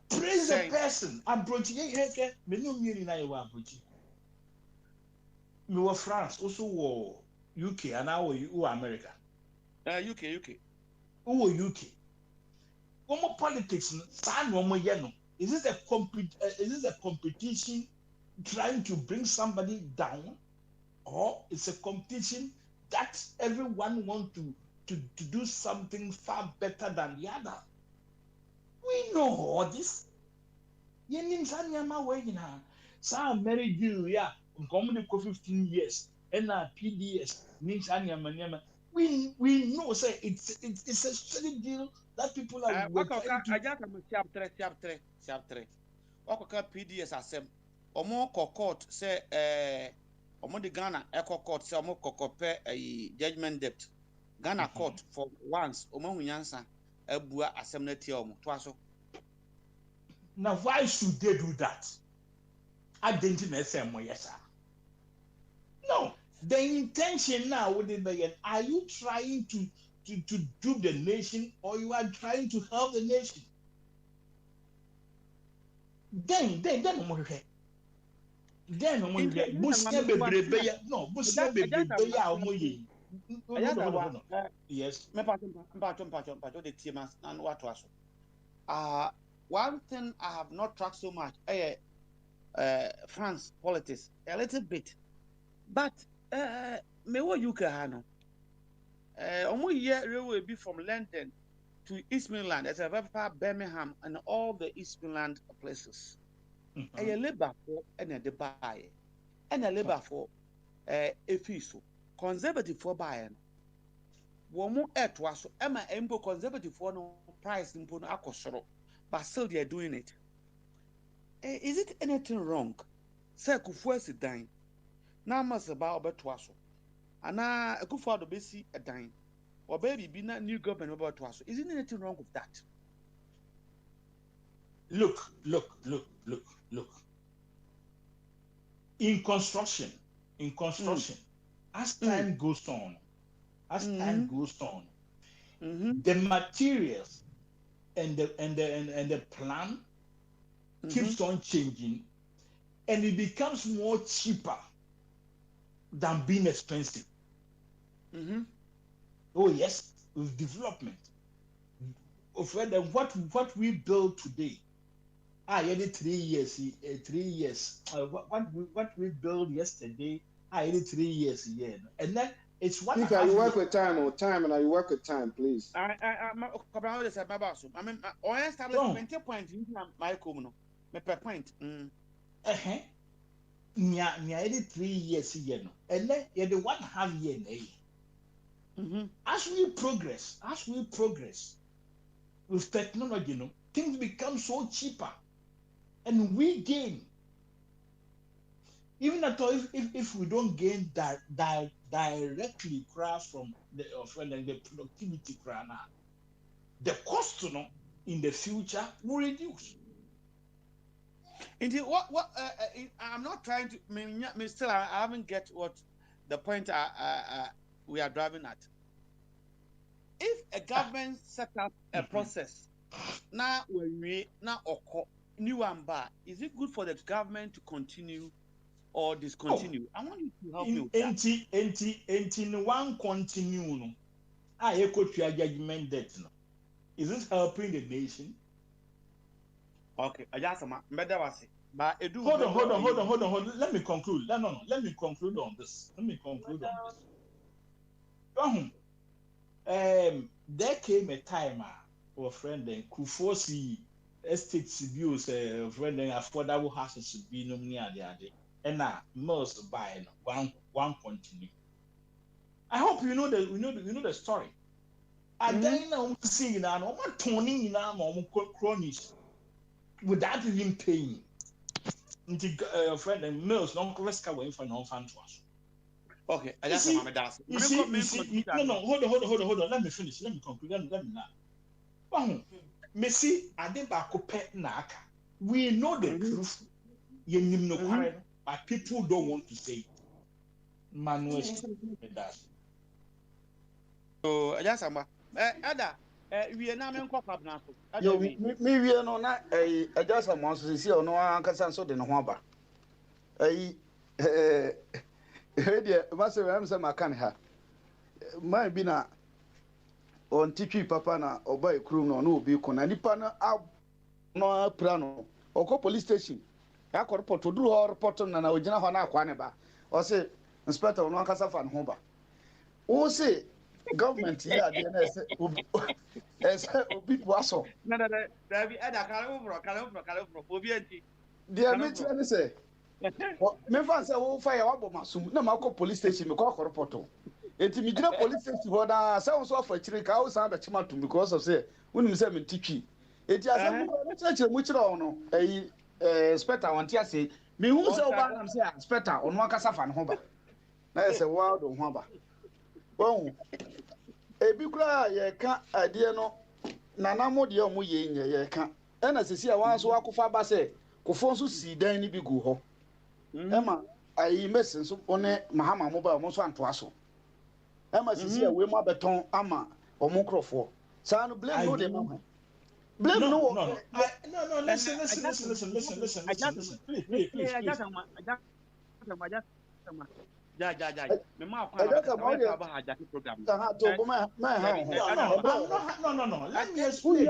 Praise the person. Abrochi ye me no miri na ye wa abrochi. Me wa France also wo UK and now wo America. UK. Wo UK. Omo politics sa no mo ye no. Is this a competition trying to bring somebody down, or it's a competition that everyone want to do something far better than the other? We know all this. Yenim sanyama we na sa married you ya nkomo ko 15 years and PDS means anyama. We know say it's a steady deal that people are working to. I just am chapter 3. Okoka PDS asem. Omo court say omo de Ghana court say omo kokope judgment debt. Ghana court for once omo hunyansa abua asem na tie omo to aso. Now why should they do that? I didn't say yes. No, the intention now would be, are you trying to dupe the nation, or you are trying to help the nation? Then yes. One thing I have not tracked so much, France politics a little bit, but me wo UK hano. Omo year railway be from London to East Midland, as a Birmingham and all the East Midland places. A labor for and a buy, and a labor for efiso conservative for buying. Womo etwaso Emma Embo conservative for no price in Pono Akosoro, but still they are doing it. Is it anything wrong? Say Kufuor is dying. Now must about Betwaso. And now a Kufuor the basi a dying. Or baby be not new government about Twaso. Isn't anything wrong with that? Look. In construction, as time goes on, the materials and the plan keeps on changing, and it becomes more cheaper than being expensive. Oh yes, with development. Of what we build today, 3 years. What we built yesterday, 3 years here, and then it's one. Speaker, you work with time, and you work with time, please. I mean, establishment point in my communal, per point. Nya 3 years here, and then you're the 1.5 year. As we progress with technology, things become so cheaper, and we gain. even at all, if we don't gain directly from the productivity the cost in the future will reduce. Indeed, I'm not trying to. I haven't get what the point we are driving at. If a government set up a process, now we new one bar, is it good for the government to continue or discontinue? I want you to help me with that. One continue. No, I echo to your judgment that no. Is it helping the nation? Okay, I just but hold on. Let me conclude. No. Let me conclude on this. There came a time, our friend, who foresee estate views, friend, affordable houses to be near the other, and now most buy one continue. I hope you know the story. And then I'm seeing now, I'm turning now, I'm cronies without even paying. Friend and Mills don't risk away for non-fan to us. Okay, I just want to No, hold on. Let me finish. Let me conclude. Let me now. Messi, I did back pet naka. We know the truth. But people don't want to say it. Manuel does. So I just Ada, we are now in Copa now. Yo, me we are not a just a monster. See, or no one can answer the Nohamba. Master Ramsa Macanha. My bina on Tiki Papa na or by crew no be con any partner out no plano or call police station. I could report to do or report on an original Hana Quaneba or say Inspector no Casa Fan Homba. Oh, say government here as people also. No, there be Ada Calabro, dear Mitchell say. Me fan say wo fire wa boma sum na ma ko police station me ko report. Enti me gina police station ho da say won so afa chire ka wo san be chima tum because of say wonim say me titwi. Enti asem ko no chire mu chire ono inspector wanti ase me hu say wo ba nam say inspector ono akasa fa ne ho ba. Na say wa do ho ba. Won ebi kura ye ka ade no na na mo de o mo ye nye ye ka. E na sesi a wan so akofa ba say kofo so si dan ni bi gu ho. Emma, I messing so on Mahama mobile, most one to us. Emma is here, we ma beton, ama, or Mocrofo. Son, blame no them. Blame no. Listen. Please. No. Let me explain.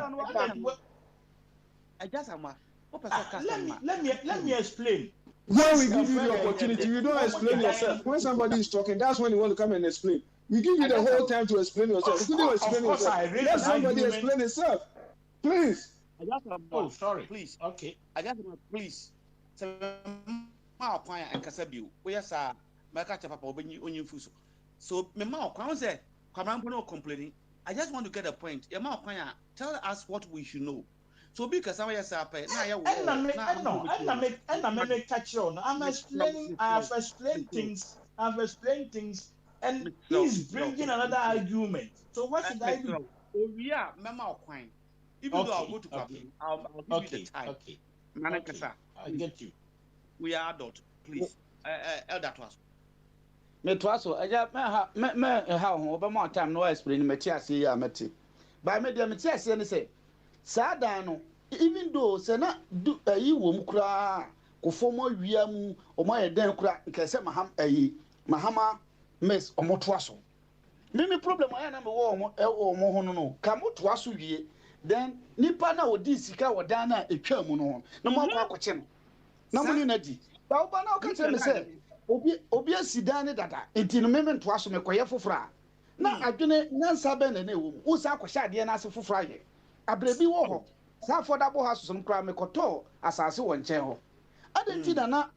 Let me explain. When we give you the opportunity, you don't explain yourself. When somebody is talking, that's when you want to come and explain. We give you the whole time to explain yourself. You couldn't explain yourself. Let somebody explain himself. Please. Oh, sorry. Please. Okay. I just want please. So, my point and Casabu. We are sir. My catch up on you fuso. So, my mouth say, come on, complaining. I just want to get a point. Your mouth tell us what we should know. So because I was I'm explaining. I've explained things, and he's bringing another argument. So what should I do? Oh yeah, Mama Quine. Even though I'll go to Kapi, I'll give you the time. Okay. I get you. We are adult, please. Elder to us. Me to us, I just how over more time no explain me see ya meti. By me dem say Sada no, even though say na do yi wo mu kura ko fomo wia mu o ma yeden kura nke se mahama miss o mo to aso. Me problem aya na me wo mo ho no ka mo to aso wie then nipa na odi sika wodan na etwa mu no na mo akwa akwache no. Na mo ni na di. Ba oba na o ka tell me say obi asidan ne dada enti no me to aso me koye fofora. Na adwene nyansa be na ewo mu. Wo sa akwahya ade na ase fofora ye. Abrebi wo ho sa affordable house some kra me koto asase wo nche ho adenfi na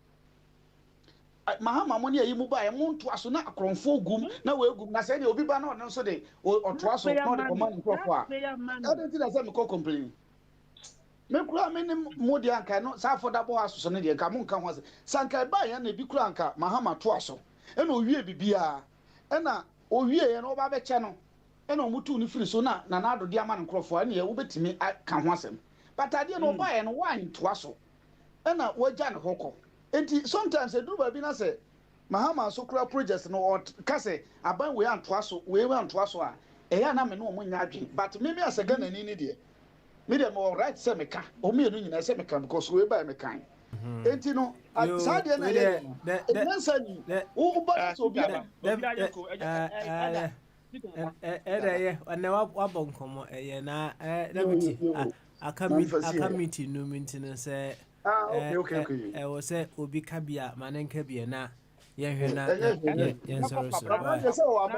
mahama money ayi mu ba e mu nto aso na akronfo gum na we gum na say de obi ba na ono so de oto aso na de command crop a adenfi na say me ko complain me kura me ne modi anka no sa affordable house so ne de nka mo nka ho sanka ba ya na bi kura anka mahama to aso e na owie bibia e na owie ye no ba be che no e na omutu ni firi so na na ado de ama nkrofo e na ye wo betimi ka ho asem but ade no ba ye no wan to aso e na wagya ne hokọ enti sometimes edu ba bi na say mahama so kura project no ka say aban we anto aso we anto aso a e ya na me no mo nya adwen but me as a Ghana ni de me dem all right say me ka o me no nyina say me ka because we buy me kan enti no sad na ye na say ni wo ba so bi yeah na wa bonkomo na deputy akamiti no mintin say okay we say obi kabia manen kabia na yehwe na yenso so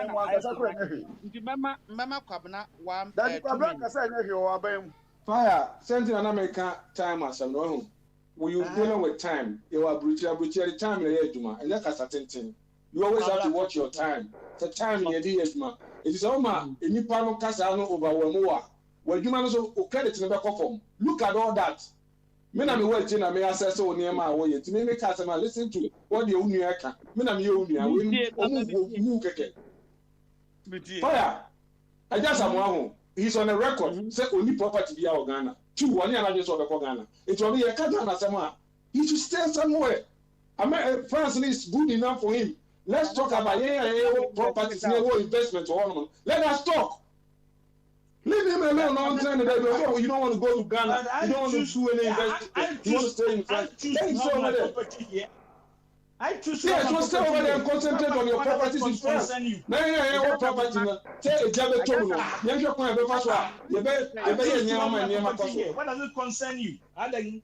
nti mama kwabna wa that kwabna ka say na hwe wa ban fire sending an American time as I'm no when you dealing with time you are brutal time na eduma and that certain thing you always have to watch your time the time in the eduma it is all man enipa no kasa no overwhelm wa eduma no so o credit no be perform look at all that me na me wait na me access o niam a wo yet me make us listen to what the unu aka me na me ye unu a we omu keke fire I just am one he's on a record say only property be our Ghana two one year na just over Ghana it will be a Ghana sama he should stay somewhere France is good enough for him let's talk about properties investment or let us talk. Leave him alone. I'm saying that you don't want to go to Ghana. You don't want to do any investment. You want to stay in France. Let him stay over there. I choose. Yeah, so stay over there and concentrate on your properties in France. No, what property? Say a job at home. What does it concern you?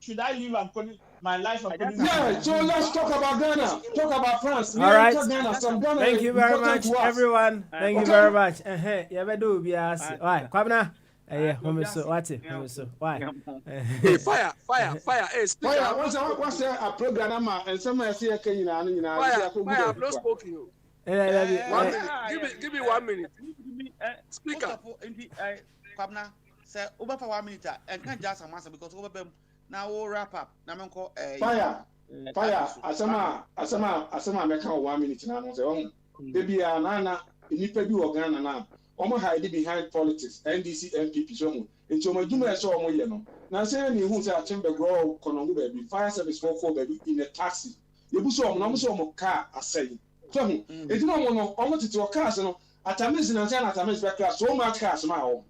Should I leave and my life? Yeah, so let's talk about Ghana. Talk about France. All right. Thank you very much, everyone. Thank you very much. Yeah, we do be asked. Why, Kwabna? Yeah, so what's it? So why? Hey, fire! Hey, speak up. What's a program? And some say, "Can you know?" Fire! I've not spoken. Give me 1 minute. Speak up. Kwabna, say over for 1 minute and can't just answer because over them now we'll wrap up. Now I'm call fire. Asama make 1 minute now. Say, baby, Nana, you need to do Ghana now. Omo hide behind politics NDC MPP so mo enti omo adwuma so omo ye no na say ni hu say achembe grow konongo baby fire service for baby in a taxi yebu so omo car asay so hu enti no omo tete o cars no atamis na say na atamis be class so much cars ma o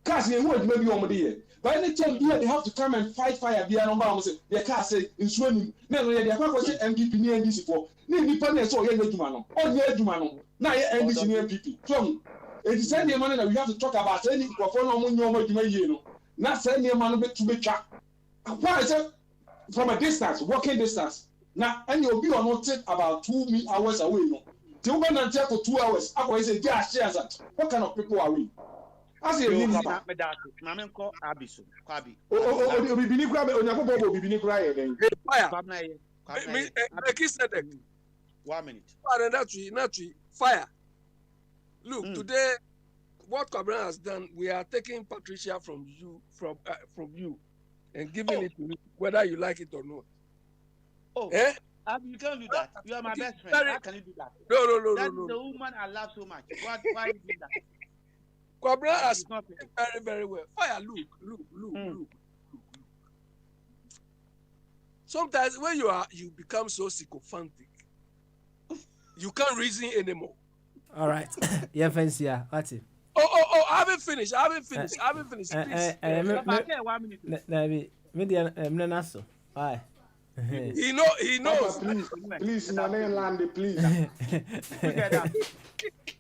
cars ni hu adwuma bi omo de ye by any time they have to come and fight fire bia no ba omo say the car say nsuo ni na no ye de akwa say MPP ni NDC for ni pa na so ye adwuma no o ye adwuma no na ye NDC ni MPP so hu it is any money that we have to talk about any perform not say any money to be tracked. Why is it from a distance, walking distance? Now, and you'll be on not take about 2 hours away. No, till when I take for 2 hours, I will say, yeah, shares that. What kind of people are we? I say, Mamma call Abisu, Kwabi. Oh, we be grab on your bubble, we be crying. Fire. 1 minute. Not fire. Look, today, what Kwabna has done, we are taking Patricia from you, and giving it to me, whether you like it or not. Oh, you can't do that. You are my best friend. How can you do that? No. That's the woman I love so much. Why you do that? Kwabna has done very, very well. Fire, look. Sometimes when you become so sycophantic, you can't reason anymore. All right. Yeah, fancy. Yeah, what's it? Oh, I haven't finished. Please. Why? He knows. Please, land, please.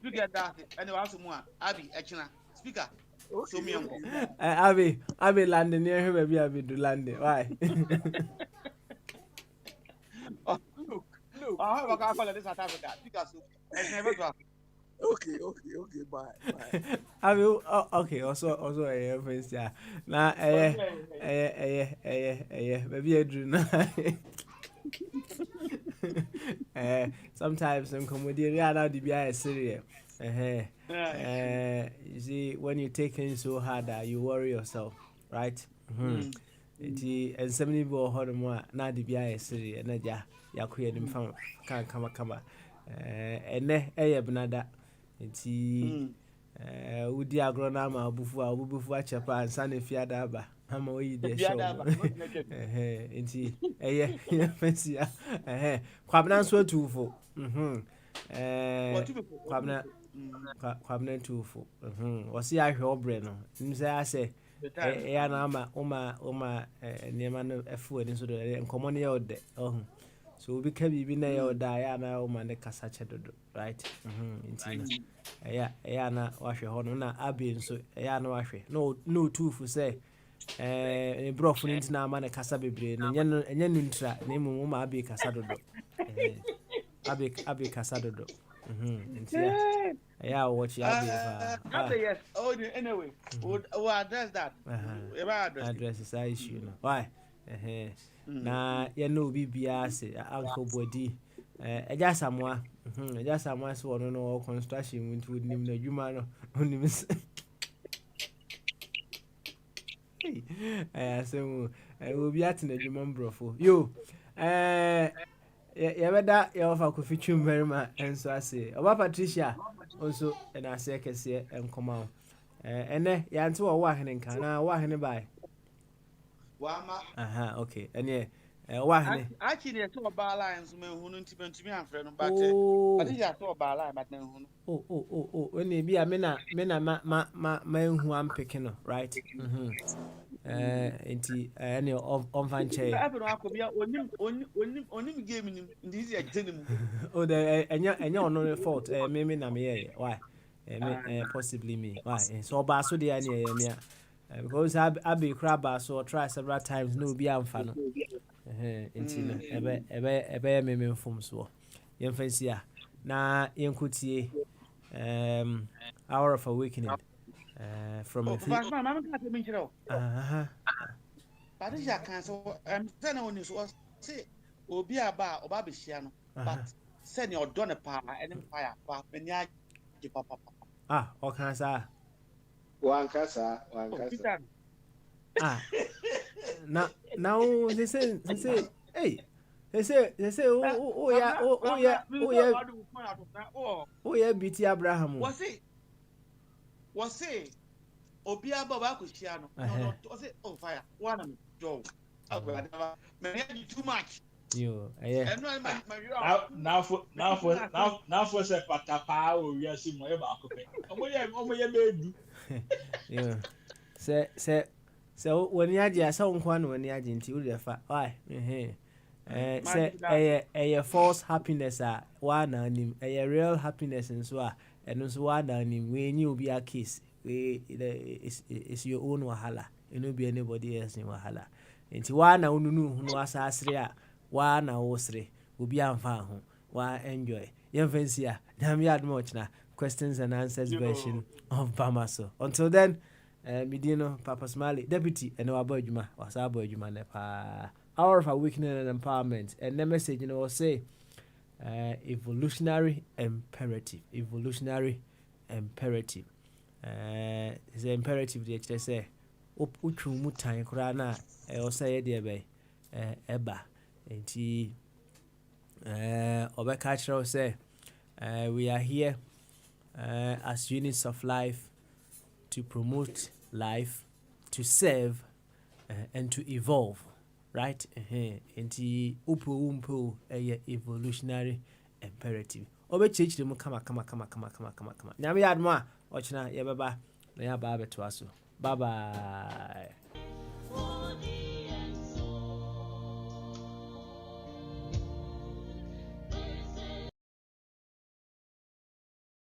You get that. And you also more. Abby, Echina, speaker. So me uncle. Abby landing near him. Maybe Abby do landing. Why? Look. I have a car for this South Africa. Speaker, so it's never to happen. Okay, bye. I will. Okay. Also, friends. Yeah. Now, maybe I do not. Sometimes some comedy are not to be serious. You see, when you're taking so hard, you worry yourself, right? nti ensem ni bi wo ho no mo a na de bia yesere na ja yakoye nim fa kan kama ene eye benada nti udi agro na ma obufu a chepa ansa na fiada aba ama oyi de show nti eye fancy kwabna so atufo kwabna atufo osi ahwe obre no nimse ase ya na ama uma niema no efu ani so do enkomo ne yode so obi ka bibi na yode ya na uma ne kasa chedodo right nti ya na wahwe ho no na abi nso ya na wahwe no tufu say brofu nti na ama ne kasa bebre no enye no ntra na emu ma abi kasa dodo abi kasa dodo nti ya watch ya be yes anyway we'll address that address is issue no why na ya no bibia se uncle body eja samoa so no construction nti nim na dwuma no onim so obi atena dwuma mbrofo yo ya beda ya ofa ko fitwum merima enso ase oba Patricia also na ase kese enkoma ene ya nti wo ahene nka na wo ahene bai wama okay ene wo ahene actually to oba alliance me hunu ntimi afre no but Patricia to oba alliance but na hunu ene bia me na ma hu ampeke no right enti ene on fanche abero akobia onim game nim ndizi ajenim the enya ono fault me na me why possibly me why so ba so dey ane me because abi crab so try several times no be amfa no enti no ebe me mfom so yem fancy a na yenkutie hour of awakening from a Patricia can so then on so say obi aba oba be hia no but send your don pa and fire pa menya papa o kan sa wan kasa now they say hey they say oh yeah BT Abraham was say obi aba ba ko hia no no say oh fire one am job me too much yo yeah now for say patapa o wi asi mo e ba ko pe omo ye bedu yo say when you aje asa nko na when you aje nti wo defa why say false happiness wa na nim real happiness nso eno so wa na nim we nyi obi a case we is your own wahala you no be anybody else in wahala nti wa na ununu hunu asasre a wa na wosre obi amfa ho wa enjoy yem fancy a damn yard much na questions and answers version of Bamaso. Until then Medino Papa Smiley deputy and no abojuma was abojuma ne pa hour of awakening and empowerment and the message say evolutionary imperative is the imperative they say utru mutan kura na o say dey be eba enti obeka chiro say we are here as units of life to promote life, to serve and to evolve, right? Enti umpo evolutionary imperative. Obe church dem kama. Nyame yadma ochina ye baba na ya ba beto aso. Bye bye.